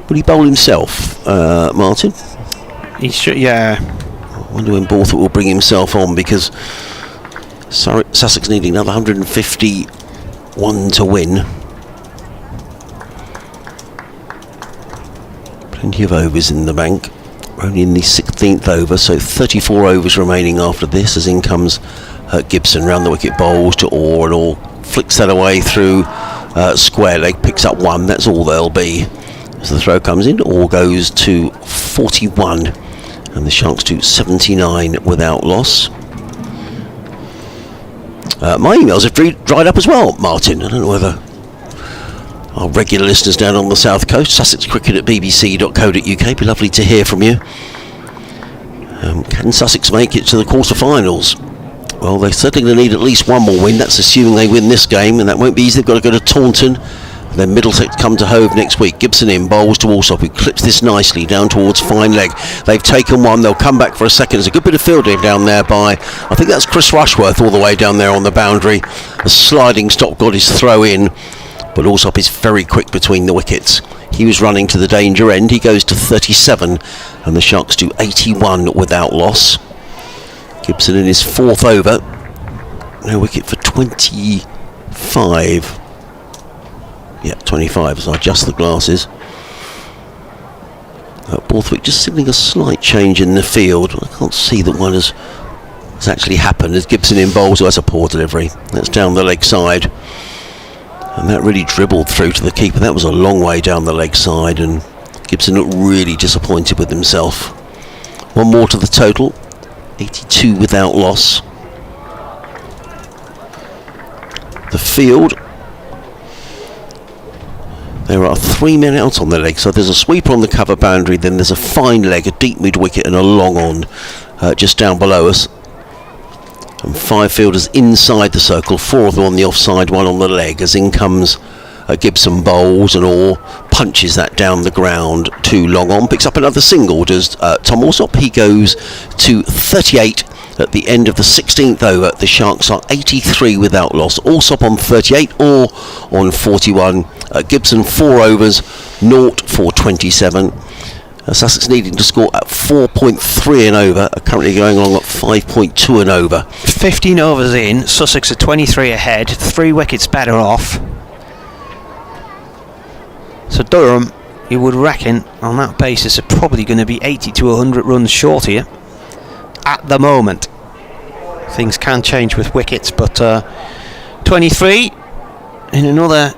Will he bowl himself, Martin?
He should, yeah.
I wonder when Borthwick will bring himself on, because Sussex needing another 151 to win. Plenty of overs in the bank. We're only in the 16th over, so 34 overs remaining after this, as in comes Gibson round the wicket, bowls to Orr, and Orr flicks that away through square leg, picks up 1. That's all there'll be. As the throw comes in, Orr goes to 41 and the Sharks to 79 without loss. My emails have dried up as well, Martin. I don't know whether our regular listeners down on the south coast, sussexcricket@bbc.co.uk, be lovely to hear from you. Can Sussex make it to the quarter-finals? Well, they're certainly going to need at least one more win. That's assuming they win this game, and that won't be easy. They've got to go to Taunton. Then Middlesex come to Hove next week. Gibson in, bowls to Alsop, who clips this nicely down towards fine leg. They've taken one, they'll come back for a second. There's a good bit of fielding down there by, I think that's Chris Rushworth all the way down there on the boundary. A sliding stop got his throw in, but Alsop is very quick between the wickets. He was running to the danger end. He goes to 37 and the Sharks do 81 without loss. Gibson in his 4th over. No wicket for 25. Yeah, 25 as I adjust the glasses. Borthwick just signaling a slight change in the field. I can't see that one has actually happened as Gibson in bowls. That's a poor delivery. That's down the leg side. And that really dribbled through to the keeper. That was a long way down the leg side, and Gibson looked really disappointed with himself. One more to the total. 82 without loss. The field. There are 3 men out on the leg, so there's a sweeper on the cover boundary, then there's a fine leg, a deep mid-wicket and a long on just down below us. And 5 fielders inside the circle, 4 of them on the offside, 1 on the leg, as in comes Gibson bowls and Orr punches that down the ground to long on, picks up another single, does Tom Alsop. He goes to 38 at the end of the 16th over. The Sharks are 83 without loss. Alsop on 38, Orr on 41. Gibson 4 overs, 0 for 27. Sussex needing to score at 4.3 and over, are currently going along at 5.2 and over.
15 overs in, Sussex are 23 ahead, 3 wickets better off. So Durham, you would reckon, on that basis, are probably going to be 80 to 100 runs short here at the moment. Things can change with wickets, but 23 in another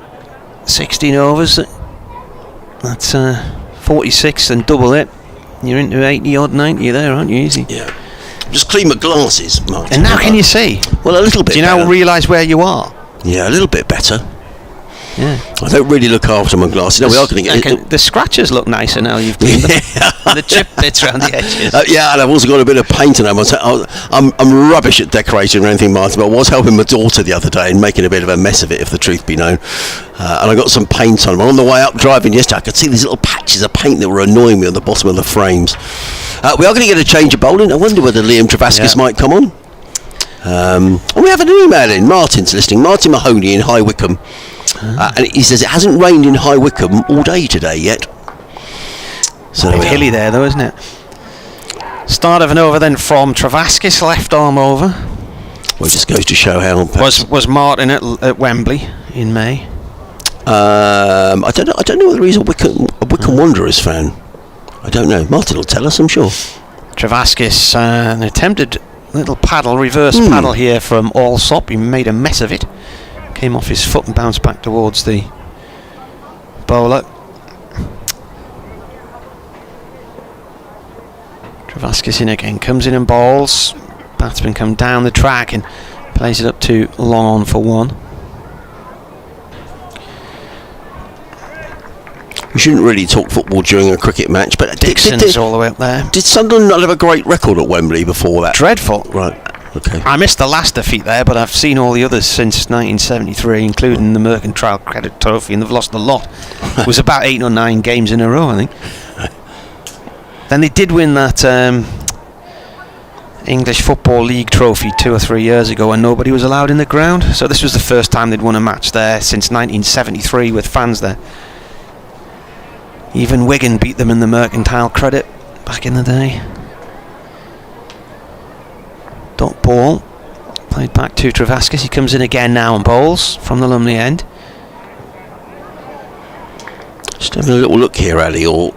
16 overs, that's 46 and double it. You're into 80 odd, 90 there, aren't you? Easy.
Yeah. Just clean my glasses, Martin.
And now can you see?
Well, a little bit.
Do you now realise where you are?
Yeah, a little bit better.
Yeah.
I don't really look after my glasses. No, we are going to get
the scratches look nicer now you've cleaned them. The chip bits around the edges.
Yeah, and I've also got a bit of paint on them. I'm rubbish at decorating or anything, Martin, but I was helping my daughter the other day and making a bit of a mess of it, if the truth be known. And I got some paint on them. On the way up driving yesterday, I could see these little patches of paint that were annoying me on the bottom of the frames. We are going to get a change of bowling. I wonder whether Liam Travaskis might come on. And we have an email in. Martin's listening. Martin Mahoney in High Wycombe. And he says it hasn't rained in High Wycombe all day today yet. So
it's hilly there though, isn't it? Start of an over then from Travaskis, left arm over.
Well, it just goes to show how
was Martin at Wembley in May.
I don't know whether he's a Wycombe Wanderers fan. I don't know. Martin will tell us, I'm sure.
Travaskis, an attempted little reverse paddle here from Allsop. He made a mess of it. Came off his foot and bounced back towards the bowler. Travaskis in again, comes in and bowls. Batsman come down the track and plays it up to long on for one.
We shouldn't really talk football during a cricket match, but
Dixon's all the way up there.
Did Sunderland not have a great record at Wembley before that?
Dreadful.
Right. Okay.
I missed the last defeat there, but I've seen all the others since 1973, including the Mercantile Credit Trophy, and they've lost a lot. It was about 8 or 9 games in a row, I think. Then they did win that English Football League trophy 2 or 3 years ago, and nobody was allowed in the ground. So this was the first time they'd won a match there since 1973 with fans there. Even Wigan beat them in the Mercantile Credit back in the day. Dot ball played back to Travaskis. He comes in again now and bowls from the Lumley end.
Just having a little look here, Ali.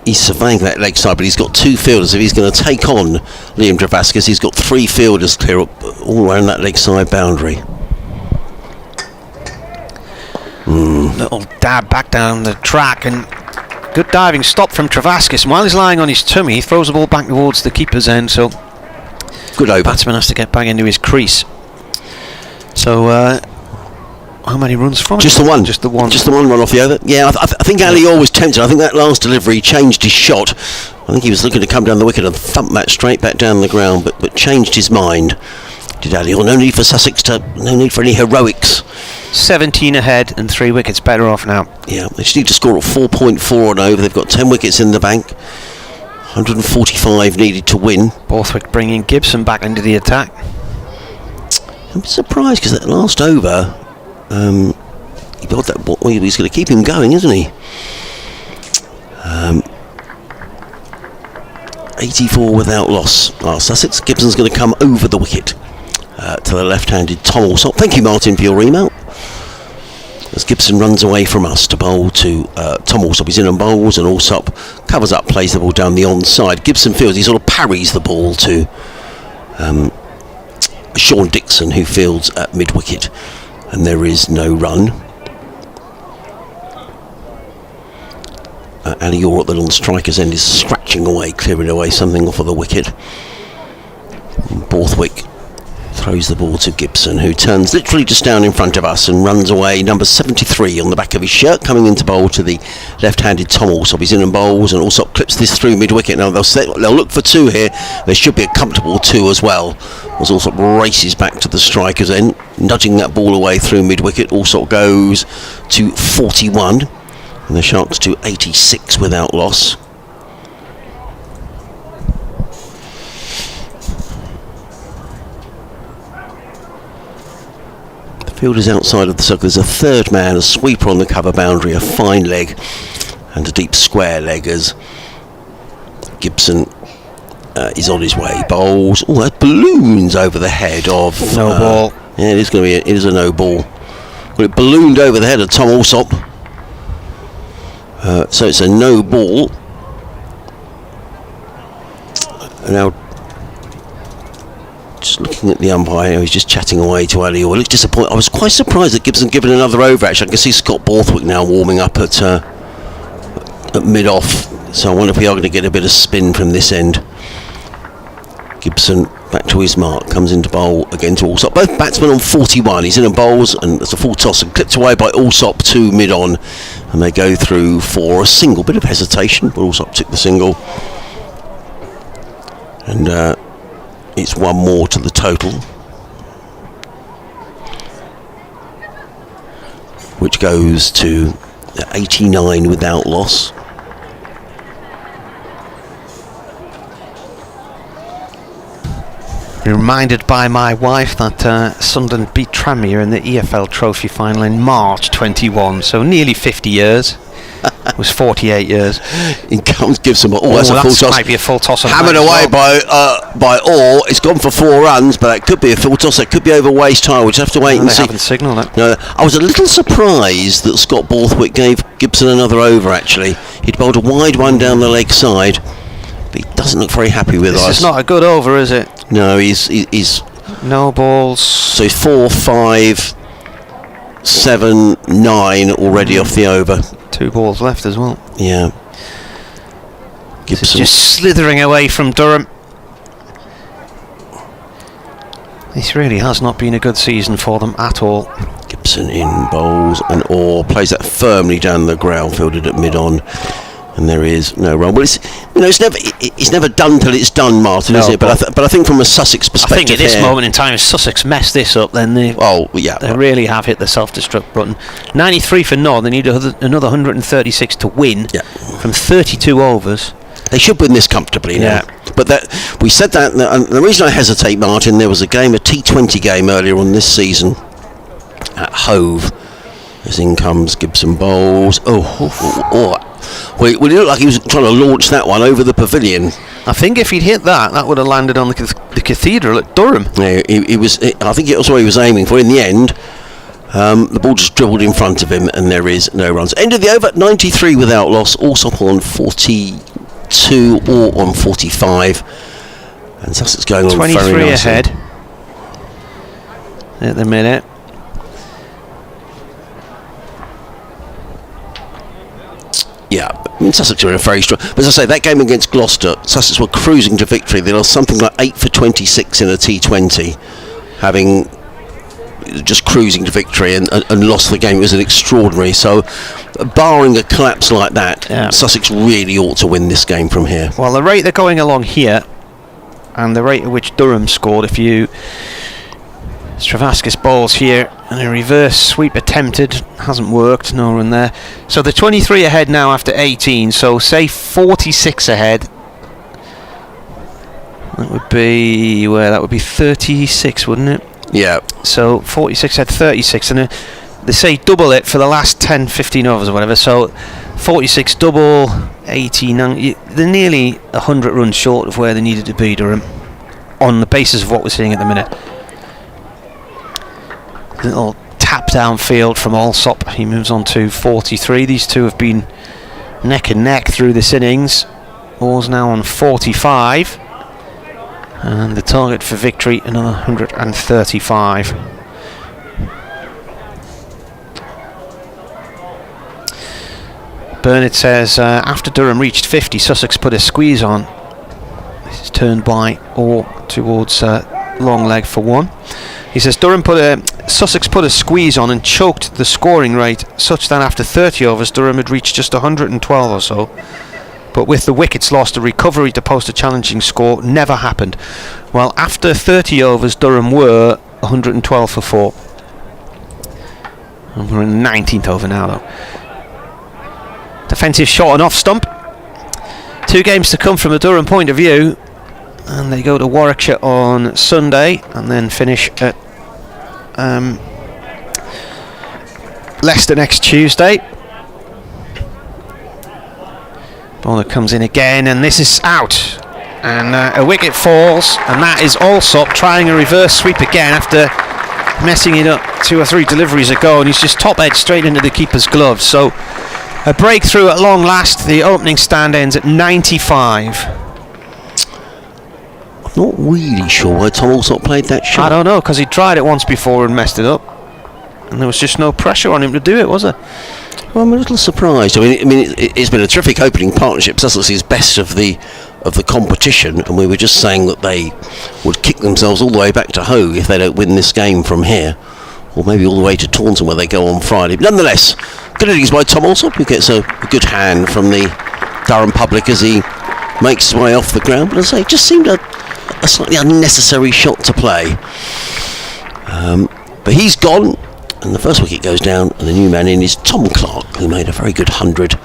He's surveying that leg side, but he's got 2 fielders. If he's going to take on Liam Travaskis, he's got 3 fielders clear up all around that leg side boundary.
Little dab back down the track, and good diving stop from Travaskis. And while he's lying on his tummy, he throws the ball back towards the keeper's end. So
good over.
Batsman has to get back into his crease. So how many runs from it?
Just the one.
Just the one.
Just the one run off the over. Yeah, I think Ali Orr was tempted. I think that last delivery changed his shot. I think he was looking to come down the wicket and thump that straight back down the ground, but changed his mind. Did Ali Orr? No need for Sussex no need for any heroics.
17 ahead and 3 wickets better off now.
Yeah, they just need to score at 4.4 on over. They've got 10 wickets in the bank. 145 needed to win.
Borthwick bringing Gibson back into the attack.
I'm surprised because that last over, he built that ball. Well, he's going to keep him going, isn't he? 84 without loss. Sussex. Gibson's going to come over the wicket to the left-handed Tom Allsop. Thank you, Martin, for your email. As Gibson runs away from us to bowl to Tom Allsop. He's in and bowls, and Allsop covers up, plays the ball down the onside. Gibson fields, he sort of parries the ball to Sean Dixon, who fields at mid-wicket, and there is no run. Ali Orr at the non-striker's end is scratching away, clearing away something off of the wicket. Borthwick throws the ball to Gibson, who turns literally just down in front of us and runs away. Number 73 on the back of his shirt, coming into bowl to the left-handed Tom Allsop. He's in and bowls, and Allsop clips this through mid-wicket. Now they'll look for 2 here. There should be a comfortable 2 as well, as Allsop races back to the striker's end, nudging that ball away through mid-wicket. Allsop goes to 41, and the Sharks to 86 without loss. Fielders outside of the circle. There's a third man, a sweeper on the cover boundary, a fine leg and a deep square leg as Gibson is on his way. Bowls. Oh, that balloons over the head of
no ball.
Yeah, it is going to be. It is a no ball. Well, it ballooned over the head of Tom Allsop. So it's a no ball. Now, just looking at the umpire, he's just chatting away to Ali Orr. He looks disappointed. I was quite surprised that Gibson given another over. Actually, I can see Scott Borthwick now warming up at mid-off. So I wonder if we are going to get a bit of spin from this end. Gibson Back to his mark, comes into bowl again to Allsop. Both batsmen on 41. He's in and bowls, and it's a full toss and clipped away by Allsop to mid-on, and they go through for a single. Bit of hesitation, but Allsop took the single, and it's one more to the total, which goes to 89 without loss.
Reminded by my wife that Sunderland beat Tranmere in the EFL Trophy final in March 21, so nearly 50 years. It was 48 years.
In comes Gibson, but that's a full toss.
Might be a full toss.
Hammered away by Orr. It's gone for 4 runs, but it could be a full toss. It could be over waist high. We'll just have to wait and see.
They haven't signalled it.
No, I was a little surprised that Scott Borthwick gave Gibson another over. Actually, he'd bowled a wide one down the leg side, but he doesn't look very happy with us.
This is not a good over, is it?
No, he's
no balls.
So he's 4, 5, 7, 9 already off the over.
2 balls left as well.
Yeah. Gibson
just slithering away from Durham. This really has not been a good season for them at all.
Gibson in bowls, and Orr plays that firmly down the ground, fielded at mid-on. And there is no run. Well, it's never done till it's done, Martin, is it? But I think from a Sussex perspective,
I think at this moment in time, if Sussex mess this up, then they really have hit the self-destruct button. 93 for Nod. They need another 136 to win from 32 overs.
They should win this comfortably now. But we said that, and the reason I hesitate, Martin, there was a T20 game earlier on this season at Hove. As in comes Gibson bowls. Well, it looked like he was trying to launch that one over the pavilion.
I think if he'd hit that would have landed on the cathedral at Durham.
Yeah, I think it was what he was aiming for. In the end, the ball just dribbled in front of him, and there is no runs. End of the over, 93 without loss. Allsop on 42 or on 45, and Sussex going on
23
very nicely.
ahead at the minute.
Yeah, Sussex are in a very strong. But as I say, that game against Gloucester, Sussex were cruising to victory. They lost something like 8 for 26 in a T20, having just cruising to victory and lost the game. It was an extraordinary. So, barring a collapse like that, Sussex really ought to win this game from here.
Well, the rate they're going along here, and the rate at which Durham scored, if you Stravaskis bowls here, and a reverse sweep attempted, hasn't worked, no run there. So they're 23 ahead now after 18, so say 46 ahead. That would be 36, wouldn't it?
Yeah.
So 46 ahead, 36, and they say double it for the last 10, 15 overs or whatever, so 46 double, 18, they're nearly 100 runs short of where they needed to be, Durham, on the basis of what we're seeing at the minute. Little tap downfield from Allsop. He moves on to 43. These two have been neck and neck through this innings. Orr's now on 45, and the target for victory another 135. Bernard says after Durham reached 50, Sussex put a squeeze on. This is turned by Orr towards long leg for 1. He says Sussex put a squeeze on and choked the scoring rate such that after 30 overs Durham had reached just 112 or so. But with the wickets lost, a recovery to post a challenging score never happened. Well, after 30 overs Durham were 112 for 4. And we're in the 19th over now though. Defensive shot and off stump. 2 games to come from a Durham point of view. And they go to Warwickshire on Sunday and then finish at Leicester next Tuesday. Bowler comes in again, and this is out. And a wicket falls, and that is Allsop trying a reverse sweep again after messing it up 2 or 3 deliveries ago, and he's just top edge straight into the keeper's glove. So a breakthrough at long last. The opening stand ends at 95.
Not really sure why Tom Allsop played that shot.
I don't know, because he tried it once before and messed it up, and there was just no pressure on him to do it, was there?
Well, I'm a little surprised. I mean, it's been a terrific opening partnership. Sussex is best of the of the competition, and we were just saying that they would kick themselves all the way back to Hove if they don't win this game from here, or maybe all the way to Taunton where they go on Friday. But nonetheless, good innings by Tom Alsop, who gets a good hand from the Durham public as he makes his way off the ground. But as I say, it just seemed a slightly unnecessary shot to play. But he's gone, and the first wicket goes down, and the new man in is Tom Clark, who made a very good 100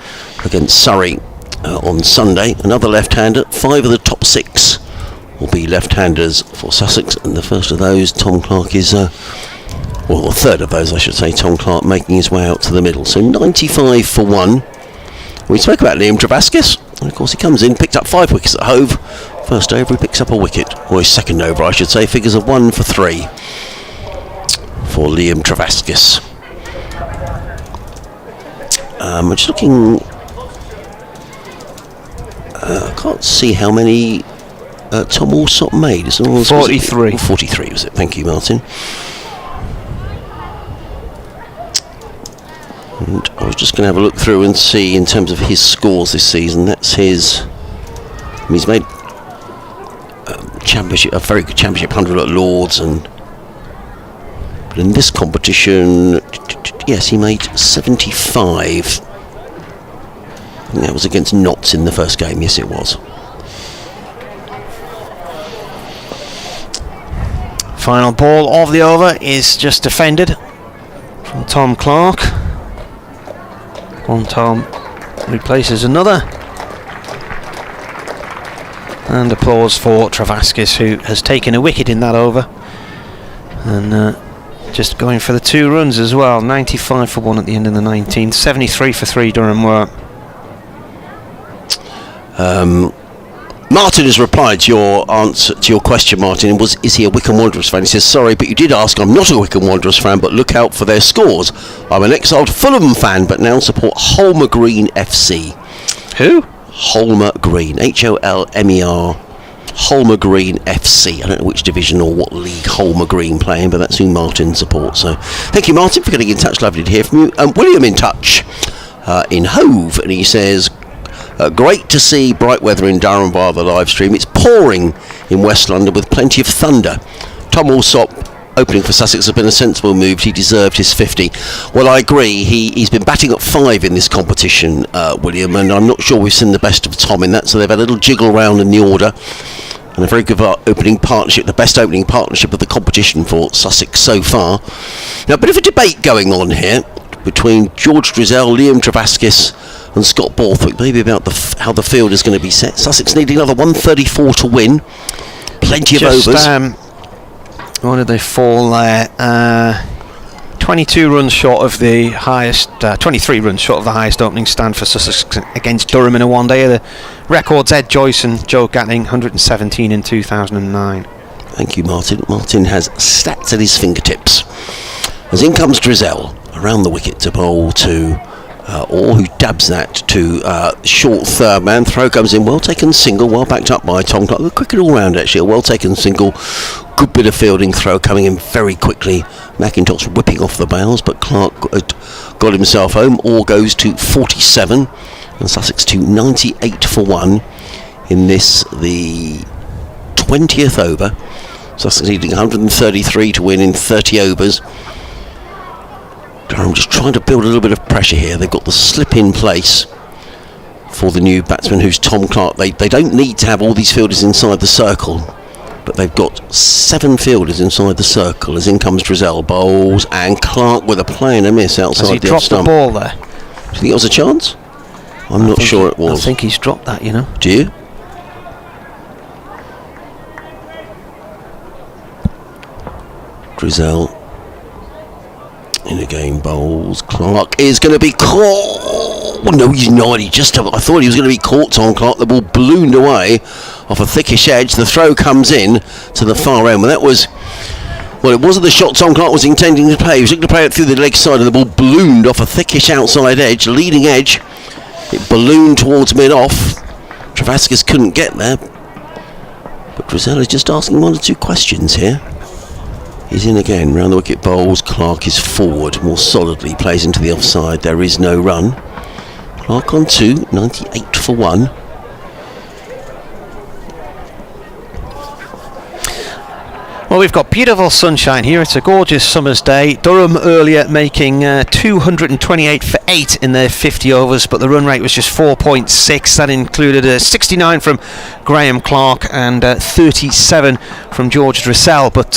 against Surrey on Sunday. Another left-hander. 5 of the top 6 will be left-handers for Sussex, and the first of those, Tom Clark, is well, the third of those I should say, Tom Clark making his way out to the middle. So 95 for 1. We spoke about Liam Travaskis, and of course he comes in, picked up 5 wickets at Hove. First over he picks up a wicket, or his second over I should say. Figures of 1 for 3 for Liam Travaskis. I'm just looking, I can't see how many Tom Alsop made.
43.
43 was it? Thank you, Martin. And I was just going to have a look through and see in terms of his scores this season. That's his. He's made a very good championship 100 at Lords, but in this competition, yes, he made 75. And that was against Notts in the first game. Yes, it was.
Final ball of the over is just defended from Tom Clark. One Tom replaces another. And applause for Travaskis, who has taken a wicket in that over. And just going for the 2 runs as well. 95 for 1 at the end of the 19th. 73 for 3 Durham were.
Martin has replied to your answer to your question, Martin. Is he a Wycombe Wanderers fan? He says, sorry, but you did ask. I'm not a Wycombe Wanderers fan, but look out for their scores. I'm an exiled Fulham fan, but now support Holmer Green FC.
Who?
Holmer Green, Holmer, Holmer Green FC. I don't know which division or what league Holmer Green play in, but that's who Martin supports. So thank you, Martin, for getting in touch. Lovely to hear from you. William in touch in Hove, and he says, great to see bright weather in Durham via the live stream. It's pouring in West London with plenty of thunder. Tom Alsop opening for Sussex has been a sensible move. He deserved his 50. Well, I agree. He's been batting at 5 in this competition, William, and I'm not sure we've seen the best of Tom in that. So they've had a little jiggle round in the order, and a very good opening partnership, the best opening partnership of the competition for Sussex so far. Now, a bit of a debate going on here between George Drizzell, Liam Travaskis and Scott Borthwick, maybe about how the field is going to be set. Sussex needing another 134 to win. Plenty of overs.
Where did they fall there? 22 runs short of the highest, 23 runs short of the highest opening stand for Sussex against Durham in a one-day. The records Ed Joyce and Joe Gatling, 117 in 2009.
Thank you, Martin. Martin has stats at his fingertips. As in comes Drizzell around the wicket to bowl to or who dabs that to short third man. Throw comes in, well taken single, well backed up by Tom Clark. A cricket all round actually, a well taken single, good bit of fielding. Throw coming in very quickly. McIntosh whipping off the bails, but Clark got himself home. All goes to 47 and Sussex to 98 for 1 in this, the 20th over. Sussex needing 133 to win in 30 overs. Durham just trying to build a little bit of pressure here. They've got the slip in place for the new batsman, who's Tom Clark. They don't need to have all these fielders inside the circle, but they've got 7 fielders inside the circle. As in comes Drizzell, bowls, and Clark with a play and a miss outside the off stump.
Has he dropped the ball there?
Do you think it was a chance? I'm not sure it was.
I think he's dropped that, you know.
Do you? Drizzell in again, bowls. Clark is going to be caught. Oh, no, he's not. I thought he was going to be caught, Tom Clark. The ball ballooned away off a thickish edge. The throw comes in to the far end. Well, that was... Well, it wasn't the shot Tom Clark was intending to play. He was looking to play it through the leg side, and the ball ballooned off a thickish outside edge, leading edge. It ballooned towards mid-off. Travaskis couldn't get there. But Drizzell is just asking 1 or 2 questions here. He's in again, round the wicket bowls. Clark is forward, more solidly, plays into the offside. There is no run. Clark on 2, 98 for 1.
Well, we've got beautiful sunshine here. It's a gorgeous summer's day. Durham earlier making 228 for 8 in their 50 overs, but the run rate was just 4.6. That included a 69 from Graham Clark and 37 from George Dressel. But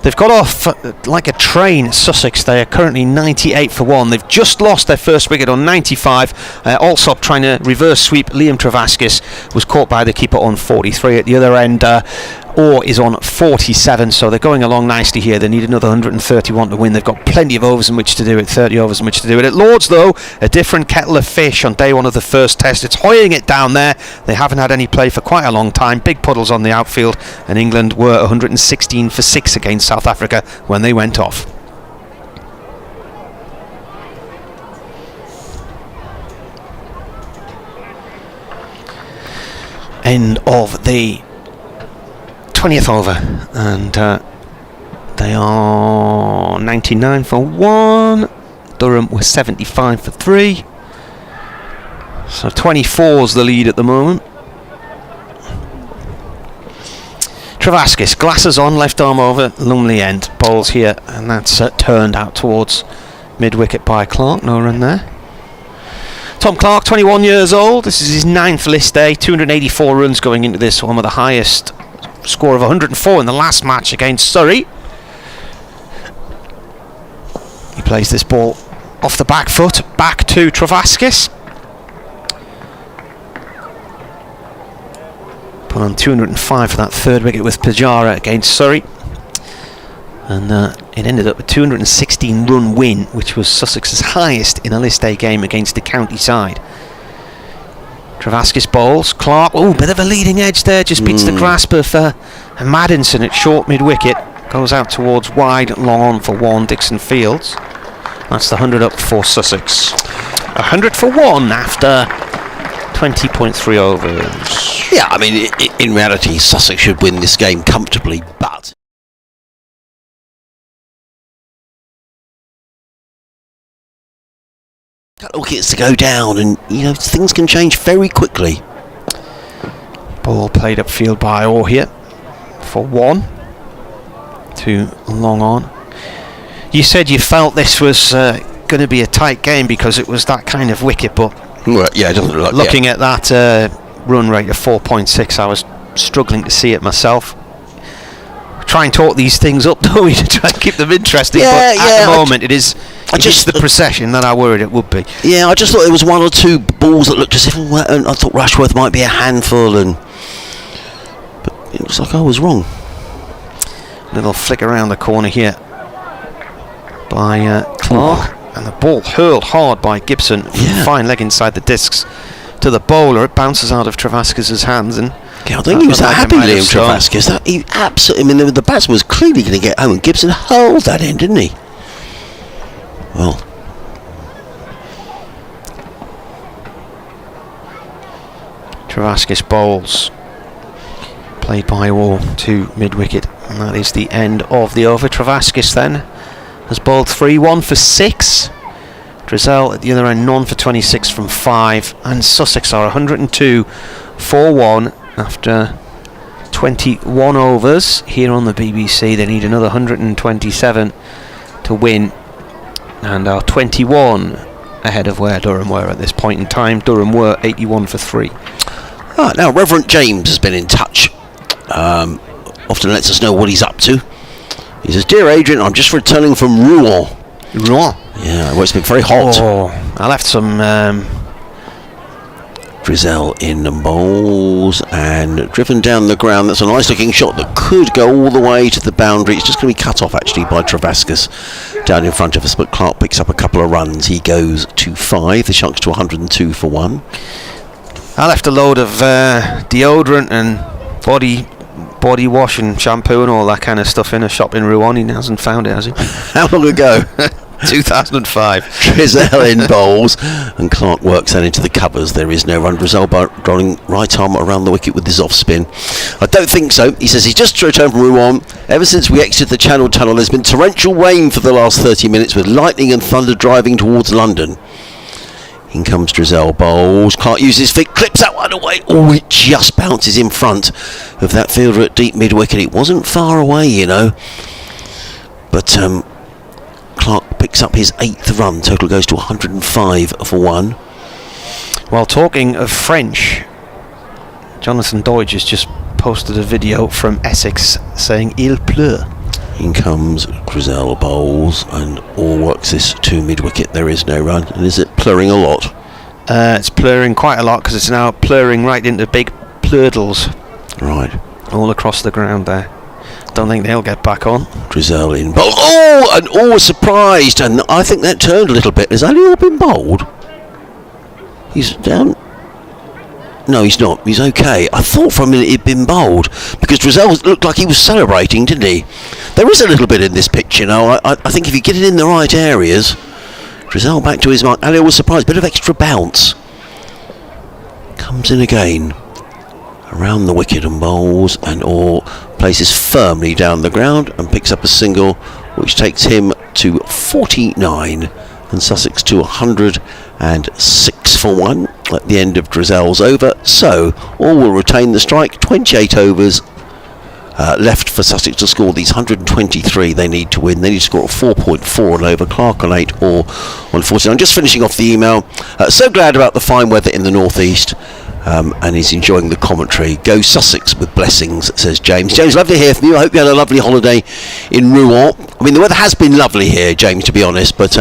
they've got off like a train, Sussex. They are currently 98 for 1. They've just lost their first wicket on 95. Alsop trying to reverse sweep Liam Travaskis was caught by the keeper on 43. At the other end, Orr is on 47, so they're going along nicely here. They need another 131 to win. They've got plenty of overs in which to do it, 30 overs in which to do it. At Lords, though, a different kettle of fish on day one of the first test. It's hoying it down there. They haven't had any play for quite a long time. Big puddles on the outfield, and England were 116 for 6 against South Africa when they went off. End of the 20th over, and they are 99 for 1. Durham was 75 for 3. So 24's the lead at the moment. Travaskis, glasses on, left arm over, Lumley end, bowls here, and that's turned out towards mid-wicket by Clark. No run there. Tom Clark, 21 years old. This is his 9th list day. 284 runs going into this one, with the highest score of 104 in the last match against Surrey. He plays this ball off the back foot, back to Travaskis. Put on 205 for that third wicket with Pujara against Surrey. And it ended up a 216 run win, which was Sussex's highest in a list day game against the county side. Travaskis bowls. Clark, bit of a leading edge there, just beats the grasp of Maddinson at short mid-wicket. Goes out towards wide, long on for 1, Dixon Fields. That's the 100 up for Sussex. 100 for 1 after 20.3 overs.
Yeah, I mean, in reality, Sussex should win this game comfortably, but couple of wickets to go down, and things can change very quickly.
Ball played upfield by Orr here for 1. 2 long on. You said you felt this was going to be a tight game because it was that kind of wicket, but
well, yeah, it doesn't look like,
looking at that run rate of 4.6, I was struggling to see it myself. Try and talk these things up, though, to try and keep them interesting. But at the moment, it's the procession that I worried it would be.
Yeah, I just thought there was 1 or 2 balls that looked as if I thought Rushworth might be a handful, but it looks like I was wrong.
Little flick around the corner here by Clark, and the ball hurled hard by Gibson. Fine leg inside the discs to the bowler. It bounces out of Travaskis' hands, and
I think he was that happy, Liam Travaskis. He absolutely, the batsman was clearly going to get home, and Gibson hurled that in, didn't he? Well,
Travaskis bowls, played by Orr to mid-wicket, and that is the end of the over. Travaskis then has bowled 3, 1 for 6. Dressel at the other end, none for 26 from 5, and Sussex are 102 for 1 after 21 overs here on the BBC. They need another 127 to win, and are 21 ahead of where Durham were at this point in time. Durham were 81 for 3.
Now Reverend James has been in touch. Often lets us know what he's up to. He says, "Dear Adrian, I'm just returning from Rouen."
Rouen?
Yeah, well, it's been very hot.
I left some
Dressel in the bowls and driven down the ground. That's a nice looking shot that could go all the way to the boundary. It's just going to be cut off actually by Travaskis down in front of us, but Clark picks up a couple of runs. He goes to 5. The Sharks to 102 for 1.
I left a load of deodorant and body wash and shampoo and all that kind of stuff in a shop in Rouen. He hasn't found it, has he?
How long ago?
2005.
Dressel in bowls, and Clark works that into the covers. There is no run. Dressel rolling right arm around the wicket with his off spin. I don't think so. He says he's just returned from Rouen. Ever since we exited the Channel Tunnel, there's been torrential rain for the last 30 minutes with lightning and thunder driving towards London. In comes Drizzell, bowls. Clark uses his feet, clips that one away. Oh, it just bounces in front of that fielder at deep mid-wicket. It wasn't far away, you know. But Clark picks up his 8th run. Total goes to 105 for 1.
Well, talking of French, Jonathan Doidge has just posted a video from Essex saying "Il pleut."
In comes Drizzell, bowls, and all works this to mid-wicket. There is no run. And is it plurring a lot?
It's plurring quite a lot because it's now plurring right into big plurdles.
Right.
All across the ground there. Don't think they'll get back on.
Drizzell in bowl. Oh, and all was surprised, and I think that turned a little bit. Has Ali all been bowled? He's down. No, he's not. He's okay. I thought for a minute he'd been bowled because Drizzell looked like he was celebrating, didn't he? There is a little bit in this pitch, you know. I think if you get it in the right areas. Drizzell back to his mark. Ali was surprised. Bit of extra bounce. Comes in again. Around the wicket and bowls, and all places firmly down the ground and picks up a single, which takes him to 49 and Sussex to 106 for 1 at the end of Drizzell's over. So all will retain the strike. 28 overs left for Sussex to score these 123 they need to win. They need to score a 4.4 on over. Clark on 8 or on 49. Just finishing off the email. So glad about the fine weather in the northeast. And he's enjoying the commentary. Go Sussex with blessings, says James. James, lovely to hear from you. I hope you had a lovely holiday in Rouen. I mean, the weather has been lovely here, James, to be honest, but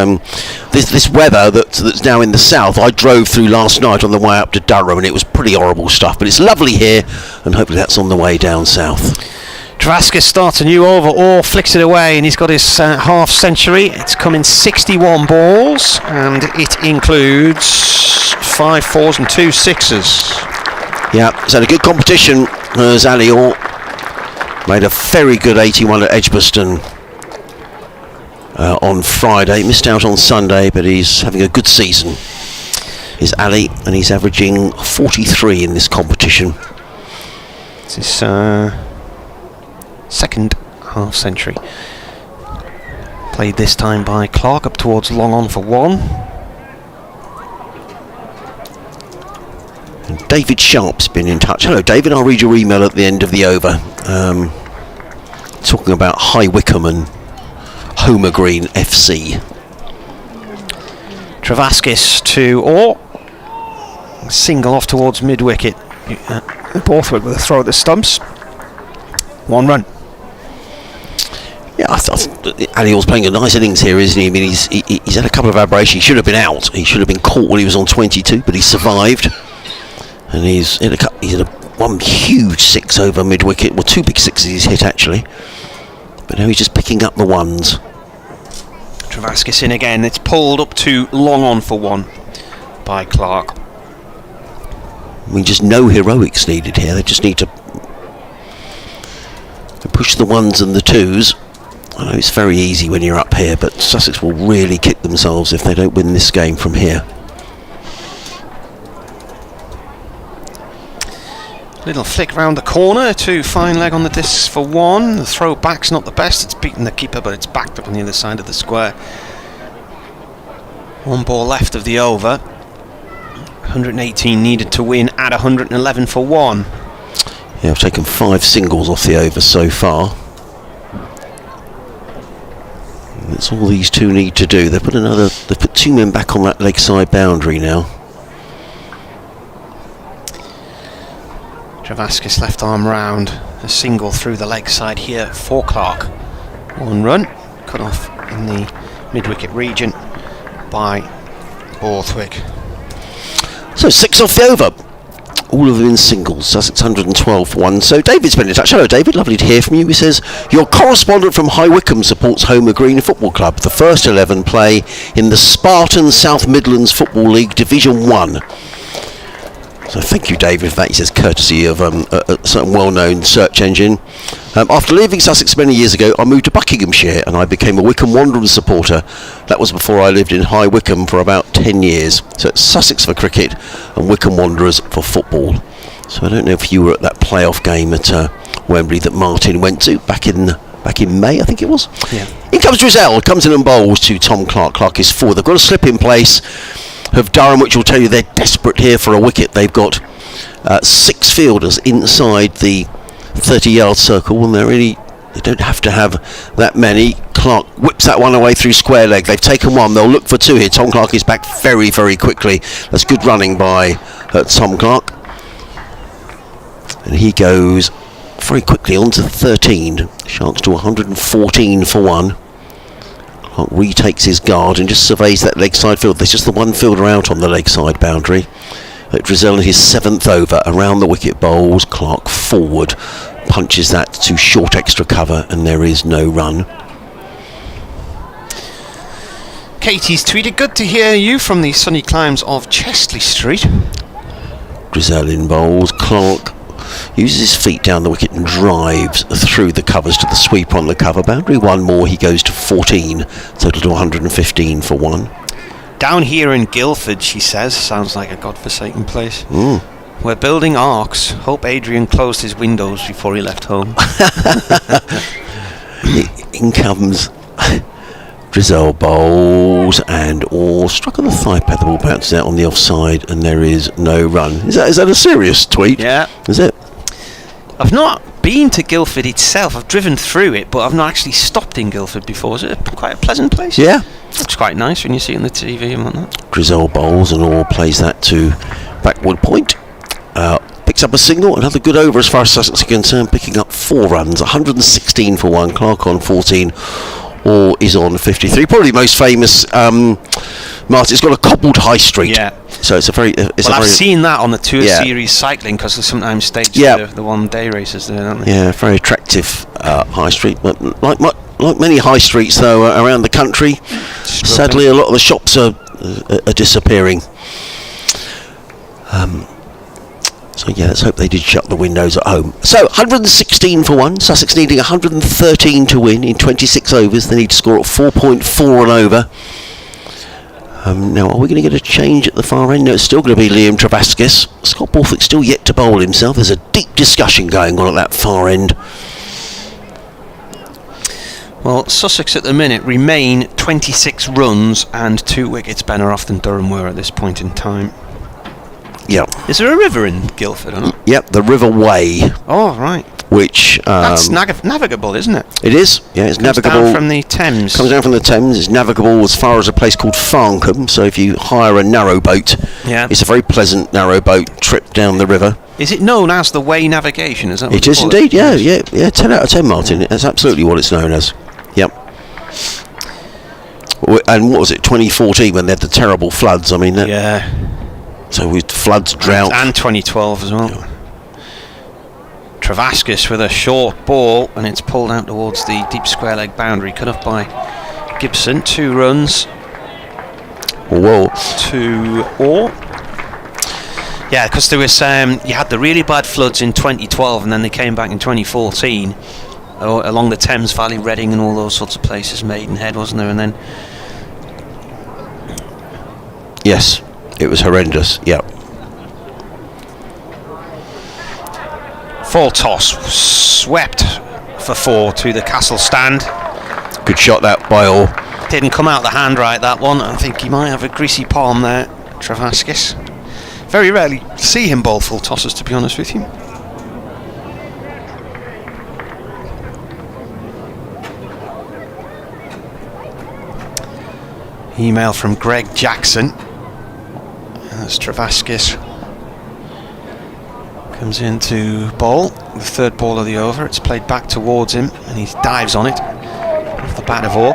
this weather that's now in the south, I drove through last night on the way up to Durham, and it was pretty horrible stuff, but it's lovely here, and hopefully that's on the way down south.
Travaskis starts a new over, or flicks it away, and he's got his half century. It's come in 61 balls, and it includes 5 fours and 2 sixes.
Yeah, he's had a good competition as Ali Orr made a very good 81 at Edgbaston on Friday. Missed out on Sunday, but he's having a good season. He's Ali, and he's averaging 43 in this competition.
This is second half century. Played this time by Clark up towards long on for 1.
And David Sharp's been in touch. Hello David, I'll read your email at the end of the over. Talking about High Wycombe and Homer Green FC.
Travaskis to Orr. Single off towards mid-wicket. Borthwick with a throw at the stumps. 1 run.
Yeah, I thought Ali was playing a nice innings here, isn't he? I mean, he's had a couple of aberrations. He should have been out. He should have been caught when he was on 22, but he survived. And he's hit one huge 6 over mid-wicket. Well, 2 big 6s he's hit, actually. But now he's just picking up the 1s.
Travaskis in again. It's pulled up to long on for 1 by Clark.
I mean, just no heroics needed here. They just need to push the 1s and the 2s. I know it's very easy when you're up here, but Sussex will really kick themselves if they don't win this game from here.
Little flick round the corner to fine leg on the discs for 1. The throw back's not the best. It's beaten the keeper, but it's backed up on the other side of the square. 1 ball left of the over. 118 needed to win at 111 for 1.
Yeah, I've taken 5 singles off the over so far. And that's all these 2 need to do. They've put 2 men back on that leg side boundary now.
Travaskis left arm round. A single through the leg side here for Clark. 1 run. Cut off in the mid-wicket region by Borthwick.
So 6 off the over. All of them in singles. Sussex 112 for 1. So David's been in touch. Hello David, lovely to hear from you. He says, your correspondent from High Wycombe supports Homer Green Football Club. The first 11 play in the Spartan South Midlands Football League Division 1. So thank you David for that, he says, courtesy of a certain well-known search engine. After leaving Sussex many years ago, I moved to Buckinghamshire and I became a Wycombe Wanderers supporter. That was before I lived in High Wycombe for about 10 years. So it's Sussex for cricket and Wycombe Wanderers for football. So I don't know if you were at that playoff game at Wembley that Martin went to back in May, I think it was.
Yeah.
In comes Drizzell, comes in and bowls to Tom Clark. Clark is 4. They've got a slip in place. of Durham, which will tell you they're desperate here for a wicket. They've got 6 fielders inside the 30-yard circle, and they don't have to have that many. Clark whips that one away through square leg. They've taken one. They'll look for 2 here. Tom Clark is back very, very quickly. That's good running by Tom Clark. And he goes very quickly on to 13. Sharks to 114 for 1. Clark retakes his guard and just surveys that leg side field. There's just the one fielder out on the leg side boundary. Drizel in his 7th over, around the wicket bowls. Clark forward, punches that to short extra cover, and there is no run.
Katie's tweeted, good to hear you from the sunny climes of Chesley Street.
Drizel in bowls. Clark uses his feet down the wicket and drives through the covers to the sweeper on the cover boundary. One more, he goes to 14, total to 115 for 1.
Down here in Guildford, she says, sounds like a godforsaken place.
Mm.
We're building arcs. Hope Adrian closed his windows before he left home.
In comes Drizel, bowls and struck on the thigh pad. The ball bounces out on the offside, and there is no run. Is that a serious tweet?
Yeah.
Is it?
I've not been to Guildford itself. I've driven through it, but I've not actually stopped in Guildford before. Is it quite a pleasant place?
Yeah.
Looks quite nice when you see it on the TV and whatnot.
Drizel bowls and plays that to backward point. Picks up a single. Another good over as far as Sussex are concerned, picking up 4 runs. 116 for 1. Clark on 14. Or is on 53. Probably the most famous. Martin, it's got a cobbled high street.
Yeah.
So it's a very.
I've seen that on the Tour Series cycling, because they sometimes stage the one-day races there, don't they?
Yeah, very attractive high street. But like many high streets, though, around the country, sadly, a lot of the shops are disappearing. So yeah, let's hope they did shut the windows at home. So 116 for 1. Sussex needing 113 to win in 26 overs. They need to score at 4.4 and over. Now, are we going to get a change at the far end? No, it's still going to be Liam Travaskis. Scott Borthwick still yet to bowl himself. There's a deep discussion going on at that far end.
Well, Sussex at the minute remain 26 runs and 2 wickets better off than Durham were at this point in time.
Yeah.
Is there a river in Guildford?
Yep, the River Way.
Oh, right.
Which
that's navigable, isn't it?
It is. Yeah, it's navigable.
Comes down from the Thames.
Comes down from the Thames. It's navigable as far as a place called Farncombe. So if you hire a narrow boat, it's a very pleasant narrow boat trip down the river.
Is it known as the Way Navigation? Is that what
it is indeed? Yeah. 10 out of 10, Martin. That's absolutely what it's known as. Yep. And what was it? 2014 when they had the terrible floods. I mean. So with floods, drought,
and 2012 as well. Yeah. Travaskis with a short ball, and it's pulled out towards the deep square leg boundary, cut off by Gibson. 2 runs.
Whoa.
2 all. Yeah, because there was you had the really bad floods in 2012, and then they came back in 2014 along the Thames Valley, Reading, and all those sorts of places. Maidenhead, wasn't there? And then
yes. It was horrendous, yep.
Full toss, swept for 4 to the Castle stand.
Good shot that by all.
Didn't come out the hand right, that one. I think he might have a greasy palm there, Travaskis. Very rarely see him bowl full tosses, to be honest with you. Email from Greg Jackson. As Travaskis comes into bowl, the 3rd ball of the over. It's played back towards him, and he dives on it off the bat of all.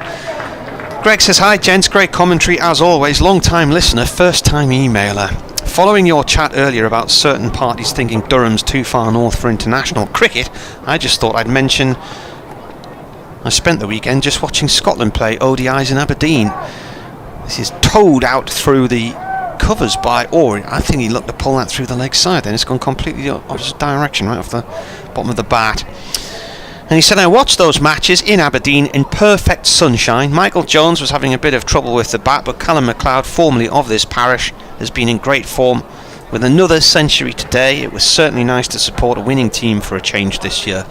Greg says, hi gents, great commentary as always, long time listener, first time emailer. Following your chat earlier about certain parties thinking Durham's too far north for international cricket, I just thought I'd mention I spent the weekend just watching Scotland play ODIs in Aberdeen. This is towed out through the covers by Orr. I think he looked to pull that through the leg side, then it's gone completely the opposite direction, right off the bottom of the bat. And he said, I watched those matches in Aberdeen in perfect sunshine. Michael Jones was having a bit of trouble with the bat, but Callum MacLeod, formerly of this parish, has been in great form with another century today. It was certainly nice to support a winning team for a change this year.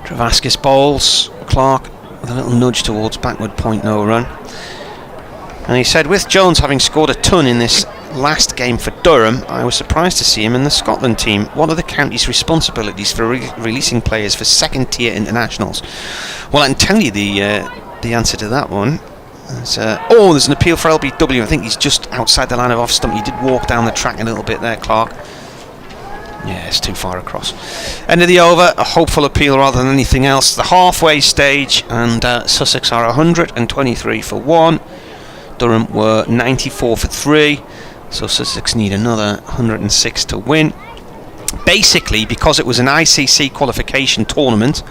Travaskis bowls. Clark with a little nudge towards backward point, no run. And he said, with Jones having scored a ton in this last game for Durham, I was surprised to see him in the Scotland team. What are the county's responsibilities for releasing players for second-tier internationals? Well, I can tell you the answer to that one. There's an appeal for LBW. I think he's just outside the line of off stump. He did walk down the track a little bit there, Clark. Yeah, it's too far across. End of the over, a hopeful appeal rather than anything else. The halfway stage, and Sussex are 123 for 1. Durham were 94 for 3. So Sussex need another 106 to win. Basically, because it was an ICC qualification tournament,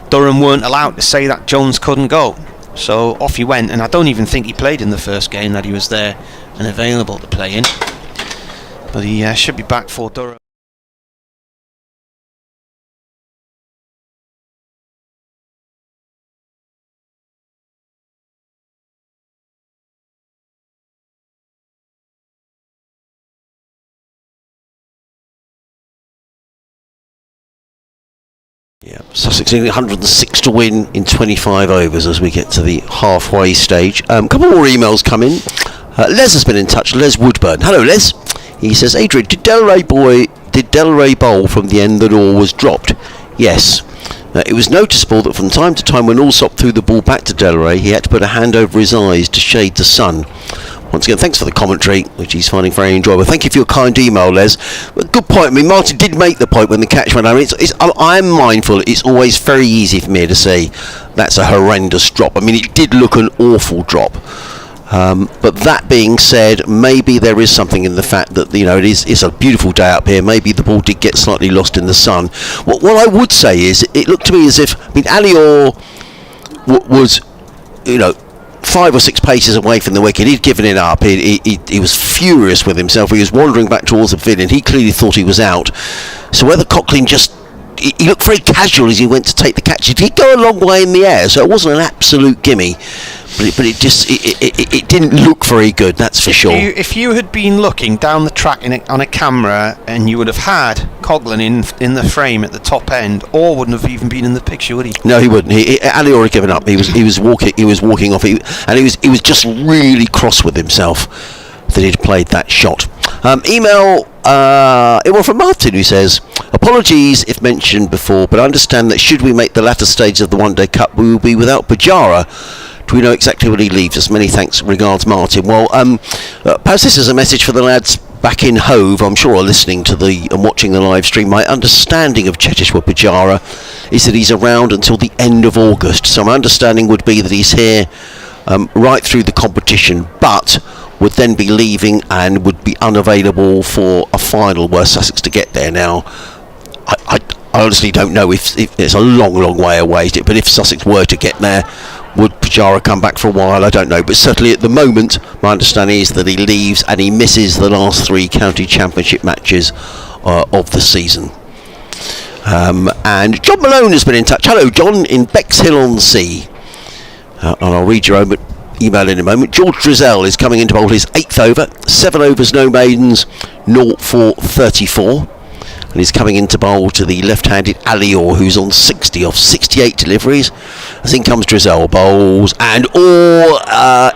Durham weren't allowed to say that Jones couldn't go. So off he went, and I don't even think he played in the first game that he was there and available to play in. But he should be back for Durham.
Yeah, Sussex needing 106 to win in 25 overs as we get to the halfway stage. Couple more emails come in. Les has been in touch. Les Woodburn. Hello, Les. He says, Adrian, did Delray bowl from the end that all was dropped? Yes. It was noticeable that from time to time when Allsop threw the ball back to Delray, he had to put a hand over his eyes to shade the sun. Once again, thanks for the commentary, which he's finding very enjoyable. Thank you for your kind email, Les. Good point. I mean, Martin did make the point when the catch went over. I'm mindful, it's always very easy for me to say that's a horrendous drop. I mean, it did look an awful drop. But that being said, maybe there is something in the fact that, it's a beautiful day up here. Maybe the ball did get slightly lost in the sun. What I would say is, it looked to me as if, Alior was, 5 or 6 paces away from the wicket. He'd given it up. He was furious with himself. He was wandering back towards the pavilion. He clearly thought he was out. So whether Coughlin he looked very casual as he went to take the catch. He did go a long way in the air, so it wasn't an absolute gimme. But it didn't look very good, that's for sure.
If you had been looking down the track on a camera and you would have had Coughlin in the frame at the top end, or wouldn't have even been in the picture, would he?
No, he wouldn't. Alior had given up. He was walking off, and he was just really cross with himself that he'd played that shot. Email from Martin, who says, apologies if mentioned before, but I understand that should we make the latter stage of the One Day Cup, we will be without Pujara. Do we know exactly when he leaves us? Many thanks. Regards, Martin. Well, perhaps this is a message for the lads back in Hove. I'm sure are listening to and watching the live stream. My understanding of Cheteshwar Pujara is that he's around until the end of August. So my understanding would be that he's here right through the competition, but would then be leaving and would be unavailable for a final were Sussex to get there. Now, I honestly don't know if it's a long way away, but if Sussex were to get there, would Pujara come back for a while? I don't know, but certainly at the moment my understanding is that he leaves and he misses the last 3 county championship matches of the season. And John Malone has been in touch. Hello John, in Bexhill-on-Sea. And I'll read your own email in a moment. George Drizzell is coming in to bowl his 8th over, 7 overs, no maidens, 0 for 34. And he's coming into bowl to the left-handed Alior, who's on 60 off 68 deliveries. As in comes Drizzell, bowls, and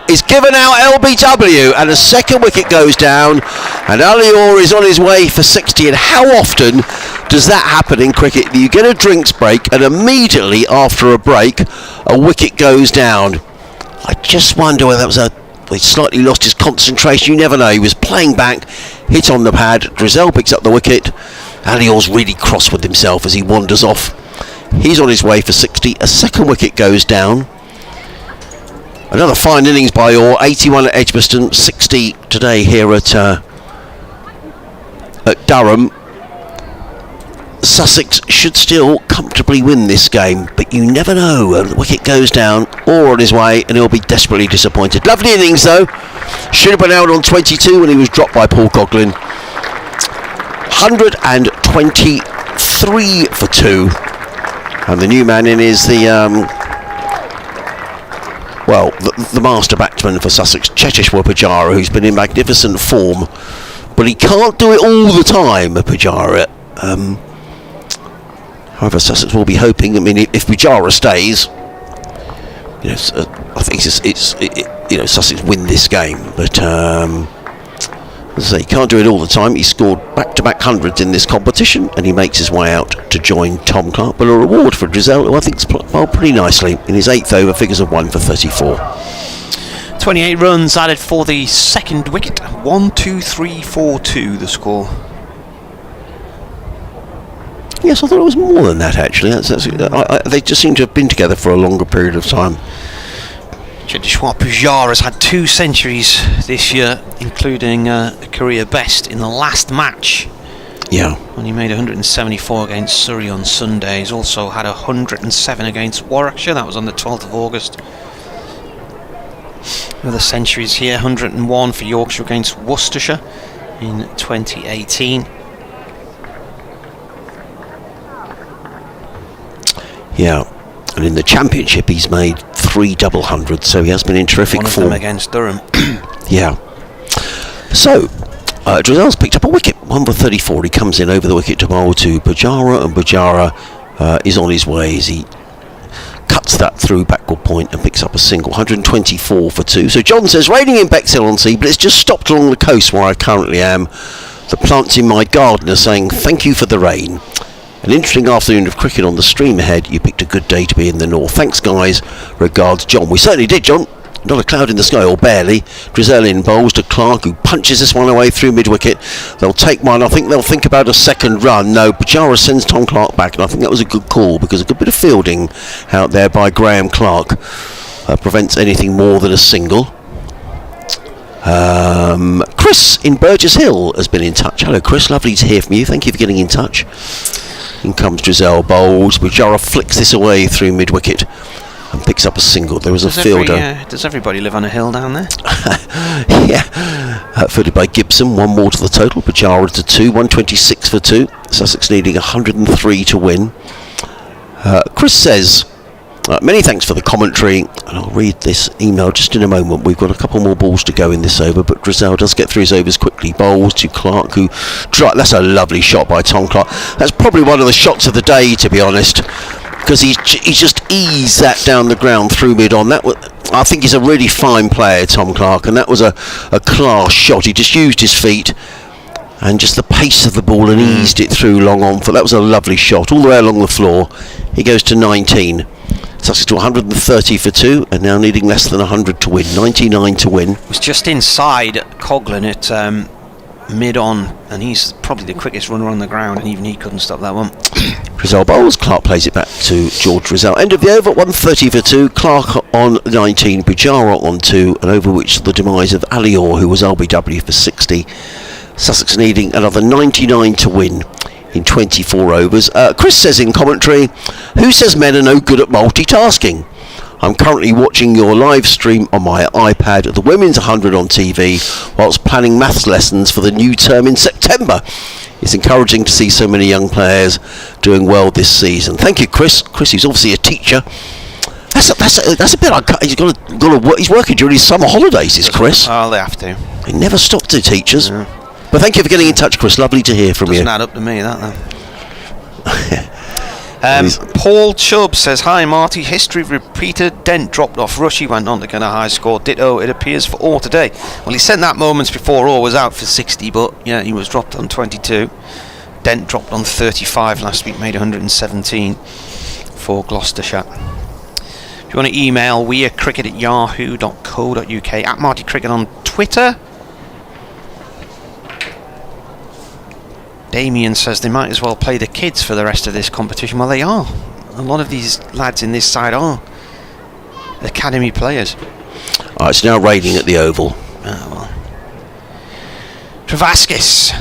is given out LBW, and a second wicket goes down, and Alior is on his way for 60. And how often does that happen in cricket? You get a drinks break, and immediately after a break, a wicket goes down. I just wonder whether that was he slightly lost his concentration. You never know. He was playing back, hit on the pad. Drizzell picks up the wicket. Alior's really cross with himself as he wanders off. He's on his way for 60. A second wicket goes down. Another fine innings by Orr. 81 at Edgbaston, 60 today here at Durham. Sussex should still comfortably win this game, but you never know. The wicket goes down, Orr on his way, and he'll be desperately disappointed. Lovely innings though. Should have been out on 22 when he was dropped by Paul Coughlin. 123 for 2, and the new man in is the master batsman for Sussex, Cheteshwar Pujara, who's been in magnificent form, but he can't do it all the time, Pujara. However, Sussex will be hoping. I mean, if Pujara stays, yes, I think Sussex win this game. But as I say, he can't do it all the time. He scored back-to-back hundreds in this competition, and he makes his way out to join Tom Clark. But a reward for Drizel, who I think's bowled pretty nicely in his 8th over, figures of 1 for 34.
28 runs added for the second wicket. 1-2-3-4-2 the score.
Yes, I thought it was more than that, actually. They just seem to have been together for a longer period of time.
Jadishwar Pujara has had 2 centuries this year, including a career best in the last match.
Yeah.
When he made 174 against Surrey on Sunday. He's also had 107 against Warwickshire. That was on the 12th of August. Other centuries here, 101 for Yorkshire against Worcestershire in 2018.
Yeah, and in the Championship he's made 3 double hundreds, so he has been in terrific form.
One of them against Durham.
Yeah. So, Drizel's picked up a wicket, 1 for 34. He comes in over the wicket to bowl to Pujara, and Pujara is on his way as he cuts that through backward point and picks up a single. 124 for 2. So John says, raining in Bexhill-on-Sea, but it's just stopped along the coast where I currently am. The plants in my garden are saying thank you for the rain. An interesting afternoon of cricket on the stream ahead. You picked a good day to be in the north. Thanks, guys. Regards, John. We certainly did, John. Not a cloud in the sky, or barely. Drizel in bowls to Clark, who punches this one away through mid-wicket. They'll take one. I think they'll think about a second run. No, Pujara sends Tom Clark back, and I think that was a good call, because a good bit of fielding out there by Graham Clark prevents anything more than a single. Chris in Burgess Hill has been in touch. Hello, Chris. Lovely to hear from you. Thank you for getting in touch. In comes Drizel, bowls. Pujara flicks this away through mid-wicket and picks up a single. There was a fielder.
Does everybody live on a hill down there?
Yeah. Fielded by Gibson. 1 more to the total. Pujara to 2. 126 for 2. Sussex needing 103 to win. Chris says, many thanks for the commentary, and I'll read this email just in a moment. We've got a couple more balls to go in this over, but Drizel does get through his overs quickly. Bowls to Clark, who that's a lovely shot by Tom Clark. That's probably one of the shots of the day, to be honest, because he's just eased that down the ground through mid-on. I think he's a really fine player, Tom Clark, and that was a class shot. He just used his feet and just the pace of the ball and eased it through long on. That was a lovely shot all the way along the floor. He goes to 19. Sussex to 130 for 2, and now needing less than 100 to win. 99 to win.
It was just inside Coghlan at mid-on, and he's probably the quickest runner on the ground, and even he couldn't stop that one.
Drizel bowls. Clark plays it back to George Drizel. End of the over, 130 for 2. Clark on 19, Pujara on 2, and over which the demise of Alior, who was LBW for 60. Sussex needing another 99 to win in 24 overs. Chris says in commentary, who says men are no good at multitasking? I'm currently watching your live stream on my iPad, the Women's 100 on TV, whilst planning maths lessons for the new term in September. It's encouraging to see so many young players doing well this season. Thank you, Chris. Chris is obviously a teacher. That's a bit like he's got to work. He's working during his summer holidays, is Chris?
Oh, they have to.
He never stopped to teachers. Yeah. But thank you for getting in touch, Chris. Lovely to hear from you.
Doesn't add up to me, that though. Paul Chubb says, hi Marty, history repeated. Dent dropped off rush, he went on to get a high score. Ditto, it appears, for Orr today. Well, he sent that moments before Orr was out for 60, but yeah, he was dropped on 22. Dent dropped on 35 last week, made 117 for Gloucestershire. If you want to email, wearecricket@yahoo.co.uk, at Marty Cricket on Twitter. Damien says they might as well play the kids for the rest of this competition. Well, they are. A lot of these lads in this side are academy players.
It's now raining at the Oval.
Well. Travaskis.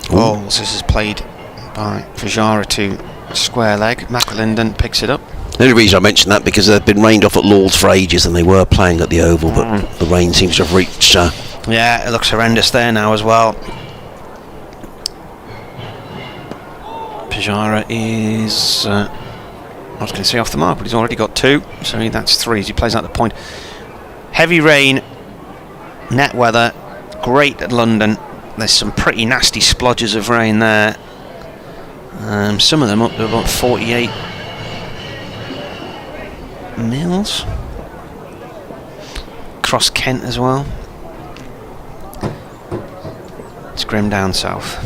Bowls. This is played by Pujara to square leg. McAlinden picks it up.
The only reason I mention that because they've been rained off at Lord's for ages and they were playing at the Oval, but the rain seems to have reached...
Yeah, it looks horrendous there now as well. Pujara is, I was going to say off the mark, but he's already got 2, so that's 3 as he plays out the point. Heavy rain, net weather, great at London. There's some pretty nasty splodges of rain there. Some of them up to about 48 mils. across Kent as well. It's grim down south.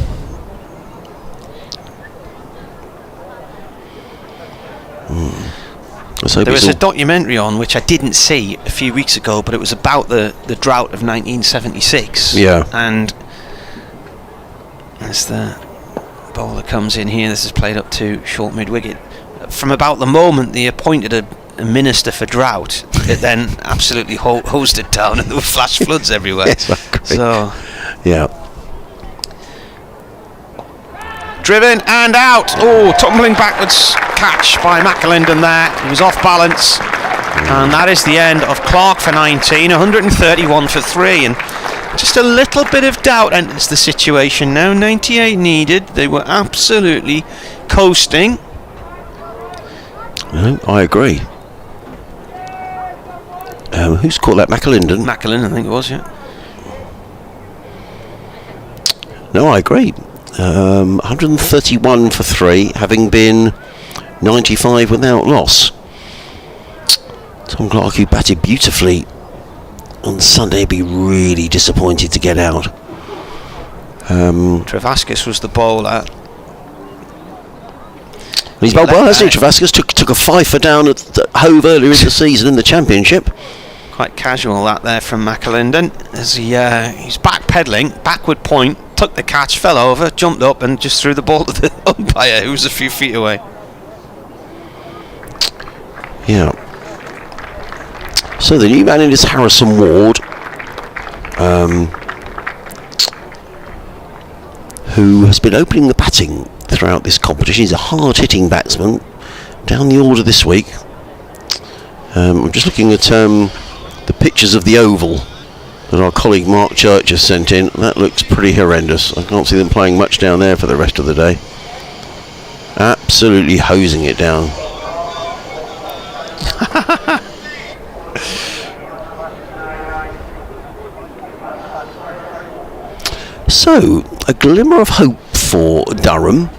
There was a documentary on which I didn't see a few weeks ago, but it was about the drought of 1976.
Yeah.
And as the bowler comes in here, this is played up to short mid-wicket. From about the moment they appointed a minister for drought, it then absolutely hosed it down, and there were flash floods everywhere.
Yes, I agree.
So,
yeah.
driven and out. Oh, tumbling backwards catch by McAlinden there. He was off balance. And that is the end of Clark for 19, 131 for 3. And just a little bit of doubt enters the situation now. 98 needed. They were absolutely coasting.
No, I agree. Who's caught that? McAlinden?
McAlinden, I think it was, yeah.
No, I agree. 131 for 3, having been 95 without loss. Tom Clark, who batted beautifully on Sunday, be really disappointed to get out.
Travaskis was the bowler.
He's bowled well, hasn't he? Travaskis took a fifer down at Hove earlier in the season in the Championship.
Quite casual that there from McAlinden as he's backpedaling, backward point, took the catch, fell over, jumped up and just threw the ball to the umpire who was a few feet away.
Yeah. So the new man in is Harrison Ward, who has been opening the batting throughout this competition. He's a hard-hitting batsman. Down the order this week. I'm just looking at the pictures of the oval that our colleague Mark Church has sent in. That looks pretty horrendous. I can't see them playing much down there for the rest of the day. Absolutely hosing it down. So, a glimmer of hope for Durham.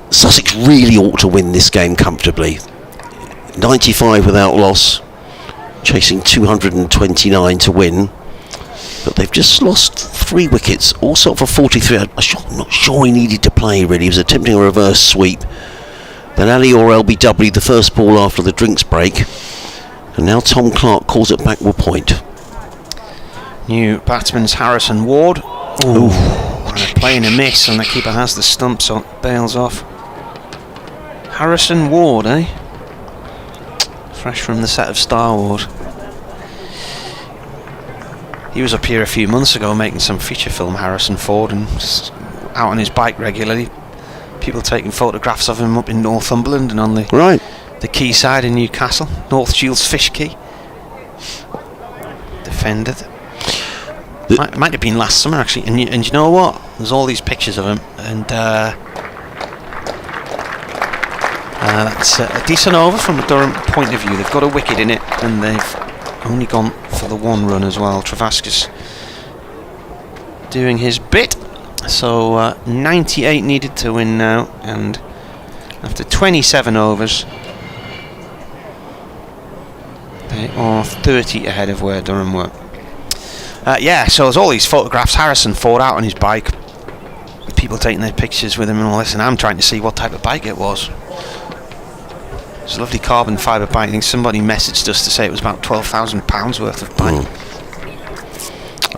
Sussex really ought to win this game comfortably. 95 without loss, chasing 229 to win. But they've just lost 3 wickets, also for 43. I'm not sure he needed to play really. He was attempting a reverse sweep. Then Ali or LBW the first ball after the drinks break. And now Tom Clark calls it backward point.
New batsman's Harrison Ward. Ooh. Playing a miss, and the keeper has the stump, so it bails off. Harrison Ward, eh? Fresh from the set of Star Wars. He was up here a few months ago making some feature film, Harrison Ford, and out on his bike regularly. People taking photographs of him up in Northumberland and on the quayside in Newcastle. North Shields Fish Quay. Defended. Might have been last summer actually, and you know what? There's all these pictures of him, and that's a decent over from a Durham point of view. They've got a wicket in it, and they've only gone for the 1 run as well. Travaskis doing his bit. So 98 needed to win now, and after 27 overs, they are 30 ahead of where Durham were. So there's all these photographs. Harrison Ford out on his bike, people taking their pictures with him and all this, and I'm trying to see what type of bike it was. It's a lovely carbon fibre bike. I think somebody messaged us to say it was about £12,000 worth of bike.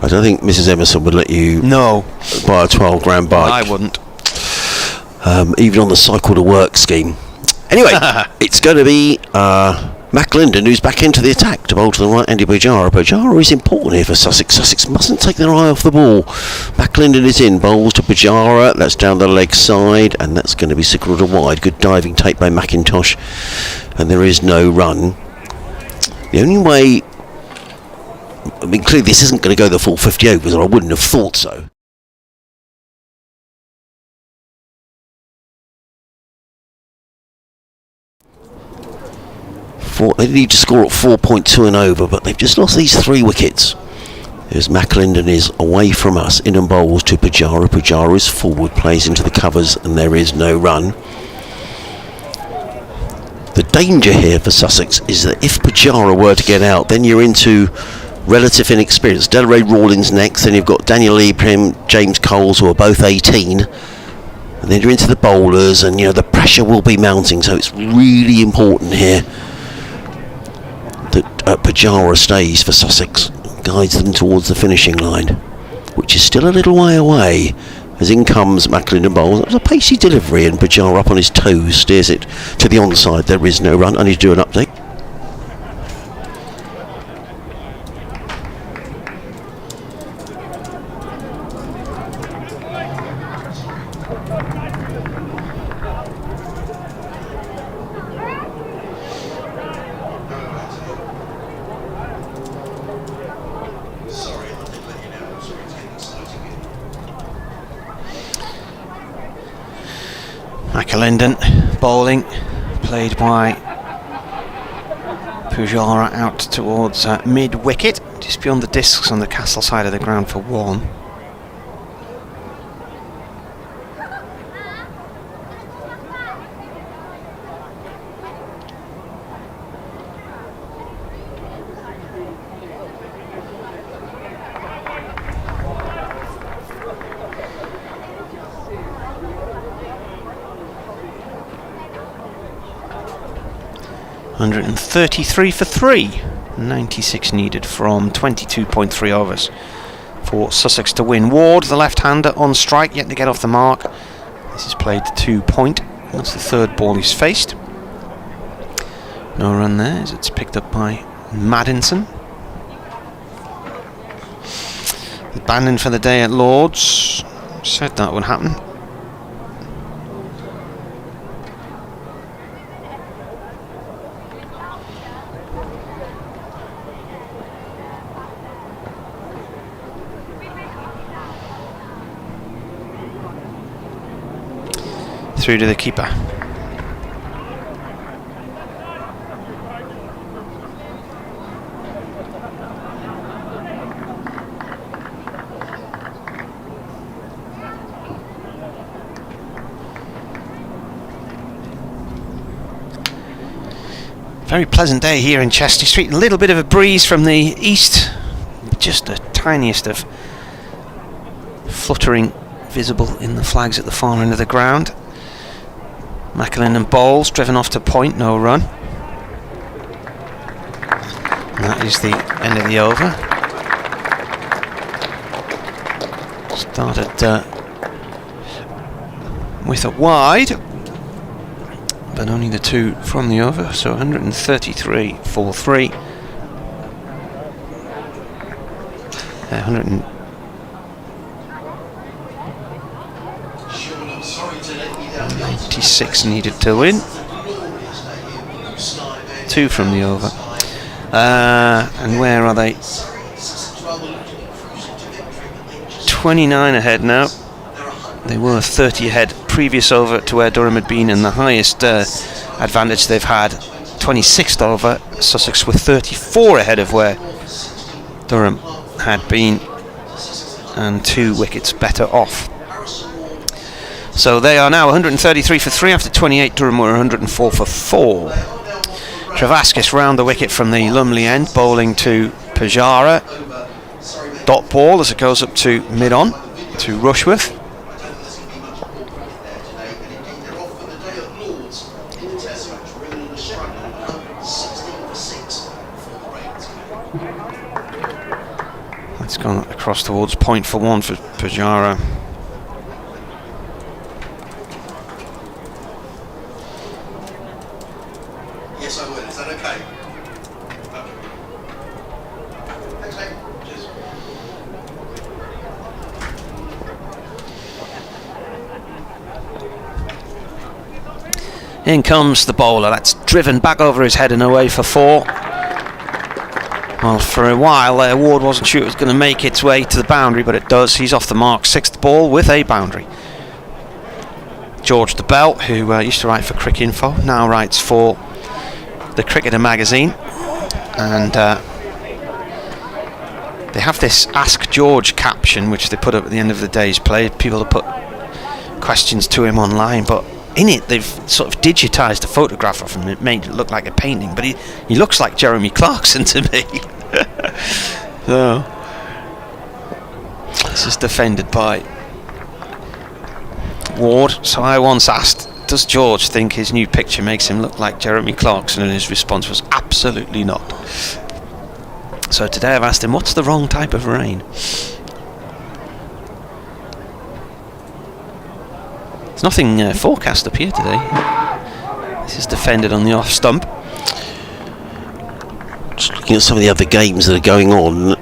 I don't think Mrs. Emerson would let you buy a 12 grand bike.
I wouldn't.
Even on the cycle to work scheme. Anyway, it's going to be McAlinden, who's back into the attack to bowl to the right, Andy Pujara. Pujara is important here for Sussex. Sussex mustn't take their eye off the ball. McAlinden is in, bowls to Pujara. That's down the leg side, and that's going to be signalled a wide. Good diving take by McIntosh, and there is no run. The only way, I mean, clearly this isn't going to go the full 50 overs, or I wouldn't have thought so. They need to score at 4.2 and over, but they've just lost these 3 wickets. As McAlinden is away from us, in and bowls to Pujara. Pujara is forward, plays into the covers, and there is no run. The danger here for Sussex is that if Pujara were to get out, then you're into relative inexperience. Delray Rawlins next, then you've got Daniel Ibrahim, James Coles, who are both 18. And then you're into the bowlers, and the pressure will be mounting, so it's really important here that Pujara stays for Sussex, guides them towards the finishing line, which is still a little way away. As in comes Macklin and bowls. That was a pacey delivery, and Pujara up on his toes steers it to the onside. There is no run. I need to do an update.
McAlinden bowling, played by Pujara out towards mid-wicket, just beyond the discs on the Castle side of the ground for 1. $133 for 3, 96 needed from 22.3 overs for Sussex to win. Ward, the left-hander, on strike, yet to get off the mark. This is played to 2 point. That's the third ball he's faced. No run there as it's picked up by Maddinson. Abandoned for the day at Lord's. Said that would happen. Through to the keeper. Very pleasant day here in Chester Street. A little bit of a breeze from the east, just the tiniest of fluttering visible in the flags at the far end of the ground. McAlinden bowls, driven off to point, no run. And that is the end of the over. Started with a wide, but only the 2 from the over, so 133 for 3. 96 needed to win. 2 from the over. And where are they? 29 ahead now. They were 30 ahead previous over to where Durham had been, and the highest advantage they've had, 26th over. Sussex were 34 ahead of where Durham had been, and 2 wickets better off. So they are now 133 for 3 after 28. Durham were 104 for 4. Travaskis round the wicket from the Lumley end, bowling to Pujara. Dot ball as it goes up to mid-on to Rushworth. It's gone across towards point for 1 for Pujara.
Yes, I will. Is that okay? Thanks, mate. Cheers.
In comes the bowler. That's driven back over his head and away for 4. Well, for a while Ward wasn't sure it was going to make its way to the boundary, but it does. He's off the mark. 6th ball with a boundary. George de Bell, who used to write for Crick Info, now writes for the Cricketer magazine, and they have this Ask George caption which they put up at the end of the day's play. People have put questions to him online, but in it they've sort of digitised a photograph of him. It made it look like a painting, but he looks like Jeremy Clarkson to me. So this is defended by Ward. So I once asked, does George think his new picture makes him look like Jeremy Clarkson? And his response was absolutely not. So today I've asked him, what's the wrong type of rain? There's nothing forecast up here today. This is defended on the off stump.
Just looking at some of the other games that are going on,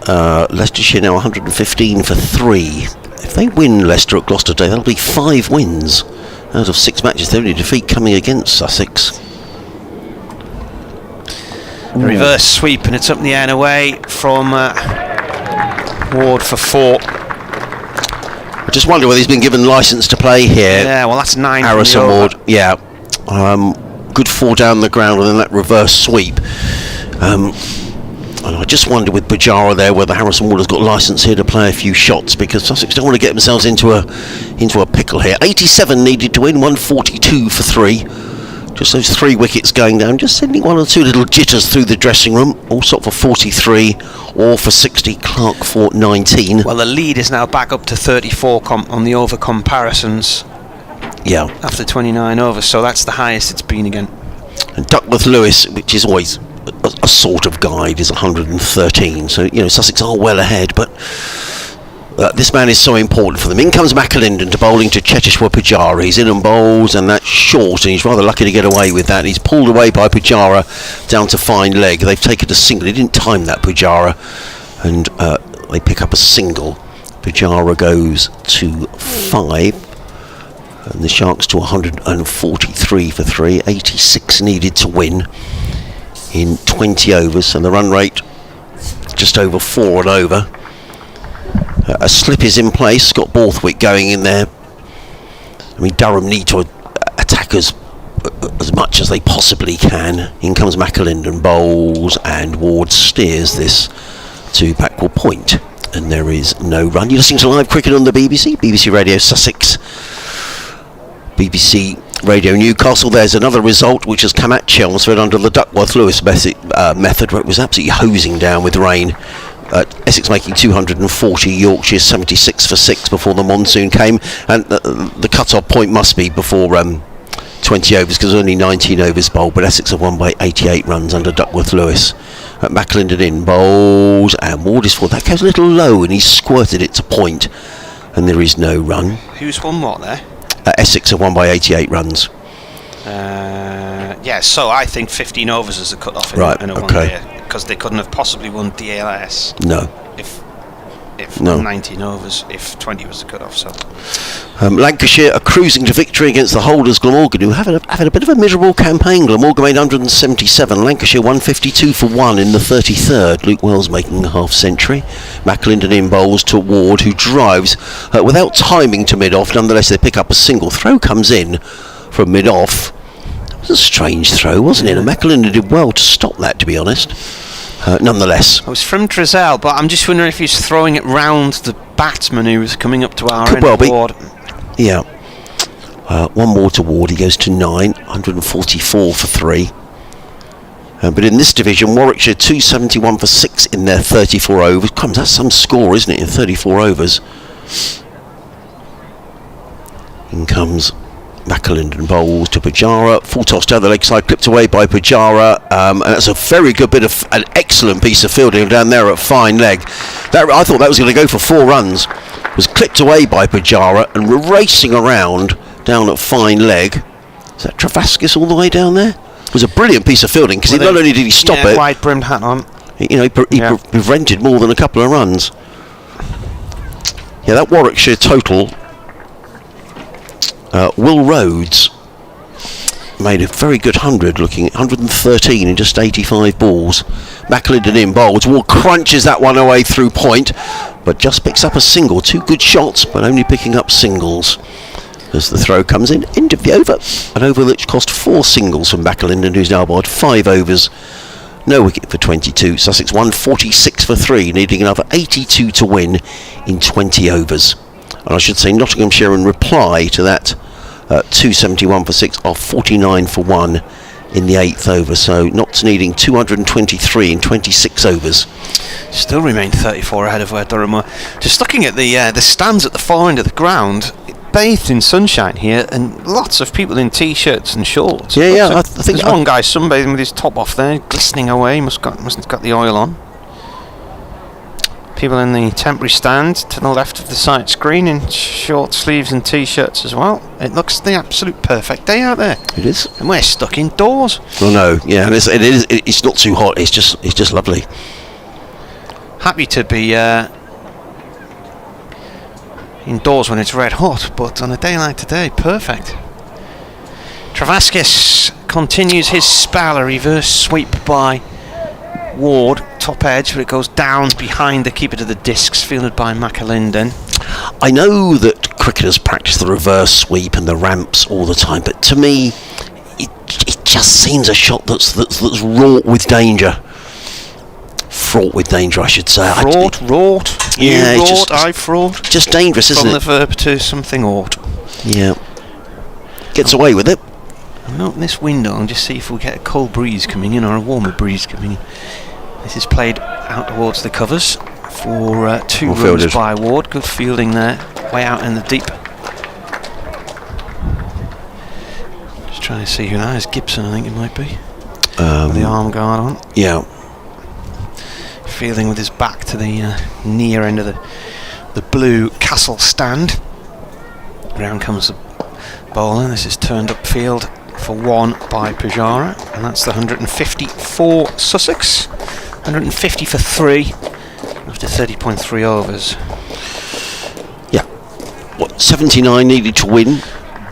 Leicestershire now 115 for 3. If they win Leicester at Gloucester today, that'll be 5 wins out of 6 matches. The only defeat coming against Sussex.
A reverse sweep, and it's up in the air and away from Ward for 4.
I just wonder whether he's been given licence to play here.
Yeah, well, that's 9.
Harrison Ward, yeah. Good 4 down the ground and then that reverse sweep. And I just wonder with Bajara there whether Harrison Ward has got licence here to play a few shots, because Sussex don't want to get themselves into a pickle here. 87 needed to win, 142 for 3. Just those 3 wickets going down, just sending 1 or 2 little jitters through the dressing room. Allsop for 43, or for 60, Clark for 19.
Well, the lead is now back up to 34 on the over comparisons.
Yeah.
After 29 overs, so that's the highest it's been again.
And Duckworth Lewis, which is always a sort of guide, is 113. So, Sussex are well ahead, but this man is so important for them. In comes McAlinden to bowling to Cheteshwar Pujara. He's in and bowls, and that's short, and he's rather lucky to get away with that. He's pulled away by Pujara down to fine leg. They've taken a single. He didn't time that, Pujara, and they pick up a single. Pujara goes to 5. And the Sharks to 143 for 3. 86 needed to win in 20 overs, and the run rate just over 4 and over. A slip is in place. Scott Borthwick going in there. I mean, Durham need to attack as much as they possibly can. In comes McAlinden, bowls, and Ward steers this to backward point, and there is no run. You're listening to live cricket on the BBC Radio Sussex, BBC Radio Newcastle. There's another result which has come at Chelmsford under the Duckworth-Lewis method, where it was absolutely hosing down with rain. Essex making 240, Yorkshire 76 for 6 before the monsoon came, and the cut-off point must be before 20 overs, because only 19 overs bowled, but Essex have won by 88 runs under Duckworth-Lewis. McAlinden in, bowls, and Ward is for. That goes a little low, and he's squirted it to point, and there is no run.
Who's won what there?
Essex have won by 88 runs.
Yeah, so I think 15 overs is a cut-off in a one day, because they couldn't have possibly won DLS.
No.
If
No.
19 overs, if 20 was the cut-off. So
Lancashire are cruising to victory against the holders, Glamorgan, who have had a bit of a miserable campaign. Glamorgan made 177, Lancashire 152 for 1 in the 33rd. Luke Wells making a half-century. McAlinden in bowls to Ward, who drives without timing to mid-off. Nonetheless, they pick up a single. Throw comes in from mid-off. It was a strange throw, wasn't it? And McAlinden did well to stop that, to be honest. Nonetheless,
it was from Drizel, but I'm just wondering if he's throwing it round the batsman who was coming up to our end.
Well be.
Ward.
Yeah. 1 more to Ward. He goes to 9, 144 for 3. But in this division, Warwickshire 271 for 6 in their 34 overs. Crumbs, that's some score, isn't it, in 34 overs? In comes McAlinden, bowls to Pujara, full toss down the leg side, clipped away by Pujara, and that's a very good bit of an excellent piece of fielding down there at fine leg. I thought that was going to go for 4 runs. It was clipped away by Pujara and racing around down at fine leg. Is that Travaskis all the way down there? It was a brilliant piece of fielding, because not only did he stop it,
wide brimmed hat on.
He prevented more than a couple of runs. Yeah, that Warwickshire total. Will Rhodes made a very good 100, looking at 113 in just 85 balls. McAlinden in bowls. Ward crunches that one away through point, but just picks up a single. 2 good shots, but only picking up singles. As the throw comes in, end of the over. An over which cost 4 singles from McAlinden, who's now bowled 5 overs. No wicket for 22. Sussex 146 for 3, needing another 82 to win in 20 overs. And I should say Nottinghamshire in reply to that 271 for 6 are 49 for 1 in the 8th over, so Notts needing 223 in 26 overs.
Still remain 34 ahead of where Durham are. Just looking at the stands at the far end of the ground, bathed in sunshine here, and lots of people in t-shirts and shorts.
Yeah, I think
there's one guy sunbathing with his top off there, glistening away. Must have got the oil on. People in the temporary stand to the left of the sight screen in short sleeves and t-shirts as well. It looks the absolute perfect day out there.
It is,
and we're stuck indoors.
Well, no, yeah, and it's not too hot. It's just lovely.
Happy to be indoors when it's red hot, but on a day like today, perfect. Travaskis continues his spell, a reverse sweep by Ward, top edge, but it goes down behind the keeper to the discs, fielded by McAlinden.
I know that cricketers practice the reverse sweep and the ramps all the time, but to me, it just seems a shot that's wrought with danger. Fraught with danger, I should say.
Wrought.
Yeah,
fraught.
Just dangerous, isn't it?
From the verb to something ought.
Yeah. Gets away with it.
I'm open this window and just see if we get a cold breeze coming in or a warmer breeze coming in. This is played out towards the covers for 2 runs
fielded
by Ward. Good fielding there, way out in the deep. Just trying to see who that is. Gibson, I think it might be. With the arm guard on.
Yeah.
Fielding with his back to the near end of the blue Castle stand. Round comes the bowler. This is turned upfield for 1 by Pujara, and that's the 150 for Sussex. 150 for 3 after 30.3 overs.
Yeah. 79 needed to win.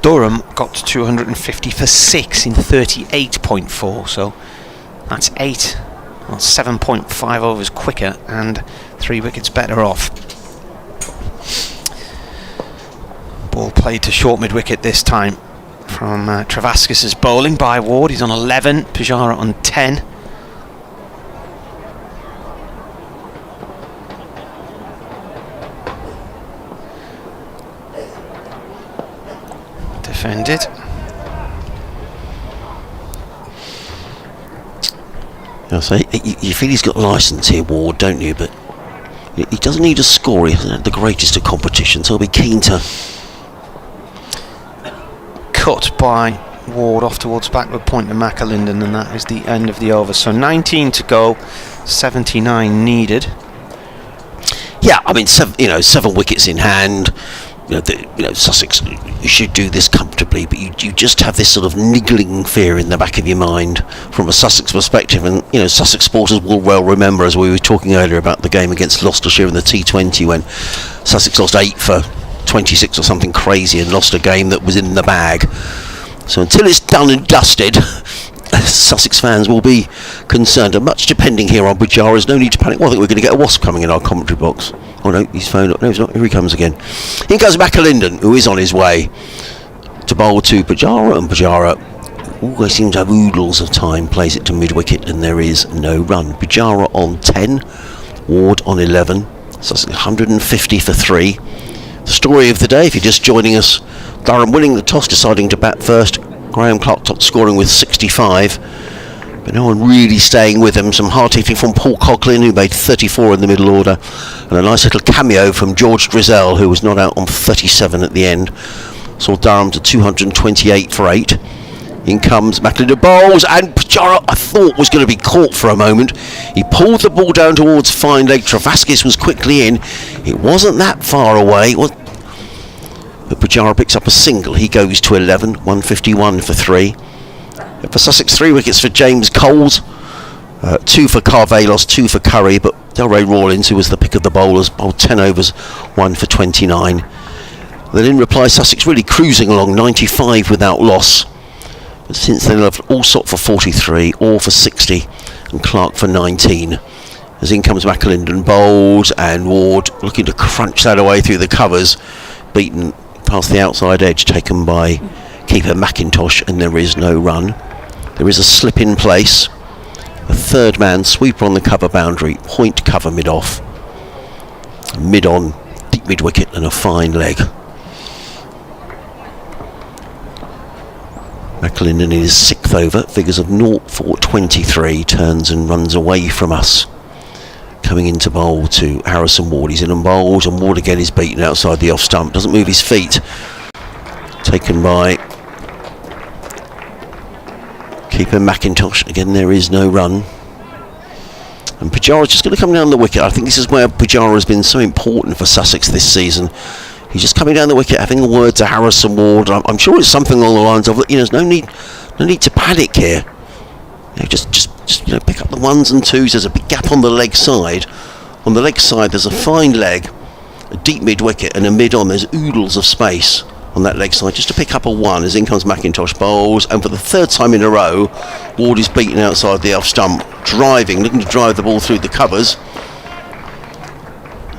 Durham got 250 for 6 in 38.4, so that's 7.5 overs quicker and 3 wickets better off. Ball played to short mid-wicket this time from Travaskis' bowling by Ward. He's on 11, Pujara on 10. Defended.
I say, you feel he's got licence here, Ward, don't you? But he doesn't need a score. He hasn't had the greatest of competitions, so he'll be keen to.
Cut by Ward off towards backward point to McAlinden, and that is the end of the over. So 19 to go, 79 needed.
Yeah, I mean, 7 wickets in hand. Sussex should do this comfortably, but you just have this sort of niggling fear in the back of your mind from a Sussex perspective. And Sussex supporters will well remember, as we were talking earlier about the game against Gloucestershire in the T20, when Sussex lost 8 for 26 or something crazy and lost a game that was in the bag. So until it's done and dusted, Sussex fans will be concerned, and much depending here on Pujara. No need to panic. Well, I think we're going to get a wasp coming in our commentary box. Oh no, he's phoned up. No, he's not. Here he comes again. Here goes McAlinden, who is on his way to bowl to Pujara, and Pujara always seems to have oodles of time, plays it to mid-wicket, and there is no run. Pujara on 10, Ward on 11, Sussex 150 for 3. The story of the day, if you're just joining us, Durham winning the toss, deciding to bat first. Graham Clark top scoring with 65, but no one really staying with him. Some hard hitting from Paul Coughlin, who made 34 in the middle order, and a nice little cameo from George Drizzell, who was not out on 37 at the end. Saw Durham to 228 for 8. In comes McAlinden, bowls, and Pujara, I thought, was going to be caught for a moment. He pulled the ball down towards fine leg. Travaskis was quickly in. It wasn't that far away. But Pujara picks up a single. He goes to 11, 151 for 3. For Sussex, 3 wickets for James Coles, 2 for Carvelos, 2 for Curry, but Delray Rawlins, who was the pick of the bowlers, bowled 10 overs, 1 for 29. Then in reply, Sussex really cruising along, 95 without loss. But since then, left Allsop for 43, Orr for 60, and Clark for 19. As in comes McAlinden, bowls, and Ward looking to crunch that away through the covers, beaten past the outside edge, taken by keeper McIntosh, and there is no run. There is a slip in place. A third man sweeper on the cover boundary, point cover mid-off. Mid-on, deep mid-wicket, and a fine leg. McAlinden in his 6th over, figures of 0 for 23, turns and runs away from us. Coming into bowl to Harrison Ward. He's in and bowls, and Ward again is beaten outside the off stump. Doesn't move his feet. Taken by keeper McIntosh. Again, there is no run. And Pujara's just going to come down the wicket. I think this is where Pujara has been so important for Sussex this season. He's just coming down the wicket, having a word to Harrison Ward. I'm sure it's something along the lines of, there's no need to panic here. Just pick up the 1s and 2s. There's a big gap on the leg side. On the leg side, there's a fine leg, a deep mid wicket, and a mid on. There's oodles of space on that leg side, just to pick up a 1 as in comes McIntosh bowls, and for the 3rd time in a row, Ward is beaten outside the off stump, looking to drive the ball through the covers.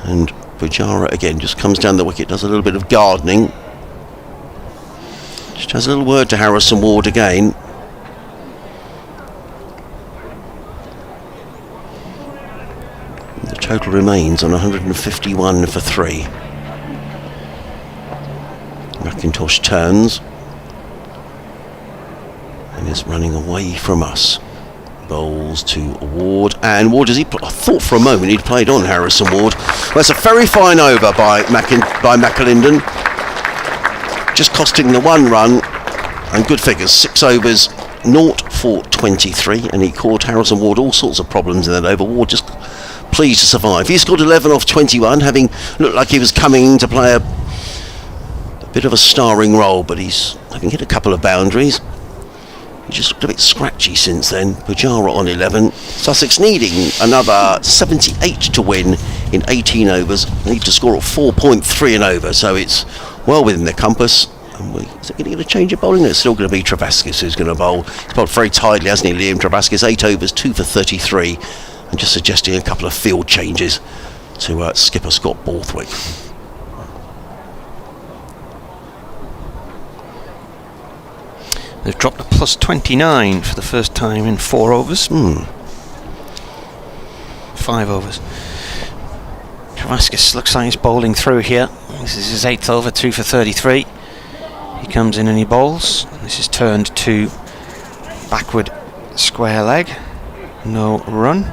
And Pujara again just comes down the wicket, does a little bit of gardening, just has a little word to Harrison Ward again. The total remains on 151 for 3. McIntosh turns and is running away from us. Bowls to Ward, and Ward, I thought for a moment he'd played on Harrison Ward. Well, that's a very fine over by McAlinden, just costing the 1 run, and good figures, 6 overs, 0 for 23, and he caused Harrison Ward all sorts of problems in that over. Ward just pleased to survive. He scored 11 off 21, having looked like he was coming to play a bit of a starring role, but he's having hit a couple of boundaries. He just looked a bit scratchy since then. Pujara on 11. Sussex needing another 78 to win in 18 overs. They need to score at 4.3 an over, so it's well within their compass. And is it going to get a change of bowling? It's still going to be Travaskis who's going to bowl. He's bowled very tidily, hasn't he, Liam Travaskis? 8 overs, 2 for 33, and just suggesting a couple of field changes to skipper Scott Borthwick.
They've dropped a plus 29 for the first time in 4 overs. 5 overs. Travaskis looks like he's bowling through here. This is his 8th over, 2 for 33. He comes in and he bowls. This is turned to backward square leg. No run.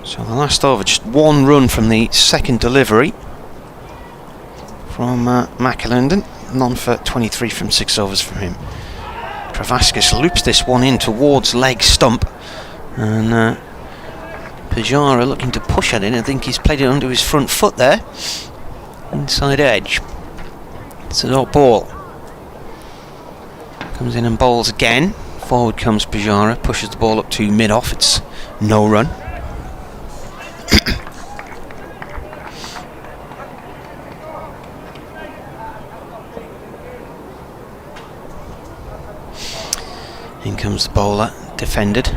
So the last over, just 1 run from the second delivery from McAlinden. None for 23 from 6 overs from him. Travaskis loops this one in towards leg stump, and Pujara looking to push at it. I think he's played it under his front foot there, inside edge. It's a dot ball. Comes in and bowls again. Forward comes Pujara, pushes the ball up to mid off. It's no run. In comes the bowler, defended.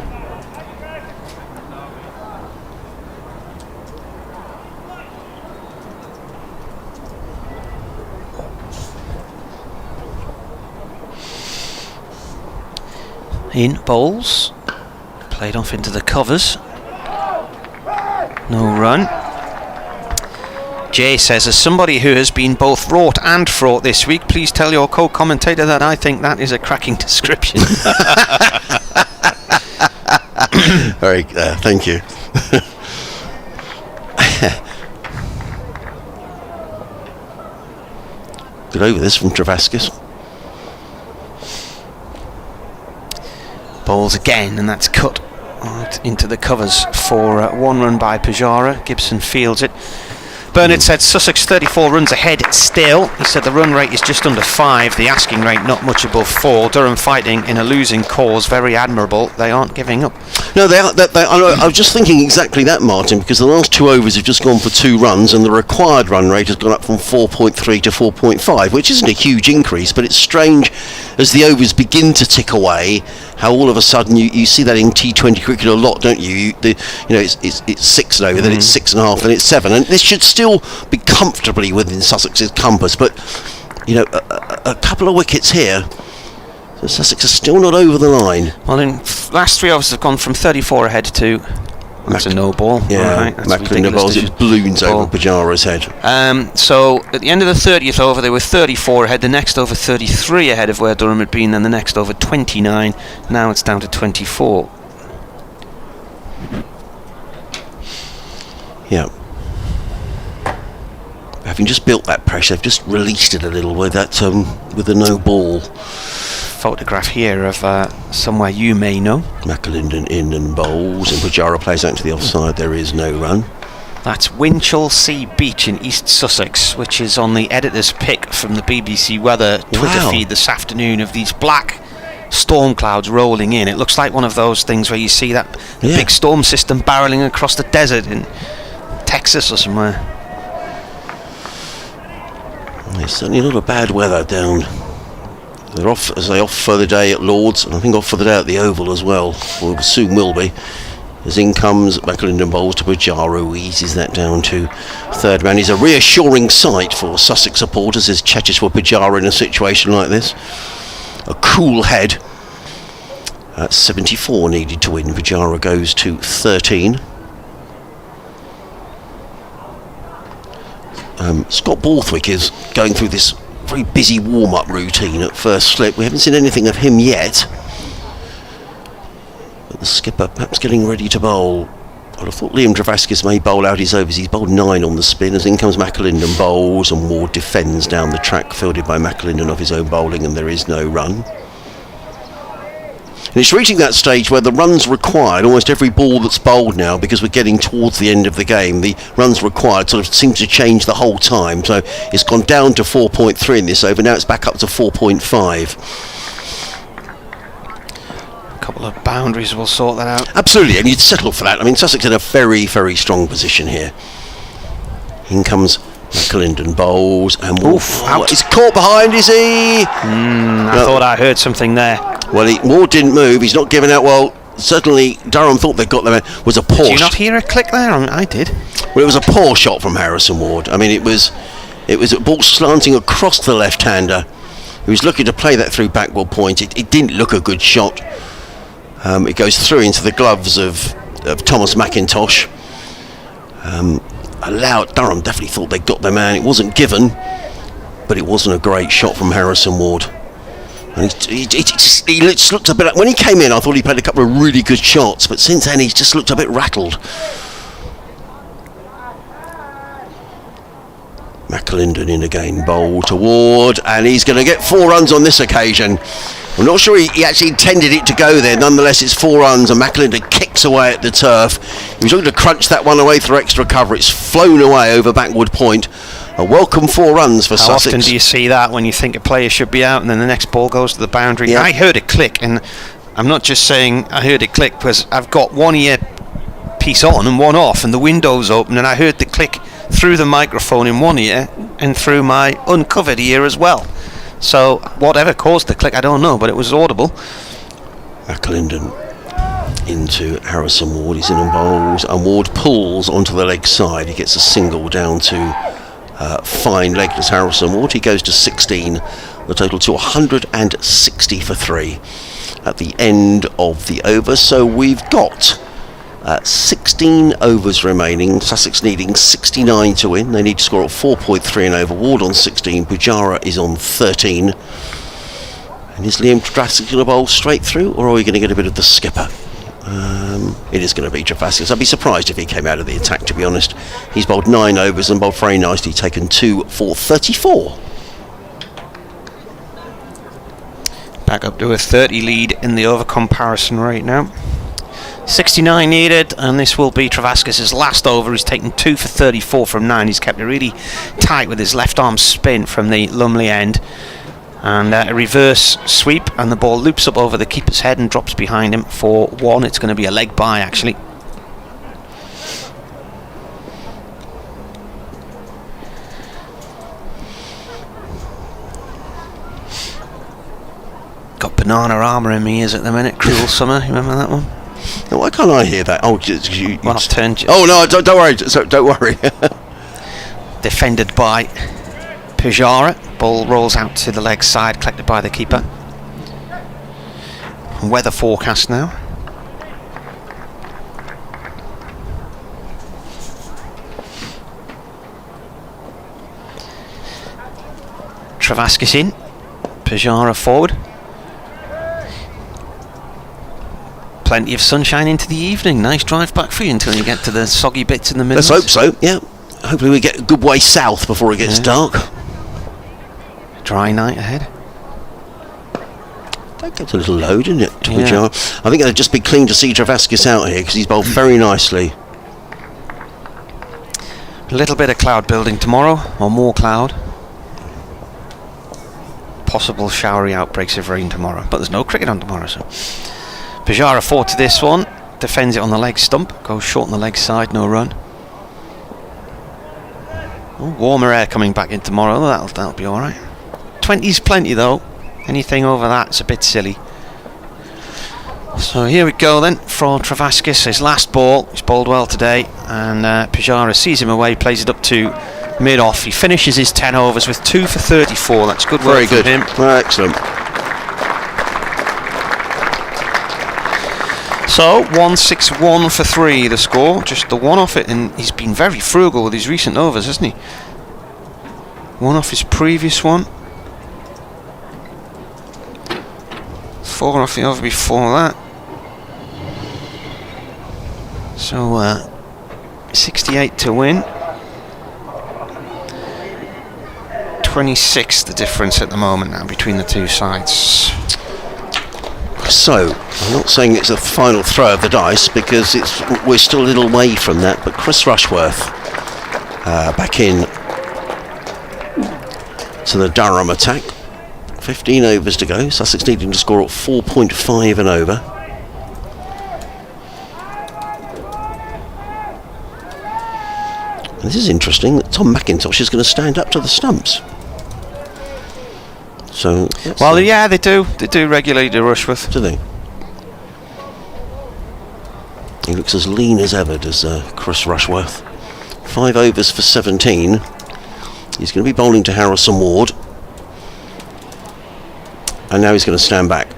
In bowls, played off into the covers. No run. Jay says, as somebody who has been both wrought and fraught this week, please tell your co-commentator that I think that is a cracking description.
Very, thank you. Good over this from Travaskis.
Bowls again, and that's cut right into the covers for 1 run by Pujara. Gibson fields it. Bernard said Sussex 34 runs ahead still. He said the run rate is just under 5, the asking rate not much above 4. Durham fighting in a losing cause, very admirable. They aren't giving up.
No, they are. I was just thinking exactly that, Martin, because the last 2 overs have just gone for 2 runs, and the required run rate has gone up from 4.3 to 4.5, which isn't a huge increase, but it's strange as the overs begin to tick away, how all of a sudden you see that in T20 cricket a lot, don't you? It's 6 over, then it's 6.5, then it's 7, and this should still be comfortably within Sussex's compass, but a couple of wickets here, so Sussex are still not over the line.
Well, in last 3 overs have gone from 34 ahead to That's a no ball.
Yeah,
right,
McAlinden bowls it, balloons over Pujara's head.
So at the end of the 30th over, they were 34 ahead. The next over 33 ahead of where Durham had been. Then the next over 29. Now it's down to 24.
Yeah. Having just built that pressure, they've just released it a little with that with the no ball.
Photograph here of somewhere you may know.
McAlinden in and bowls, and Pujara plays out to the offside. There is no run.
That's Winchelsea Beach in East Sussex, which is on the editor's pick from the BBC Weather Twitter feed this afternoon of these black storm clouds rolling in. It looks like one of those things where you see that big storm system barreling across the desert in Texas or somewhere.
It's certainly not a bad weather down. They're off for the day at Lord's, and I think off for the day at the Oval as well, or soon will be. As in comes McAlinden bowls to Pujara, who eases that down to third man. He's a reassuring sight for Sussex supporters as Checheshwar Pujara in a situation like this. A cool head. 74 needed to win. Pujara goes to 13. Scott Borthwick is going through this very busy warm-up routine at first slip. We haven't seen anything of him yet. But the skipper perhaps getting ready to bowl. I'd have thought Liam Travaskis may bowl out his overs. He's bowled 9 on the spin. As in comes McAlinden bowls, and Ward defends down the track, fielded by McAlinden off his own bowling, and there is no run. And it's reaching that stage where the runs required, almost every ball that's bowled now, because we're getting towards the end of the game, the runs required sort of seem to change the whole time. So it's gone down to 4.3 in this over, now it's back up to 4.5.
A couple of boundaries will sort that out.
Absolutely, and you'd settle for that. I mean, Sussex in a very, very strong position here. In comes McAlinden bowls, and he's caught behind, is he?
I thought I heard something there.
Well, Ward didn't move. He's not giving out. Well, certainly Durham thought they got them. It was a poor.
Did you not hear a click there? I did.
Well, it was a poor shot from Harrison Ward. I mean, it was a ball slanting across the left-hander. He was looking to play that through backward point. It didn't look a good shot. It goes through into the gloves of Thomas McIntosh. Durham definitely thought they got their man. It wasn't given, but it wasn't a great shot from Harrison Ward. And he just looked a bit. When he came in, I thought he played a couple of really good shots, but since then he's just looked a bit rattled. McAlinden in again, bowl to Ward, and he's going to get 4 runs on this occasion. I'm not sure he actually intended it to go there. Nonetheless, it's 4 runs, and McAlinden kicks away at the turf. He was looking to crunch that one away through extra cover. It's flown away over backward point. A welcome 4 runs for Sussex.
How often do you see that when you think a player should be out and then the next ball goes to the boundary?
Yeah.
I heard it click, and I'm not just saying I heard it click because I've got one ear piece on and one off, and the window's open, and I heard the click through the microphone in one ear and through my uncovered ear as well. So whatever caused the click, I don't know, but it was audible.
McAlinden into Harrison Ward. He's in and bowls, and Ward pulls onto the leg side. He gets a single down to fine legless Harrison Ward. He goes to 16, the total to 160 for 3 at the end of the over. So we've got 16 overs remaining. Sussex needing 69 to win. They need to score at 4.3 and over. Ward on 16, Pujara is on 13. And is Liam Travaskis going to bowl straight through, or are we going to get a bit of the skipper? It is going to be Travaskis. I'd be surprised if he came out of the attack, to be honest. He's bowled 9 overs and bowled very nicely, taken 2 for 34.
Back up to a 30 lead in the over comparison right now. 69 needed, and this will be Travaskis' last over. He's taken 2 for 34 from 9. He's kept it really tight with his left arm spin from the Lumley end. And a reverse sweep, and the ball loops up over the keeper's head and drops behind him for 1. It's going to be a leg bye, actually. Got banana armour in my ears at the minute. Cruel Summer, you remember that one?
Now, why can't I hear that? Oh,
Well, I've turned you.
Oh no, don't worry. So don't worry.
Defended by Pujara. Ball rolls out to the leg side, collected by the keeper. Weather forecast now. Travaskis in. Pujara forward. Plenty of sunshine into the evening. Nice drive back for you until you get to the soggy bits in the middle.
Let's hope so, yeah. Hopefully we get a good way south before it gets dark.
Dry night ahead.
That gets a little low, didn't it, to Pujara? I think it'd just be clean to see Travaskis out here because he's bowled very nicely.
A little bit of cloud building tomorrow, or more cloud. Possible showery outbreaks of rain tomorrow, but there's no cricket on tomorrow, so. Pujara forward to this one, defends it on the leg stump, goes short on the leg side, no run. Oh, warmer air coming back in tomorrow, that'll be alright. 20's plenty though, anything over that's a bit silly. So here we go then for Travaskis, his last ball. He's bowled well today, and Pujara sees him away, plays it up to mid-off. He finishes his 10 overs with 2 for 34. That's good work from him.
Excellent.
So 161 for 3 the score, just the one off it, and he's been very frugal with his recent overs, hasn't he? One off his previous one. 4 off the over before that. So 68 to win. 26 the difference at the moment now between the two sides.
So, I'm not saying it's a final throw of the dice because we're still a little way from that, but Chris Rushworth back in to the Durham attack. 15 overs to go. Sussex needing to score at 4.5 and over. And this is interesting that Tom McIntosh is going to stand up to the stumps. So,
well, yeah, they do regularly to Rushworth.
Do they? He looks as lean as ever, does Chris Rushworth. 5 overs for 17. He's going to be bowling to Harrison Ward. And now he's going to stand back.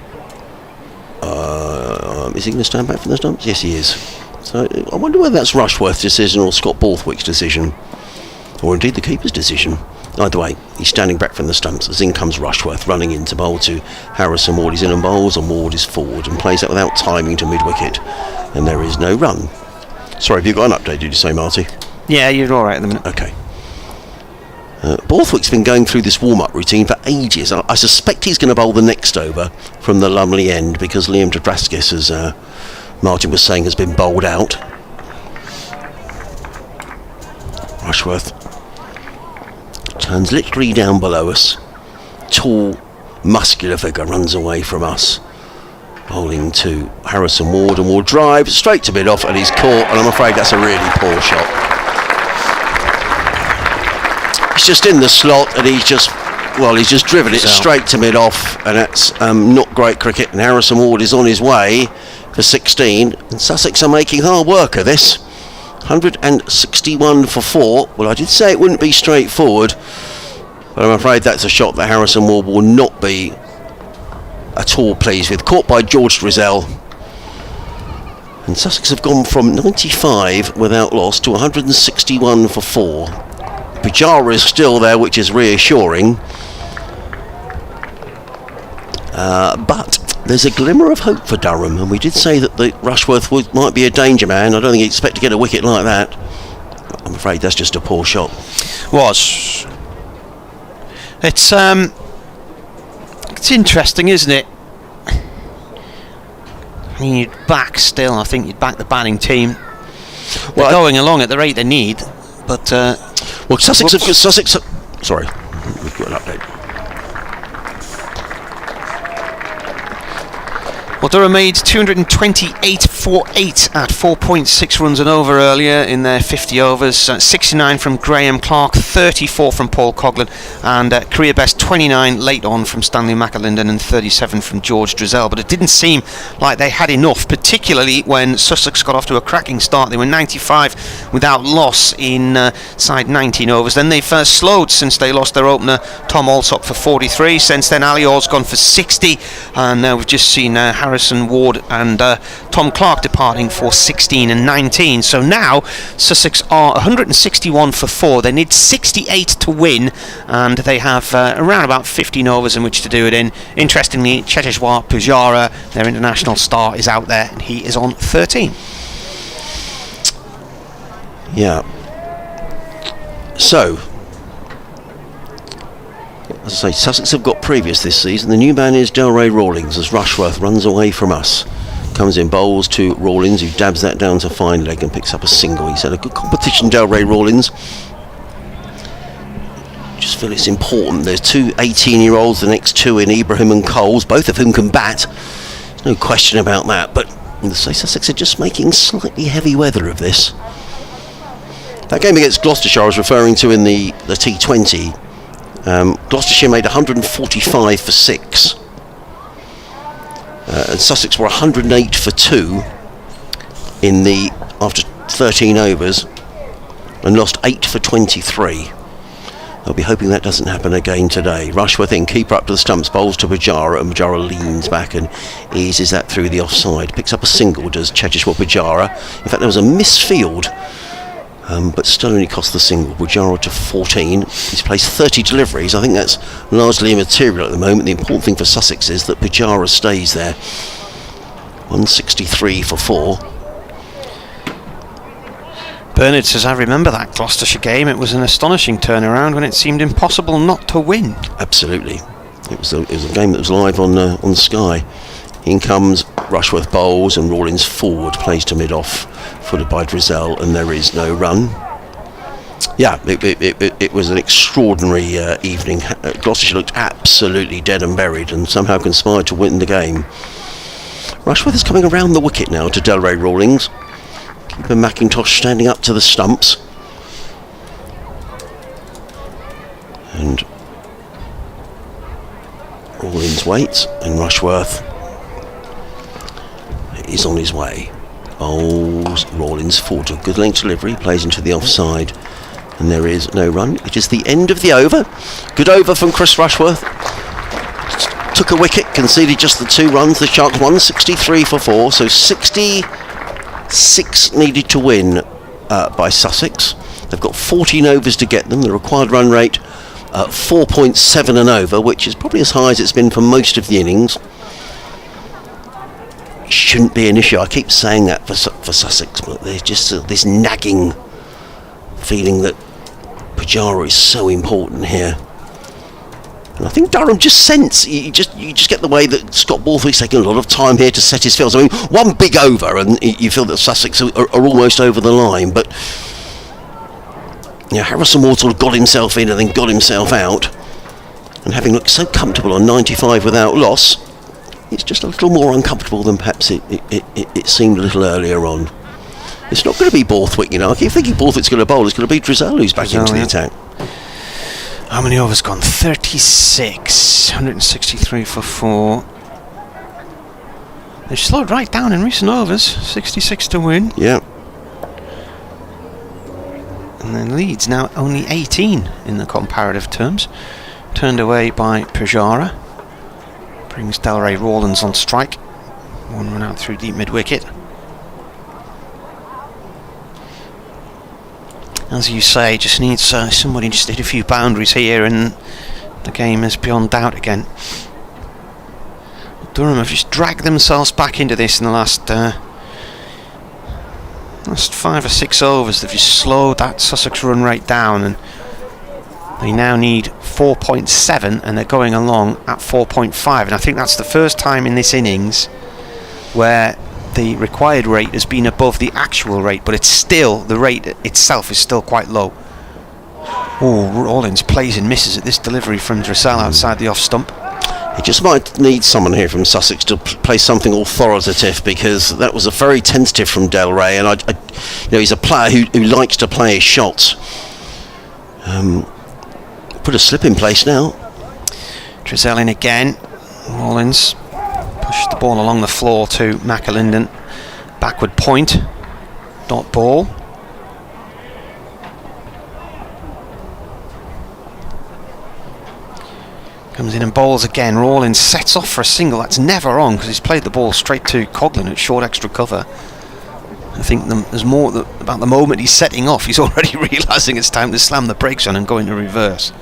Is he going to stand back from the stumps? Yes, he is. So I wonder whether that's Rushworth's decision or Scott Borthwick's decision. Or indeed the keeper's decision. Either way, he's standing back from the stumps as in comes Rushworth running in to bowl to Harrison Ward. He's in and bowls, and Ward is forward and plays that without timing to mid-wicket. And there is no run. Sorry, have you got an update, did you say, Marty?
Yeah, you're alright at the minute.
Okay. Borthwick's been going through this warm-up routine for ages. I suspect he's going to bowl the next over from the Lumley end because Liam Travaskis, as Martin was saying, has been bowled out. Rushworth turns literally down below us. Tall, muscular figure runs away from us. Bowling to Harrison Ward, and Ward drives straight to mid-off, and he's caught, and I'm afraid that's a really poor shot. He's just in the slot, and he's just driven it straight to mid-off, and that's not great cricket, and Harrison Ward is on his way for 16, and Sussex are making hard work of this. 161 for 4. Well, I did say it wouldn't be straightforward, but I'm afraid that's a shot that Harrison Ward will not be at all pleased with. Caught by George Drizzell. And Sussex have gone from 95 without loss to 161 for 4. Pujara is still there, which is reassuring. But there's a glimmer of hope for Durham, and we did say that the Rushworth might be a danger man. I don't think he'd expect to get a wicket like that. I'm afraid that's just a poor shot.
Was. It's interesting, isn't it? I mean, you'd back still. I think you'd back the batting team. They're going along at the rate they need, but
well, Sussex. Sorry, we've got an update.
Well, Durham made 228 for 8 at 4.6 runs and over earlier in their 50 overs. 69 from Graham Clark, 34 from Paul Coghlan, and career best 29 late on from Stanley McAlinden and 37 from George Drizzell. But it didn't seem like they had enough, particularly when Sussex got off to a cracking start. They were 95 without loss in side 19 overs. Then they've slowed since they lost their opener, Tom Alsop, for 43. Since then, Ali Orr's gone for 60, and we've just seen Harry Harrison Ward and Tom Clark departing for 16 and 19. So now Sussex are 161 for 4. They need 68 to win, and they have around about 15 overs in which to do it in. Interestingly, Cheteshwar Pujara, their international star, is out there, and he is on 13.
Yeah. So, as I say, Sussex have got previous this season. The new man is Delray Rawlings as Rushworth runs away from us. Comes in, bowls to Rawlings, who dabs that down to fine leg and picks up a single. He's had a good competition, Delray Rawlings. Just feel it's important. There's two 18-year-olds, the next two in Ibrahim and Coles, both of whom can bat. There's no question about that. But Sussex are just making slightly heavy weather of this. That game against Gloucestershire I was referring to in the T20. Gloucestershire made 145 for 6. And Sussex were 108 for 2 after 13 overs and lost 8 for 23. I'll be hoping that doesn't happen again today. Rushworth in, keeper up to the stumps, bowls to Pujara, and Pujara leans back and eases that through the offside. Picks up a single, does Cheteshwar Pujara. In fact, there was a misfield. But still only cost the single. Pujara to 14. He's placed 30 deliveries. I think that's largely immaterial at the moment. The important thing for Sussex is that Pujara stays there. 163 for 4.
Bernard says, I remember that Gloucestershire game. It was an astonishing turnaround when it seemed impossible not to win.
Absolutely. It was a game that was live on Sky. In comes Rushworth bowls and Rawlings forward, plays to mid-off, footed by Drizzell, and there is no run. Yeah, it was an extraordinary evening. Gloucestershire looked absolutely dead and buried and somehow conspired to win the game. Rushworth is coming around the wicket now to Delray Rawlings. Keeper McIntosh standing up to the stumps. And Rawlings waits, and Rushworth is on his way. Bowls Rawlings forward to a good length delivery, plays into the offside, and there is no run. It is the end of the over. Good over from Chris Rushworth. Took a wicket, conceded just the 2 runs. The Sharks won 63 for 4, so 66 needed to win by Sussex. They've got 14 overs to get them. The required run rate 4.7 an over, which is probably as high as it's been for most of the innings. Shouldn't be an issue. I keep saying that for Sussex, but there's just this nagging feeling that Pujara is so important here. And I think Durham just sense, you just get the way that Scott Borthwick's taking a lot of time here to set his fields. I mean, one big over and you feel that Sussex are almost over the line, but Harrison Ward sort of got himself in and then got himself out, and having looked so comfortable on 95 without loss, it's just a little more uncomfortable than perhaps it seemed a little earlier on. It's not going to be Borthwick, I keep thinking Borthwick's going to bowl. It's going to be Drizzell who's back into the attack.
How many overs gone? 36. 163 for 4. They've slowed right down in recent overs. 66 to win.
Yeah.
And then Leeds now only 18 in the comparative terms. Turned away by Pujara. Brings Delray Rawlings on strike. 1 run out through deep mid-wicket. As you say, just needs somebody just hit a few boundaries here and the game is beyond doubt again. Durham have just dragged themselves back into this in the last 5 or 6 overs. They've just slowed that Sussex run rate down, and they now need 4.7 and they're going along at 4.5, and I think that's the first time in this innings where the required rate has been above the actual rate, but it's still, the rate itself is still quite low. Oh, Rawlings plays and misses at this delivery from Drizzell outside the off stump.
He just might need someone here from Sussex to play something authoritative, because that was a very tentative from Delray, and he's a player who likes to play his shots. Put a slip in place now.
Drizzell in again. Rawlings pushed the ball along the floor to McAlinden. Backward point. Dot ball. Comes in and bowls again. Rawlins sets off for a single. That's never on because he's played the ball straight to Coughlin at short extra cover. I think there's more about the moment he's setting off. He's already realising it's time to slam the brakes on and go into reverse.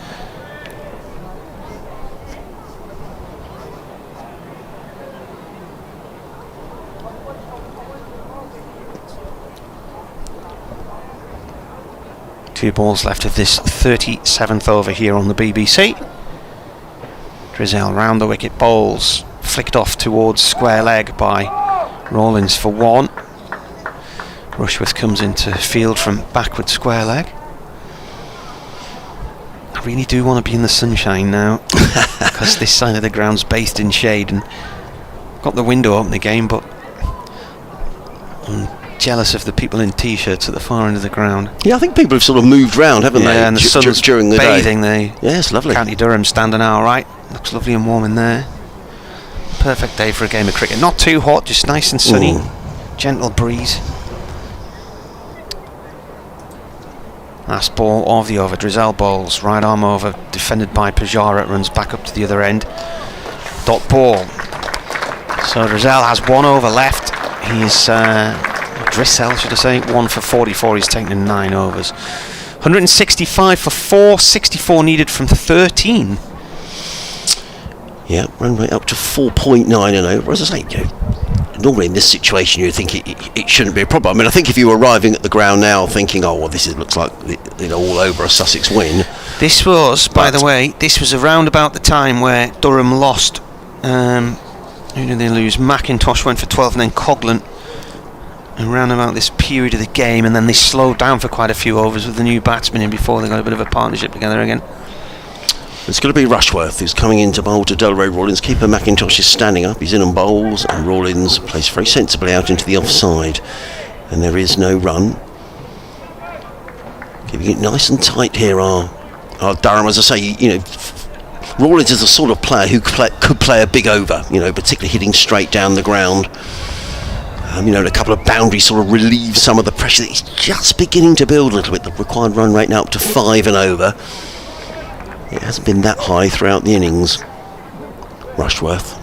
Two balls left of this 37th over here on the BBC. Drizel round the wicket, bowls, flicked off towards square leg by Rawlins for one. Rushworth comes into field from backward square leg. I really do want to be in the sunshine now because this side of the ground's bathed in shade, and got the window open again, but I'm jealous of the people in t-shirts at the far end of the ground.
Yeah, I think people have sort of moved round, haven't they?
Yeah, and the sun's
during the
bathing
day. Yeah, it's lovely.
County Durham standing out right. Looks lovely and warm in there. Perfect day for a game of cricket. Not too hot, just nice and sunny. Gentle breeze. Last ball of the over. Drizel bowls, right arm over, defended by Pujara, runs back up to the other end. Dot ball. So Drizel has one over left. He's Drizel, should I say, 1 for 44. He's taken in 9 overs. 165 for 4, 64 needed from 13.
Yeah, run rate up to 4.9 and over. As I say, normally in this situation you'd think it shouldn't be a problem. I mean, I think if you were arriving at the ground now thinking, oh well, looks like all over a Sussex win.
This was, by the way, this was around about the time where Durham lost. Who did they lose? McIntosh went for 12 and then Coughlin. Around about this period of the game, and then they slowed down for quite a few overs with the new batsman in before they got a bit of a partnership together again.
It's going to be Rushworth who's coming in to bowl to Delray Rawlins. Keeper McIntosh is standing up, he's in and bowls, and Rawlins plays very sensibly out into the offside, and there is no run. Keeping it nice and tight here are Durham. As I say, Rawlins is the sort of player who could play a big over, particularly hitting straight down the ground. A couple of boundaries sort of relieve some of the pressure that he's just beginning to build a little bit. The required run rate now up to 5 and over. It hasn't been that high throughout the innings. Rushworth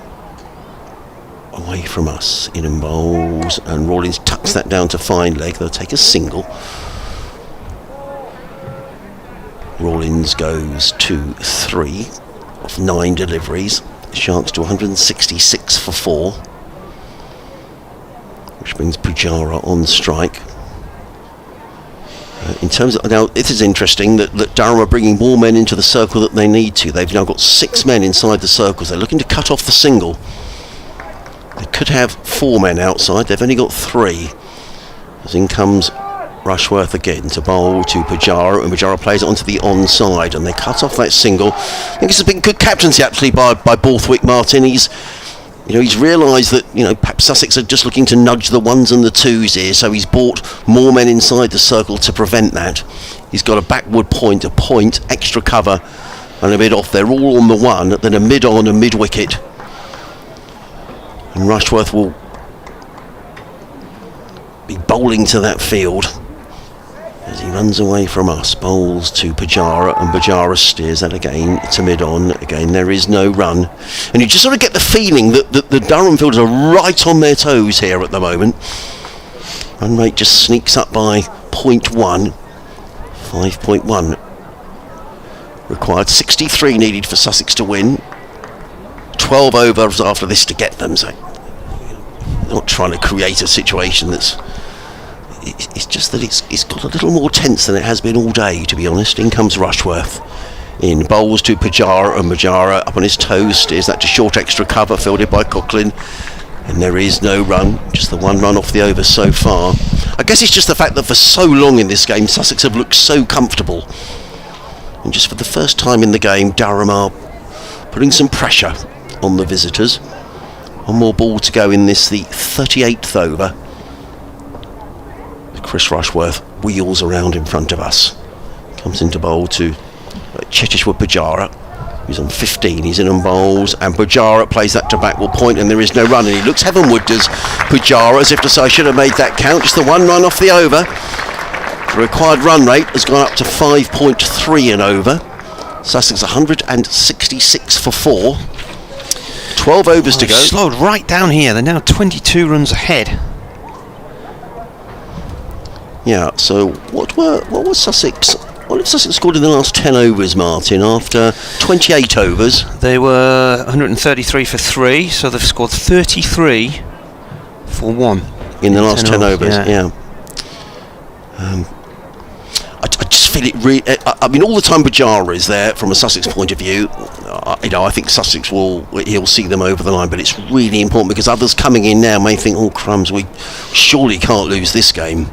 away from us, in and bowls, and Rawlins tucks that down to fine leg. They'll take a single. Rawlins goes to 3 of 9 deliveries. Sharks to 166 for 4. Which brings Pujara on strike. In terms of, now it is interesting that Durham are bringing more men into the circle that they need to. They've now got 6 men inside the circles. They're looking to cut off the single. They could have 4 men outside. They've only got 3. As in comes Rushworth again to bowl to Pujara, and Pujara plays it onto the onside, and they cut off that single. I think it's been good captaincy actually by Borthwick Martin. He's realised that perhaps Sussex are just looking to nudge the 1s and the 2s here, so he's brought more men inside the circle to prevent that. He's got a backward point, extra cover, and a mid off. They're all on the 1, then a mid on, a mid wicket, and Rushworth will be bowling to that field as he runs away from us. Bowls to Pujara, and Pujara steers that again to mid-on. Again, there is no run. And you just sort of get the feeling that the Durham fielders are right on their toes here at the moment. Run rate just sneaks up by 0.1. 5.1. Required 63 needed for Sussex to win. 12 overs after this to get them, so not trying to create a situation that's... It's just that it's got a little more tense than it has been all day, to be honest. In comes Rushworth. In bowls to Pujara, and Pujara up on his toes, steers that to short extra cover, fielded by Coughlin. And there is no run, just the 1 run off the over so far. I guess it's just the fact that for so long in this game, Sussex have looked so comfortable. And just for the first time in the game, Durham are putting some pressure on the visitors. 1 more ball to go in this, the 38th over. Chris Rushworth wheels around in front of us. Comes into bowl to Chetishwar Pujara, who's on 15. He's in and bowls, and Pujara plays that to backward point, and there is no run. And he looks heavenward, does Pujara, as if to say, I should have made that count. Just the 1 run off the over. The required run rate has gone up to 5.3 and over. Sussex 166 for 4. 12 overs to go.
Slowed right down here. They're now 22 runs ahead.
Yeah, so what was Sussex? What have Sussex scored in the last 10 overs, Martin, after 28 overs?
They were 133 for 3, so they've scored 33 for 1.
In the last 10 overs, yeah. I just feel it really... I mean, all the time Bajara is there from a Sussex point of view. I think Sussex he'll see them over the line, but it's really important because others coming in now may think, oh, crumbs, we surely can't lose this game.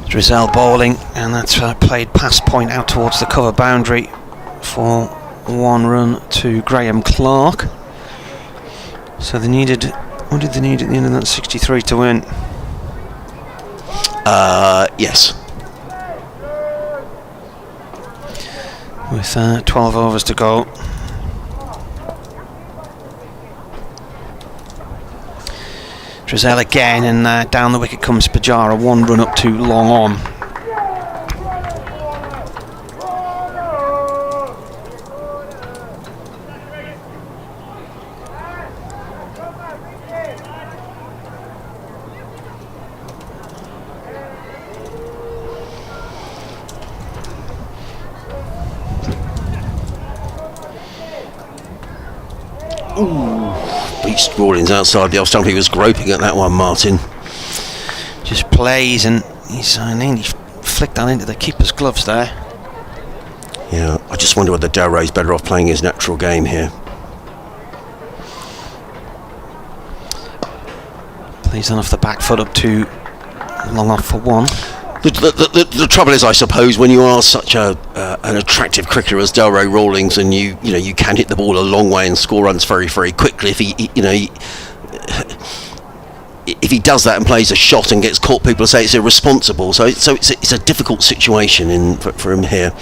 Drizzell bowling, and that's played past point out towards the cover boundary for 1 run to Graham Clark. So they needed... What did they need at the end of that 63 to win?
Yes.
With 12 overs to go. Drizzell again, and down the wicket comes Bajara, 1 run up to long on.
Beast Rawlings outside the off stump. He was groping at that one, Martin.
Just plays, and he's nearly flicked that into the keeper's gloves there.
Yeah, I just wonder whether Delray's better off playing his natural game here.
Plays on off the back foot up to long off for 1.
The trouble is, I suppose, when you are such an attractive cricketer as Delray Rawlings, and you can hit the ball a long way and score runs very, very quickly. If he does that and plays a shot and gets caught, people say it's irresponsible. So it's a difficult situation for him here.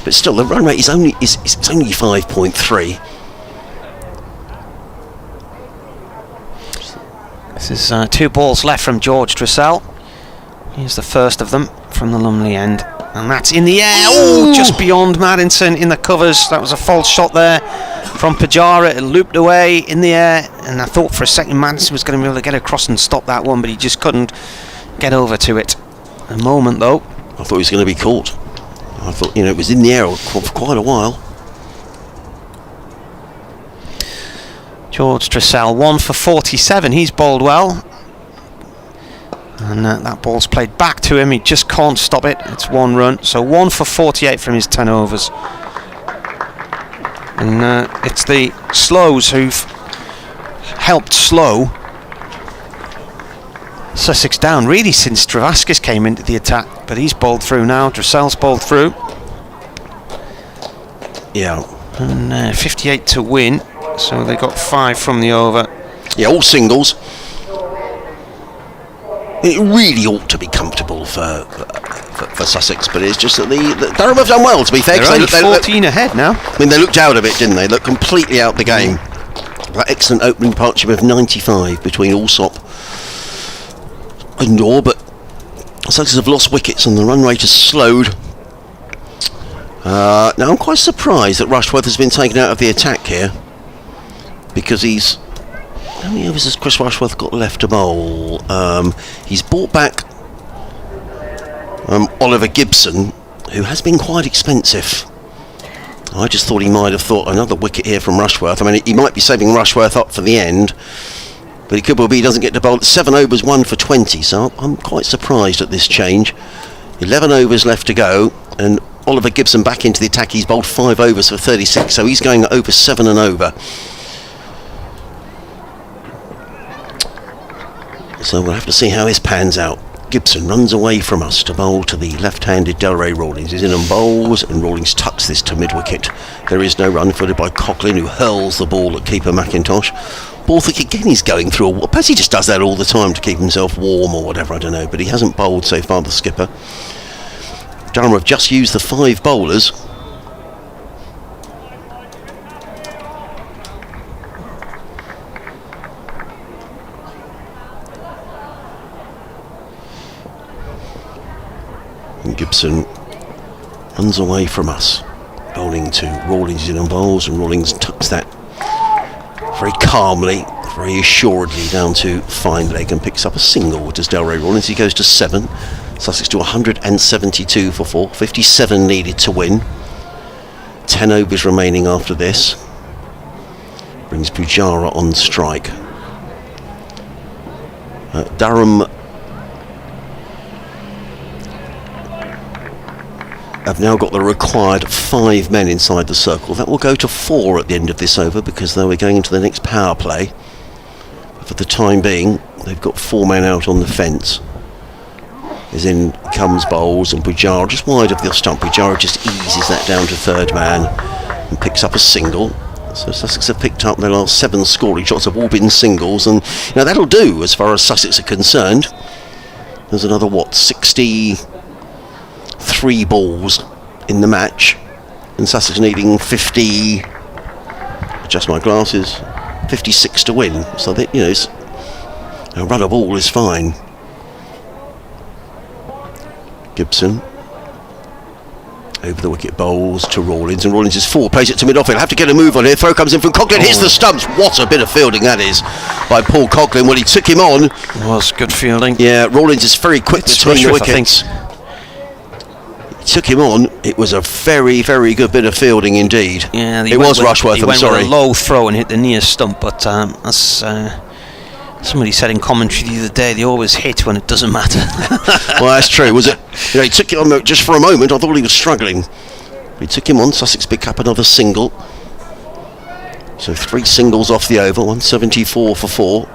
But still, the run rate is only 5.3.
This is 2 balls left from George Drizzell. Here's the first of them from the Lumley end, and that's in the air. Oh, just beyond Maddinson in the covers. That was a false shot there from Bajara. It looped away in the air, and I thought for a second Maddinson was going to be able to get across and stop that one, but he just couldn't get over to it. A moment though.
I thought he was going to be caught. I thought it was in the air for quite a while.
George Drizzell 1 for 47. He's bowled well. And that ball's played back to him. He just can't stop it. It's 1 run. So 1 for 48 from his 10 overs. And it's the slows who've helped slow Sussex down really since Travaskis came into the attack. But he's bowled through now. Drizzell's bowled through.
Yeah.
And 58 to win. So they got 5 from the over.
Yeah, all singles. It really ought to be comfortable for Sussex, but it's just that the Durham have done well, to be fair.
They're only 14 ahead now.
I mean, they looked out of it, didn't they? Looked completely out the game. That excellent opening partnership of 95 between Allsop and Orr, but Sussex have lost wickets and the run rate has slowed. Now, I'm quite surprised that Rushworth has been taken out of the attack here, because he's... How many overs has Chris Rushworth got left to bowl? He's brought back Oliver Gibson, who has been quite expensive. I just thought he might have thought another wicket here from Rushworth. I mean, he might be saving Rushworth up for the end, but it could well be he doesn't get to bowl. 7 overs, 1 for 20, so I'm quite surprised at this change. 11 overs left to go, and Oliver Gibson back into the attack. He's bowled 5 overs for 36, so he's going over 7 and over. So we'll have to see how this pans out. Gibson runs away from us to bowl to the left-handed Delray Rawlings. He's in and bowls, and Rawlings tucks this to mid-wicket. There is no run, footed by Coughlin, who hurls the ball at keeper McIntosh. Borthwick again, he's going through perhaps he just does that all the time to keep himself warm or whatever, I don't know, but he hasn't bowled so far, the skipper. Durham have just used the 5 bowlers. Gibson runs away from us. Bowling to Rawlings in and bowls, and Rawlings tucks that very calmly, very assuredly down to fine leg and picks up a single. Does Delray Rawlings? He goes to 7. Sussex to 172 for 4. 57 needed to win. 10 overs remaining after this. Brings Pujara on strike. Durham have now got the required 5 men inside the circle. That will go to 4 at the end of this over, because though we're going into the next power play, for the time being they've got 4 men out on the fence. As in comes bowls, and Pujara just wide of the stump. Pujara just eases that down to third man and picks up a single. So Sussex have picked up their last 7 scoring shots, have all been singles, and that'll do as far as Sussex are concerned. There's another 63 balls in the match, and Sussex needing 50. Adjust my glasses. 56 to win. So that a run of all is fine. Gibson over the wicket bowls to Rawlings, and Rawlings is 4, plays it to mid-off. He'll have to get a move on here. Throw comes in from Coughlin, hits the stumps. What a bit of fielding that is by Paul Coughlin. Well, he took him on.
It was good fielding.
Yeah, Rawlings is very quick between the wickets. He took him on. It was a very, very good bit of fielding indeed.
Yeah,
it was Rushworth.
He
I'm sorry.
With a low throw and hit the near stump, but as somebody said in commentary the other day, they always hit when it doesn't matter.
Well, that's true. Was it? He took it on just for a moment. I thought he was struggling. He took him on. Sussex pick up another single. So 3 singles off the over. 174 for 4.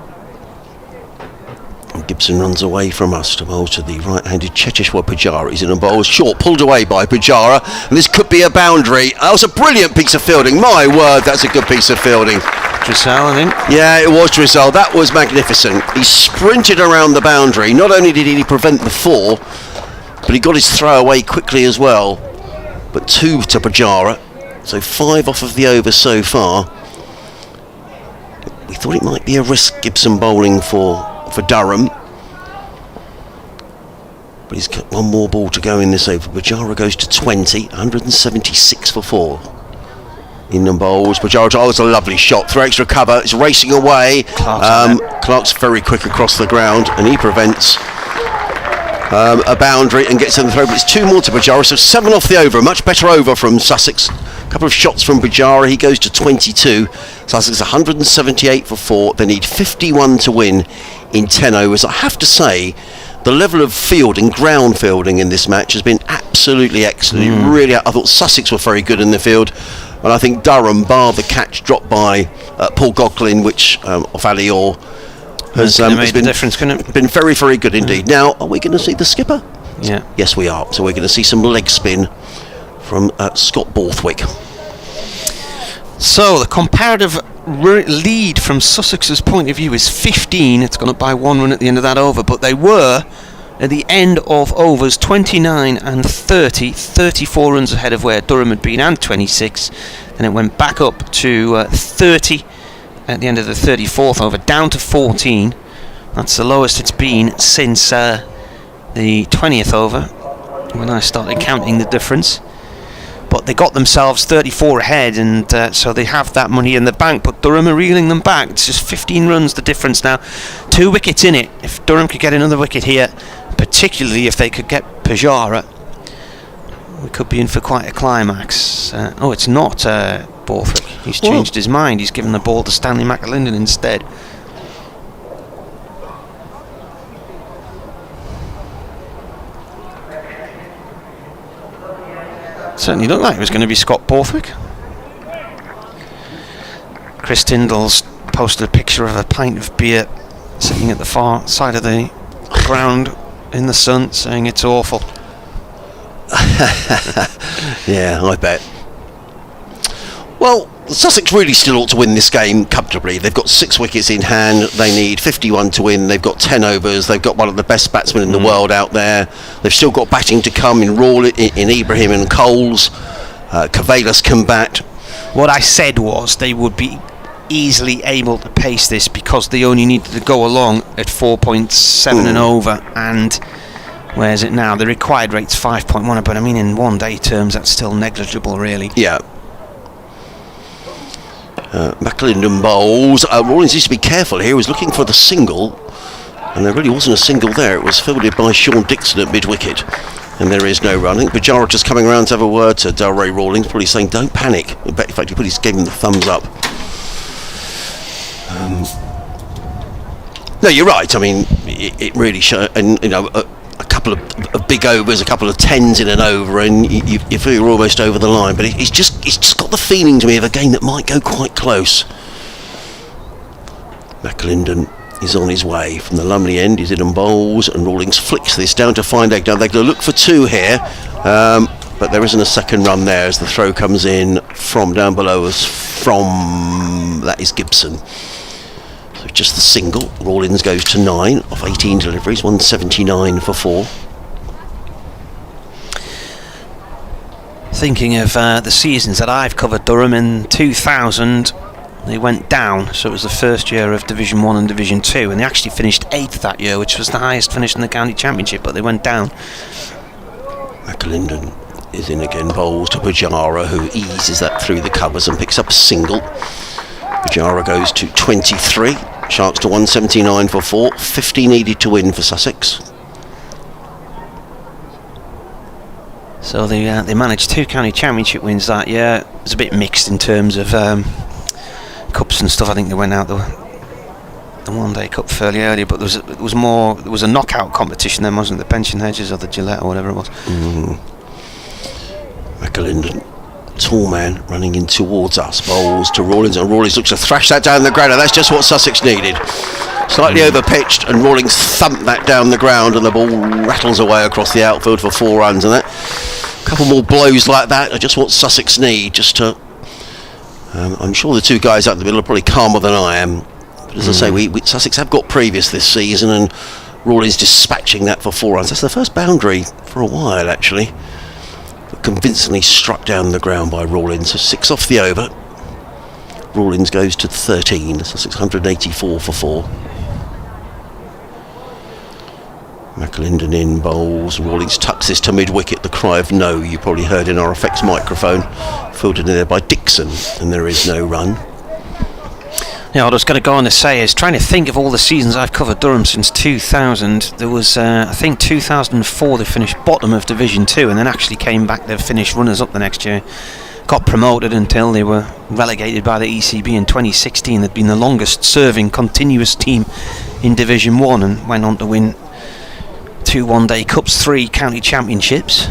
And Gibson runs away from us to bowl to the right-handed Cheteshwar Pujara. He's in a bowl short, pulled away by Pujara, and this could be a boundary. That was a brilliant piece of fielding. My word, that's a good piece of fielding.
Dressel, I think.
Yeah, it was Dressel. That was magnificent. He sprinted around the boundary. Not only did he prevent the 4, but he got his throw away quickly as well. But 2 to Pujara, so 5 off of the over so far. We thought it might be a risk, Gibson bowling for Durham, but he's got 1 more ball to go in this over. Pujara goes to 20, 176 for 4. In the bowls, Pujara, it's a lovely shot, through extra cover, it's racing away. Clark's very quick across the ground, and he prevents a boundary and gets in the throw, but it's 2 more to Pujara, so 7 off the over. A much better over from Sussex. A couple of shots from Pujara, he goes to 22. Sussex 178 for 4. They need 51 to win in 10 overs. I have to say, the level of fielding, ground fielding in this match has been absolutely excellent. Really, I thought Sussex were very good in the field, and I think Durham, bar the catch dropped by Paul Coughlin, which off Ali Orr, has been very, very good indeed. Now, are we going to see the skipper?
Yeah.
Yes, we are. So we're going to see some leg spin from Scott Borthwick.
So the comparative lead from Sussex's point of view is 15. It's gone up by 1 run at the end of that over, but they were at the end of overs 29 and 30, 34 runs ahead of where Durham had been, and 26. Then it went back up to 30 at the end of the 34th over, down to 14. That's the lowest it's been since the 20th over, when I started counting the difference. But they got themselves 34 ahead, and so they have that money in the bank, but Durham are reeling them back. It's just 15 runs the difference now. 2 wickets in it. If Durham could get another wicket here, particularly if they could get Pujara, we could be in for quite a climax. It's not Borthwick. He's changed his mind. He's given the ball to Stanley McAlinden instead. Certainly looked like it was going to be Scott Borthwick. Chris Tyndall's posted a picture of a pint of beer sitting at the far side of the ground in the sun, saying it's awful.
Yeah, I bet. Well, Sussex really still ought to win this game comfortably. They've got 6 wickets in hand. They need 51 to win. They've got 10 overs. They've got one of the best batsmen in the world out there. They've still got batting to come in in Ibrahim and Coles. Cavalis can bat.
What I said was they would be easily able to pace this because they only needed to go along at 4.7 and over, and Whereas it now, the required rate's 5.1, but I mean in one-day terms that's still negligible, really.
Yeah. McAlinden bowls. Rawlins needs to be careful here. He was looking for the single, and there really wasn't a single there. It was fielded by Sean Dixon at mid-wicket, and there is no run. I think Pujara just coming around to have a word to Delray Rawlins, probably saying, don't panic. In fact, he gave him the thumbs up. No, you're right. I mean, it really showed, and you know, a couple of big overs, a couple of tens in an over, and you feel you're almost over the line. But it's just got the feeling to me of a game that might go quite close. McAlinden is on his way from the Lumley end. He's in and bowls, and Rawlins flicks this down to find egg. Now they're going to look for two here, but there isn't a second run there as the throw comes in from down below us. That is Gibson. So just the single. Rawlins goes to 9 off 18 deliveries, 179 for 4.
Thinking of the seasons that I've covered Durham, in 2000 they went down, so it was the first year of Division 1 and Division 2, and they actually finished 8th that year, which was the highest finish in the county championship, but they went down.
McAlinden is in again, bowls to Pujara, who eases that through the covers and picks up a single. Pujara goes to 23, Sharks to 179 for 4, 50 needed to win for Sussex.
So they managed 2 county championship wins that year. It was a bit mixed in terms of cups and stuff. I think they went out the one-day cup fairly early, but there was a knockout competition then, wasn't it? The Pension Hedges or the Gillette or whatever it was.
McAlinden, tall man, running in towards us, bowls to Rawlins, and Rawlins looks to thrash that down the ground, and that's just what Sussex needed. Slightly over-pitched, and Rawlins thumped that down the ground, and the ball rattles away across the outfield for 4 runs, and that couple more blows like that are just what Sussex need, just to I'm sure the two guys out in the middle are probably calmer than I am, but as I say, Sussex have got previous this season, and Rawlins dispatching that for 4 runs. That's the first boundary for a while, actually, but convincingly struck down the ground by Rawlins. So 6 off the over. Rawlins goes to 13, Sussex 184 for 4. McAlinden in, bowls. Rawlins tucks this to mid-wicket. The cry of no you probably heard in our effects microphone, fielded in there by Dixon, and there is no run.
Yeah, what I was going to go on to say is, trying to think of all the seasons I've covered Durham since 2000. There was, I think 2004 they finished bottom of Division 2, and then actually came back to finish runners-up the next year. Got promoted until they were relegated by the ECB in 2016. They'd been the longest serving continuous team in Division 1 and went on to win 2 one-day cups, 3 county championships.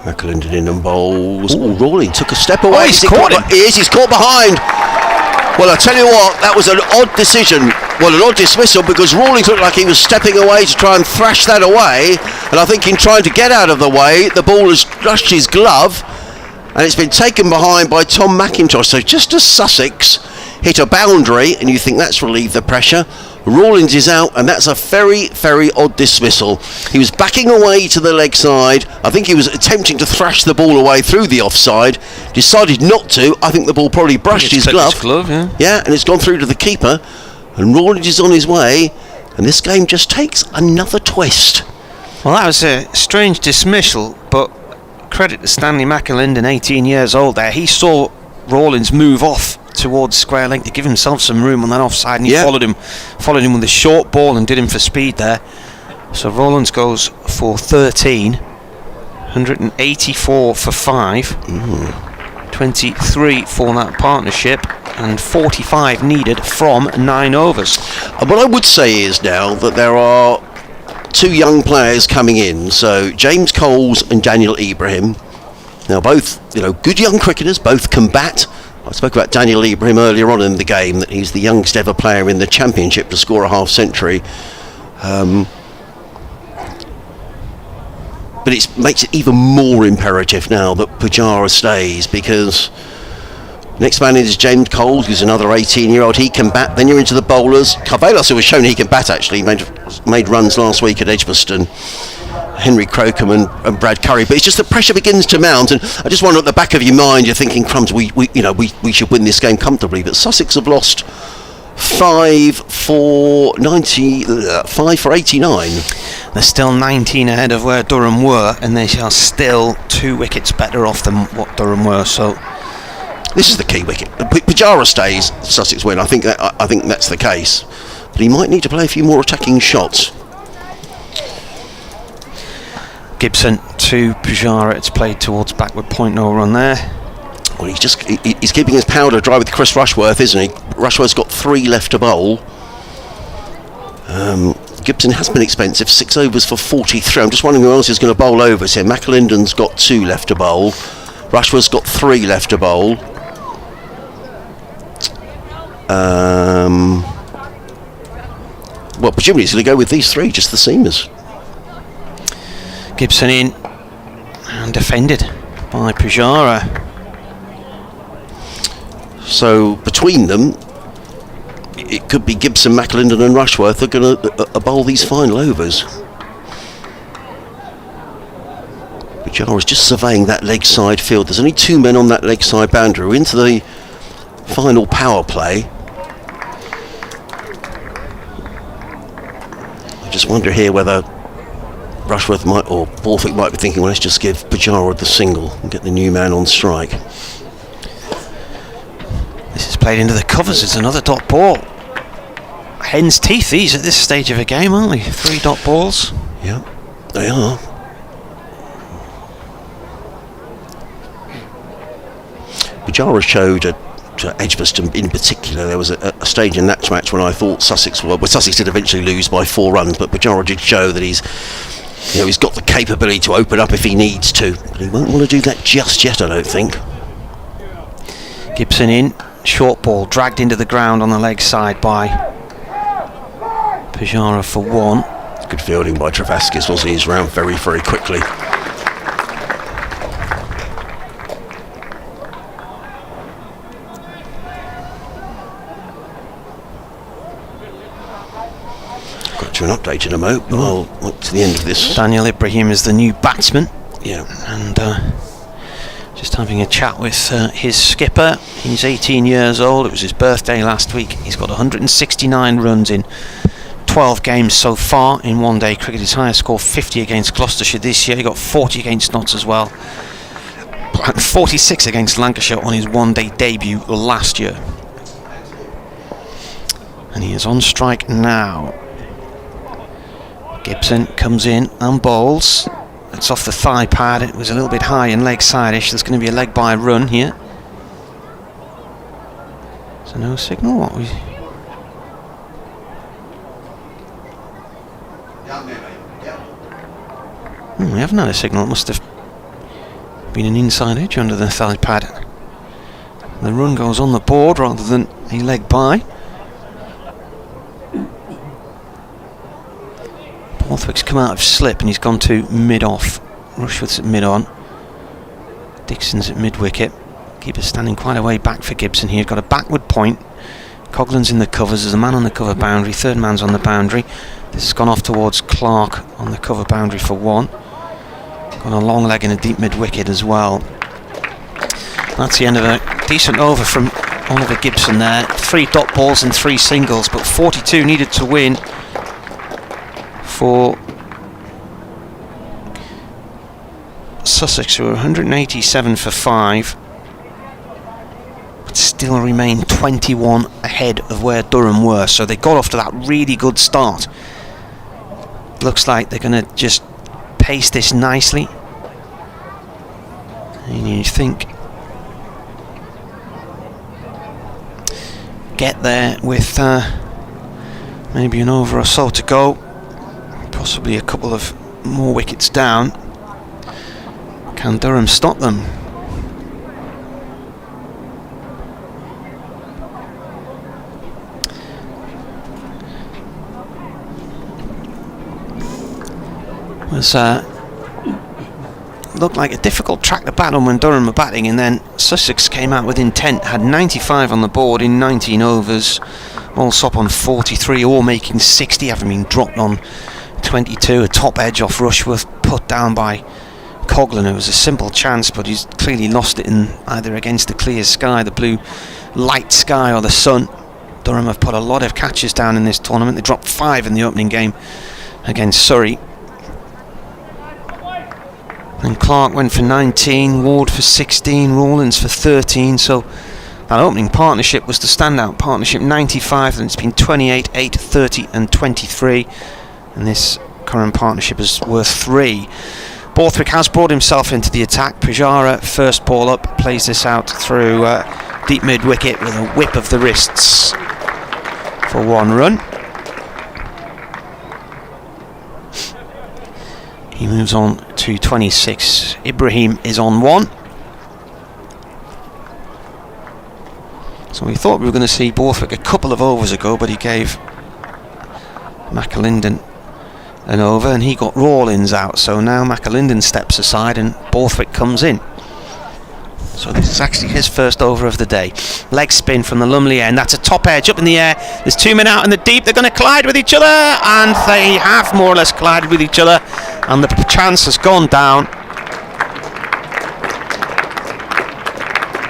McAlinden in and bowls. Rawlins took a step away.
He's caught him.
He's caught behind. Well, I tell you what, that was an odd decision. Well, an odd dismissal, because Rawlins looked like he was stepping away to try and thrash that away, and I think in trying to get out of the way, the ball has brushed his glove, and it's been taken behind by Tom McIntosh. So just as Sussex hit a boundary, and you think that's relieved the pressure, Rawlins is out, and that's a very, very odd dismissal. He was backing away to the leg side. I think he was attempting to thrash the ball away through the offside. Decided not to. I think the ball probably brushed his glove. Yeah, and it's gone through to the keeper. And Rawlins is on his way, and this game just takes another twist.
Well, that was a strange dismissal, but credit to Stanley McAlinden, 18 years old there. He saw Rawlins move off towards square leg to give himself some room on that offside, and he followed him with a short ball and did him for speed there. So Rawlins goes for 13, 184 for 5, 23 for that partnership, and 45 needed from 9 overs.
And what I would say is now that there are 2 young players coming in, so James Coles and Daniel Ibrahim. Now both, good young cricketers, both can bat. I spoke about Daniel Ibrahim earlier on in the game, that he's the youngest ever player in the championship to score a half century. But it makes it even more imperative now that Pujara stays, because next man is James Coles, who's another 18-year-old. He can bat. Then you're into the bowlers. Carvelos, who has shown he can bat, actually made runs last week at Edgbaston. Henry Crocombe and Brad Curry, but it's just the pressure begins to mount, and I just wonder, at the back of your mind you're thinking, crumbs, we should win this game comfortably, but Sussex have lost 5 for 89.
They're still 19 ahead of where Durham were, and they are still 2 wickets better off than what Durham were. So
this is the key wicket. Pujara stays, Sussex win. I think that's the case. But he might need to play a few more attacking shots.
Gibson to Pujara. It's played towards backward point, no run there.
Well, he's keeping his powder dry with Chris Rushworth, isn't he? Rushworth's got 3 left to bowl. Gibson has been expensive, 6 overs for 43. I'm just wondering who else is going to bowl overs here. McAlinden's got 2 left to bowl. Rushworth's got 3 left to bowl. Well, presumably he's going to go with these 3, just the seamers.
Gibson in and defended by Pujara.
So between them, it could be Gibson, McAlinden and Rushworth are going to bowl these final overs. Pujara's just surveying that leg side field. There's only 2 men on that leg side boundary. We're into the final power play. I just wonder here whether Rushworth might, or Borthwick might be thinking, well, let's just give Pujara the single and get the new man on strike.
This is played into the covers. It's another dot ball. Hen's teeth these at this stage of a game, aren't they? 3 dot balls.
Yeah, they are. Pujara showed to Edgbaston in particular. There was a stage in that match when I thought Sussex did eventually lose by 4 runs, but Pujara did show that he's got the capability to open up if he needs to. But he won't want to do that just yet, I don't think.
Gibson in, short ball dragged into the ground on the leg side by Pujara for 1.
Good fielding by Travaskis, wasn't he? He's round very, very quickly. Got to an update in a moment, but I'll look to the end of this.
Daniel Ibrahim is the new batsman.
Yeah.
And just having a chat with his skipper. He's 18 years old. It was his birthday last week. He's got 169 runs in 12 games so far in one-day cricket. His highest score 50 against Gloucestershire this year. He got 40 against Notts as well, and 46 against Lancashire on his one-day debut last year. And he is on strike now. Gibson comes in and bowls. It's off the thigh pad. It was a little bit high and leg side-ish. There's going to be a leg by run here. So no signal. What we? We haven't had a signal. It must have been an inside edge under the thigh pad. The run goes on the board rather than a leg by. Borthwick's come out of slip and he's gone to mid-off. Rushworth's at mid-on. Dixon's at mid-wicket. Keeper's standing quite a way back for Gibson here. Got a backward point. Coughlin's in the covers. There's a man on the cover boundary. 3rd man's on the boundary. This has gone off towards Clark on the cover boundary for 1. Got a long leg and a deep mid-wicket as well. That's the end of a decent over from Oliver Gibson there. 3 dot balls and 3 singles, but 42 needed to win for Sussex, who are 187 for 5, but still remain 21 ahead of where Durham were. So they got off to that really good start. Looks like they're going to just pace this nicely. And you think get there with maybe an over or so to go, possibly a couple of more wickets down. Can Durham stop them? Was looked like a difficult track to bat on when Durham were batting, and then Sussex came out with intent, had 95 on the board in 19 overs, all stop on 43, all making 60, having been dropped on 22, a top edge off Rushworth, put down by Coughlin. It was a simple chance, but he's clearly lost it in either against the clear sky, the blue light sky, or the sun. Durham have put a lot of catches down in this tournament. They dropped 5 in the opening game against Surrey. And Clark went for 19, Ward for 16, Rawlins for 13. So that opening partnership was the standout partnership, 95, and it's been 28, 8, 30 and 23. And this current partnership is worth 3. Borthwick has brought himself into the attack. Pujara, first ball up, plays this out through deep mid-wicket with a whip of the wrists for 1 run. He moves on to 26. Ibrahim is on 1. So we thought we were going to see Borthwick a couple of overs ago, but he gave McAlinden an over and he got Rawlins out. So now McAlinden steps aside and Borthwick comes in. So this is actually his first over of the day. Leg spin from the Lumley end. That's a top edge up in the air. There's 2 men out in the deep. They're going to collide with each other, and they have more or less collided with each other, and the chance has gone down.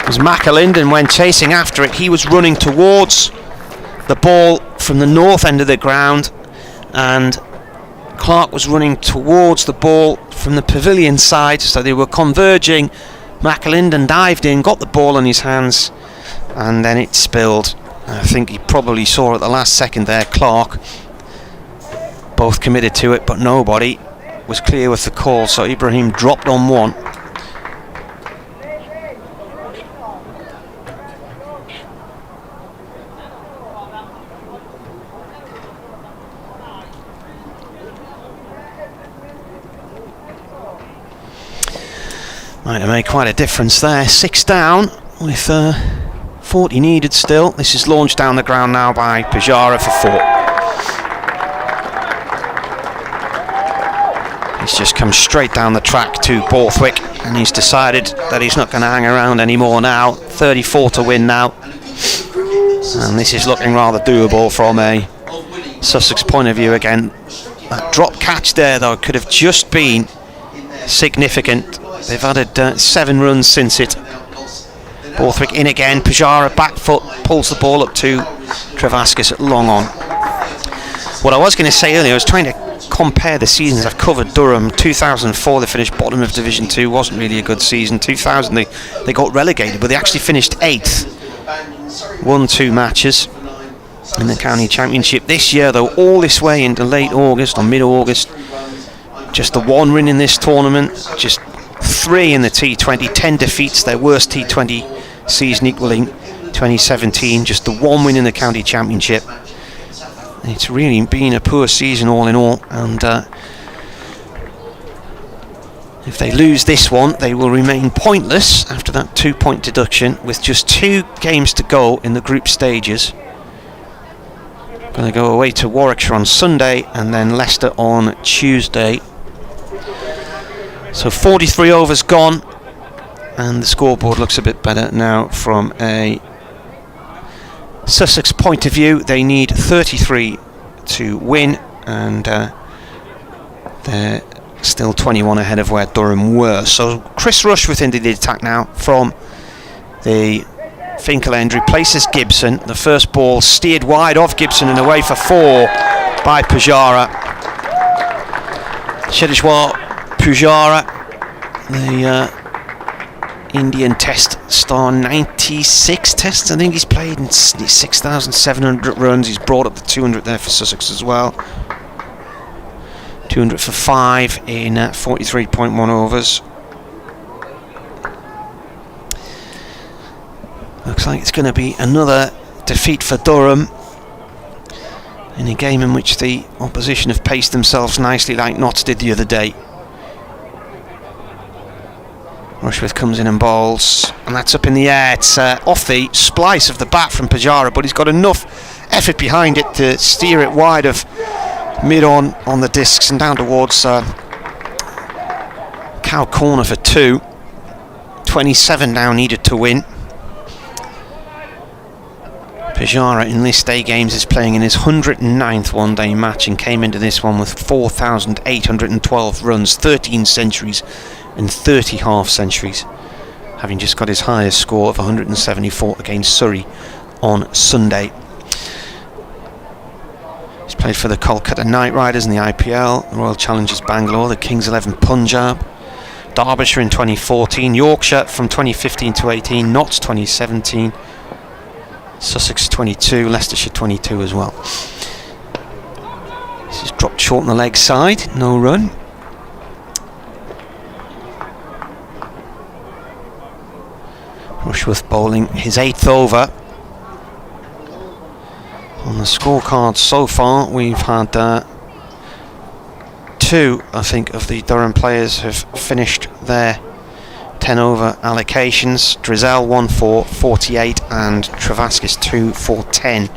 As McAlinden, when chasing after it, he was running towards the ball from the north end of the ground, and Clark was running towards the ball from the pavilion side, so they were converging. McAlinden dived in, got the ball in his hands, and then it spilled. I think he probably saw at the last second there, Clark. Both committed to it, but nobody was clear with the call, so Ibrahim dropped on 1. Might have made quite a difference there. 6 down with 40 needed still. This is launched down the ground now by Pujara for 4. He's just come straight down the track to Borthwick, and he's decided that he's not going to hang around anymore now. 34 to win now, and this is looking rather doable from a Sussex point of view again. That drop catch there though could have just been significant. They've added 7 runs since it. Borthwick in again. Pujara back foot pulls the ball up to Travaskis at long on. What I was going to say earlier, I was trying to compare the seasons. I've covered Durham. 2004 they finished bottom of Division 2, wasn't really a good season. 2000 they got relegated, but they actually finished 8th. Won 2 matches in the county championship. This year though, all this way into late August or mid-August, just the 1 win in this tournament, just 3 in the T20, 10 defeats, their worst T20 season equalling 2017, just the 1 win in the county championship. It's really been a poor season all in all, and if they lose this one they will remain pointless after that 2-point deduction with just 2 games to go in the group stages. Going to go away to Warwickshire on Sunday and then Leicester on Tuesday. So 43 overs gone, and the scoreboard looks a bit better now from a Sussex point of view. They need 33 to win, and they're still 21 ahead of where Durham were. So Chris Rushworth into the attack now from the Finkel end, replaces Gibson. The first ball steered wide off Gibson and away for 4 by Pujara. Chedeshwar Pujara, the Indian Test star, 96 tests I think he's played, in 6,700 runs. He's brought up the 200 there for Sussex as well. 200 for 5 in 43.1 overs. Looks like it's going to be another defeat for Durham in a game in which the opposition have paced themselves nicely like Notts did the other day. Rushworth comes in and bowls, and that's up in the air. It's off the splice of the bat from Pujara, but he's got enough effort behind it to steer it wide of mid-on the discs and down towards cow corner for 2. 27 now needed to win. Pujara in this day games is playing in his 109th one-day match and came into this one with 4,812 runs, 13 centuries and 30 half centuries, having just got his highest score of 174 against Surrey on Sunday. He's played for the Kolkata Knight Riders in the IPL, the Royal Challengers Bangalore, the Kings 11 Punjab, Derbyshire in 2014, Yorkshire from 2015 to 18, Notts 2017, Sussex 22, Leicestershire 22 as well. This is dropped short on the leg side, no run. Rushworth bowling his 8th over. On the scorecard so far, we've had 2, I think, of the Durham players have finished their 10 over allocations. Drizzell 1 for 48 and Travaskis 2 for 10.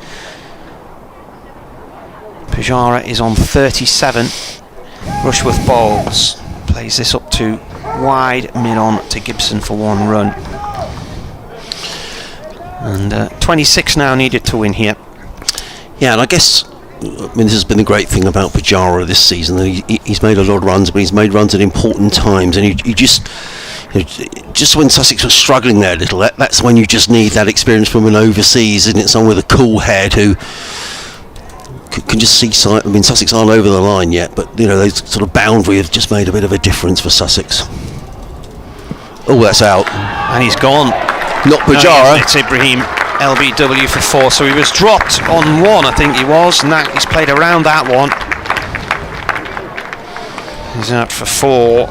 Pujara is on 37. Rushworth bowls, plays this up to wide, mid-on to Gibson for 1 run. And 26 now needed to win here.
Yeah, and I guess, this has been the great thing about Pujara this season, that he's made a lot of runs, but he's made runs at important times, and you just when Sussex was struggling there a little, that's when you just need that experience from an overseas, isn't it? Someone with a cool head who can just see. Sussex aren't over the line yet, but those sort of boundary have just made a bit of a difference for Sussex. Oh, that's out,
and he's gone.
Not Pujara.
No, it's Ibrahim. LBW for 4, so he was dropped on 1, I think he was, and that he's played around that one. He's out for 4,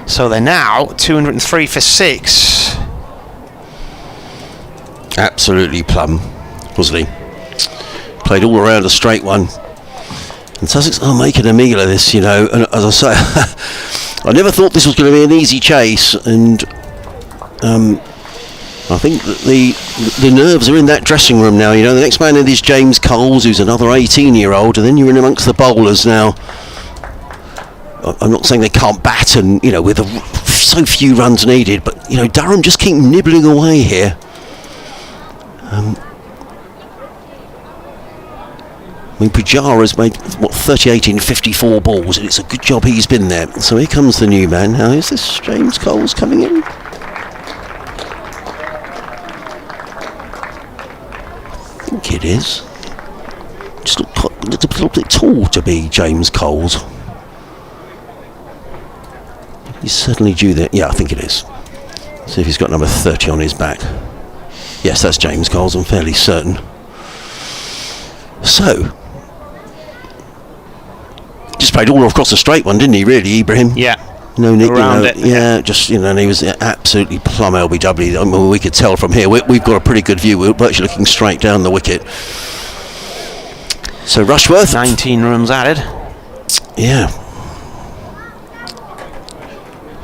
so they're now 203 for 6.
Absolutely plumb, wasn't he? Played all around a straight one, and Sussex are making a meal of this, and as I say, I never thought this was going to be an easy chase, and I think that the nerves are in that dressing room now. The next man in is James Coles, who's another 18-year-old, and then you're in amongst the bowlers now. I'm not saying they can't bat, and with so few runs needed, but Durham just keep nibbling away here. Pujara's made 38 in 54 balls, and it's a good job he's been there. So here comes the new man. Now, is this James Coles coming in? I think it is. Just looked a little bit tall to be James Coles. He's certainly due there. Yeah, I think it is. See if he's got number 30 on his back. Yes, that's James Coles, I'm fairly certain. So, just played all across the straight one, didn't he, really, Ibrahim?
Yeah.
No Nick,
around it.
Yeah, just, and he was absolutely plumb LBW. I mean, we could tell from here. We've got a pretty good view. We're virtually looking straight down the wicket. So Rushworth.
19 runs added.
Yeah.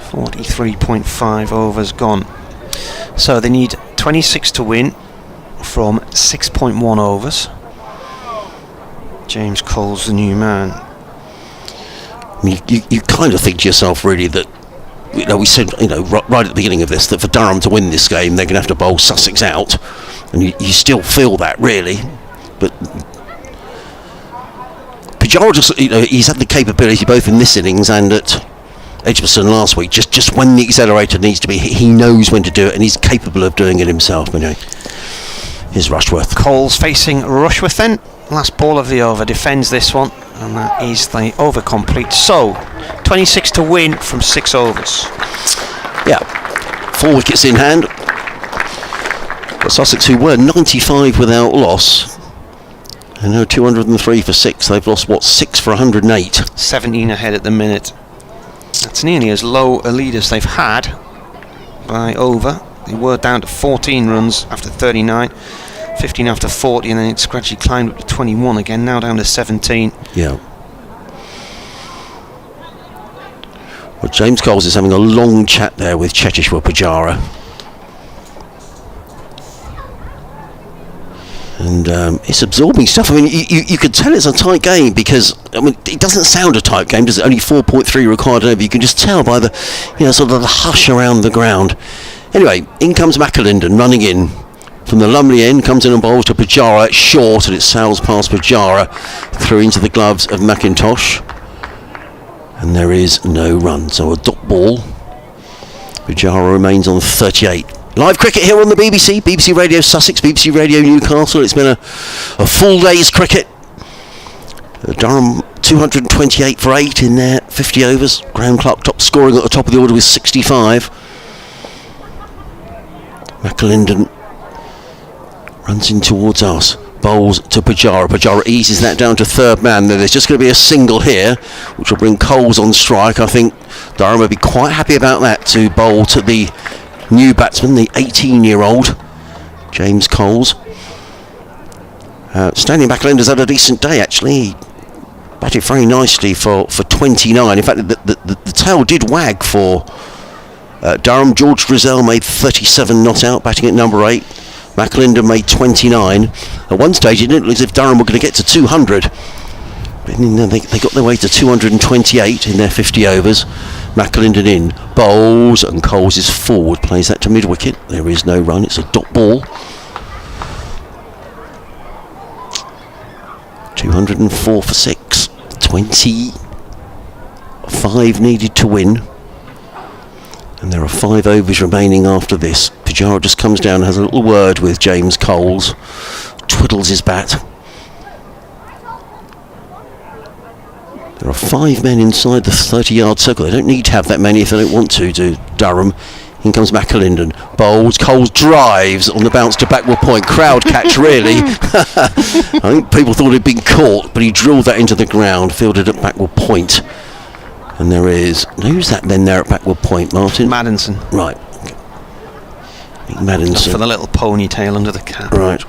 43.5 overs gone. So they need 26 to win from 6.1 overs. James Cole's the new man.
You kind of think to yourself, really, that we said, right at the beginning of this, that for Durham to win this game, they're going to have to bowl Sussex out, and you still feel that, really. But Pujara just, he's had the capability both in this innings and at Edgbaston last week. Just when the accelerator needs to be, he knows when to do it, and he's capable of doing it himself. Here's Rushworth.
Cole's facing Rushworth then. Last ball of the over, defends this one, and that is the over complete. So 26 to win from 6 overs.
Yeah, 4 wickets in hand. But Sussex, who were 95 without loss, and now 203 for 6. They've lost 6 for 108.
17 ahead at the minute. That's nearly as low a lead as they've had by over. They were down to 14 runs after 39. 15 after 40, and then it's gradually climbed up to 21 again, now down to 17.
Yeah. Well, James Coles is having a long chat there with Cheteshwar Pujara. And it's absorbing stuff. I mean, you could tell it's a tight game because, it doesn't sound a tight game, does it? Only 4.3 required over. You can just tell by the, sort of the hush around the ground. Anyway, in comes McAlinden running in. From the Lumley end, comes in and bowls to Pujara. It's short, and it sails past Pujara through into the gloves of McIntosh. And there is no run, so a dot ball. Pujara remains on 38. Live cricket here on the BBC, BBC Radio Sussex, BBC Radio Newcastle. It's been a full day's cricket. Durham 228 for 8 in their 50 overs. Graham Clark top scoring at the top of the order with 65. McAlinden runs in towards us. Bowls to Pujara. Pujara eases that down to third man. There's just going to be a single here, which will bring Coles on strike. I think Durham will be quite happy about that, to bowl to the new batsman, the 18-year-old James Coles. Stanley McAlinden's had a decent day, actually. He batted very nicely for 29. In fact, the tail did wag for Durham. George Drizzell made 37 not out, batting at number 8. McAlinden made 29. At one stage it didn't look as if Durham were going to get to 200. But they got their way to 228 in their 50 overs. McAlinden in, bowls, and Coles is forward, plays that to mid-wicket. There is no run, it's a dot ball. 204 for 6. 25 needed to win. And there are 5 overs remaining after this. Pujara just comes down and has a little word with James Coles. Twiddles his bat. There are 5 men inside the 30-yard circle. They don't need to have that many if they don't want to, do Durham. In comes McAlinden. Bowls. Coles drives on the bounce to backward point. Crowd catch, really. I think people thought he'd been caught, but he drilled that into the ground, fielded at backward point. And there is... Who's that then there at backward point, Martin?
Maddinson.
Right. Maddinson.
For the little ponytail under the cap.
Right.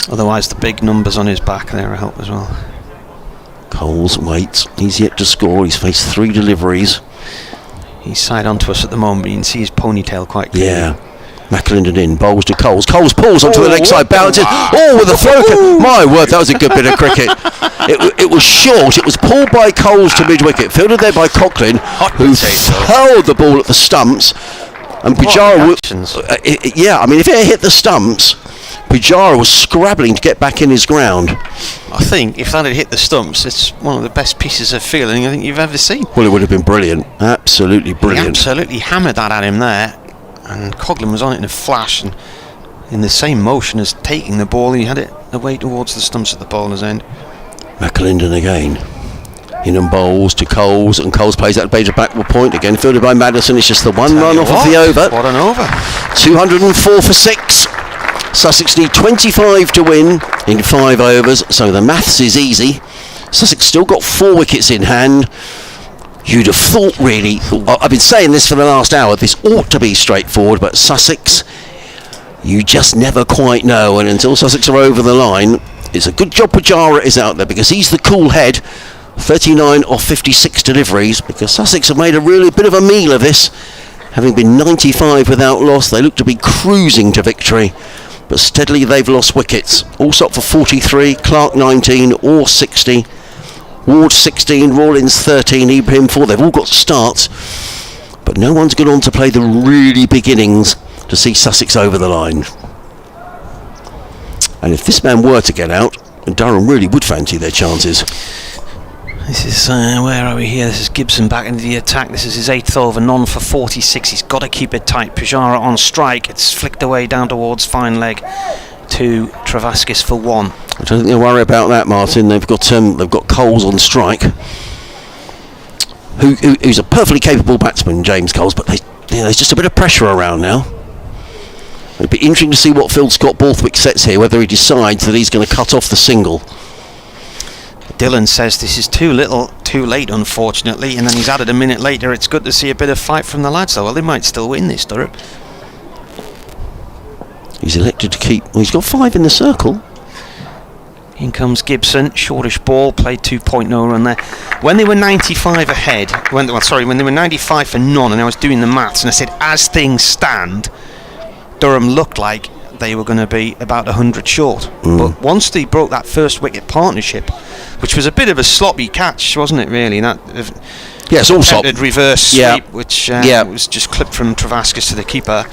Otherwise, the big numbers on his back there help as well.
Coles waits. He's yet to score. He's faced 3 deliveries.
He's side on to us at the moment, but you can see his ponytail quite clearly.
Yeah. McAlinden in, bowls to Coles. Coles pulls onto the leg side, bounces. Oh, with a throw. My word, that was a good bit of cricket. It was short. It was pulled by Coles to mid-wicket, fielded there by Coughlin, who held the ball at the stumps. And Pujara, yeah, I mean, if it hit the stumps, Pujara was scrabbling to get back in his ground.
I think if that had hit the stumps, it's one of the best pieces of fielding I think you've ever seen.
Well, it would have been brilliant. Absolutely brilliant.
He absolutely hammered that at him there. And Coughlin was on it in a flash, and in the same motion as taking the ball, he had it away towards the stumps at the bowler's end. McAlinden
again. In and bowls to Coles, and Coles plays that bait to backward point again, fielded by Maddison. It's just the one run off of the over.
What an over.
204 for 6. Sussex need 25 to win in 5 overs, so the maths is easy. Sussex still got 4 wickets in hand. You'd have thought, really, I've been saying this for the last hour, this ought to be straightforward, but Sussex, you just never quite know, and until Sussex are over the line, it's a good job Pujara is out there, because he's the cool head. 39 of 56 deliveries, because Sussex have made a really bit of a meal of this. Having been 95 without loss, they look to be cruising to victory, but steadily they've lost wickets. Allsop for 43, Clark 19, Orr 60, Ward 16, Rawlins 13, Ibrahim 4. They've all got starts, but no one's gone on to play the really big innings to see Sussex over the line. And if this man were to get out, Durham really would fancy their chances.
This is, where are we here? This is Gibson back into the attack. This is his 8th over, none for 46. He's got to keep it tight. Pujara on strike. It's flicked away down towards fine leg to Travaskis for 1.
I don't think they'll worry about that, Martin. They've got Coles on strike, who's a perfectly capable batsman, James Coles, but there's just a bit of pressure around now. It'd be interesting to see what Phil Scott Borthwick sets here, whether he decides that he's going to cut off the single.
Dylan says this is too little, too late, unfortunately, and then he's added a minute later. It's good to see a bit of fight from the lads, though. Well, they might still win this, Durham.
He's elected to keep... Well, he's got 5 in the circle.
In comes Gibson, shortish ball, played 2.0 run there. When they were 95 ahead, when they were 95 for none, and I was doing the maths, and I said, as things stand, Durham looked like they were going to be about 100 short. But once they broke that first wicket partnership, which was a bit of a sloppy catch, wasn't it, really? That
yes, also
reverse sweep, which was just clipped from Travaskis to the keeper.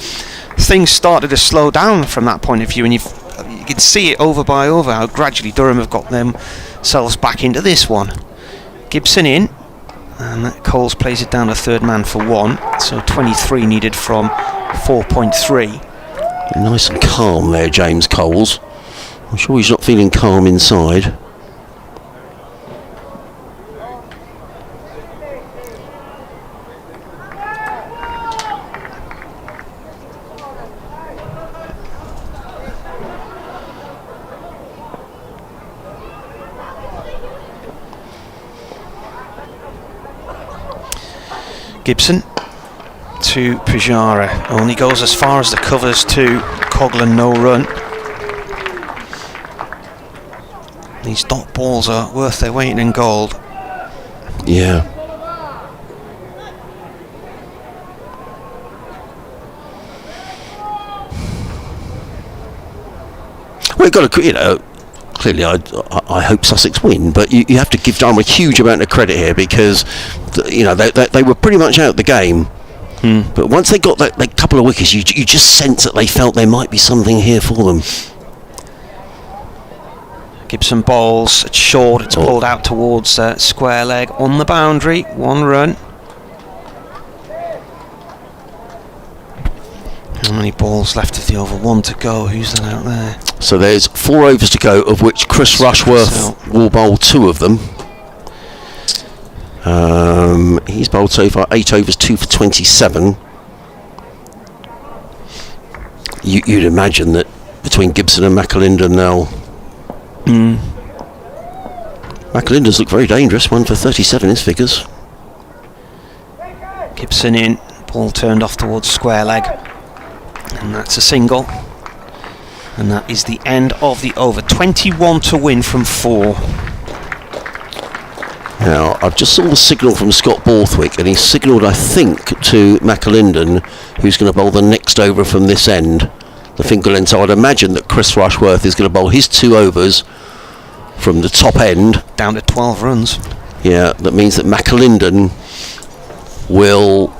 Things started to slow down from that point of view, and you can see it over by over how gradually Durham have got themselves back into this one. Gibson in, and Coles plays it down to third man for 1, so 23 needed from 4.3.
Nice and calm there, James Coles. I'm sure he's not feeling calm inside.
Gibson to Pujara. Only goes as far as the covers to Coghlan, no run. These dot balls are worth their weight in gold.
Yeah. Well, you've got to, clearly I hope Sussex win, but you have to give Durham a huge amount of credit here because, they were pretty much out the game. But once they got that couple of wickets, you just sense that they felt there might be something here for them.
Gibson bowls, it's short, it's pulled out towards square leg on the boundary, 1 run. How many balls left of the over? 1 to go. Who's that out there?
So there's 4 overs to go, of which Chris Rushworth will bowl 2 of them. He's bowled so far 8 overs, 2 for 27. You'd imagine that between Gibson and McAlinden now. McAlinden's look very dangerous. 1 for 37 his figures.
Gibson in, ball turned off towards square leg, and that's a single. And that is the end of the over. 21 to win from 4.
Now, I've just saw the signal from Scott Borthwick, and he signalled, I think, to McAlinden, who's going to bowl the next over from this end, the finger end. So I'd imagine that Chris Rushworth is going to bowl his 2 overs from the top end.
Down to 12 runs.
Yeah, that means that McAlinden will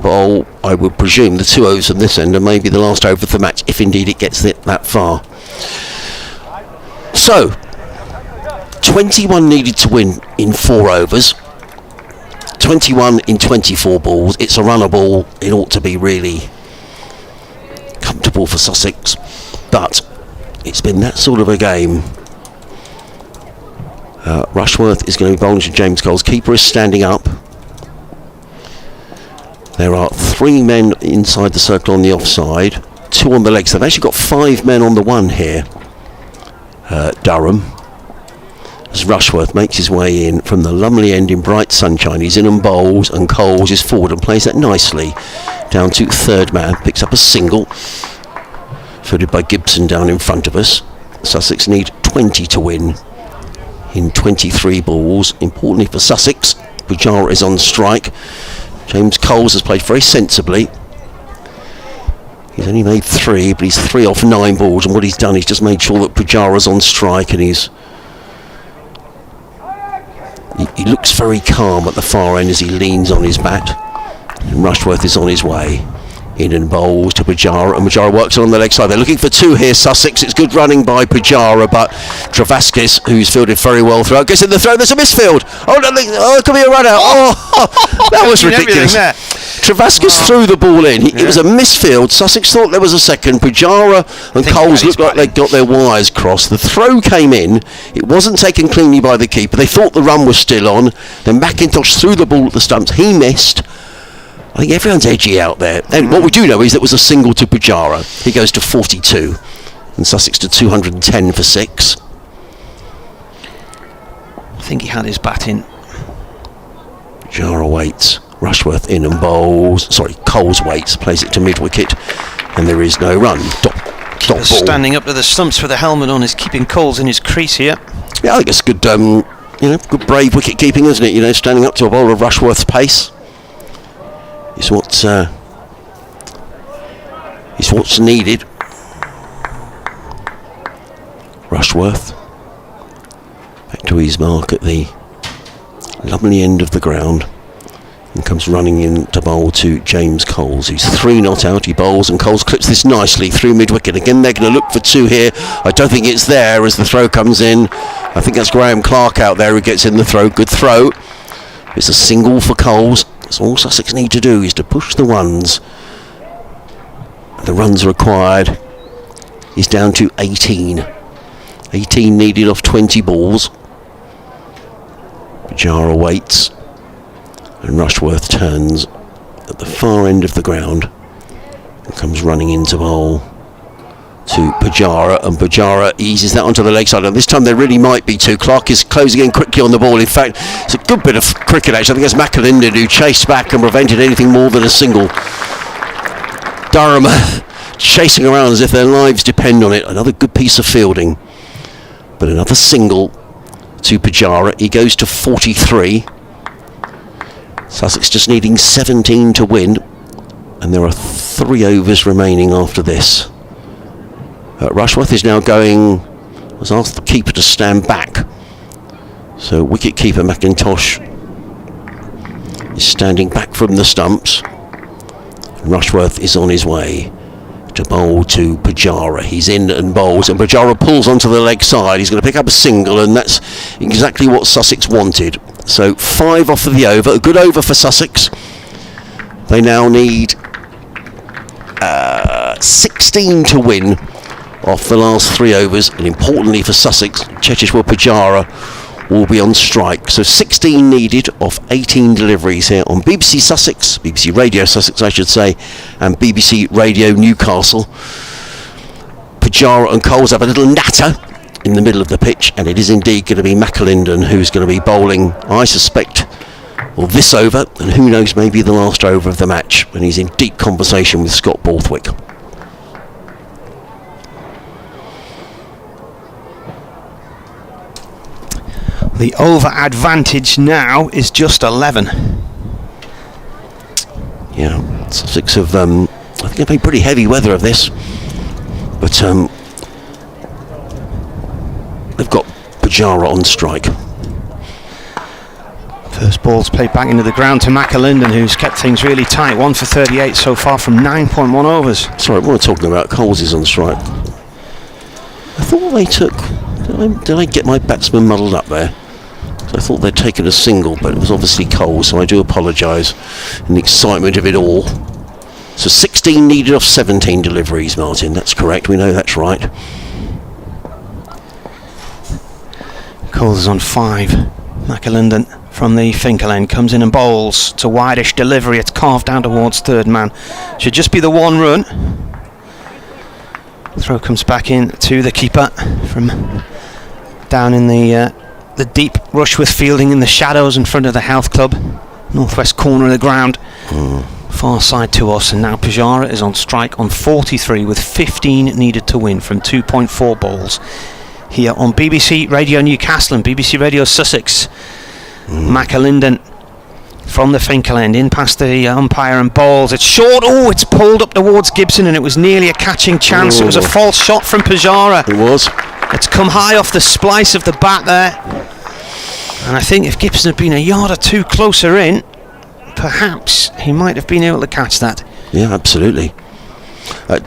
bowl, I would presume, the 2 overs from this end, and maybe the last over of the match, if indeed it gets that far. So, 21 needed to win in 4 overs, 21 in 24 balls. It's a runner ball. It ought to be really comfortable for Sussex, but it's been that sort of a game. Rushworth is going to be bowling to James Coles. Keeper is standing up. There are 3 men inside the circle on the offside, 2 on the legs. They've actually got 5 men on the one here, Durham. As Rushworth makes his way in from the Lumley end in bright sunshine, he's in and bowls, and Coles is forward and plays that nicely down to 3rd man, picks up a single, fielded by Gibson down in front of us. Sussex need 20 to win in 23 balls. Importantly for Sussex, Pujara is on strike. James Coles has played very sensibly. He's only made 3, but he's 3 off 9 balls, and what he's done is just made sure that Pujara's on strike, and he looks very calm at the far end as he leans on his bat. And Rushworth is on his way. In and bowls to Pujara, and Pujara works on the leg side. They're looking for 2 here, Sussex. It's good running by Pujara, but Travaskis, who's fielded very well throughout, gets in the throw. There's a misfield. Oh, no, it could be a run out. Oh, that was ridiculous. Travaskis threw the ball in. It was a misfield. Sussex thought there was a second. Pujara and Coles looked like they got their wires crossed. The throw came in. It wasn't taken cleanly by the keeper. They thought the run was still on. Then McIntosh threw the ball at the stumps. He missed. I think everyone's edgy out there. And what we do know is that was a single to Pujara. He goes to 42, and Sussex to 210 for 6.
I think he had his bat in.
Pujara waits. Rushworth in and bowls. Sorry, Coles waits. Plays it to mid-wicket, and there is no run. Dot ball.
Standing up to the stumps with the helmet on is keeping Coles in his crease here.
Yeah, I think it's good. Good brave wicket keeping, isn't it? Standing up to a bowler of Rushworth's pace. It's what's needed. Rushworth back to his mark at the lovely end of the ground, and comes running in to bowl to James Coles, who's 3 not out. He bowls, and Coles clips this nicely through mid-wicket. Again, they're going to look for 2 here. I don't think it's there as the throw comes in. I think that's Graham Clark out there who gets in the throw. Good throw. It's a single for Coles. So all Sussex need to do is to push the ones. The runs required is down to 18. 18 needed off 20 balls. Pujara waits, and Rushworth turns at the far end of the ground and comes running into bowl to Pujara, and Pujara eases that onto the leg side. And this time there really might be two. Clark is closing in quickly on the ball. In fact, it's a good bit of cricket actually. I think it's McAlinden who chased back and prevented anything more than a single. Durham chasing around as if their lives depend on it. Another good piece of fielding, but another single to Pujara. He goes to 43. Sussex just needing 17 to win, and there are 3 overs remaining after this. Rushworth is now going, has asked the keeper to stand back, so wicket keeper McIntosh is standing back from the stumps. Rushworth is on his way to bowl to Pujara. He's in and bowls, and Pujara pulls onto the leg side. He's going to pick up a single, and that's exactly what Sussex wanted. So 5 off of the over, a good over for Sussex. They now need 16 to win off the last 3 overs, and importantly for Sussex, Cheteshwar Pujara will be on strike. So 16 needed off 18 deliveries here on BBC Sussex, BBC Radio Sussex I should say, and BBC Radio Newcastle. Pujara and Coles have a little natter in the middle of the pitch, and it is indeed going to be McAlinden who's going to be bowling, I suspect, well, this over, and who knows, maybe the last over of the match, when he's in deep conversation with Scott Borthwick.
The over advantage now is just 11.
Yeah, Sussex have, I think they've been pretty heavy weather of this, but they've got Pujara on strike.
First ball's played back into the ground to McAlinden, who's kept things really tight. 1 for 38 so far from 9.1 overs.
Sorry, we were talking about Coles is on strike. I thought they took... Did I get my batsman muddled up there? I thought they'd taken a single, but it was obviously Coles, so I do apologise in the excitement of it all. So 16 needed off 17 deliveries, Martin. That's correct. We know that's right.
Coles is on 5. McAlinden from the Finkel end comes in and bowls to wideish delivery. It's carved down towards third man. Should just be the 1 run. Throw comes back in to the keeper from down in the deep. Rushworth fielding in the shadows in front of the Health Club, northwest corner of the ground, far side to us. And now Pujara is on strike on 43 with 15 needed to win from 2.4 balls here on BBC Radio Newcastle and BBC Radio Sussex. McAlinden from the Finkel end in past the umpire and bowls. It's short. Oh, it's pulled up towards Gibson, and it was nearly a catching chance. It was a false shot from Pujara.
It was.
It's come high off the splice of the bat there, and I think if Gibson had been a yard or 2 closer in, perhaps he might have been able to catch that.
Yeah, absolutely.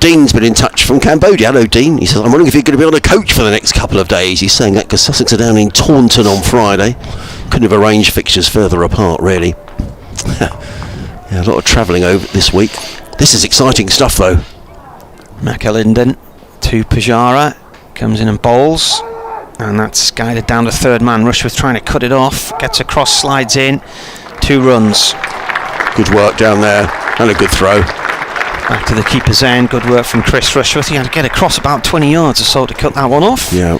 Dean's been in touch from Cambodia. Hello, Dean. He says, I'm wondering if you're going to be on a coach for the next couple of days. He's saying that because Sussex are down in Taunton on Friday. Couldn't have arranged fixtures further apart, really. Yeah, a lot of travelling over this week. This is exciting stuff, though.
McAlinden to Pujara. Comes in and bowls, and that's guided down to third man. Rushworth trying to cut it off, gets across, slides in, 2 runs.
Good work down there, and a good throw.
Back to the keeper's end. Good work from Chris Rushworth. He had to get across about 20 yards or so to cut that one off.
Yeah.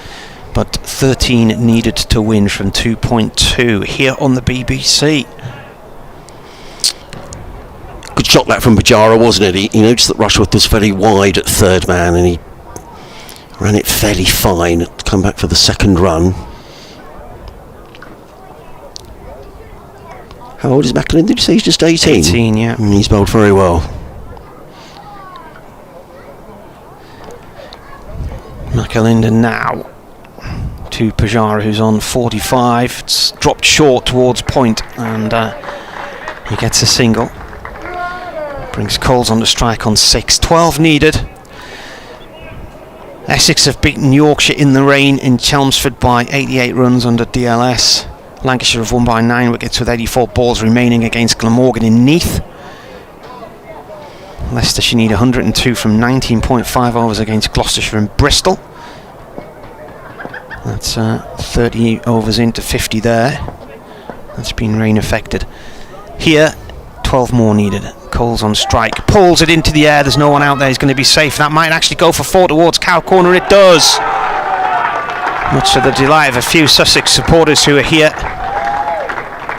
But
13 needed to win from 2.2 here on the BBC.
Good shot that from Pujara, wasn't it? He noticed that Rushworth was fairly wide at third man, and he ran it fairly fine to come back for the second run. How old is McAlinden? Did you say he's just 18?
18, yeah.
He's bowled very well.
McAlinden now to Pujara, who's on 45. It's dropped short towards point, and he gets a single. Brings Coles on to strike on 6. 12 needed. Essex have beaten Yorkshire in the rain in Chelmsford by 88 runs under DLS. Lancashire have won by 9 wickets with 84 balls remaining against Glamorgan in Neath. Leicester should need 102 from 19.5 overs against Gloucestershire and Bristol. That's 30 overs into 50 there. That's been rain affected. Here, 12 more needed. Cole's on strike, pulls it into the air, there's no one out there, he's going to be safe. That might actually go for 4 towards Cow Corner, it does. Much to the delight of a few Sussex supporters who are here.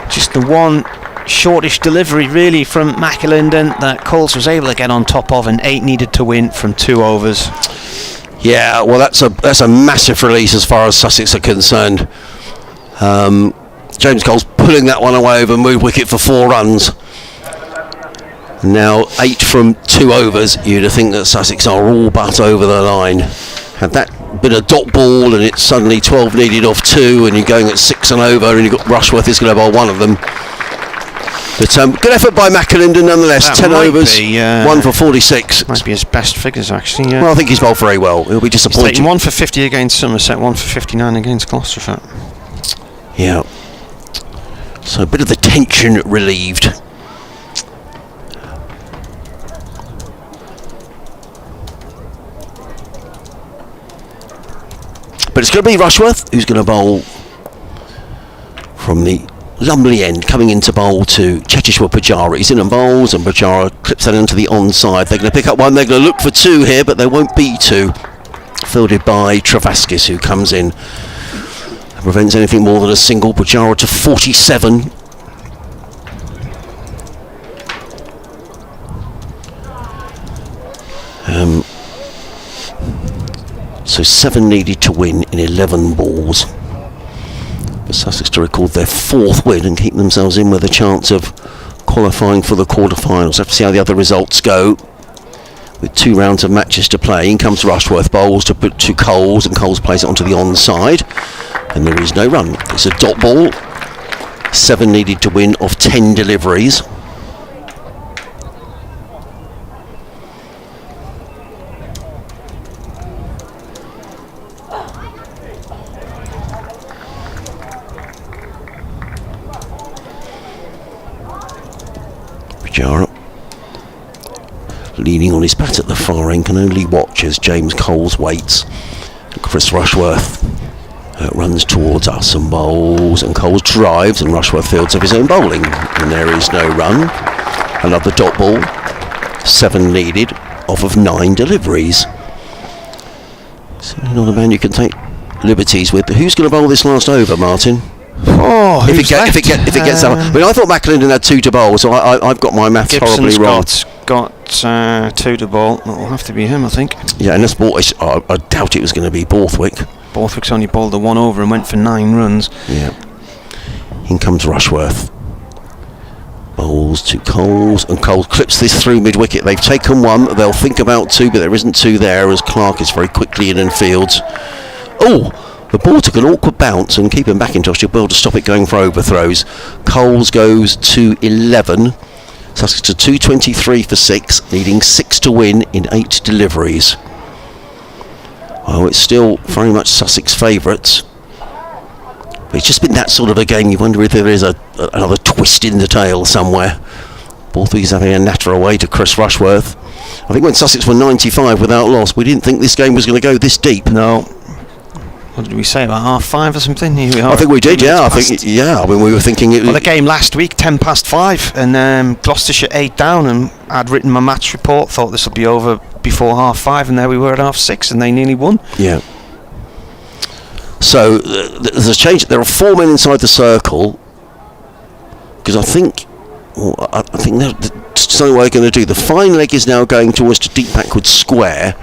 Just the one shortish delivery really from McAlinden that Coles was able to get on top of, and 8 needed to win from 2 overs.
Yeah, well, that's a massive release as far as Sussex are concerned. James Cole's pulling that one away over mid wicket for 4 runs. Now 8 from 2 overs. You'd think that Sussex are all but over the line. Had that bit of dot ball and it's suddenly 12 needed off 2, and you're going at 6 and over, and you've got Rushworth is going to bowl one of them. But good effort by McAlinden nonetheless.
That
10 overs,
be,
1 for 46.
Might be his best figures actually.
Well, I think he's bowled very well. He'll be disappointed.
He's taken 1 for 50 against Somerset, 1 for 59 against Gloucestershire.
Yeah. So a bit of the tension relieved. But it's going to be Rushworth who's going to bowl from the Lumley end, coming into bowl to Chetishwar Pujara. He's in and bowls, and Pujara clips that into the onside. They're going to pick up 1, they're going to look for 2 here, but there won't be 2. Fielded by Travaskis, who comes in and prevents anything more than a single. Pujara to 47. So 7 needed to win in 11 balls. For Sussex to record their 4th win and keep themselves in with a chance of qualifying for the quarterfinals. Have to see how the other results go. With 2 rounds of matches to play, in comes Rushworth, bowls to put to Coles, and Coles plays it onto the onside, and there is no run. It's a dot ball. 7 needed to win of 10 deliveries. Pujara, leaning on his bat at the far end, can only watch as James Coles waits. Chris Rushworth runs towards us and bowls, and Coles drives, and Rushworth fields of his own bowling, and there is no run. Another dot ball. 7 needed off of 9 deliveries. Certainly not a man you can take liberties with. Who's going to bowl this last over, Martin?
Oh,
if it gets that. I mean, I thought McAlinden had 2 to bowl, so I've got my maths horribly wrong.
Got 2 to bowl. It'll have to be him, I think.
Yeah, and I doubt it was going to be Borthwick.
Borthwick's only bowled the 1 over and went for 9 runs.
Yeah. In comes Rushworth. Bowls to Coles, and Coles clips this through mid-wicket. They've taken 1, they'll think about 2, but there isn't 2 there, as Clark is very quickly in and fields. Oh! The ball took an awkward bounce, and keeping McIntosh should be able to stop it going for overthrows. Coles goes to 11. Sussex to 223 for 6, needing 6 to win in 8 deliveries. Well, it's still very much Sussex favourites. But it's just been that sort of a game. You wonder if there is another twist in the tail somewhere. Borthwick's having a natter away to Chris Rushworth. I think when Sussex were 95 without loss, we didn't think this game was going to go this deep.
No. What did we say, about 5:30 or something? Here we are.
I think we did, yeah. I mean, we were thinking it.
Well, the game last week, 5:10, and Gloucestershire 8 down, and I'd written my match report, thought this would be over before 5:30, and there we were at 6:30, and they nearly won.
Yeah. So there's a change. There are 4 men inside the circle, because I think that's something we're going to do. The fine leg is now going towards the deep backward square,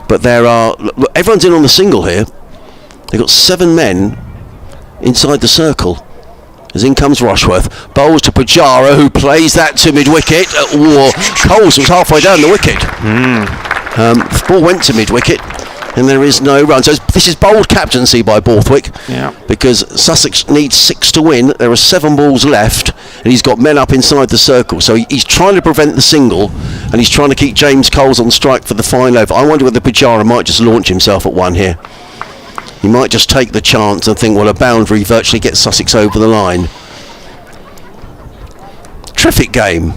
but everyone's in on the single here. They've got 7 men inside the circle. As in comes Rushworth. Bowls to Pujara, who plays that to mid-wicket. Coles was halfway down the wicket. The ball went to mid-wicket, and there is no run. So this is bold captaincy by Borthwick.
Yeah.
Because Sussex needs 6 to win. There are 7 balls left, and he's got men up inside the circle. So he's trying to prevent the single, and he's trying to keep James Coles on strike for the final over. I wonder whether Pujara might just launch himself at 1 here. He might just take the chance and think, well, a boundary virtually gets Sussex over the line. Terrific game.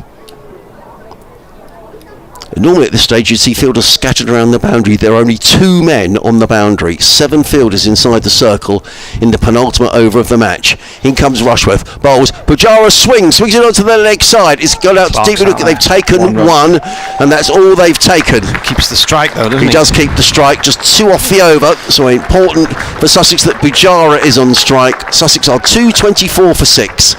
Normally at this stage you'd see fielders scattered around the boundary. There are only 2 men on the boundary, 7 fielders inside the circle in the penultimate over of the match. In comes Rushworth, bowls, Pujara swings it onto the leg side. It's gone out to deep wicket. They've taken one, and that's all they've taken.
Keeps the strike though, doesn't he?
He does keep the strike, just 2 off the over, so important for Sussex that Pujara is on strike. Sussex are 224 for 6.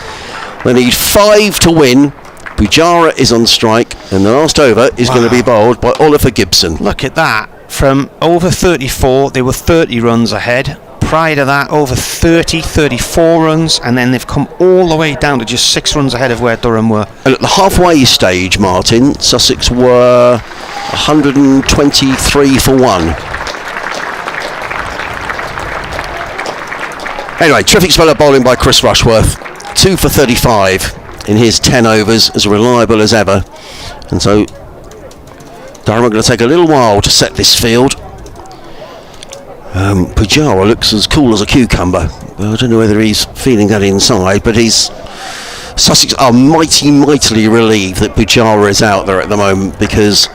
They need 5 to win. Pujara is on strike, and the last over is going to be bowled by Oliver Gibson.
Look at that. From over 34, they were 30 runs ahead. Prior to that, over 30, 34 runs, and then they've come all the way down to just 6 runs ahead of where Durham were.
And at the halfway stage, Martin, Sussex were 123 for 1. Anyway, terrific spell of bowling by Chris Rushworth. 2 for 35 in his 10 overs, as reliable as ever. And so Durham are going to take a little while to set this field. Pujara looks as cool as a cucumber. Well, I don't know whether he's feeling that inside, but Sussex are mightily relieved that Pujara is out there at the moment, because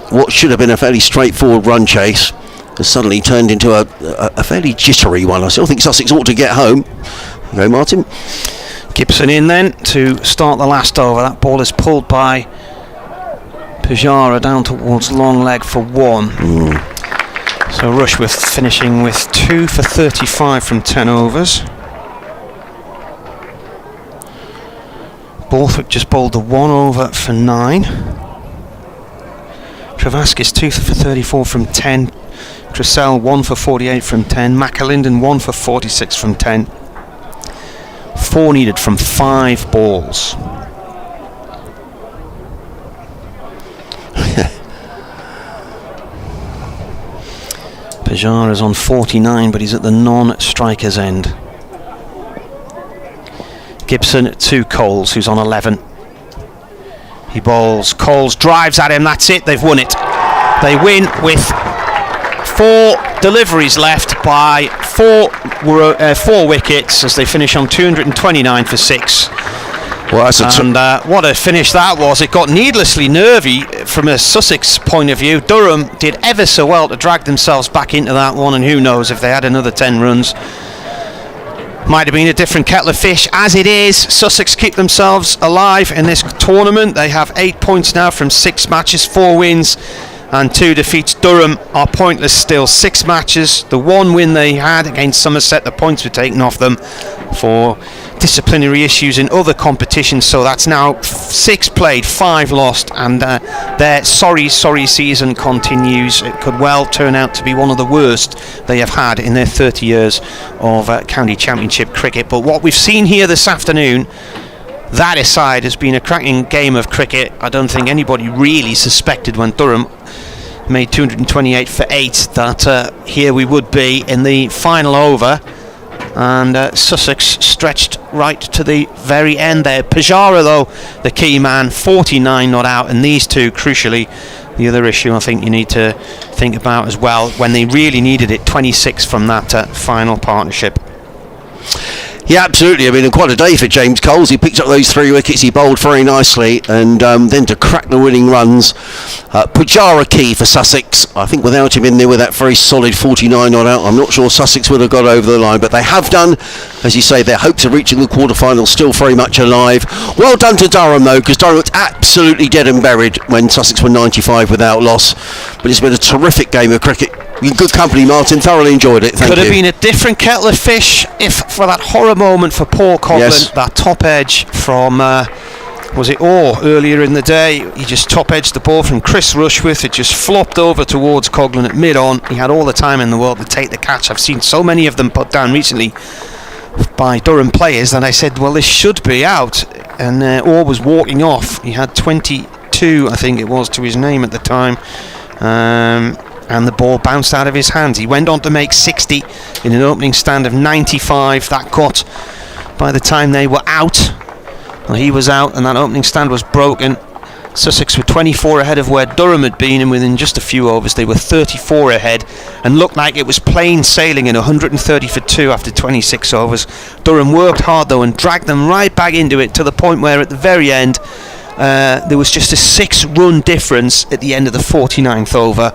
what should have been a fairly straightforward run chase has suddenly turned into a fairly jittery one. I still think Sussex ought to get home. Okay, Martin.
Gibson in then to start the last over. That ball is pulled by Pujara down towards long leg for 1. So Rushworth finishing with 2 for 35 from 10 overs. Borthwick just bowled the 1 over for 9. Travaskis 2 for 34 from 10. Tressell 1 for 48 from 10. McAlinden 1 for 46 from 10. 4 needed from 5 balls. Pujara's on 49, but he's at the non-striker's end. Gibson to Coles, who's on 11. He bowls. Coles drives at him. That's it. They've won it. They win with 4 deliveries left by 4 wickets as they finish on 229 for 6.
Well,
what a finish that was. It got needlessly nervy from a Sussex point of view. Durham did ever so well to drag themselves back into that one, and who knows if they had another 10 runs. Might have been a different kettle of fish. As it is, Sussex keep themselves alive in this tournament. They have 8 points now from 6 matches, 4 wins and 2 defeats. Durham are pointless still. 6 matches. The 1 win they had against Somerset, the points were taken off them for disciplinary issues in other competitions. So that's now 6 played, 5 lost, and their sorry season continues. It could well turn out to be one of the worst they have had in their 30 years of county championship cricket. But what we've seen here this afternoon, that aside, has been a cracking game of cricket. I don't think anybody really suspected when Durham made 228 for 8 that here we would be in the final over, and Sussex stretched right to the very end there. Pujara, though, the key man, 49 not out, and these two, crucially, the other issue I think you need to think about as well, when they really needed it, 26 from that final partnership.
Yeah, absolutely. I mean, quite a day for James Coles. He picked up those 3 wickets. He bowled very nicely, and then to crack the winning runs. Pujara key for Sussex. I think without him in there with that very solid 49 not out, I'm not sure Sussex would have got over the line, but they have done. As you say, their hopes of reaching the quarterfinals still very much alive. Well done to Durham, though, because Durham looked absolutely dead and buried when Sussex were 95 without loss. But it's been a terrific game of cricket. In good company, Martin. Thoroughly enjoyed it. Thank you.
Could have been a different kettle of fish if, for that horror moment for Paul Coughlin,
yes,
that top edge from was it Orr earlier in the day. He just top edged the ball from Chris Rushworth. It just flopped over towards Coughlin at mid-on. He had all the time in the world to take the catch. I've seen so many of them put down recently by Durham players, and I said, well, this should be out. And Orr was walking off. He had 22, I think it was, to his name at the time. And the ball bounced out of his hands. He went on to make 60 in an opening stand of 95. That got, by the time they were out, well, he was out and that opening stand was broken. Sussex were 24 ahead of where Durham had been, and within just a few overs they were 34 ahead and looked like it was plain sailing in 130 for 2 after 26 overs. Durham worked hard though and dragged them right back into it, to the point where at the very end there was just a 6-run difference at the end of the 49th over.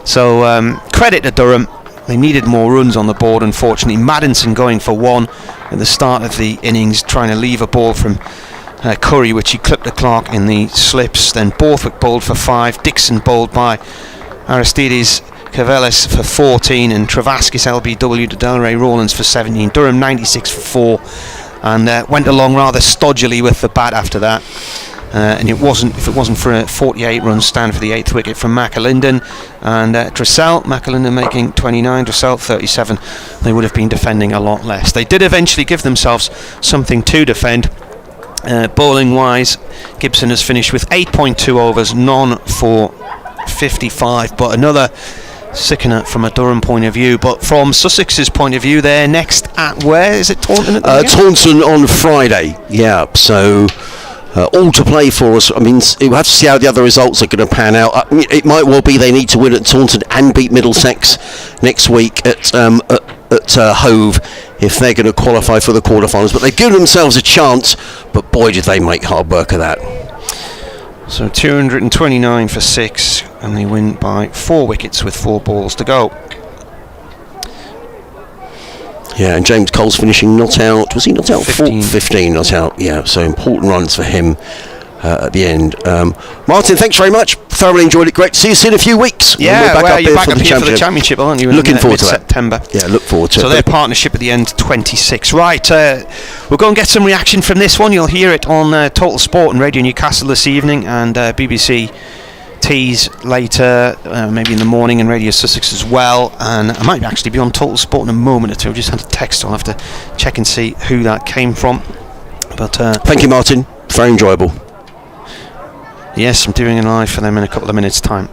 So credit to Durham. They needed more runs on the board, unfortunately. Maddinson going for 1 at the start of the innings, trying to leave a ball from Curry, which he clipped to Clark in the slips. Then Borthwick bowled for 5, Dixon bowled by Aristides Cavelis for 14, and Travaskis LBW to Delray Rawlins for 17. Durham 96 for 4, and went along rather stodgily with the bat after that. And if it wasn't for a 48-run stand for the 8th wicket from McAlinden and McAlinden making 29, Dressel 37, they would have been defending a lot less. They did eventually give themselves something to defend. Bowling wise, Gibson has finished with 8.2 overs, none for 55, but another sickener from a Durham point of view. But from Sussex's point of view, they're next at, where is it, Taunton?
Taunton on Friday, yeah, so all to play for us. I mean, we'll have to see how the other results are going to pan out. It might well be they need to win at Taunton and beat Middlesex next week at Hove if they're going to qualify for the quarterfinals. But they've given themselves a chance, but boy did they make hard work of that.
So 229 for 6, and they win by 4 wickets with 4 balls to go.
Yeah, and James Cole's finishing not out. Was he not out?
15
not out. Yeah, so important runs for him at the end. Martin, thanks very much. Thoroughly enjoyed it. Great to see you soon in a few weeks.
Yeah, you're back up here for the championship, aren't you?
Looking forward to that.
September.
Yeah, look forward to it.
So their partnership at the end, 26. Right, we'll go and get some reaction from this one. You'll hear it on Total Sport and Radio Newcastle this evening, and BBC Tees later, maybe in the morning, and Radio Sussex as well. And I might actually be on Total Sport in a moment or two. I just had a text. I'll have to check and see who that came from. But
thank you, Martin. Very enjoyable.
Yes, I'm doing a live for them in a couple of minutes' time.